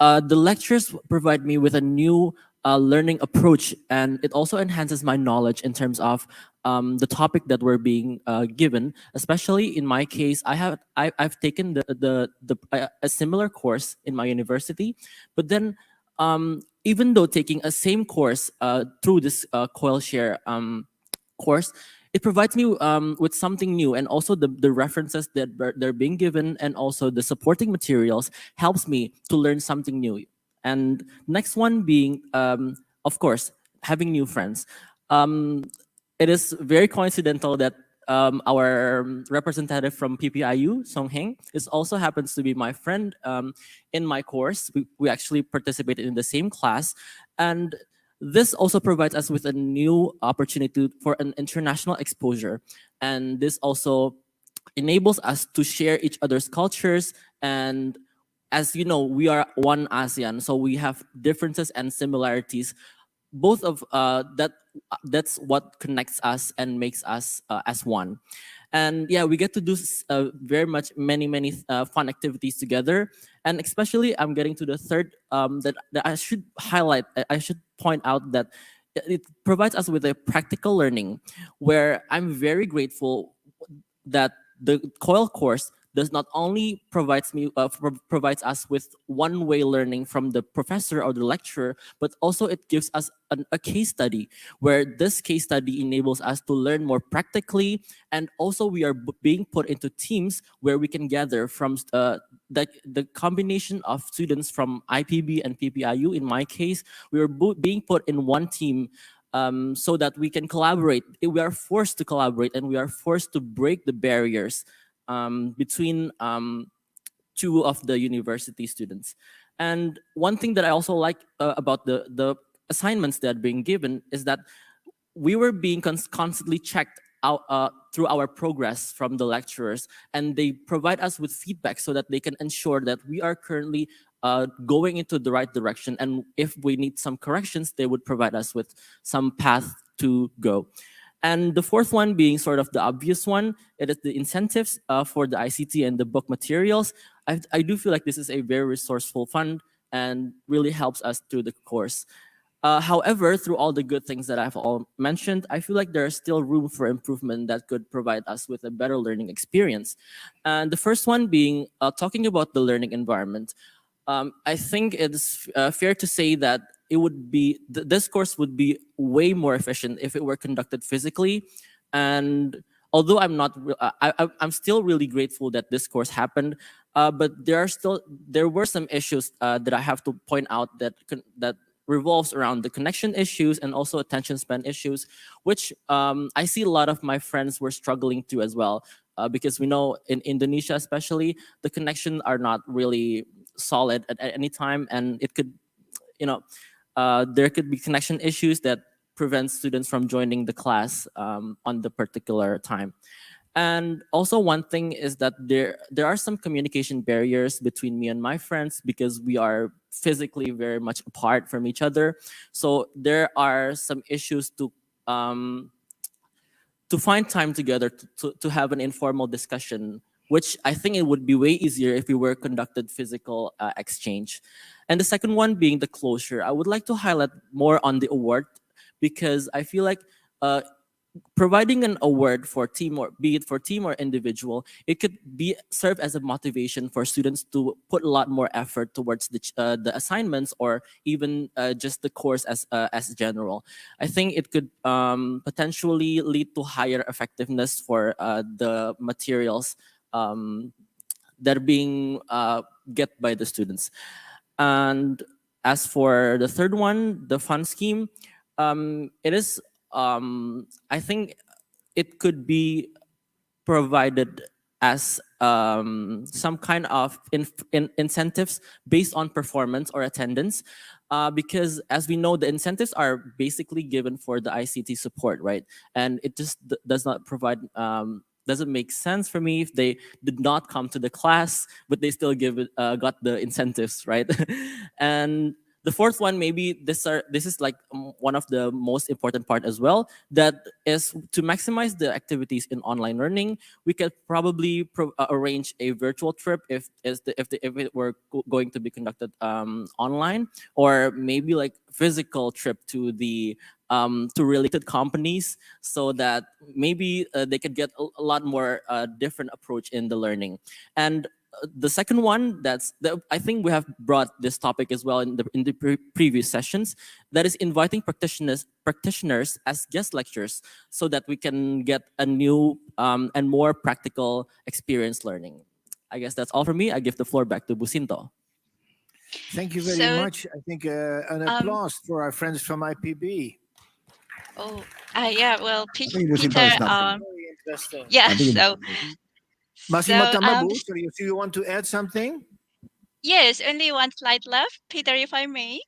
The lectures provide me with a new learning approach, and it also enhances my knowledge in terms of the topic that we're being given. Especially in my case, I've taken a similar course in my university, but then even though taking a same course through this COIL share course, it provides me with something new, and also the references that they're being given and also the supporting materials helps me to learn something new. And next one being, of course, having new friends. It is very coincidental that our representative from PPIU, Song Heng, is also happens to be my friend in my course. We actually participated in the same class, and this also provides us with a new opportunity for an international exposure. And this also enables us to share each other's cultures. And as you know, we are one ASEAN, so we have differences and similarities. Both of that's what connects us and makes us as one. And yeah, we get to do very much many fun activities together. And especially I'm getting to the third that I should highlight, I should point out that it provides us with a practical learning, where I'm very grateful that the COIL course does not only provides us with one-way learning from the professor or the lecturer, but also it gives us a case study, where this case study enables us to learn more practically. And also we are being put into teams where we can gather from the combination of students from IPB and PPIU. In my case, we are being put in one team so that we can collaborate. We are forced to collaborate, and we are forced to break the barriers between two of the university students. And one thing that I also like about the assignments that are being given is that we were being constantly checked out through our progress from the lecturers, and they provide us with feedback so that they can ensure that we are currently going into the right direction. And if we need some corrections, they would provide us with some path to go. And the fourth one being sort of the obvious one, it is the incentives for the ICT and the book materials. I do feel like this is a very resourceful fund and really helps us through the course. However, through all the good things that I've all mentioned, I feel like there's still room for improvement that could provide us with a better learning experience. And the first one being talking about the learning environment. I think it's fair to say that it would be this course would be way more efficient if it were conducted physically. And although I'm still really grateful that this course happened, but there were some issues that I have to point out that revolves around the connection issues and also attention span issues, which I see a lot of my friends were struggling to as well. Because we know in Indonesia especially, the connection are not really solid at any time, and it could, there could be connection issues that prevent students from joining the class on the particular time. And also one thing is that there are some communication barriers between me and my friends because we are physically very much apart from each other. So there are some issues to find time together to have an informal discussion, which I think it would be way easier if we were conducted physical exchange. And the second one being the closure. I would like to highlight more on the award because I feel like providing an award for team, or be it for team or individual, it could serve as a motivation for students to put a lot more effort towards the assignments or even just the course as general. I think it could potentially lead to higher effectiveness for the materials that are being get by the students. And as for the third one, the fund scheme, it is I think it could be provided as some kind of incentives based on performance or attendance, because as we know, the incentives are basically given for the ICT support, right? And it just does not provide, doesn't make sense for me if they did not come to the class, but they still got the incentives, right? And the fourth one, maybe this is like one of the most important part as well. That is to maximize the activities in online learning. We could probably arrange a virtual trip if it were going to be conducted online, or maybe like physical trip to the to related companies, so that maybe they could get a lot more different approach in the learning. And the second one, I think we have brought this topic as well in the previous sessions, that is inviting practitioners as guest lecturers so that we can get a new and more practical experience learning. I guess that's all for me. I give the floor back to Businto. Thank you very much. I think an applause for our friends from IPB. Oh, yeah. Well, Peter. Very interesting. Yeah. So. Masih matamba, Bu? So you want to add something? Yes, only one slide left, Peter, if I may.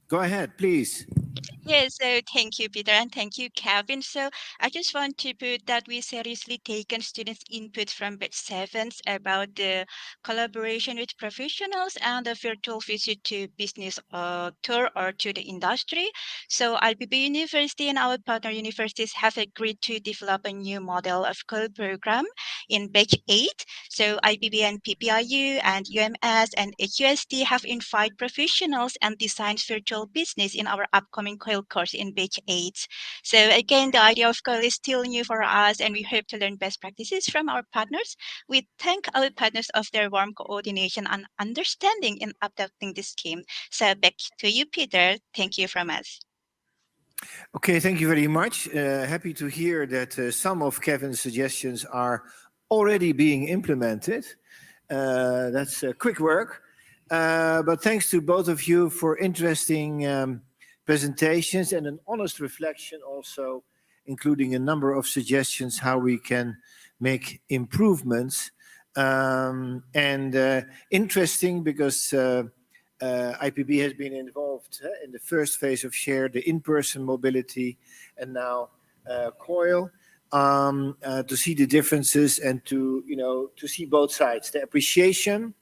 Go ahead, please. Yes, so thank you, Peter, and thank you, Kevin. So I just want to put that we seriously taken students' input from batch 7s about the collaboration with professionals and the virtual visit to business tour or to the industry. So IPB University and our partner universities have agreed to develop a new model of co-program in batch 8. So IPB and PPIU and UMS and HUST have invited professionals and designed virtual business in our upcoming COIL course in batch 8. So again, the idea of COIL is still new for us, and we hope to learn best practices from our partners. We thank our partners of their warm coordination and understanding in adopting this scheme. So back to you, Peter. Thank you from us. Okay, thank you very much. Happy to hear that some of Kevin's suggestions are already being implemented. That's quick work. But thanks to both of you for interesting presentations and an honest reflection also, including a number of suggestions how we can make improvements. Interesting because IPB has been involved in the first phase of SHARE, the in-person mobility, and now COIL, to see the differences and to see both sides, the appreciation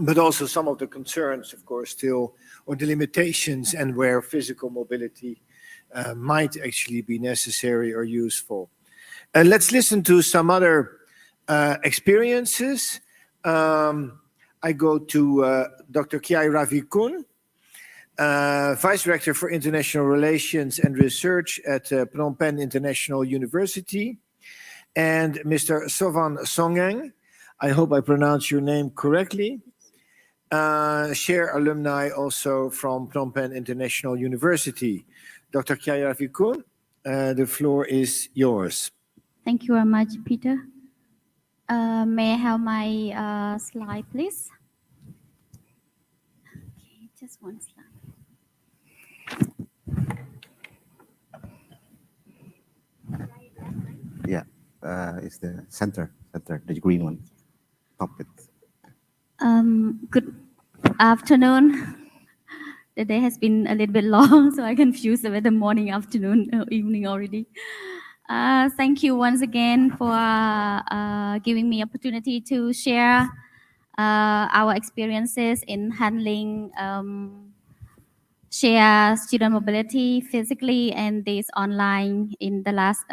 but also some of the concerns, of course, still, or the limitations and where physical mobility might actually be necessary or useful. Let's listen to some other experiences. I go to Dr. Kiai Ravikun, Vice Director for International Relations and Research at Phnom Penh International University, and Mr. Sovan Songeng, I hope I pronounced your name correctly, Share alumni also from Phnom Penh International University. Dr. Kiai Ravikun, the floor is yours. Thank you very much, Peter. May I have my slide, please? Okay, just one slide. Yeah, it's the center, the green one. Top it. Good afternoon. The day has been a little bit long, so I confused whether morning, afternoon, or evening already. Thank you once again for giving me opportunity to share our experiences in handling share student mobility physically and this online in the last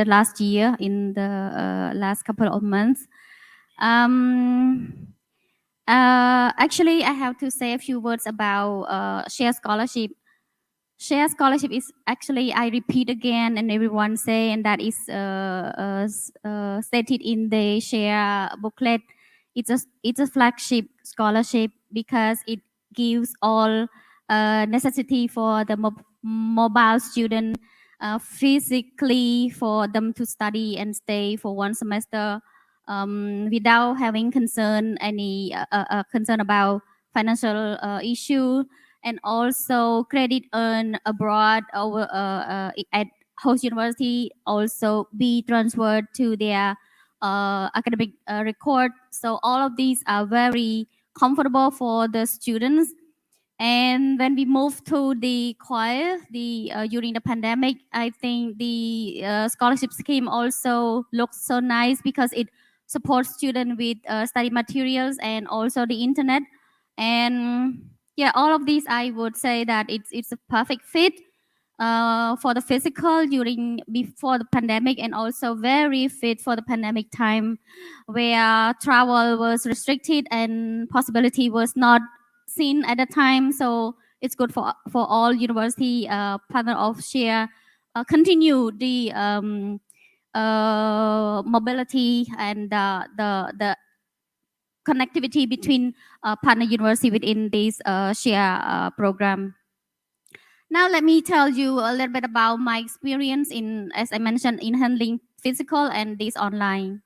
last year, in the last couple of months. Actually, I have to say a few words about share scholarship. Share scholarship is actually, I repeat again, and everyone say, and that is stated in the share booklet. It's a flagship scholarship because it gives all necessity for the mobile student physically for them to study and stay for one semester without having any concern about financial issue, and also credit earned abroad over at host university also be transferred to their academic record. So all of these are very comfortable for the students. And when we move to the choir, during the pandemic, I think the scholarship scheme also looks so nice because it supports students with study materials and also the internet. And yeah, all of these, I would say that it's a perfect fit for the physical before the pandemic, and also very fit for the pandemic time where travel was restricted and possibility was not seen at the time. So it's good for all university partner of share continue the mobility and the connectivity between partner university within this share program. Now let me tell you a little bit about my experience in, as I mentioned, in handling physical and this online.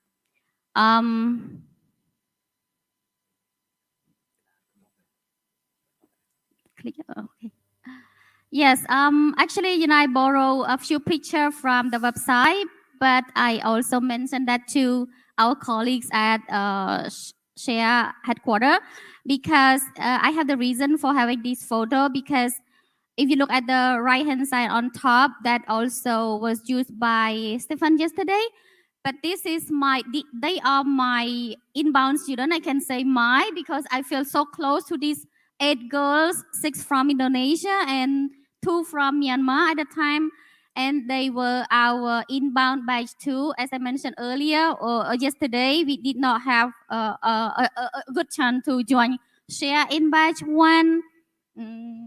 Okay. Yes, actually, I borrow a few pictures from the website, but I also mentioned that to our colleagues at Share headquarters, because I have the reason for having this photo, because if you look at the right hand side on top, that also was used by Stefan yesterday. But this is they are my inbound student. I can say because I feel so close to these 8 girls, 6 from Indonesia and 2 from Myanmar at the time. And they were our inbound batch 2. As I mentioned earlier, or yesterday, we did not have a good chance to join share in batch 1.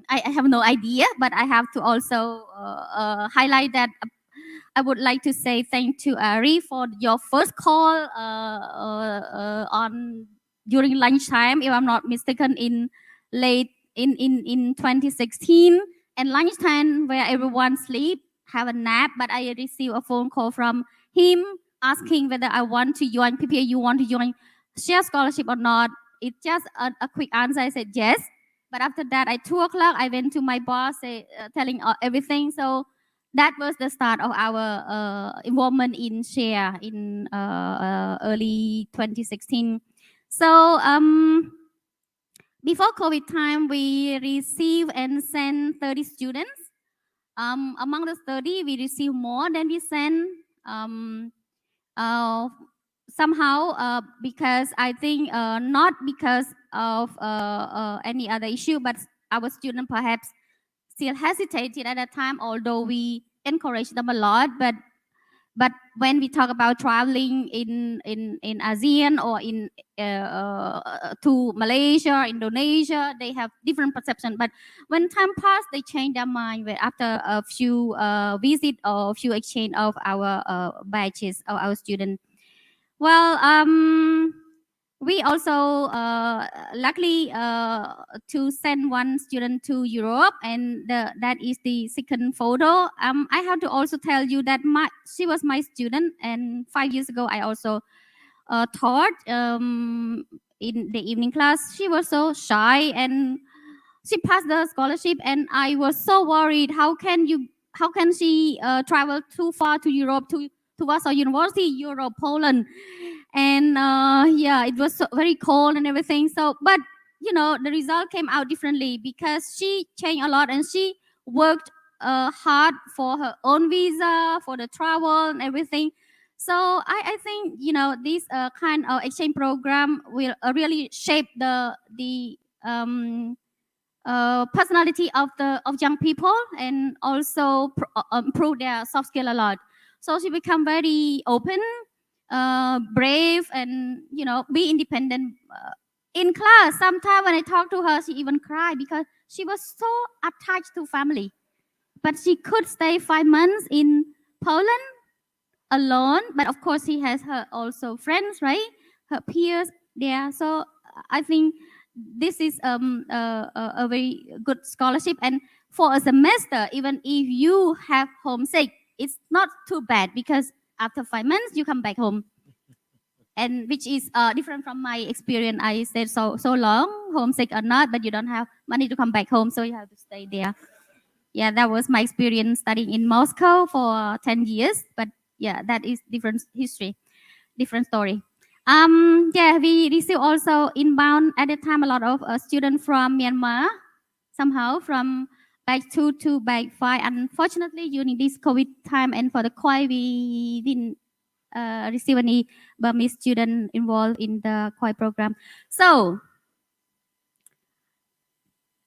I have no idea, but I have to also highlight that I would like to say thank to Ari for your first call on during lunchtime, if I'm not mistaken, in 2016, and lunchtime where everyone sleep, have a nap, but I received a phone call from him asking whether I want to join PPAU, want to join share scholarship or not. It's just a quick answer. I said yes. But after that, at 2 o'clock, I went to my boss telling everything. So that was the start of our involvement in share in early 2016. So before COVID time, we received and sent 30 students. Among the 30, we received more than we sent. somehow because I think not because of any other issue, but our student perhaps still hesitated at that time, although we encouraged them a lot. But when we talk about traveling in ASEAN or in to Malaysia, Indonesia, they have different perception. But when time passed, they change their mind after a few visit or a few exchange of our batches of our students. Well, we also luckily to send one student to Europe, and that is the second photo. I have to also tell you that she was my student, and 5 years ago I also taught in the evening class. She was so shy, and she passed the scholarship, and I was so worried. How can she travel too far to Europe to Warsaw University, Europe, Poland? And yeah, it was so, very cold and everything. So, but you know, the result came out differently because she changed a lot, and she worked hard for her own visa, for the travel and everything. So I think, you know, this kind of exchange program will really shape the personality of young people, and also improve their soft skill a lot. So she become very open, brave, and you know, be independent in class. Sometimes when I talk to her, she even cried because she was so attached to family. But she could stay 5 months in Poland alone. But of course, she has her also friends, right? Her peers there. So I think this is a very good scholarship. And for a semester, even if you have homesick, it's not too bad because after 5 months you come back home, and which is different from my experience. I stayed so long, homesick or not, but you don't have money to come back home, so you have to stay there. Yeah, that was my experience studying in Moscow for 10 years. But yeah, that is different history, different story. Yeah, we received also inbound at the time a lot of students from Myanmar, somehow from batch 2 to batch 5. Unfortunately, during this COVID time and for the COI, we didn't receive any Burmese student involved in the COI program. So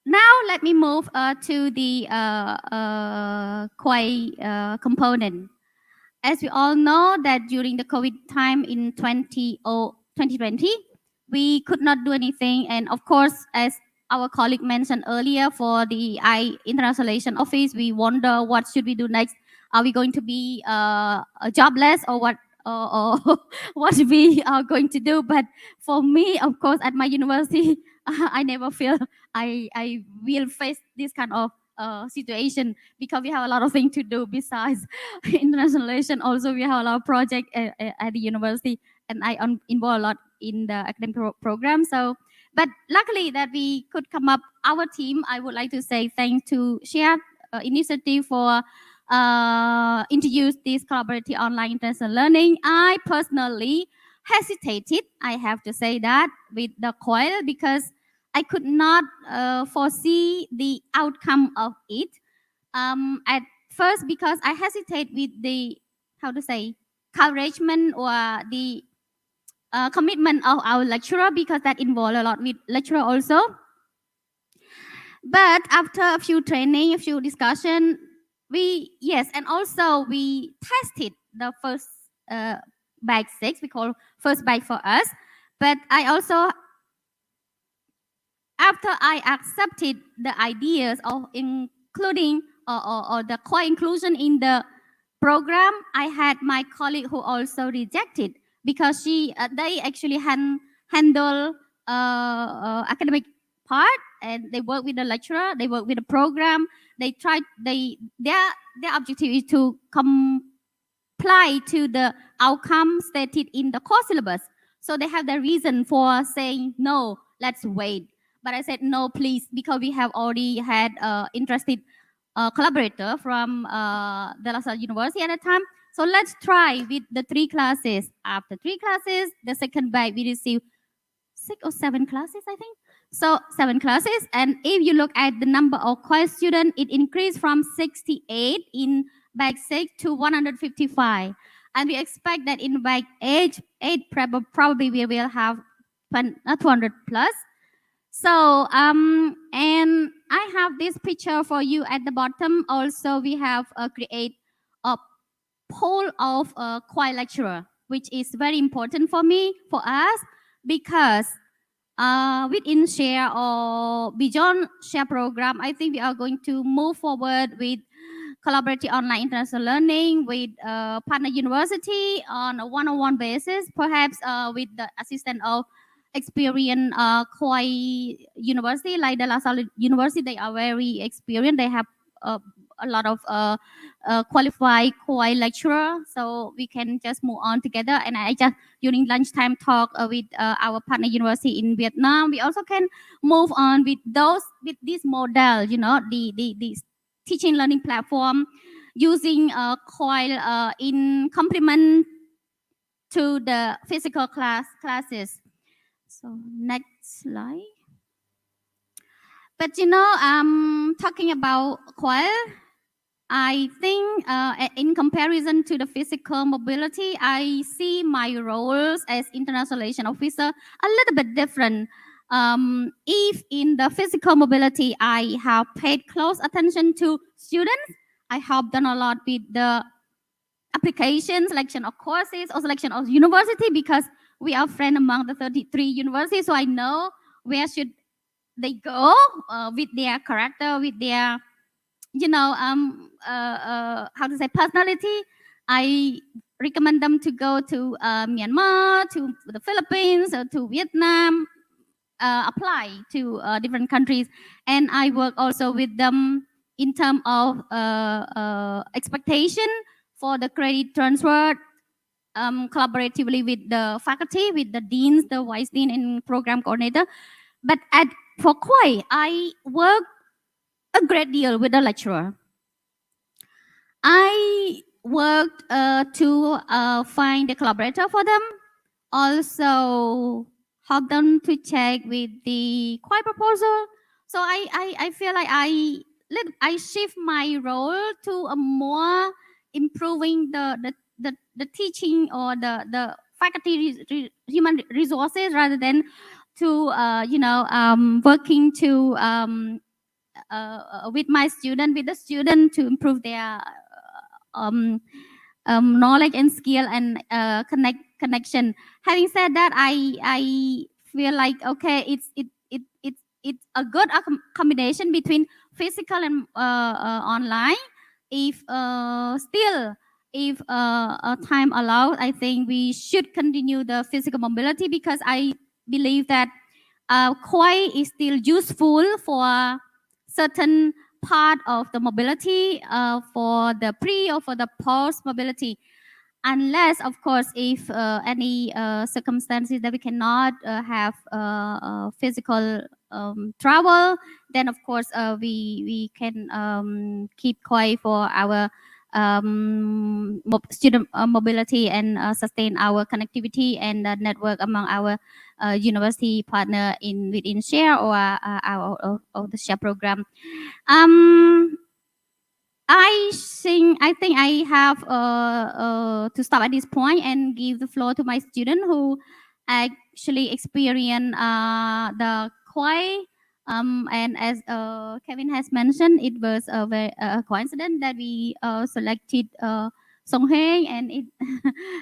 now let me move to the COI component. As we all know that during the COVID time in 2020, we could not do anything. And of course, as our colleague mentioned earlier, for the Internationalization Office, we wonder what should we do next. Are we going to be jobless, or what? Or what we are going to do? But for me, of course, at my university, I never feel I will face this kind of situation, because we have a lot of things to do besides internationalization. Also, we have a lot of projects at the university, and I involved a lot in the academic program. So, but luckily that we could come up, our team, I would like to say thanks to shared initiative for introduce this collaborative online international learning. I personally hesitated, I have to say that, with the COIL, because I could not foresee the outcome of it. At first, because I hesitate with the, how to say, encouragement or the commitment of our lecturer, because that involved a lot with lecturer also. But after a few training, a few discussion, yes, and also we tested the first batch 6, we call first batch for us. But I also, after I accepted the ideas of including or the co-inclusion in the program, I had my colleague who also rejected, because they actually handle academic part, and they work with the lecturer, they work with the program, their objective is to comply to the outcome stated in the course syllabus. So they have the reason for saying no, let's wait. But I said no, please, because we have already had interested collaborator from the La Salle University at the time. So let's try with the 3 classes. After 3 classes, the second batch we received 6 or 7 classes, I think. So 7 classes. And if you look at the number of COI students, it increased from 68 in batch 6 to 155. And we expect that in by age 8, probably we will have 200 plus. So, and I have this picture for you at the bottom. Also, we have create a poll of a choir lecturer, which is very important for me, for us, because within share or beyond share program, I think we are going to move forward with collaborative online international learning with partner university on a one-on-one basis, perhaps with the assistance of experienced Khoi University, like the La Salle University. They are very experienced. They have a lot of qualified Khoi lecturer, so we can just move on together. And I just during lunchtime talk with our partner university in Vietnam. We also can move on with this model, you know, the teaching learning platform using Khoi in complement to the physical classes. So next slide. But you know, talking about Khoi, I think in comparison to the physical mobility, I see my roles as international relation officer a little bit different. If in the physical mobility, I have paid close attention to students, I have done a lot with the application, selection of courses, or selection of university, because we are friends among the 33 universities, so I know where should they go with their character, with their, you know, how to say, personality. I recommend them to go to Myanmar, to the Philippines, or to Vietnam, apply to different countries. And I work also with them in terms of expectation for the credit transfer, collaboratively with the faculty, with the deans, the vice dean, and program coordinator. But for Khoi, I work a great deal with the lecturer. I worked to find a collaborator for them. Also help them to check with the Khoi proposal. So I feel like I shift my role to a more improving the teaching or the faculty human resources, rather than to working to with my student, with the student, to improve their knowledge and skill and connection. Having said that, I feel like, okay, it's a good combination between physical and online. If still, if time allows, I think we should continue the physical mobility, because I believe that Khoi is still useful for certain part of the mobility, for the pre or for the post mobility, unless, of course, if any circumstances that we cannot have physical travel, then of course we can keep Khoi for our student mobility, and sustain our connectivity and network among our university partner within share or our the share program. I think I have to stop at this point and give the floor to my student who actually experienced the Khoi. And as Kevin has mentioned, it was a very coincidence that we selected Song Heng, and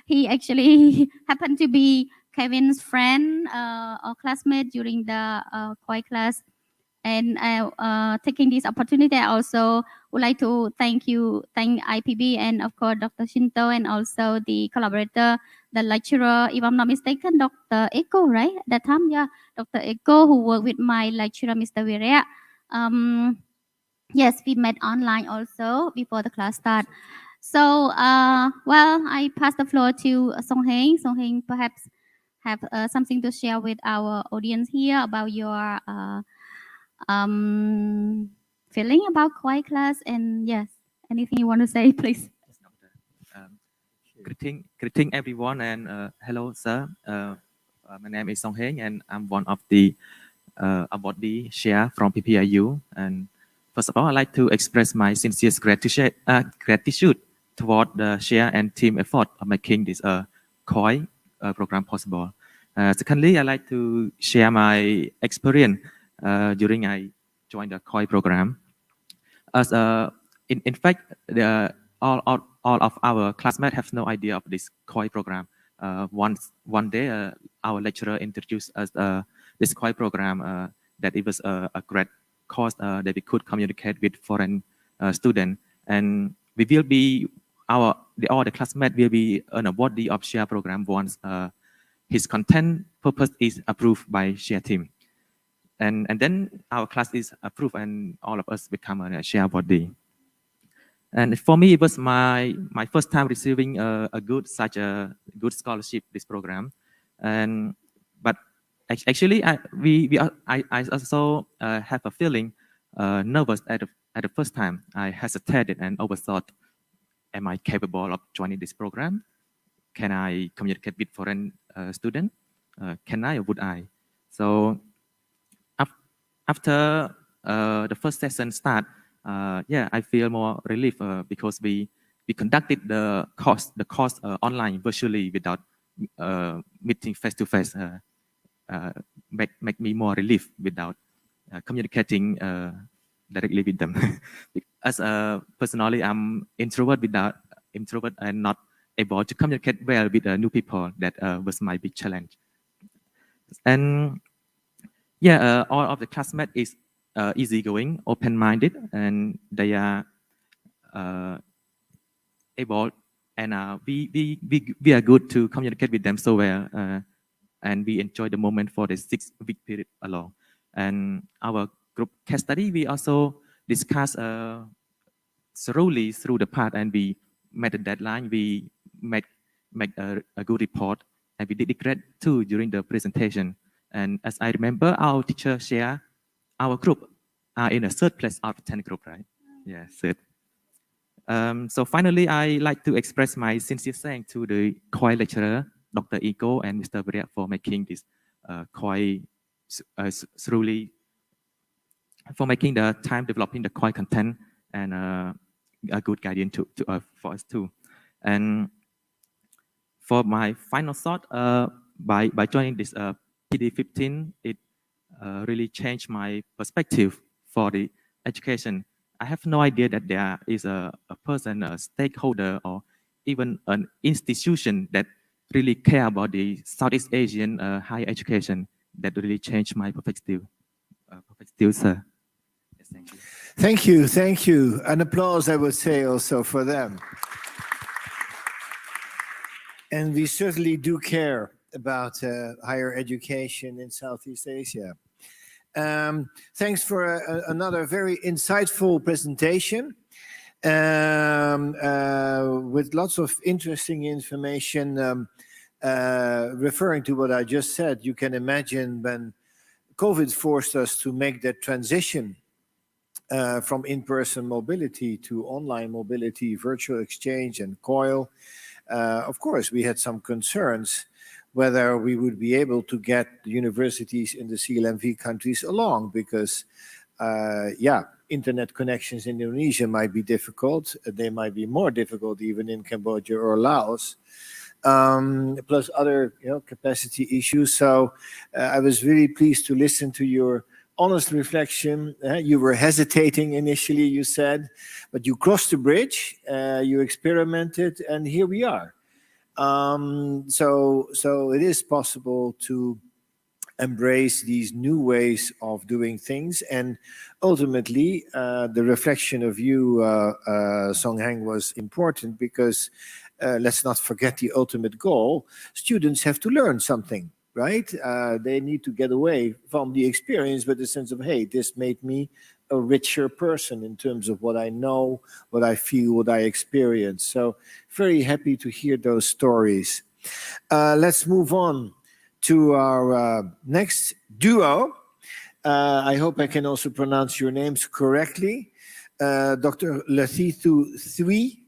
he actually happened to be Kevin's friend or classmate during the Khoi class. And taking this opportunity, I also would like to thank IPB, and of course Dr. Shinto, and also the collaborator, the lecturer, if I'm not mistaken, Dr. Eko, right? At that time, yeah, Dr. Eko, who worked with my lecturer, Mr. Virea. Yes, we met online also before the class start. So, well, I pass the floor to Song Heng. Song Heng, perhaps have something to share with our audience here about your feeling about Khoi class, and yes, anything you want to say, please. Greeting everyone, and hello, sir. My name is Song Heng, and I'm one of the awardee share from PPIU. And first of all, I'd like to express my sincere gratitude toward the share and team effort of making this COI program possible. Secondly, I'd like to share my experience during I joined the COI program. As in fact, all of our classmates have no idea of this COI program. One day, our lecturer introduced us this COI program, that it was a great course that we could communicate with foreign students, and we will be all the classmates will be an awardee of share program once his content purpose is approved by share team, and then our class is approved and all of us become a share awardee. And for me, it was my first time receiving such a good scholarship, this program. And but actually, I also have a feeling nervous at the first time. I hesitated and overthought, am I capable of joining this program? Can I communicate with foreign students? Can I or would I? So after the first session start, yeah, I feel more relief because we conducted the course online virtually without meeting face to face. Make me more relief without communicating directly with them. As personally, I'm introvert and not able to communicate well with new people. That was my big challenge. And yeah, all of the classmates is easygoing, open-minded, and they are able, and we are good to communicate with them so well, and we enjoy the moment for the 6-week period alone. And our group case study, we also discuss thoroughly through the part, and we met a deadline. We make a good report, and we did it great too during the presentation. And as I remember, our teacher share our group are in a third place out of 10 group, right? Yeah, third. So finally, I like to express my sincere thanks to the COI lecturer, Dr. Ego and Mr. Bria, for making this COI thoroughly, for making the time developing the COI content and a good guidance for us too. And for my final thought, by joining this PD15, it really changed my perspective for the education. I have no idea that there is a person, a stakeholder, or even an institution that really care about the Southeast Asian higher education. That really changed my perspective. Sir. Yes, thank you. Thank you, thank you. An applause, I would say, also for them. And we certainly do care about higher education in Southeast Asia. Thanks for another very insightful presentation with lots of interesting information referring to what I just said. You can imagine when COVID forced us to make that transition from in-person mobility to online mobility, virtual exchange and COIL. Of course, we had some concerns whether we would be able to get the universities in the CLMV countries along, because, yeah, internet connections in Indonesia might be difficult. They might be more difficult even in Cambodia or Laos, plus other capacity issues. So I was really pleased to listen to your honest reflection. You were hesitating initially, you said, but you crossed the bridge, you experimented, and here we are. So it is possible to embrace these new ways of doing things, and ultimately the reflection of you, Song Heng, was important because let's not forget the ultimate goal. Students have to learn something, right? They need to get away from the experience with the sense of, hey, this made me a richer person in terms of what I know, what I feel, what I experience. So very happy to hear those stories. Let's move on to our next duo. I hope I can also pronounce your names correctly. Dr. Lathithu Thuy,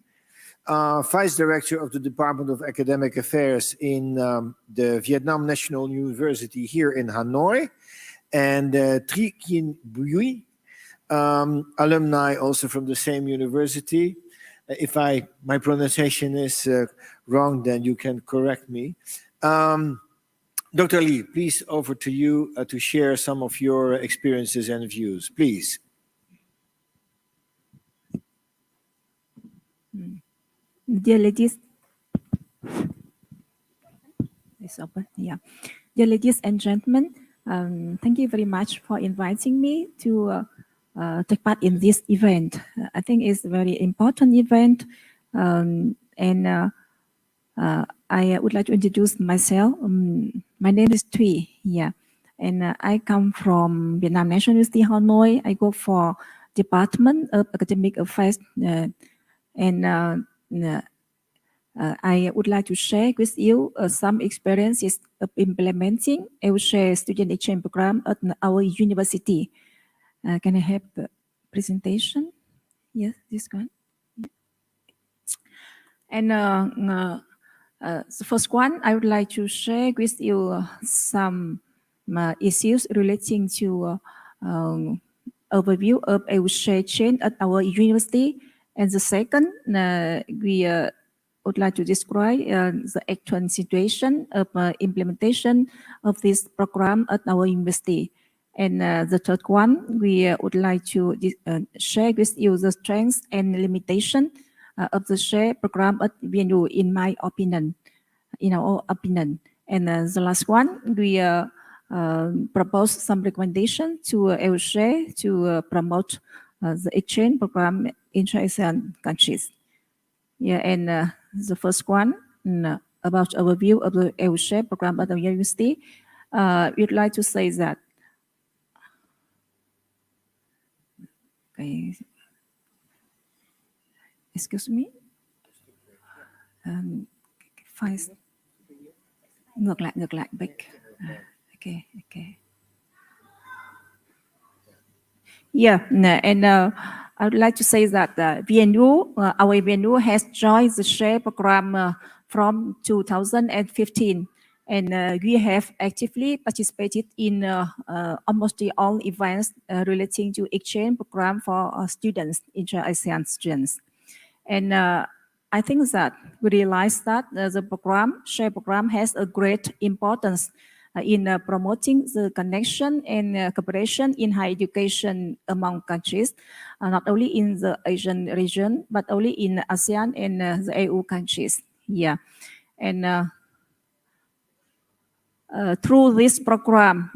Vice Director of the Department of Academic Affairs in the Vietnam National University here in Hanoi, and Tri Kien Bui, alumni also from the same university. If my pronunciation is wrong, then you can correct me. Dr. Lee, please over to you to share some of your experiences and views, please. Dear ladies, it's open. Yeah. Dear ladies and gentlemen, thank you very much for inviting me to take part in this event. I think it's a very important event, and I would like to introduce myself. My name is Thuy. Yeah, and I come from Vietnam National University, Hanoi. I go for Department of Academic Affairs, and I would like to share with you some experiences of implementing share student exchange program at our university. Can I have the presentation? Yes, this one. And the first one, I would like to share with you some issues relating to overview of share chain at our university. And the second, we would like to describe the actual situation of implementation of this program at our university. And the third one, we would like to share with you the strengths and limitation of the share program at VNU, in my opinion, in our opinion. And the last one, we propose some recommendation to share to promote the exchange program in ASEAN countries. Yeah, and the first one about overview of the share program at the university, we'd like to say that. Okay. Excuse me. Phải ngược lại back. Okay. Yeah, and I would like to say that VNU, our VNU has joined the share program from 2015, and we have actively participated in almost all events relating to exchange program for students, inter-ASEAN students. And I think that we realize that the share program has a great importance in promoting the connection and cooperation in higher education among countries, not only in the Asian region, but only in ASEAN and the EU countries. Yeah, and through this program,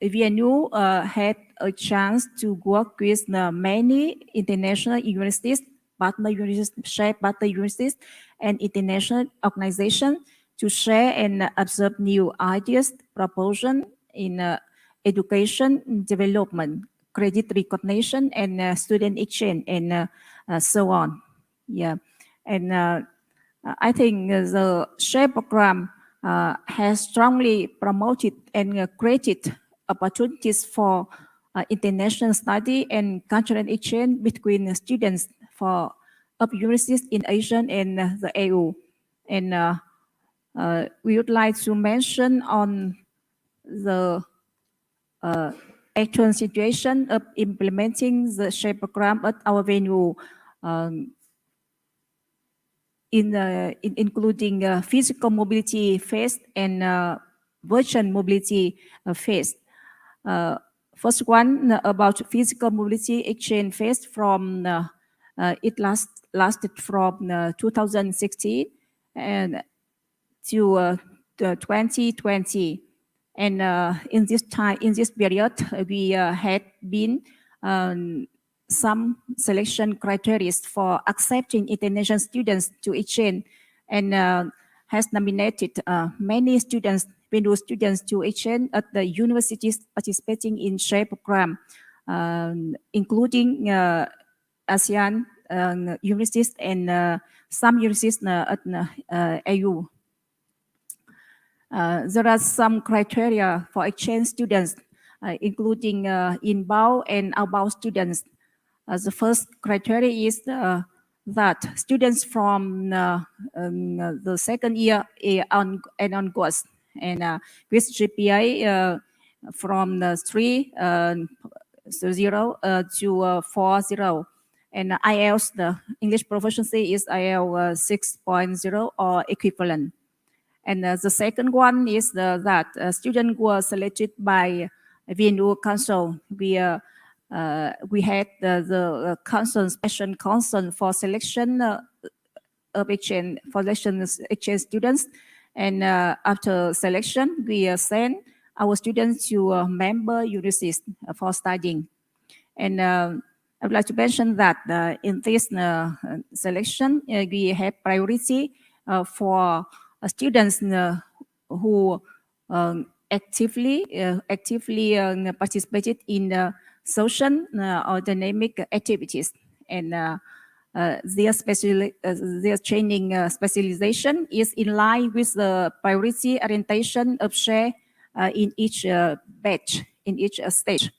VNU had a chance to work with many international universities, partner universities, share partner universities, and international organizations to share and observe new ideas, proposals in education development, credit recognition, and student exchange, and so on. Yeah, and I think the share program has strongly promoted and created opportunities for international study and cultural exchange between students of universities in Asia and the EU. And we would like to mention on the actual situation of implementing the share program at our venue, including physical mobility phase and virtual mobility phase. First one about physical mobility exchange phase from it lasted from 2016 and to 2020, and in this period we had been some selection criteria for accepting international students to exchange, and has nominated many students, VNU students, to exchange at the universities participating in share program, including ASEAN universities and some universities at EU. There are some criteria for exchange students, including inbound and outbound students. The first criteria is that students from the second year and onwards, and with GPA from 3.0 to 4.0, And IELTS, the English proficiency is IELTS 6.0 or equivalent. And the second one is that students were selected by VNU Council. We had the council, special council for selection of exchange students. And after selection, we send our students to member universities for studying. And I would like to mention that in this selection, we have priority for students who actively participated in social or dynamic activities. And their training specialization is in line with the priority orientation of share in each batch, in each stage.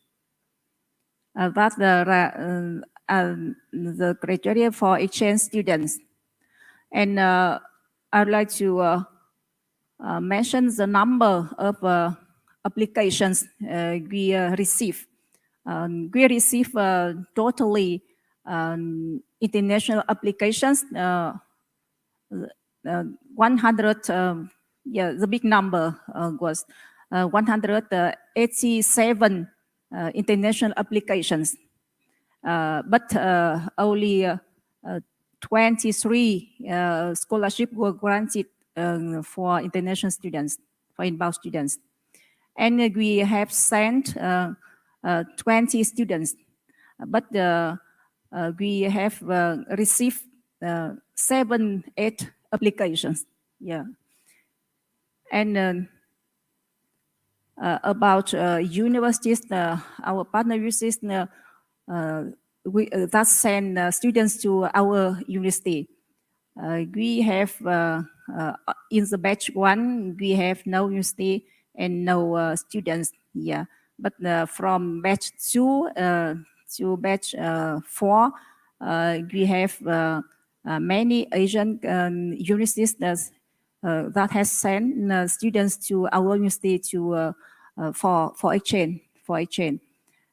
That's the criteria for exchange students. And I'd like to mention the number of applications we receive. We receive totally international applications, 100, the big number was 187 international applications, but only 23 scholarships were granted for international students, for inbound students. And we have sent 20 students, but we have received 7-8 applications. Yeah. And about universities, our partner universities, that send students to our university. We have in the batch 1, we have no university and no students. Yeah, but from batch 2 to batch 4, we have many Asian universities that has sent students to our university to for exchange.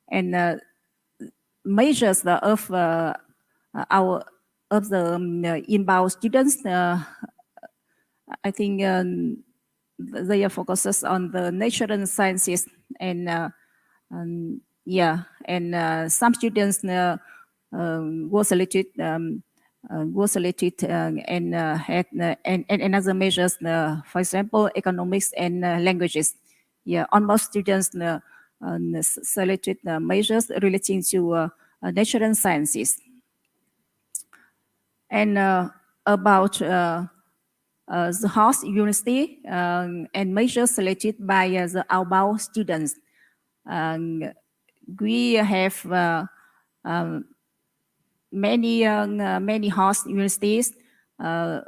And measures of the inbound students, I think they are focuses on the natural sciences, and some students were selected and had and other measures, for example, economics and languages. Yeah, almost students selected measures relating to natural sciences. And about the host university and measures selected by the outbound students. We have many host universities, and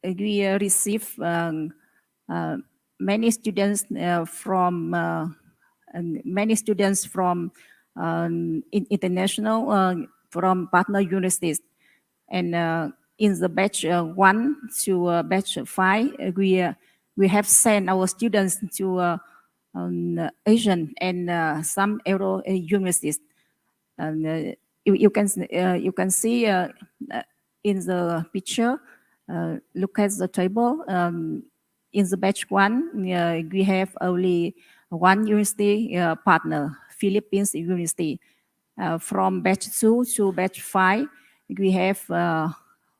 we receive many students from international from partner universities. And in the batch 1 to batch 5, we have sent our students to Asian and some Euro universities. And you can see in the picture. Look at the table. In the batch 1, we have only one university partner, Philippines University. From batch 2 to batch 5, we have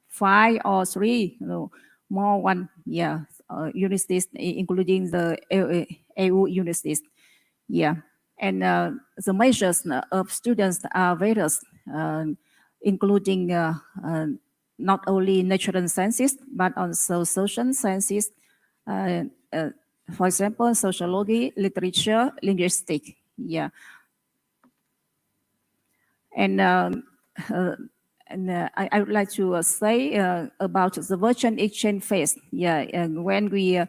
5 or 3, more one, universities, including the EU universities. Yeah, and the measures of students are various, including not only natural sciences, but also social sciences. For example, sociology, literature, linguistics. Yeah. And I would like to say about the virtual exchange phase. Yeah, and when we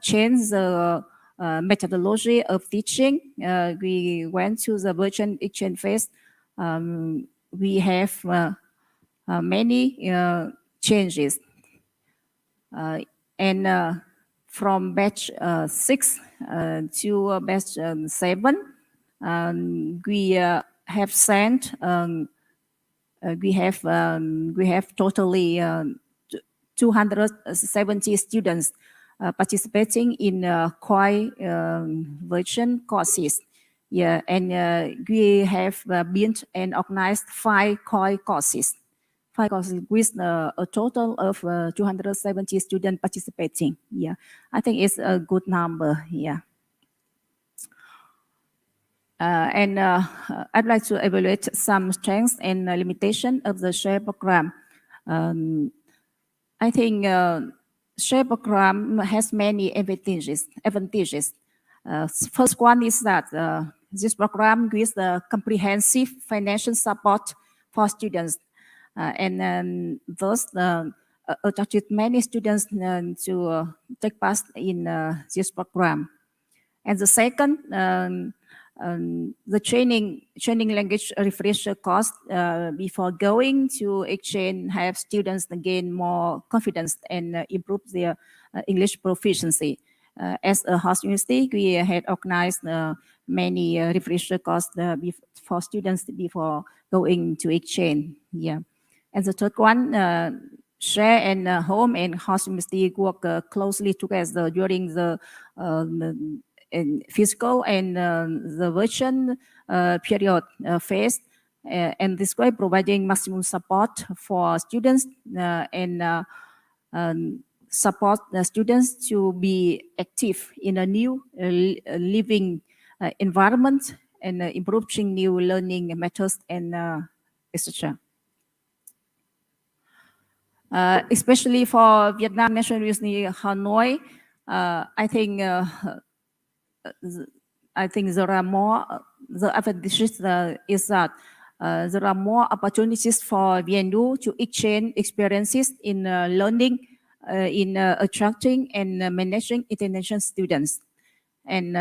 change the methodology of teaching, we went to the virtual exchange phase. We have many changes. And from batch 6 to batch 7, we have sent we have totally 270 students participating in COI version courses. Yeah, and we have built and organized 5 COI courses. 5 courses with a total of 270 students participating. Yeah, I think it's a good number. Yeah. And I'd like to evaluate some strengths and limitations of the SHARE program. I think SHARE program has many advantages. First one is that this program gives the comprehensive financial support for students, and thus attracted many students to take part in this program. And the second, the training language refresher course before going to exchange have students gain more confidence and improve their English proficiency. As a host university, we had organized many refresher courses for students before going to exchange. Yeah, and the third one. SHARE and home and host university work closely together during the physical and the virtual period phase, and this way providing maximum support for students and support the students to be active in a new living environment and improving new learning methods and etc. Especially for Vietnam National University Hanoi, I think there are more. The advantages is that there are more opportunities for VNU to exchange experiences in learning, in attracting and managing international students. And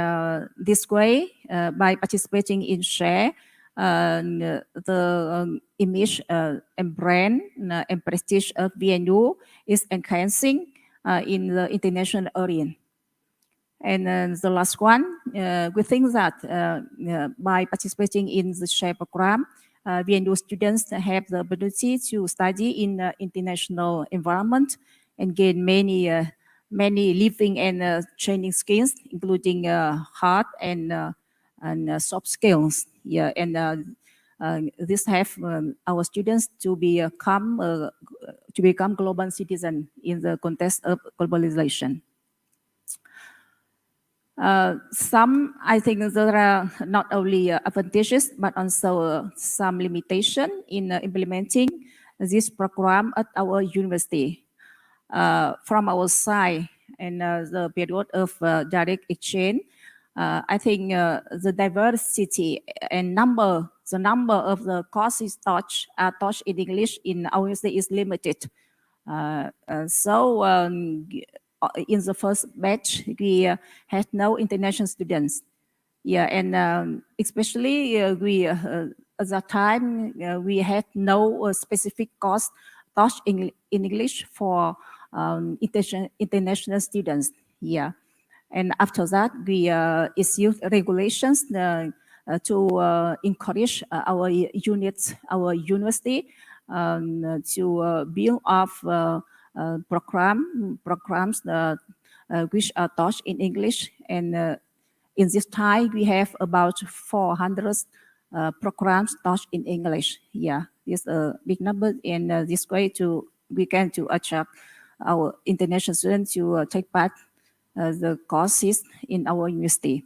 this way, by participating in SHARE, the image and brand and prestige of VNU is enhancing in the international arena. And the last one, we think that by participating in the SHARE program, VNU students have the ability to study in international environment and gain many living and training skills, including hard and soft skills. Yeah, and this have our students to become global citizens in the context of globalization. I think there are not only advantages, but also some limitation in implementing this program at our university. From our side, and the period of direct exchange, I think the diversity and the number of the courses taught in English in our university is limited. So in the first batch, we had no international students. Yeah, and especially we at that time we had no specific course taught in English for international students. Yeah, and after that we issued regulations to encourage our units, our university to build up programs which are taught in English. And in this time, we have about 400 programs taught in English. Yeah, this is a big number, and this way we can attract our international students to take part the courses in our university.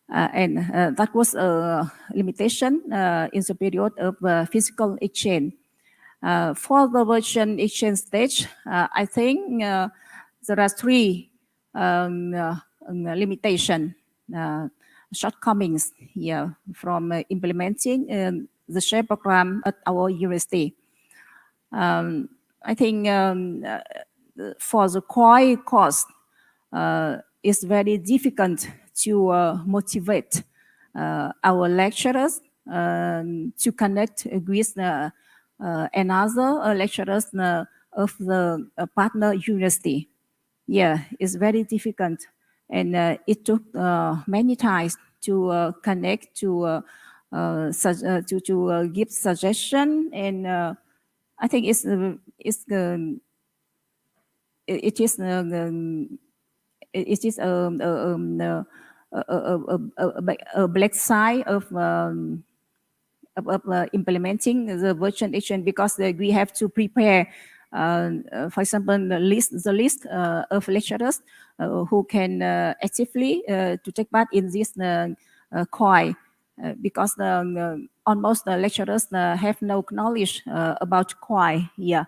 And that was a limitation in the period of physical exchange. For the virtual exchange stage, I think there are 3 limitations, shortcomings here from implementing the SHARE program at our university. I think for the COI course, it's very difficult to motivate our lecturers to connect with another lecturers of the partner university. Yeah, it's very difficult, and it took many times to connect to give suggestion, and I think it is a black side of implementing the virtual education, because we have to prepare, for example, the list of lecturers who can actively to take part in this COI, because almost the lecturers have no knowledge about COI. Yeah,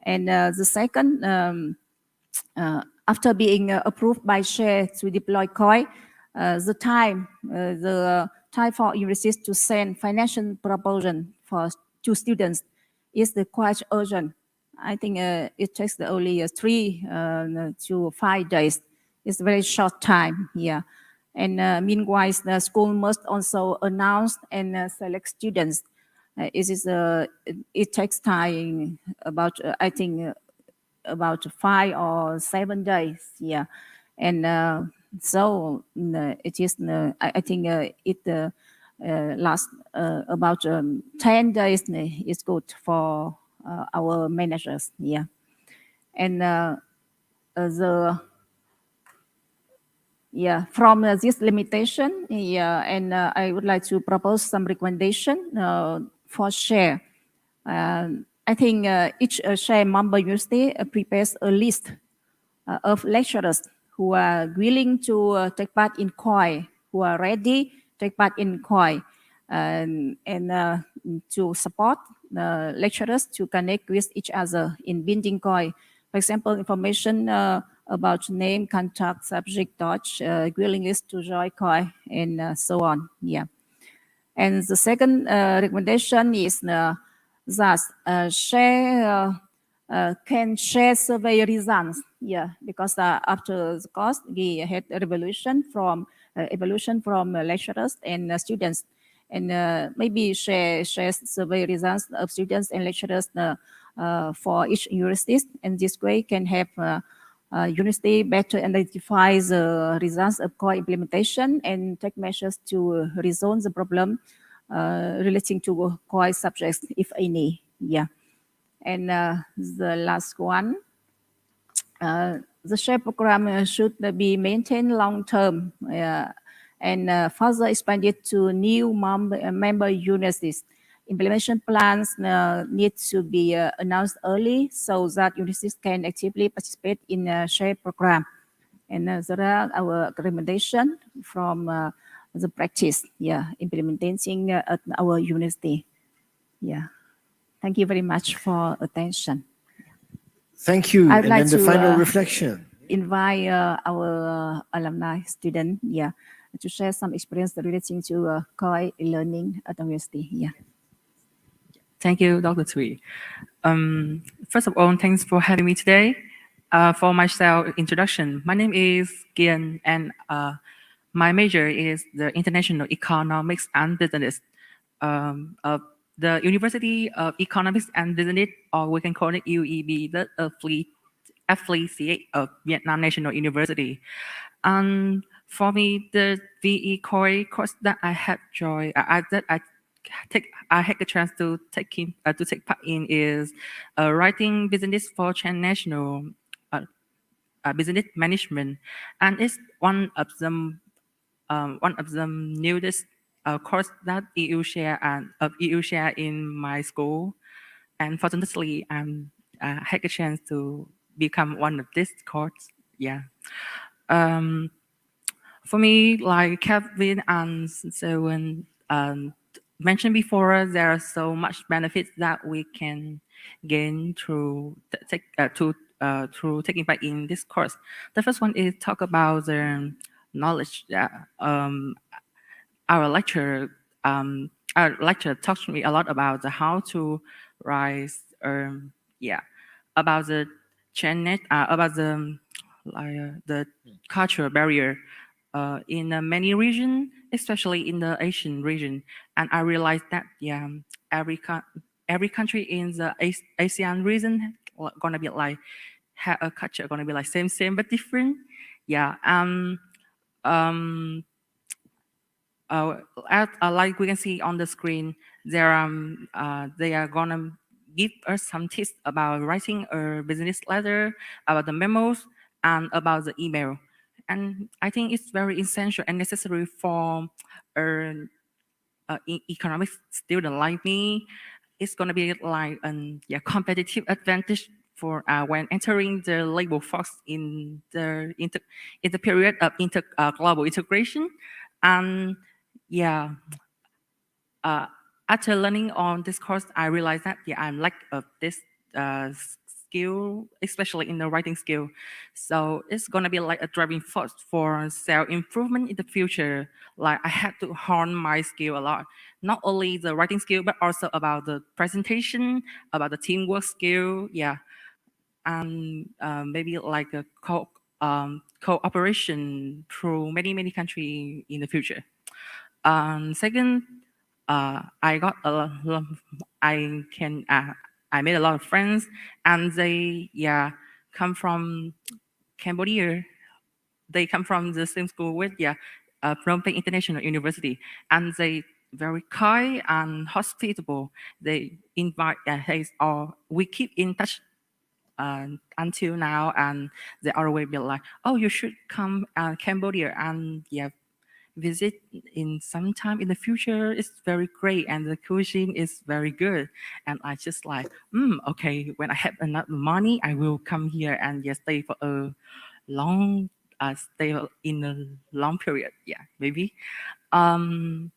and the second. After being approved by SHARE to deploy COI, the time for universities to send financial proposal to students is quite urgent. I think it takes only 3 to 5 days. It's very short time. Yeah. And meanwhile, the school must also announce and select students. It takes time about, I think, about 5 or 7 days. Yeah. And so it is, I think it lasts about 10 days. It's good for our managers. Yeah. And from this limitation, and I would like to propose some recommendation for SHARE. I think each SHARE member university prepares a list of lecturers who are willing to take part in COI, who are ready to take part in COI, and to support lecturers to connect with each other in building COI. For example, information about name, contact, subject, Dutch, willingness to join COI, and so on. Yeah. And the second recommendation is that SHARE can share survey results. Yeah, because after the course, we had a evaluation from lecturers and students, and maybe share survey results of students and lecturers for each universities, and this way can help university better identify the results of core implementation and take measures to resolve the problem relating to core subjects, if any. Yeah. And the last one, the SHARE program should be maintained long term and further expanded to new member universities. Implementation plans need to be announced early so that universities can actively participate in SHARE program. And there are our recommendation from the practice, implementing at our university. Yeah. Thank you very much for attention. Thank you. I'd And like then the to final reflection. invite our alumni student, to share some experience relating to COI learning at the university. Yeah. Thank you, Dr. Tui. First of all, thanks for having me today. For myself, introduction, my name is Gian, and my major is the International Economics and Business of the University of Economics and Business, or we can call it UEB, the affiliate of Vietnam National University. And for me, the VE Core course that I have joined, I had the chance to take part in is writing business for transnational business management, and it's one of the newest course that EU share in my school, and fortunately, I had a chance to become one of this course. Yeah. For me, like Kevin and Selwyn mentioned before, there are so much benefits that we can gain through taking part in this course. The first one is talk about the knowledge that our lecturer talked to me a lot about how to rise about the channel about the cultural barrier in many regions, especially in the Asian region. And I realized that every country in the ASEAN region gonna be like have a culture gonna be like same but different. Yeah. like we can see on the screen, they are gonna give us some tips about writing a business letter, about the memos, and about the email. And I think it's very essential and necessary for economics student like me. It's gonna be like a competitive advantage for when entering the labor force in the period of global integration. And yeah, uh, after learning on this course, I realized that I'm lack of this skill, especially in the writing skill. So it's gonna be like a driving force for self-improvement in the future. Like I had to hone my skill a lot, not only the writing skill, but also about the presentation, about the teamwork skill. Yeah, and maybe like a cooperation through many countries in the future. Second, I got I can I made a lot of friends, and they come from Cambodia. They come from the same school with Phnom Penh International University, and they very kind and hospitable. They invite or we keep in touch until now, and they always be like, "Oh, you should come Cambodia and visit in some time in the future. It's very great, and the cuisine is very good." And I just like, okay, when I have enough money, I will come here and stay for a long stay in a long period. Yeah, maybe. I'll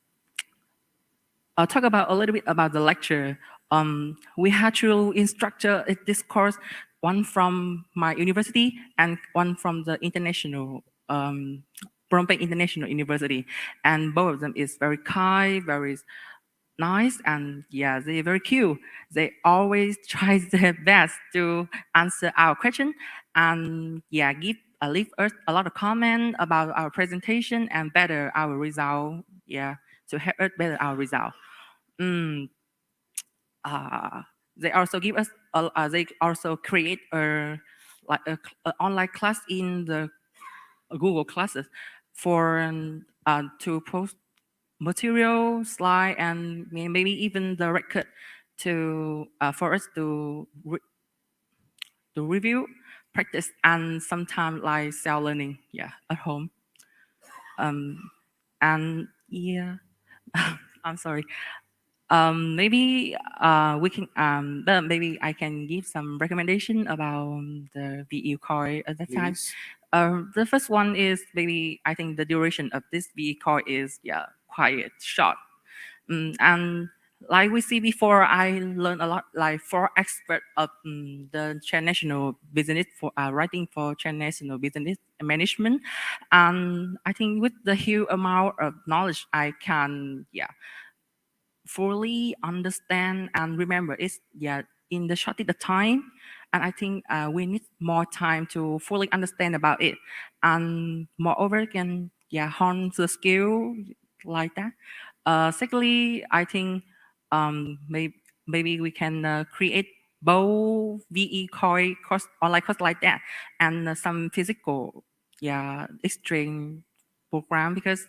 talk about a little bit about the lecture. We had two instructor at this course, one from my university and one from the international Phnom Penh International University, and both of them is very kind, very nice, and they're very cute. They always try their best to answer our question, and leave us a lot of comment about our presentation and better our result. To help us better our result. Mm, they also give us they also create a online class in the Google classes for to post material, slide, and maybe even the record to for us to review, practice, and sometimes like self learning. At home. And I'm sorry. Maybe we can. But maybe I can give some recommendation about the VE course at that time. Please. The first one is maybe I think the duration of this VE course is quite short. And like we see before, I learned a lot like for expert of the international business for writing for international business management. And I think with the huge amount of knowledge I can fully understand and remember it's in the short of time. And I think we need more time to fully understand about it, and moreover can hone the skill like that. Secondly, I think maybe we can create both VE course online course like that, and some physical exchange program, because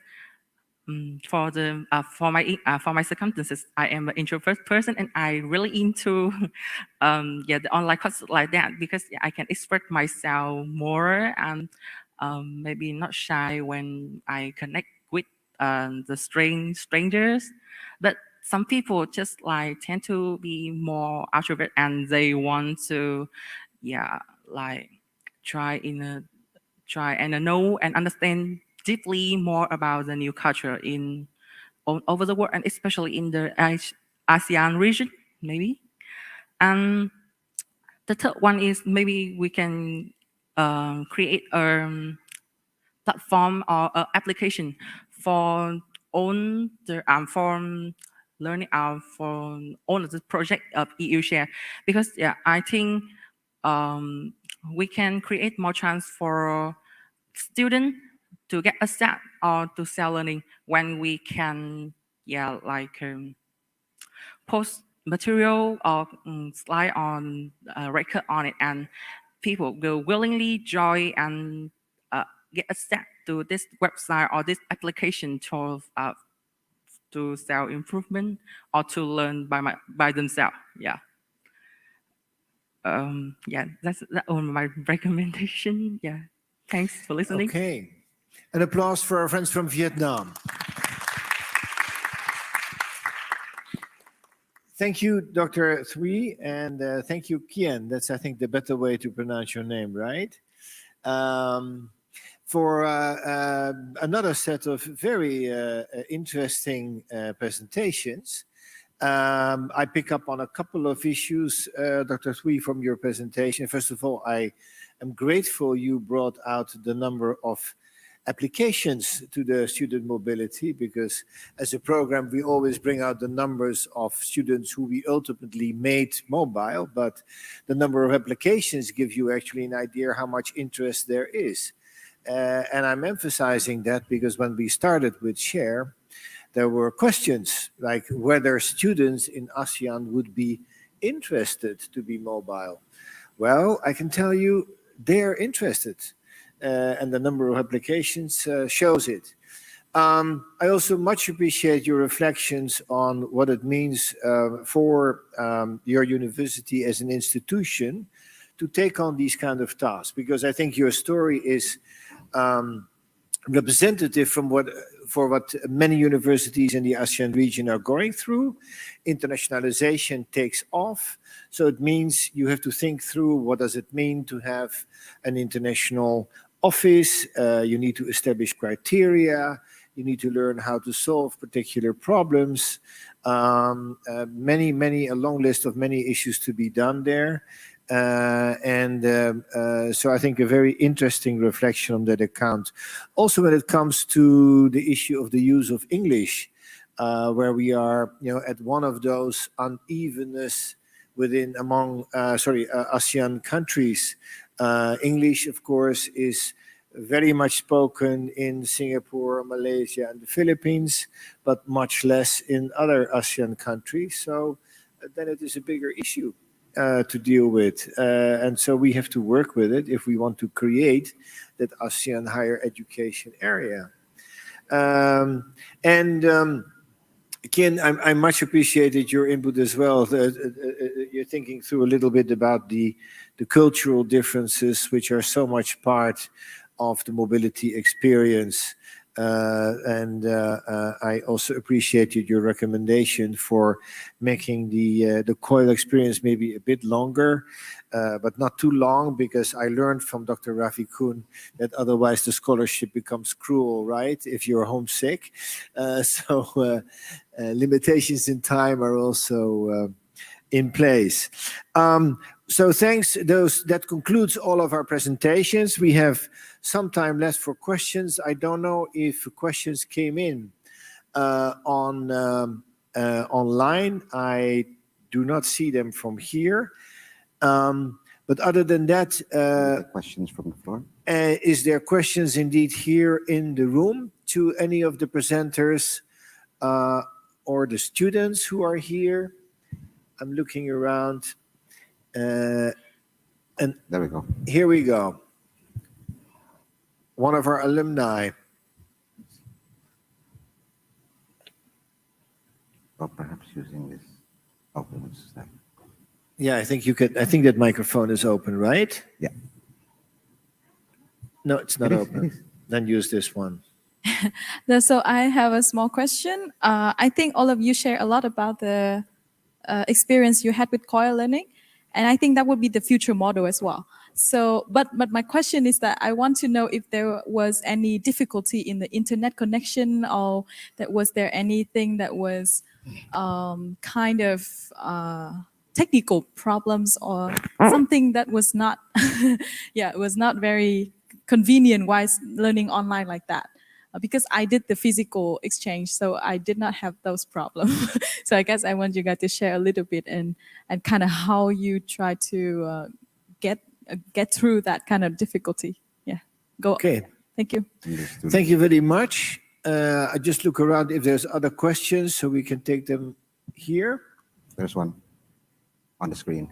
for my circumstances, I am an introvert person, and I really into the online courses like that, because I can express myself more, and maybe not shy when I connect with the strangers. But some people just like tend to be more introvert, and they want to like try and know and understand deeply more about the new culture in all over the world, and especially in the ASEAN region, maybe. And the third one is maybe we can create a platform or application for own the for learning for all of the project of EU share, because I think we can create more chance for student to get access or to self learning when we can post material or slide on record on it, and people will willingly join and get access to this website or this application to to self-improvement or to learn by themselves. Yeah. Yeah, that's my recommendation. Yeah. Thanks for listening. Okay. An applause for our friends from Vietnam. Thank you, Dr. Thuy, and thank you, Kien. That's, I think, the better way to pronounce your name, right? For another set of very interesting presentations. I pick up on a couple of issues, Dr. Thuy, from your presentation. First of all, I am grateful you brought out the number of applications to the student mobility, because as a program, we always bring out the numbers of students who we ultimately made mobile, but the number of applications gives you actually an idea how much interest there is. And I'm emphasizing that because when we started with Share, there were questions like whether students in ASEAN would be interested to be mobile. Well, I can tell you they're interested. And the number of applications shows it. I also much appreciate your reflections on what it means for your university as an institution to take on these kind of tasks, because I think your story is representative for what many universities in the ASEAN region are going through. Internationalization takes off, so it means you have to think through what does it mean to have an international office. You need to establish criteria. You need to learn how to solve particular problems. A long list of many issues to be done there. So I think a very interesting reflection on that account. Also, when it comes to the issue of the use of English, where we are, at one of those unevenness among ASEAN countries. English, of course, is very much spoken in Singapore, Malaysia, and the Philippines, but much less in other ASEAN countries. So then it is a bigger issue to deal with. And so we have to work with it if we want to create that ASEAN higher education area. Kien, I much appreciated your input as well. You're thinking through a little bit about the cultural differences, which are so much part of the mobility experience. I also appreciated your recommendation for making the COIL experience maybe a bit longer, but not too long, because I learned from Dr. Rafi Kuhn that otherwise the scholarship becomes cruel, right? If you're homesick. Limitations in time are also in place. So thanks. That concludes all of our presentations. We have some time left for questions. I don't know if questions came in online. I do not see them from here. But other than that, questions from the floor. Is there questions indeed here in the room to any of the presenters or the students who are here? I'm looking around. And there we go. Here we go. One of our alumni. Or perhaps using this. Oh, what's that? Yeah, I think you could. I think that microphone is open, right? Yeah. No, it's not open. Then use this one. So I have a small question. I think all of you share a lot about the experience you had with COIL learning, and I think that would be the future model as well. So, but my question is that I want to know if there was any difficulty in the internet connection, or was there anything that was kind of technical problems, or something that was not, it was not very convenient while learning online like that. Because I did the physical exchange, so I did not have those problems. So I guess I want you guys to share a little bit and kind of how you try to get through that kind of difficulty. Yeah, go. Okay. Thank you. Thank you very much. I just look around if there's other questions so we can take them here. There's one on the screen.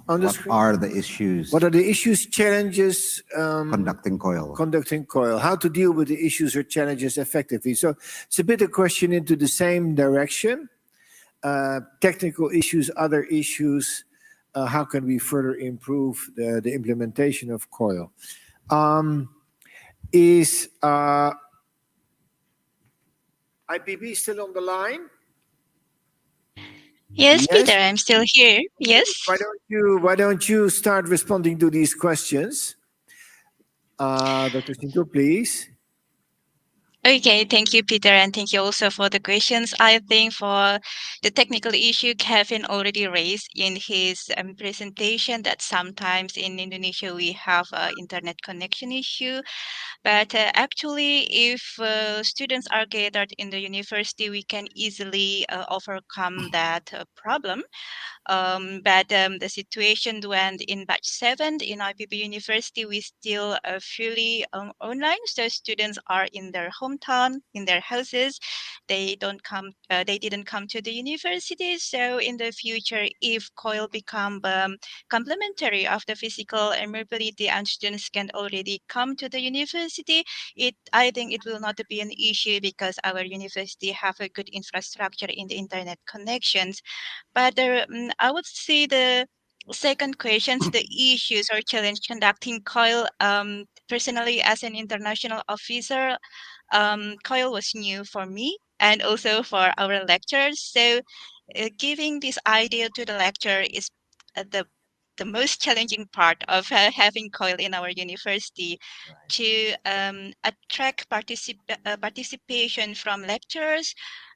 On the What screen. are the issues What are the issues, challenges, conducting COIL? conducting COIL? How to deal with the issues or challenges effectively? So it's a bit of question into the same direction. Technical issues, other issues. How can we further improve the implementation of COIL? Is IPB still on the line? Yes, Peter, I'm still here. Yes. Why don't you start responding to these questions? Dr. Shinto, please. Okay, thank you, Peter, and thank you also for the questions. I think for the technical issue, Kevin already raised in his presentation that sometimes in Indonesia we have an internet connection issue. But actually, if students are gathered in the university, we can easily overcome that problem. But the situation when in batch 7 in IPB University, we still fully online. So students are in their hometown, in their houses. They didn't come to the university. So in the future, if COIL become complementary of the physical mobility and students can already come to the university, I think it will not be an issue because our university have a good infrastructure in the internet connections. But I would say the second question, the issues or challenge conducting COIL, personally as an international officer, COIL was new for me and also for our lecturers. So giving this idea to the lecturer is the most challenging part of having COIL in our university, to attract participation from lecturers.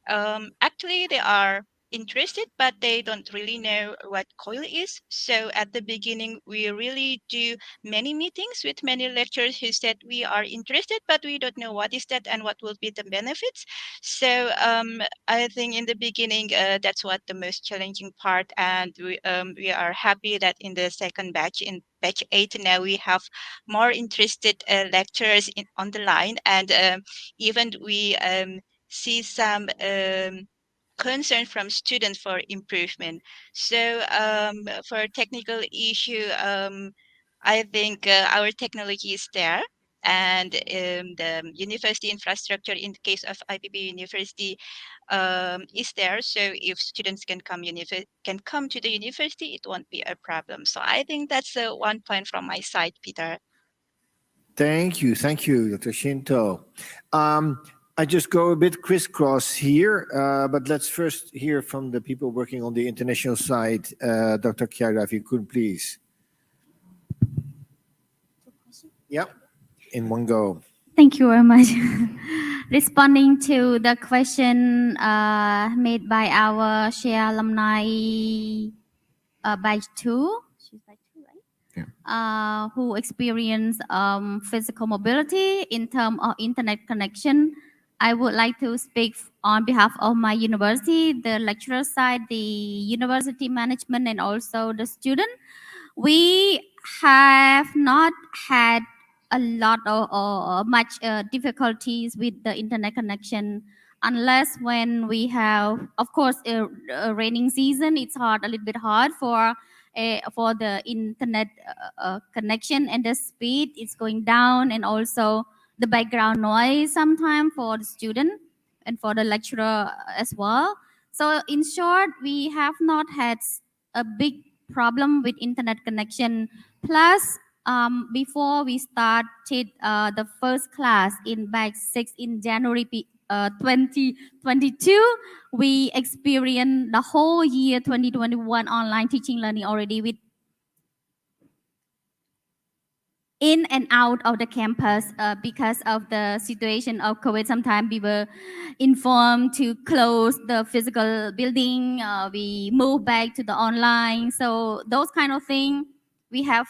Actually, they are interested, but they don't really know what COIL is. So at the beginning, we really do many meetings with many lecturers who said we are interested, but we don't know what is that and what will be the benefits. So I think in the beginning, that's what the most challenging part. And we are happy that in the second batch, in batch 8, now we have more interested lecturers on the line. And even we see some concern from students for improvement. So for technical issue, I think our technology is there, and the university infrastructure in the case of IPB University is there. So if students can come to the university, it won't be a problem. So I think that's one point from my side, Peter. Thank you, Dr. Shinto. I just go a bit crisscross here, but let's first hear from the people working on the international side. Dr. Chiara, if you could, please. Yeah, in one go. Thank you very much. Responding to the question made by our share alumni batch 2, she's batch 2, right? Who experience physical mobility in terms of internet connection. I would like to speak on behalf of my university, the lecturer side, the university management, and also the student. We have not had a lot or much difficulties with the internet connection, unless when we have, of course, a raining season. It's a little bit hard for the internet connection, and the speed is going down, and also the background noise sometimes for the student and for the lecturer as well. So in short, we have not had a big problem with internet connection. Plus, before we started the first class in batch 6 in January 2022, we experienced the whole year 2021 online teaching learning already with in and out of the campus because of the situation of COVID. Sometimes we were informed to close the physical building. We move back to the online. So those kind of things we have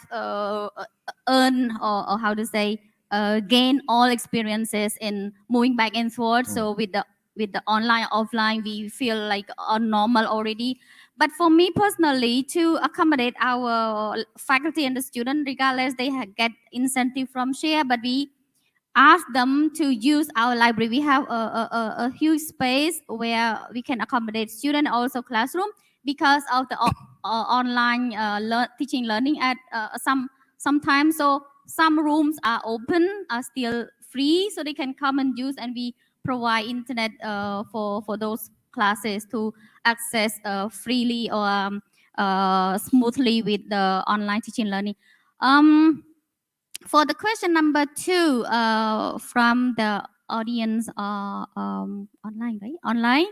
earned or how to say gain all experiences in moving back and forth. So with the online offline, we feel like normal already. But for me personally, to accommodate our faculty and the student, regardless they get incentive from share, but we ask them to use our library. We have a huge space where we can accommodate student, also classroom. because of the online teaching learning at sometimes. So some rooms are open, are still free, so they can come and use, and we provide internet for those classes to access freely or smoothly with the online teaching learning. For the question number 2 from the audience online, right? Online.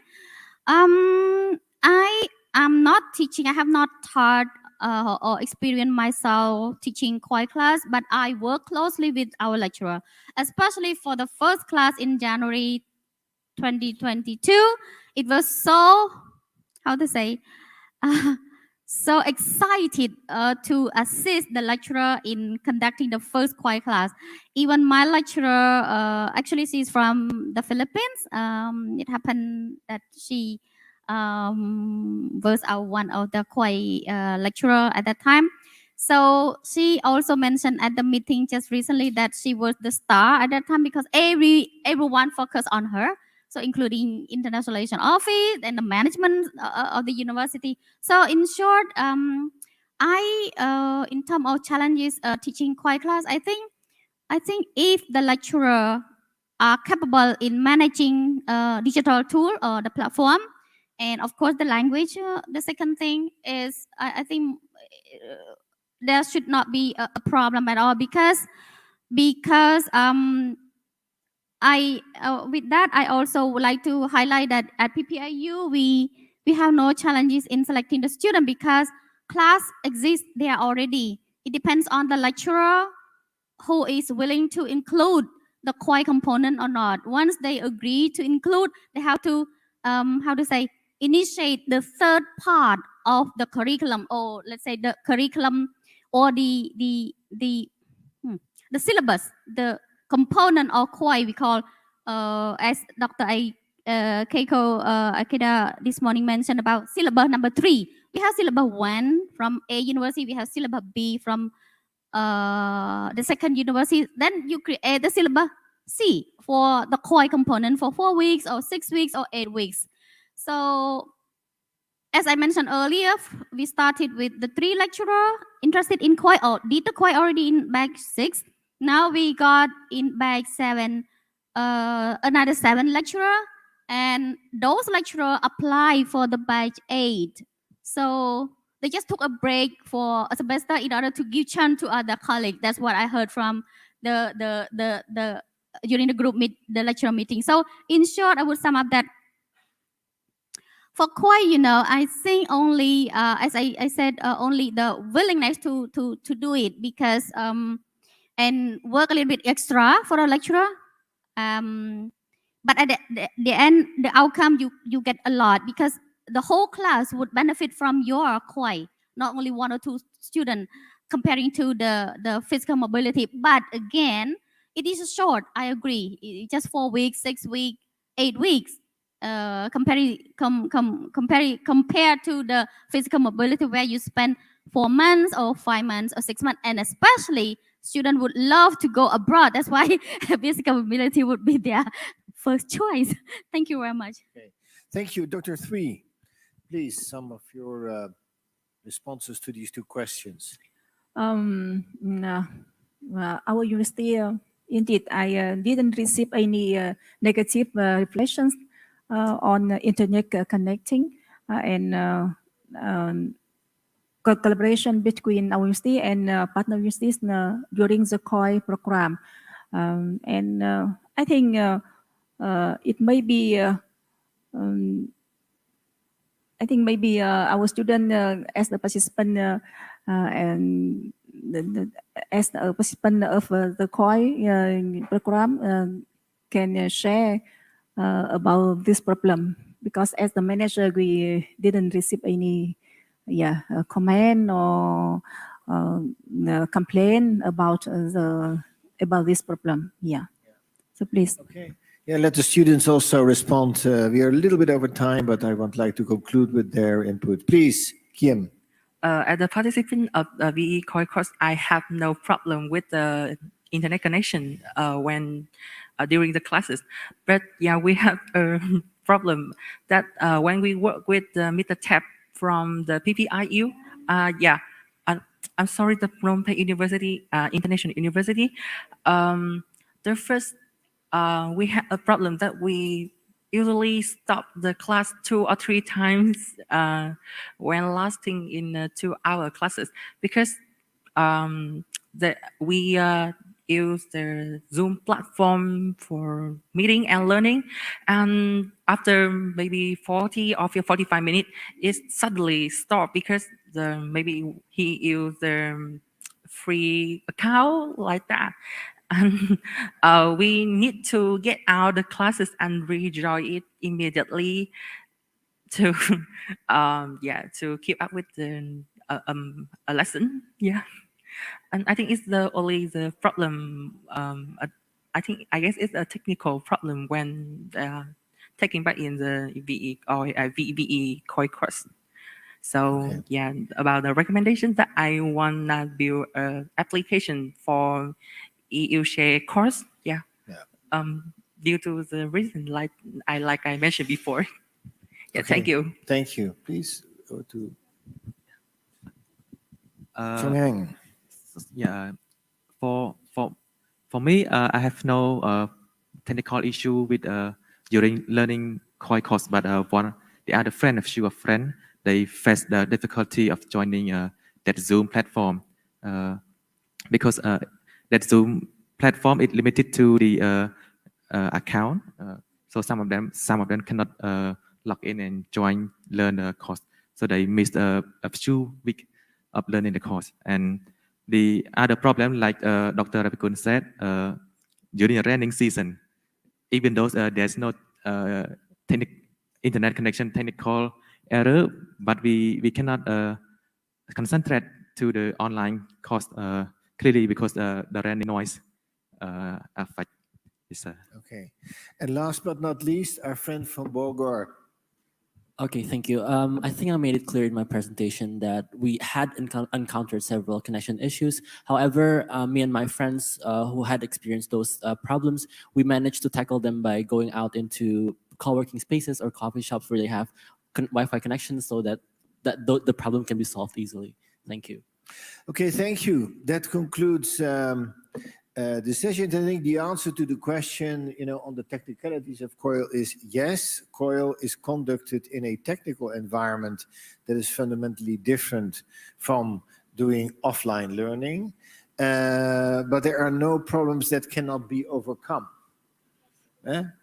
I am not teaching. I have not taught or experienced myself teaching KOI class, but I work closely with our lecturer, especially for the first class in January 2022. It was so, how to say, so excited to assist the lecturer in conducting the first KOI class. Even my lecturer, actually she's from the Philippines. It happened that she was one of the KOI lecturer at that time. So she also mentioned at the meeting just recently that she was the star at that time because everyone focused on her. So including international relation office and the management of the university. So in short, in terms of challenges teaching KOI class, I think if the lecturer are capable in managing digital tool or the platform, and of course the language, the second thing is I think there should not be a problem at all because with that, I also would like to highlight that at PPIU, we have no challenges in selecting the student because class exists there already. It depends on the lecturer who is willing to include the KOI component or not. Once they agree to include, they have to, initiate the third part of the curriculum, or let's say the curriculum or the syllabus, the component of KOI we call, as Dr. Keiko Akeda this morning mentioned about syllabus number 3. We have syllabus 1 from A university, we have syllabus B from the second university. Then you create the syllabus C for the KOI component for 4 weeks or 6 weeks or 8 weeks. So as I mentioned earlier, we started with the 3 lecturers interested in KOI or did the KOI already in batch 6. Now we got in batch 7 another 7 lecturer, and those lecturers apply for the batch 8. So they just took a break for a semester in order to give chance to other colleagues. That's what I heard from the during the group the lecturer meeting. So in short, I would sum up that for KOI, I think only, as I said, only the willingness to do it because and work a little bit extra for a lecturer. But at the end, the outcome you get a lot because the whole class would benefit from your KOI, not only 1 or 2 students comparing to the physical mobility. But again, it is short. I agree. It's just 4 weeks, 6 weeks, 8 weeks. Compared to the physical mobility where you spend 4 months or 5 months or 6 months, and especially students would love to go abroad. That's why physical mobility would be their first choice. Thank you very much. Okay. Thank you, Dr. Three. Please, some of your responses to these 2 questions. Our university, indeed, I didn't receive any negative reflections on internet connecting and collaboration between our university and partner universities during the KOI program. And I think it may be, I think maybe our student as the participant and as a participant of the KOI program can share about this problem, because as the manager we didn't receive any comment or complaint about this problem. So please. Okay. Yeah, let the students also respond. We are a little bit over time, but I would like to conclude with their input. Please, Kim. As a participant of the VE KOI course, I have no problem with the internet connection when during the classes. But yeah, we have a problem that when we work with Mr. Tab from the PPIU. Yeah, uh, I'm sorry, the Phnom Penh University, International University. The first, we had a problem that we usually stop the class 2 or 3 times when lasting in 2-hour classes because we use the Zoom platform for meeting and learning, and after maybe 40 or 45 minutes, it suddenly stopped because maybe he used the free account like that, and we need to get out the classes and rejoin it immediately to yeah, to keep up with a lesson. Yeah. And I think it's the problem. I guess it's a technical problem when taking back in the VE or VBE core course. So yeah, about the recommendations that I want to build an application for EU share course. Yeah. Due to the reason like I mentioned before. Yeah. Thank you. Thank you. Please go to Uh, Heng. yeah, for me, I have no technical issue with during learning core course, but the other friend, a few friend, they face the difficulty of joining that Zoom platform because that Zoom platform is limited to the account. So some of them cannot log in and join learn the course. So they missed a few weeks of learning the course. And the other problem, like Dr. Rapikun said, during the raining season, even though there's no internet connection technical error, but we cannot concentrate to the online course clearly because the raining noise affect this. Okay. And last but not least, our friend from Bogor. Okay, thank you. I think I made it clear in my presentation that we had encountered several connection issues. However, me and my friends who had experienced those problems, we managed to tackle them by going out into co-working spaces or coffee shops where they have Wi-Fi connections so that the problem can be solved easily. Thank you. Okay, thank you. That concludes the session. I think the answer to the question, on the technicalities of COIL is yes. COIL is conducted in a technical environment that is fundamentally different from doing offline learning, but there are no problems that cannot be overcome.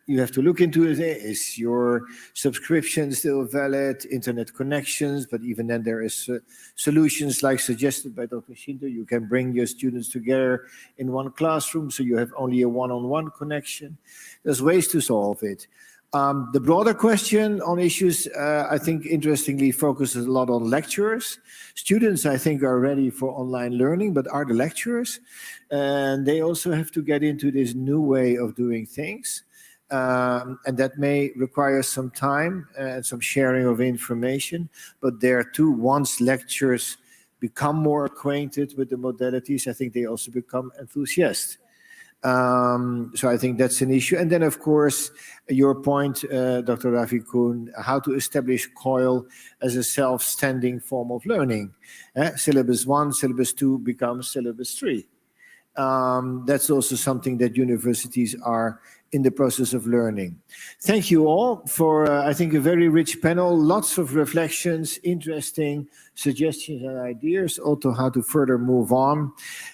You have to look into it. Is your subscription still valid? Internet connections, but even then there is solutions like suggested by Dr. Shinto. You can bring your students together in one classroom, so you have only a one-on-one connection. There's ways to solve it. The broader question on issues, I think, interestingly focuses a lot on lecturers. Students, I think, are ready for online learning, but are the lecturers? And they also have to get into this new way of doing things. And that may require some time and some sharing of information. But there too, once lecturers become more acquainted with the modalities, I think they also become enthusiastic. So I think that's an issue. And then, of course, your point, Dr. Ravikun, how to establish COIL as a self-standing form of learning. Syllabus 1, Syllabus 2 becomes Syllabus 3. That's also something that universities are in the process of learning. Thank you all for, I think, a very rich panel, lots of reflections, interesting suggestions and ideas, also how to further move on.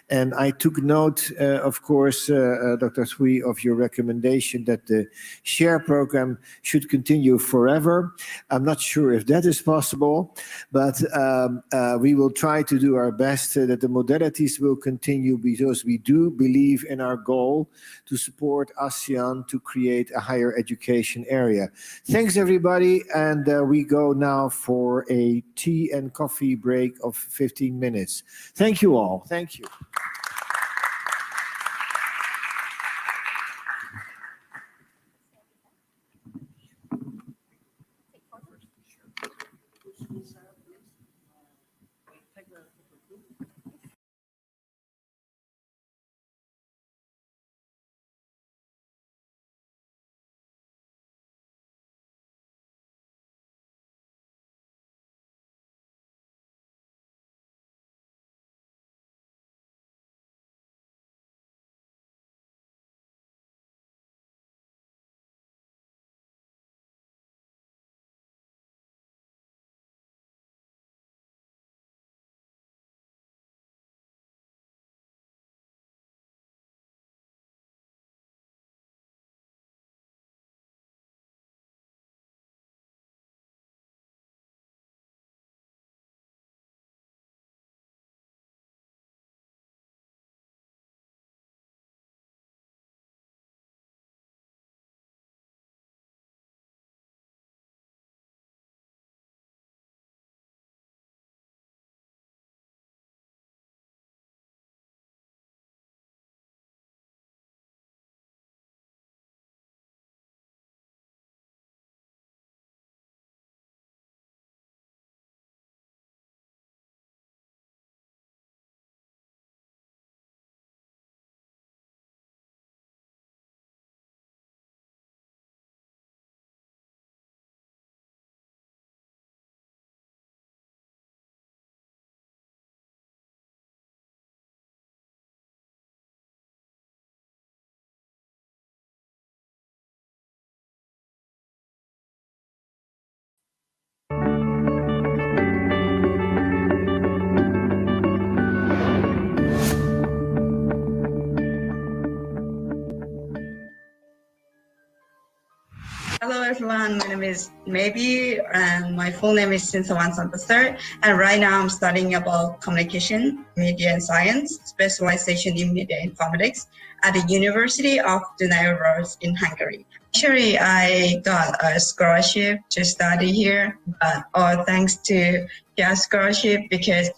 And I took note, of course, Dr. Sui, of your recommendation that the SHARE program should continue forever. I'm not sure if that is possible, but we will try to do our best that the modalities will continue because we do believe in our goal to support ASEAN to create a higher education area. Thanks, everybody. And we go now for a tea and coffee break of 15 minutes. Thank you all. Thank you. everyone. My name is Maybe, and my full name is Sinsawan Santasar. And right now I'm studying about communication, media, and science, specialization in media informatics at the University of Dunaújváros in Hungary. Actually, I got a scholarship to study here, but all thanks to that scholarship because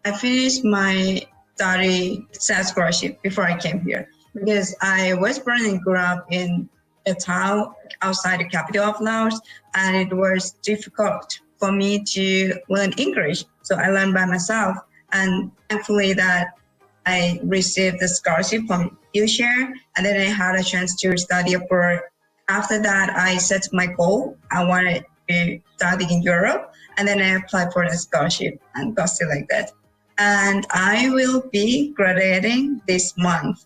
I finished my study scholarship before I came here. Because I was born and grew up in a town outside the capital of Laos, and it was difficult for me to learn English. So I learned by myself, and thankfully that I received the scholarship from UShare, and then I had a chance to study abroad. After that, I set my goal. I wanted to study in Europe, and then I applied for the scholarship and got selected. And I will be graduating this month.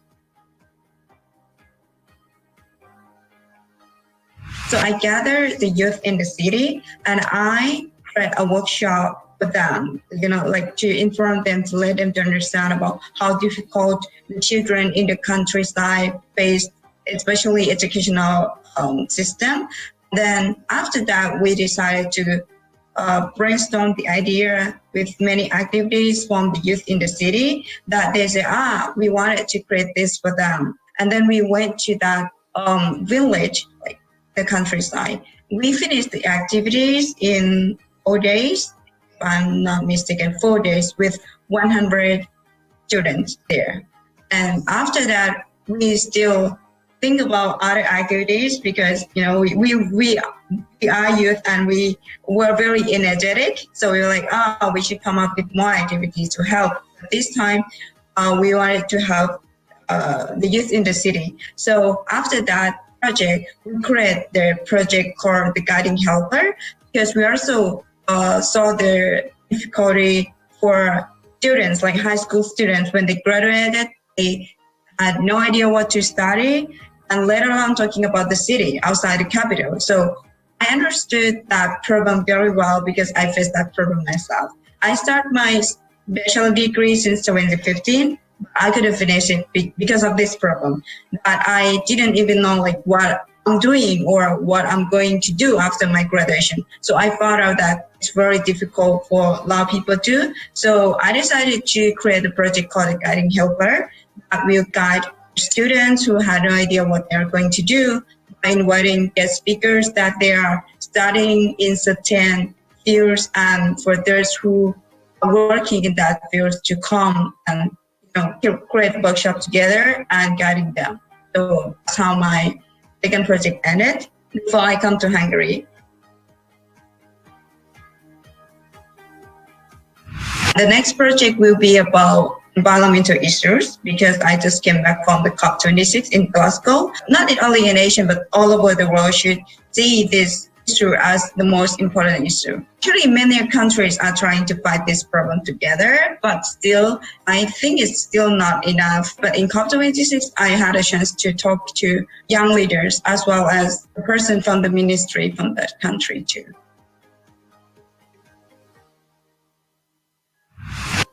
So I gathered the youth in the city and I create a workshop for them, like to inform them, to let them to understand about how difficult the children in the countryside face, especially educational system. Then after that, we decided to brainstorm the idea with many activities from the youth in the city that they say, we wanted to create this for them. And then we went to that village, like the countryside. We finished the activities in 4 days, if I'm not mistaken, 4 days with 100 students there. And after that, we still think about other activities because, we are youth and we were very energetic. So we were like, we should come up with more activities to help. This time, we wanted to help the youth in the city. So after that project, we create the project called the Guiding Helper because we also saw the difficulty for students, like high school students, when they graduated, they had no idea what to study, and later on talking about the city outside the capital. So I understood that problem very well because I faced that problem myself. I started my bachelor degree since 2015. I couldn't finish it because of this problem. But I didn't even know what I'm doing or what I'm going to do after my graduation. So I found out that it's very difficult for a lot of people too. So I decided to create a project called the Guiding Helper that will guide students who had no idea what they're going to do by inviting guest speakers that they are studying in certain fields, and for those who are working in that field to come and create workshop together and guiding them. So that's how my second project ended before I come to Hungary. The next project will be about environmental issues because I just came back from the COP26 in Glasgow. Not only in Asia, but all over the world should see this issue as the most important issue. Actually, many countries are trying to fight this problem together, but still, I think it's still not enough. But in COP26, I had a chance to talk to young leaders as well as a person from the ministry from that country too.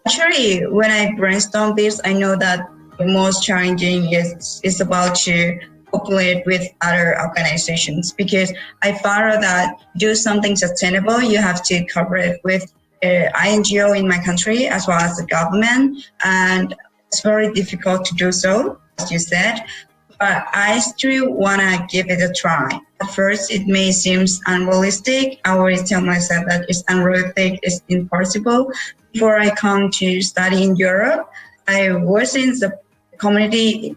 Actually, when I brainstorm this, I know that the most challenging is about to cooperate with other organizations because I found that do something sustainable, you have to cooperate with INGO in my country as well as the government, and it's very difficult to do so, as you said, but I still want to give it a try. At first, it may seem unrealistic. I always tell myself that it's unrealistic, it's impossible. Before I come to study in Europe, I was in the community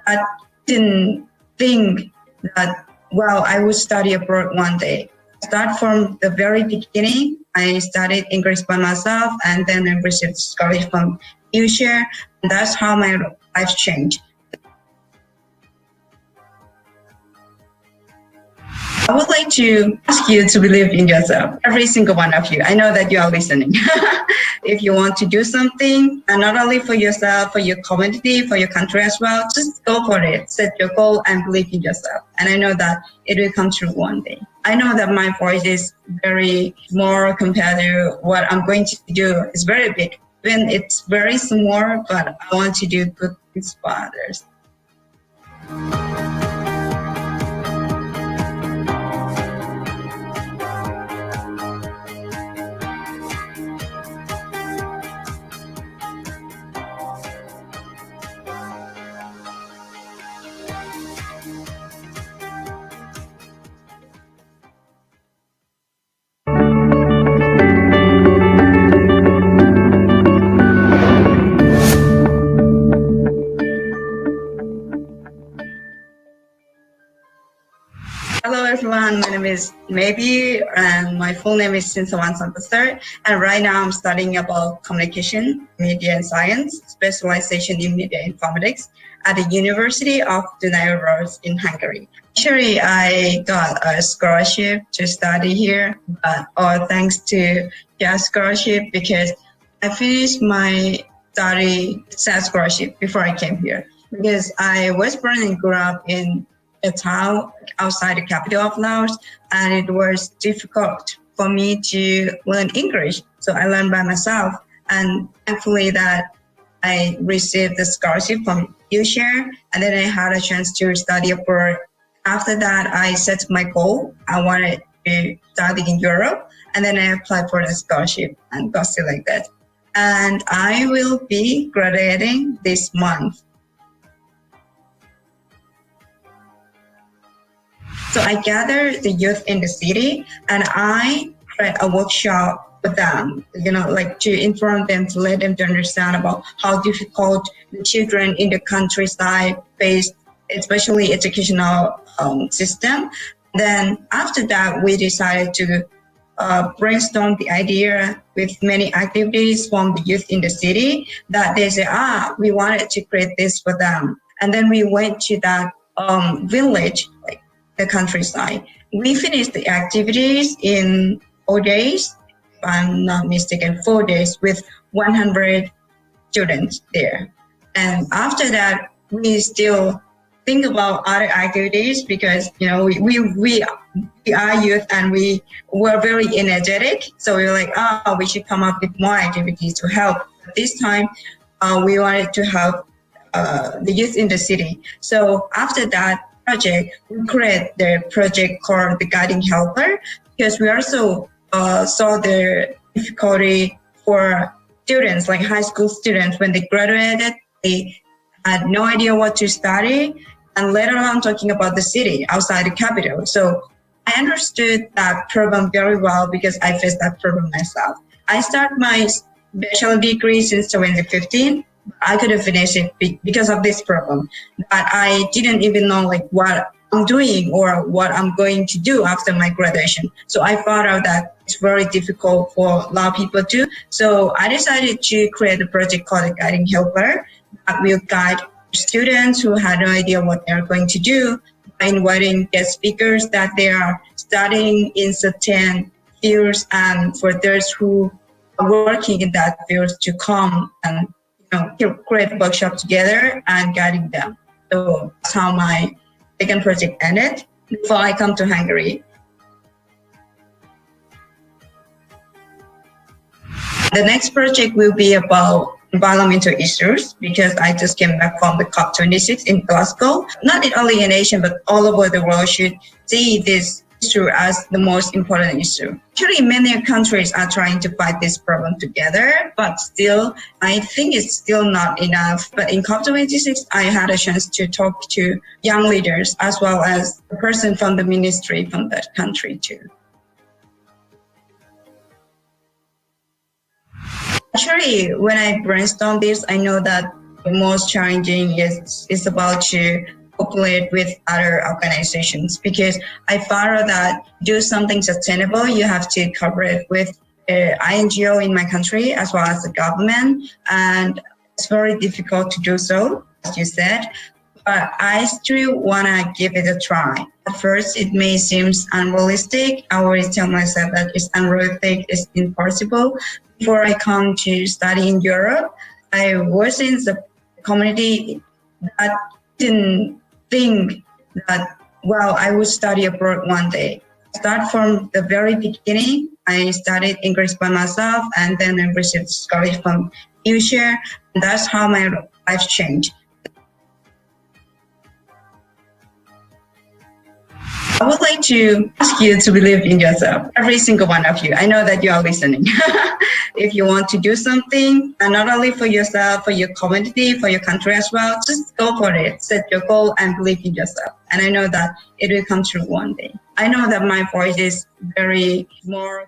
that didn't think that, I would study abroad one day. Start from the very beginning. I studied English by myself, and then I received scholarship from UShare, and that's how my life changed. I would like to ask you to believe in yourself, every single one of you. I know that you are listening. If you want to do something, and not only for yourself, for your community, for your country as well, just go for it. Set your goal and believe in yourself. And I know that it will come true one day. I know that my voice is very small compared to what I'm going to do. It's very big. Even it's very small, but I want to do good things for others. name is Maybe, and my full name is Sinsawan Sampasar. And right now I'm studying about communication, media and science, specialization in media informatics at the University of Dunayos in Hungary. Actually, I got a scholarship to study here, but all thanks to that scholarship because I finished my study scholarship before I came here because I was born and grew up in a town outside the capital of Laos, and it was difficult for me to learn English. So I learned by myself, and thankfully that I received the scholarship from UShare, and then I had a chance to study abroad. After that, I set my goal. I wanted to study in Europe, and then I applied for the scholarship and got selected. And I will be graduating this month. So I gathered the youth in the city and I create a workshop with them, like to inform them, to let them to understand about how difficult the children in the countryside face, especially educational system. Then after that, we decided to brainstorm the idea with many activities from the youth in the city that they say, we wanted to create this for them. And then we went to that village, like the countryside. We finished the activities in 4 days, if I'm not mistaken, 4 days with 100 students there. And after that, we still think about other activities because, we are youth and we were very energetic. So we were like, we should come up with more activities to help. But this time, we wanted to help the youth in the city. So after that project, we created the project called the Guiding Helper because we also saw the difficulty for students, like high school students, when they graduated, they had no idea what to study, and later on talking about the city outside the capital. So I understood that problem very well because I faced that problem myself. I started my bachelor degree since 2015. I couldn't finish it because of this problem. But I didn't even know what I'm doing or what I'm going to do after my graduation. So I found out that it's very difficult for a lot of people too. So I decided to create a project called the Guiding Helper that will guide students who had no idea what they're going to do by inviting guest speakers that they are studying in certain fields, and for those who are working in that field to come and create workshop together and guiding them. So that's how my second project ended before I come to Hungary. The next project will be about environmental issues because I just came back from the COP26 in Glasgow. Not only in Asia, but all over the world should see this issue as the most important issue. Actually, many countries are trying to fight this problem together, but still, I think it's still not enough. But in COP26, I had a chance to talk to young leaders as well as a person from the ministry from that country too. Actually, when I brainstorm this, I know that the most challenging is about to cooperate with other organizations because I found out that do something sustainable, you have to cooperate with INGO in my country as well as the government, and it's very difficult to do so, as you said. But I still want to give it a try. At first, it may seem unrealistic. I always tell myself that it's unrealistic, it's impossible. Before I come to study in Europe, I was in the community that didn't think that, I would study abroad one day. Start from the very beginning. I studied English by myself, and then I received scholarship from UShare. And that's how my life changed. I would like to ask you to believe in yourself, every single one of you. I know that you are listening. If you want to do something, and not only for yourself, for your community, for your country as well, just go for it. Set your goal and believe in yourself. And I know that it will come true one day. I know that my voice is very more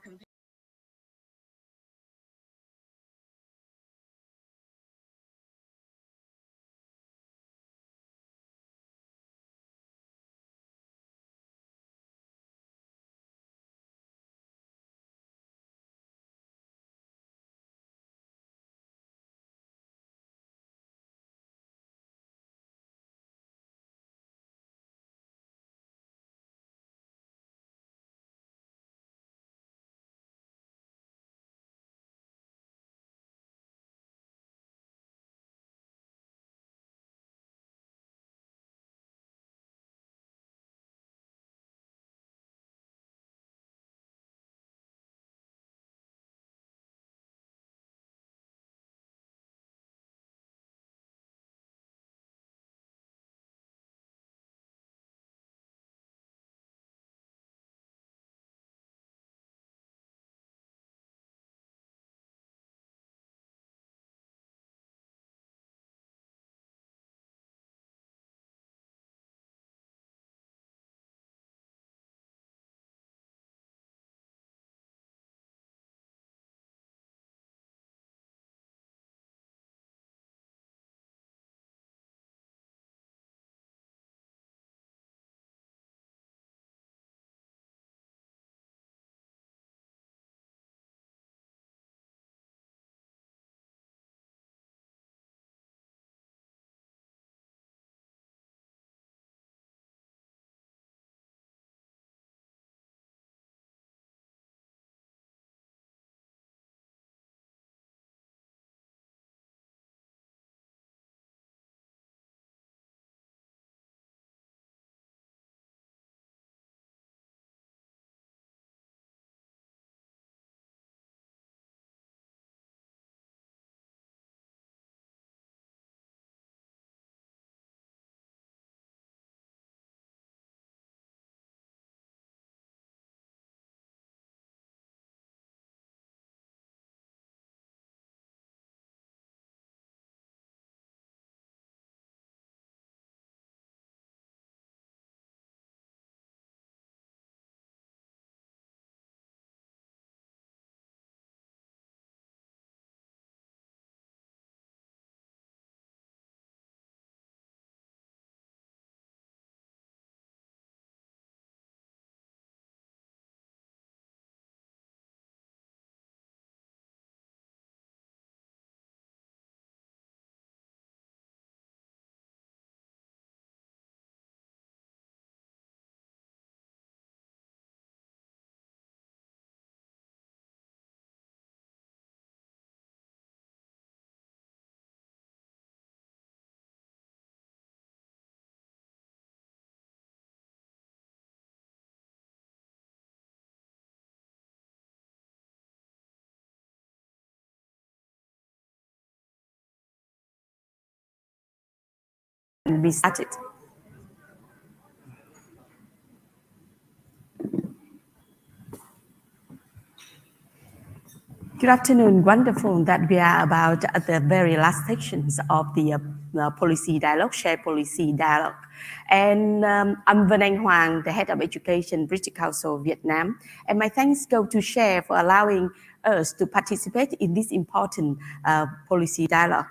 be started. Good afternoon. Wonderful that we are about at the very last sections of the policy dialogue, shared policy dialogue. And I'm Vân Anh Hoàng, the head of education, British Council, Vietnam. And my thanks go to Share for allowing us to participate in this important policy dialogue.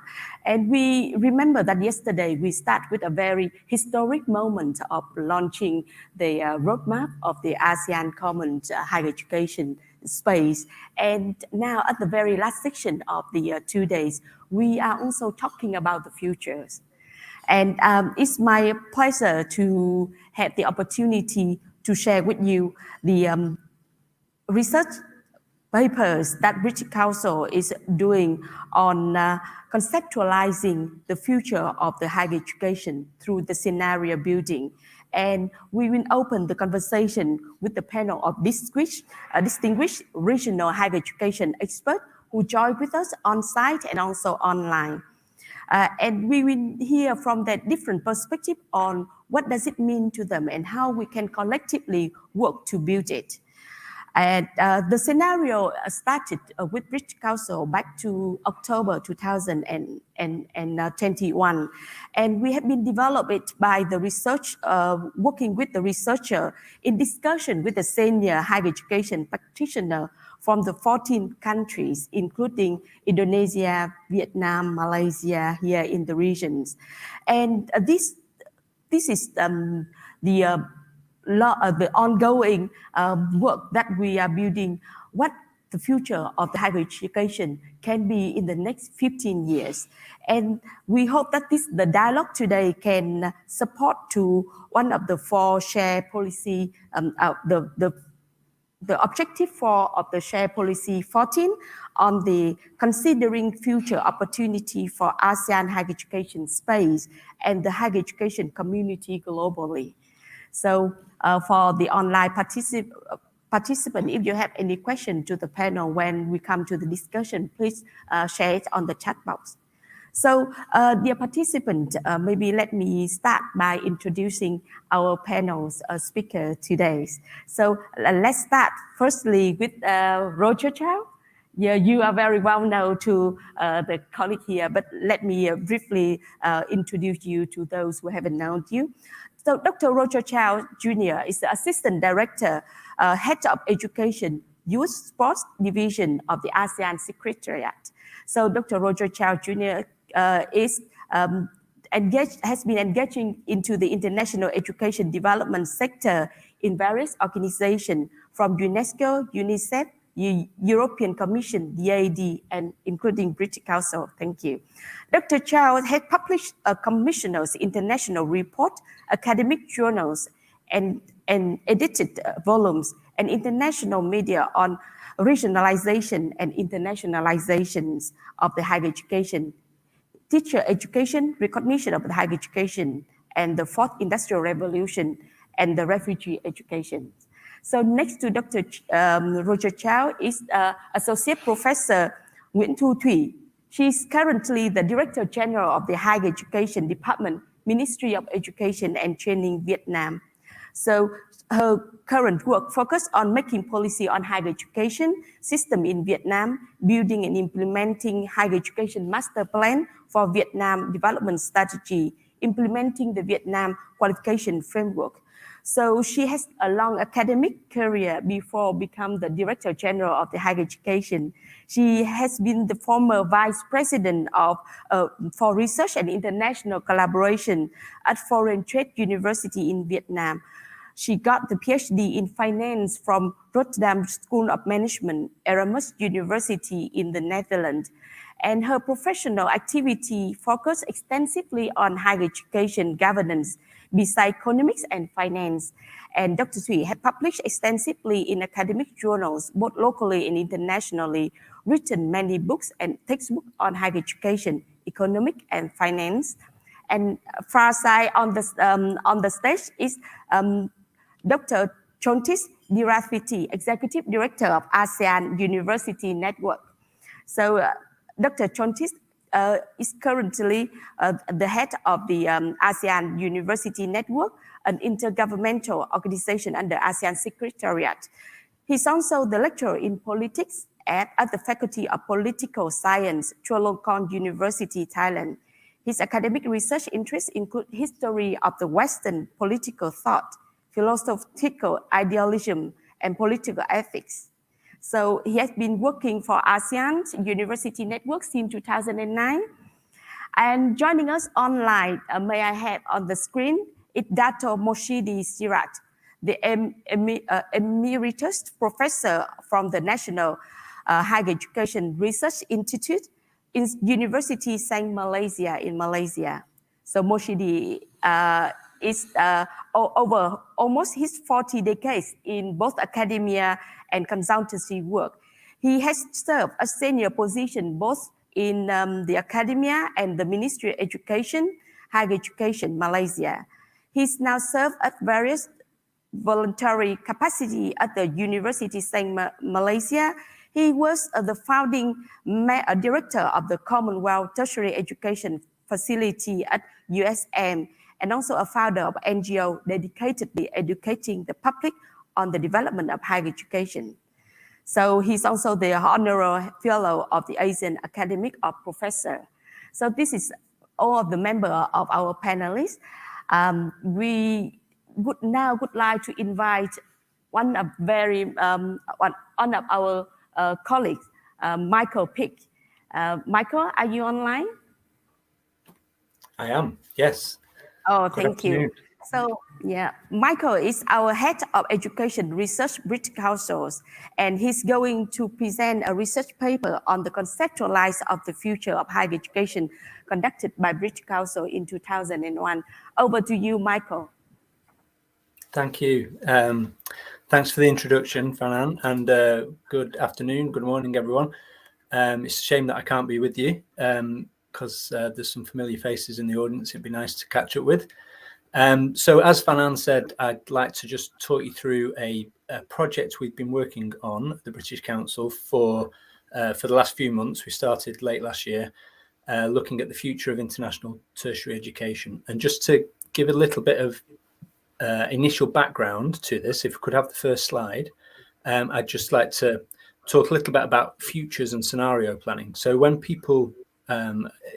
And we remember that yesterday we start with a very historic moment of launching the roadmap of the ASEAN Common Higher Education space. And now at the very last section of the 2 days, we are also talking about the futures. And it's my pleasure to have the opportunity to share with you the research papers that British Council is doing on conceptualizing the future of the higher education through the scenario building. And we will open the conversation with the panel of distinguished regional higher education experts who join with us on site and also online. And we will hear from that different perspective on what does it mean to them and how we can collectively work to build it. And the scenario started with British Council back to October 2021. And we have been developed by the research, working with the researcher in discussion with the senior higher education practitioner from the 14 countries, including Indonesia, Vietnam, Malaysia, here in the regions. And this is the ongoing work that we are building, what the future of the higher education can be in the next 15 years. And we hope that the dialogue today can support to one of the 4 shared policy, the objective 4 of the shared policy 14 on the considering future opportunity for ASEAN higher education space and the higher education community globally. So for the online participant, if you have any question to the panel when we come to the discussion, please share it on the chat box. So dear participant, maybe let me start by introducing our panel's speaker today. So let's start firstly with Roger Chow. Yeah, you are very well known to the colleague here, but let me briefly introduce you to those who haven't known you. So Dr. Roger Chow Jr. is the Assistant Director, Head of Education, Youth Sports Division of the ASEAN Secretariat. So Dr. Roger Chow Jr. has been engaging into the international education development sector in various organizations from UNESCO, UNICEF, European Commission, DAD, and including British Council. Thank you. Dr. Chow has published a Commissioner's International Report, academic journals, and edited volumes, and international media on regionalization and internationalizations of the higher education, teacher education, recognition of the higher education, and the 4th Industrial Revolution, and the refugee education. So next to Dr. Roger Chow is Associate Professor Nguyễn Thu Thủy. She is currently the Director General of the Higher Education Department, Ministry of Education and Training, Vietnam. So her current work focuses on making policy on higher education system in Vietnam, building and implementing higher education master plan for Vietnam development strategy, implementing the Vietnam qualification framework. So she has a long academic career before becoming the Director General of the Higher Education. She has been the former Vice President of for Research and International Collaboration at Foreign Trade University in Vietnam. She got the PhD in Finance from Rotterdam School of Management, Erasmus University in the Netherlands. And her professional activity focused extensively on higher education governance, besides economics and finance. And Dr. Thủy has published extensively in academic journals, both locally and internationally, written many books and textbooks on higher education, economic and finance. And far side on the stage is Dr. Chontis Dirafiti, Executive Director of ASEAN University Network. So Dr. Chontis is currently the head of the ASEAN University Network, an intergovernmental organization under ASEAN Secretariat. He's also the lecturer in politics at the Faculty of Political Science, Chulalongkorn University, Thailand. His academic research interests include history of the Western political thought, philosophical idealism, and political ethics. So he has been working for ASEAN University Network since 2009. And joining us online, may I have on the screen, is Dato Moshidi Sirat, the Emeritus Professor from the National Higher Education Research Institute in University Saint Malaysia in Malaysia. So Moshidi is over almost his 40 decades in both academia and consultancy work. He has served a senior position both in the academia and the Ministry of Education, Higher Education, Malaysia. He's now served at various voluntary capacity at the University Saint Malaysia. He was the founding director of the Commonwealth Tertiary Education Facility at USM, and also a founder of NGO dedicatedly educating the public on the development of higher education. So he's also the honorary fellow of the Asian Academy of Professors. So this is all of the members of our panelists. We would like to invite one of our colleagues, Michael Pick. Michael, are you online? I am, yes. Oh, thank you. So, yeah, Michael is our head of education research British Councils, and he's going to present a research paper on the conceptualize of the future of higher education conducted by British Council in 2001. Over to you, Michael. Thank you. Thanks for the introduction, Fanan, and good afternoon, good morning, everyone. It's a shame that I can't be with you because there's some familiar faces in the audience it'd be nice to catch up with. So as Fanan said, I'd like to just talk you through a project we've been working on at the British Council for the last few months. We started late last year, looking at the future of international tertiary education. And just to give a little bit of initial background to this, if we could have the first slide, I'd just like to talk a little bit about futures and scenario planning. So when people,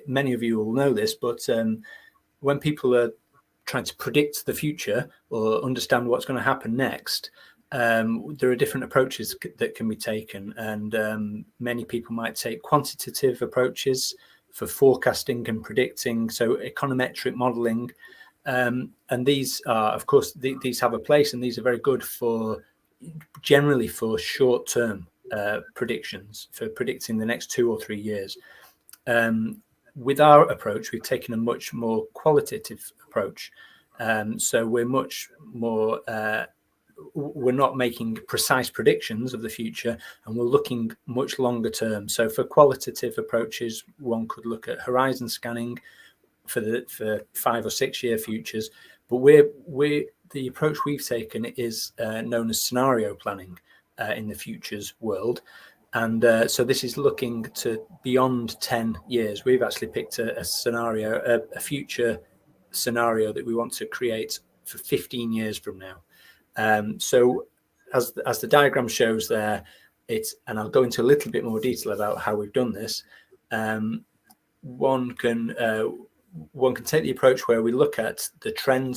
many of you will know this, but when people are trying to predict the future or understand what's going to happen next, there are different approaches that can be taken, and many people might take quantitative approaches for forecasting and predicting, so econometric modeling, and these are, of course, these have a place, and these are very good for generally for short-term predictions, for predicting the next 2 or 3 years. With our approach, we've taken a much more qualitative approach. So we're much more, we're not making precise predictions of the future, and we're looking much longer term. So for qualitative approaches, one could look at horizon scanning for 5 or 6 year futures. But the approach we've taken is known as scenario planning in the futures world. And so this is looking to beyond 10 years. We've actually picked a scenario, a future scenario that we want to create for 15 years from now. So as the diagram shows there, and I'll go into a little bit more detail about how we've done this. One can take the approach where we look at the trends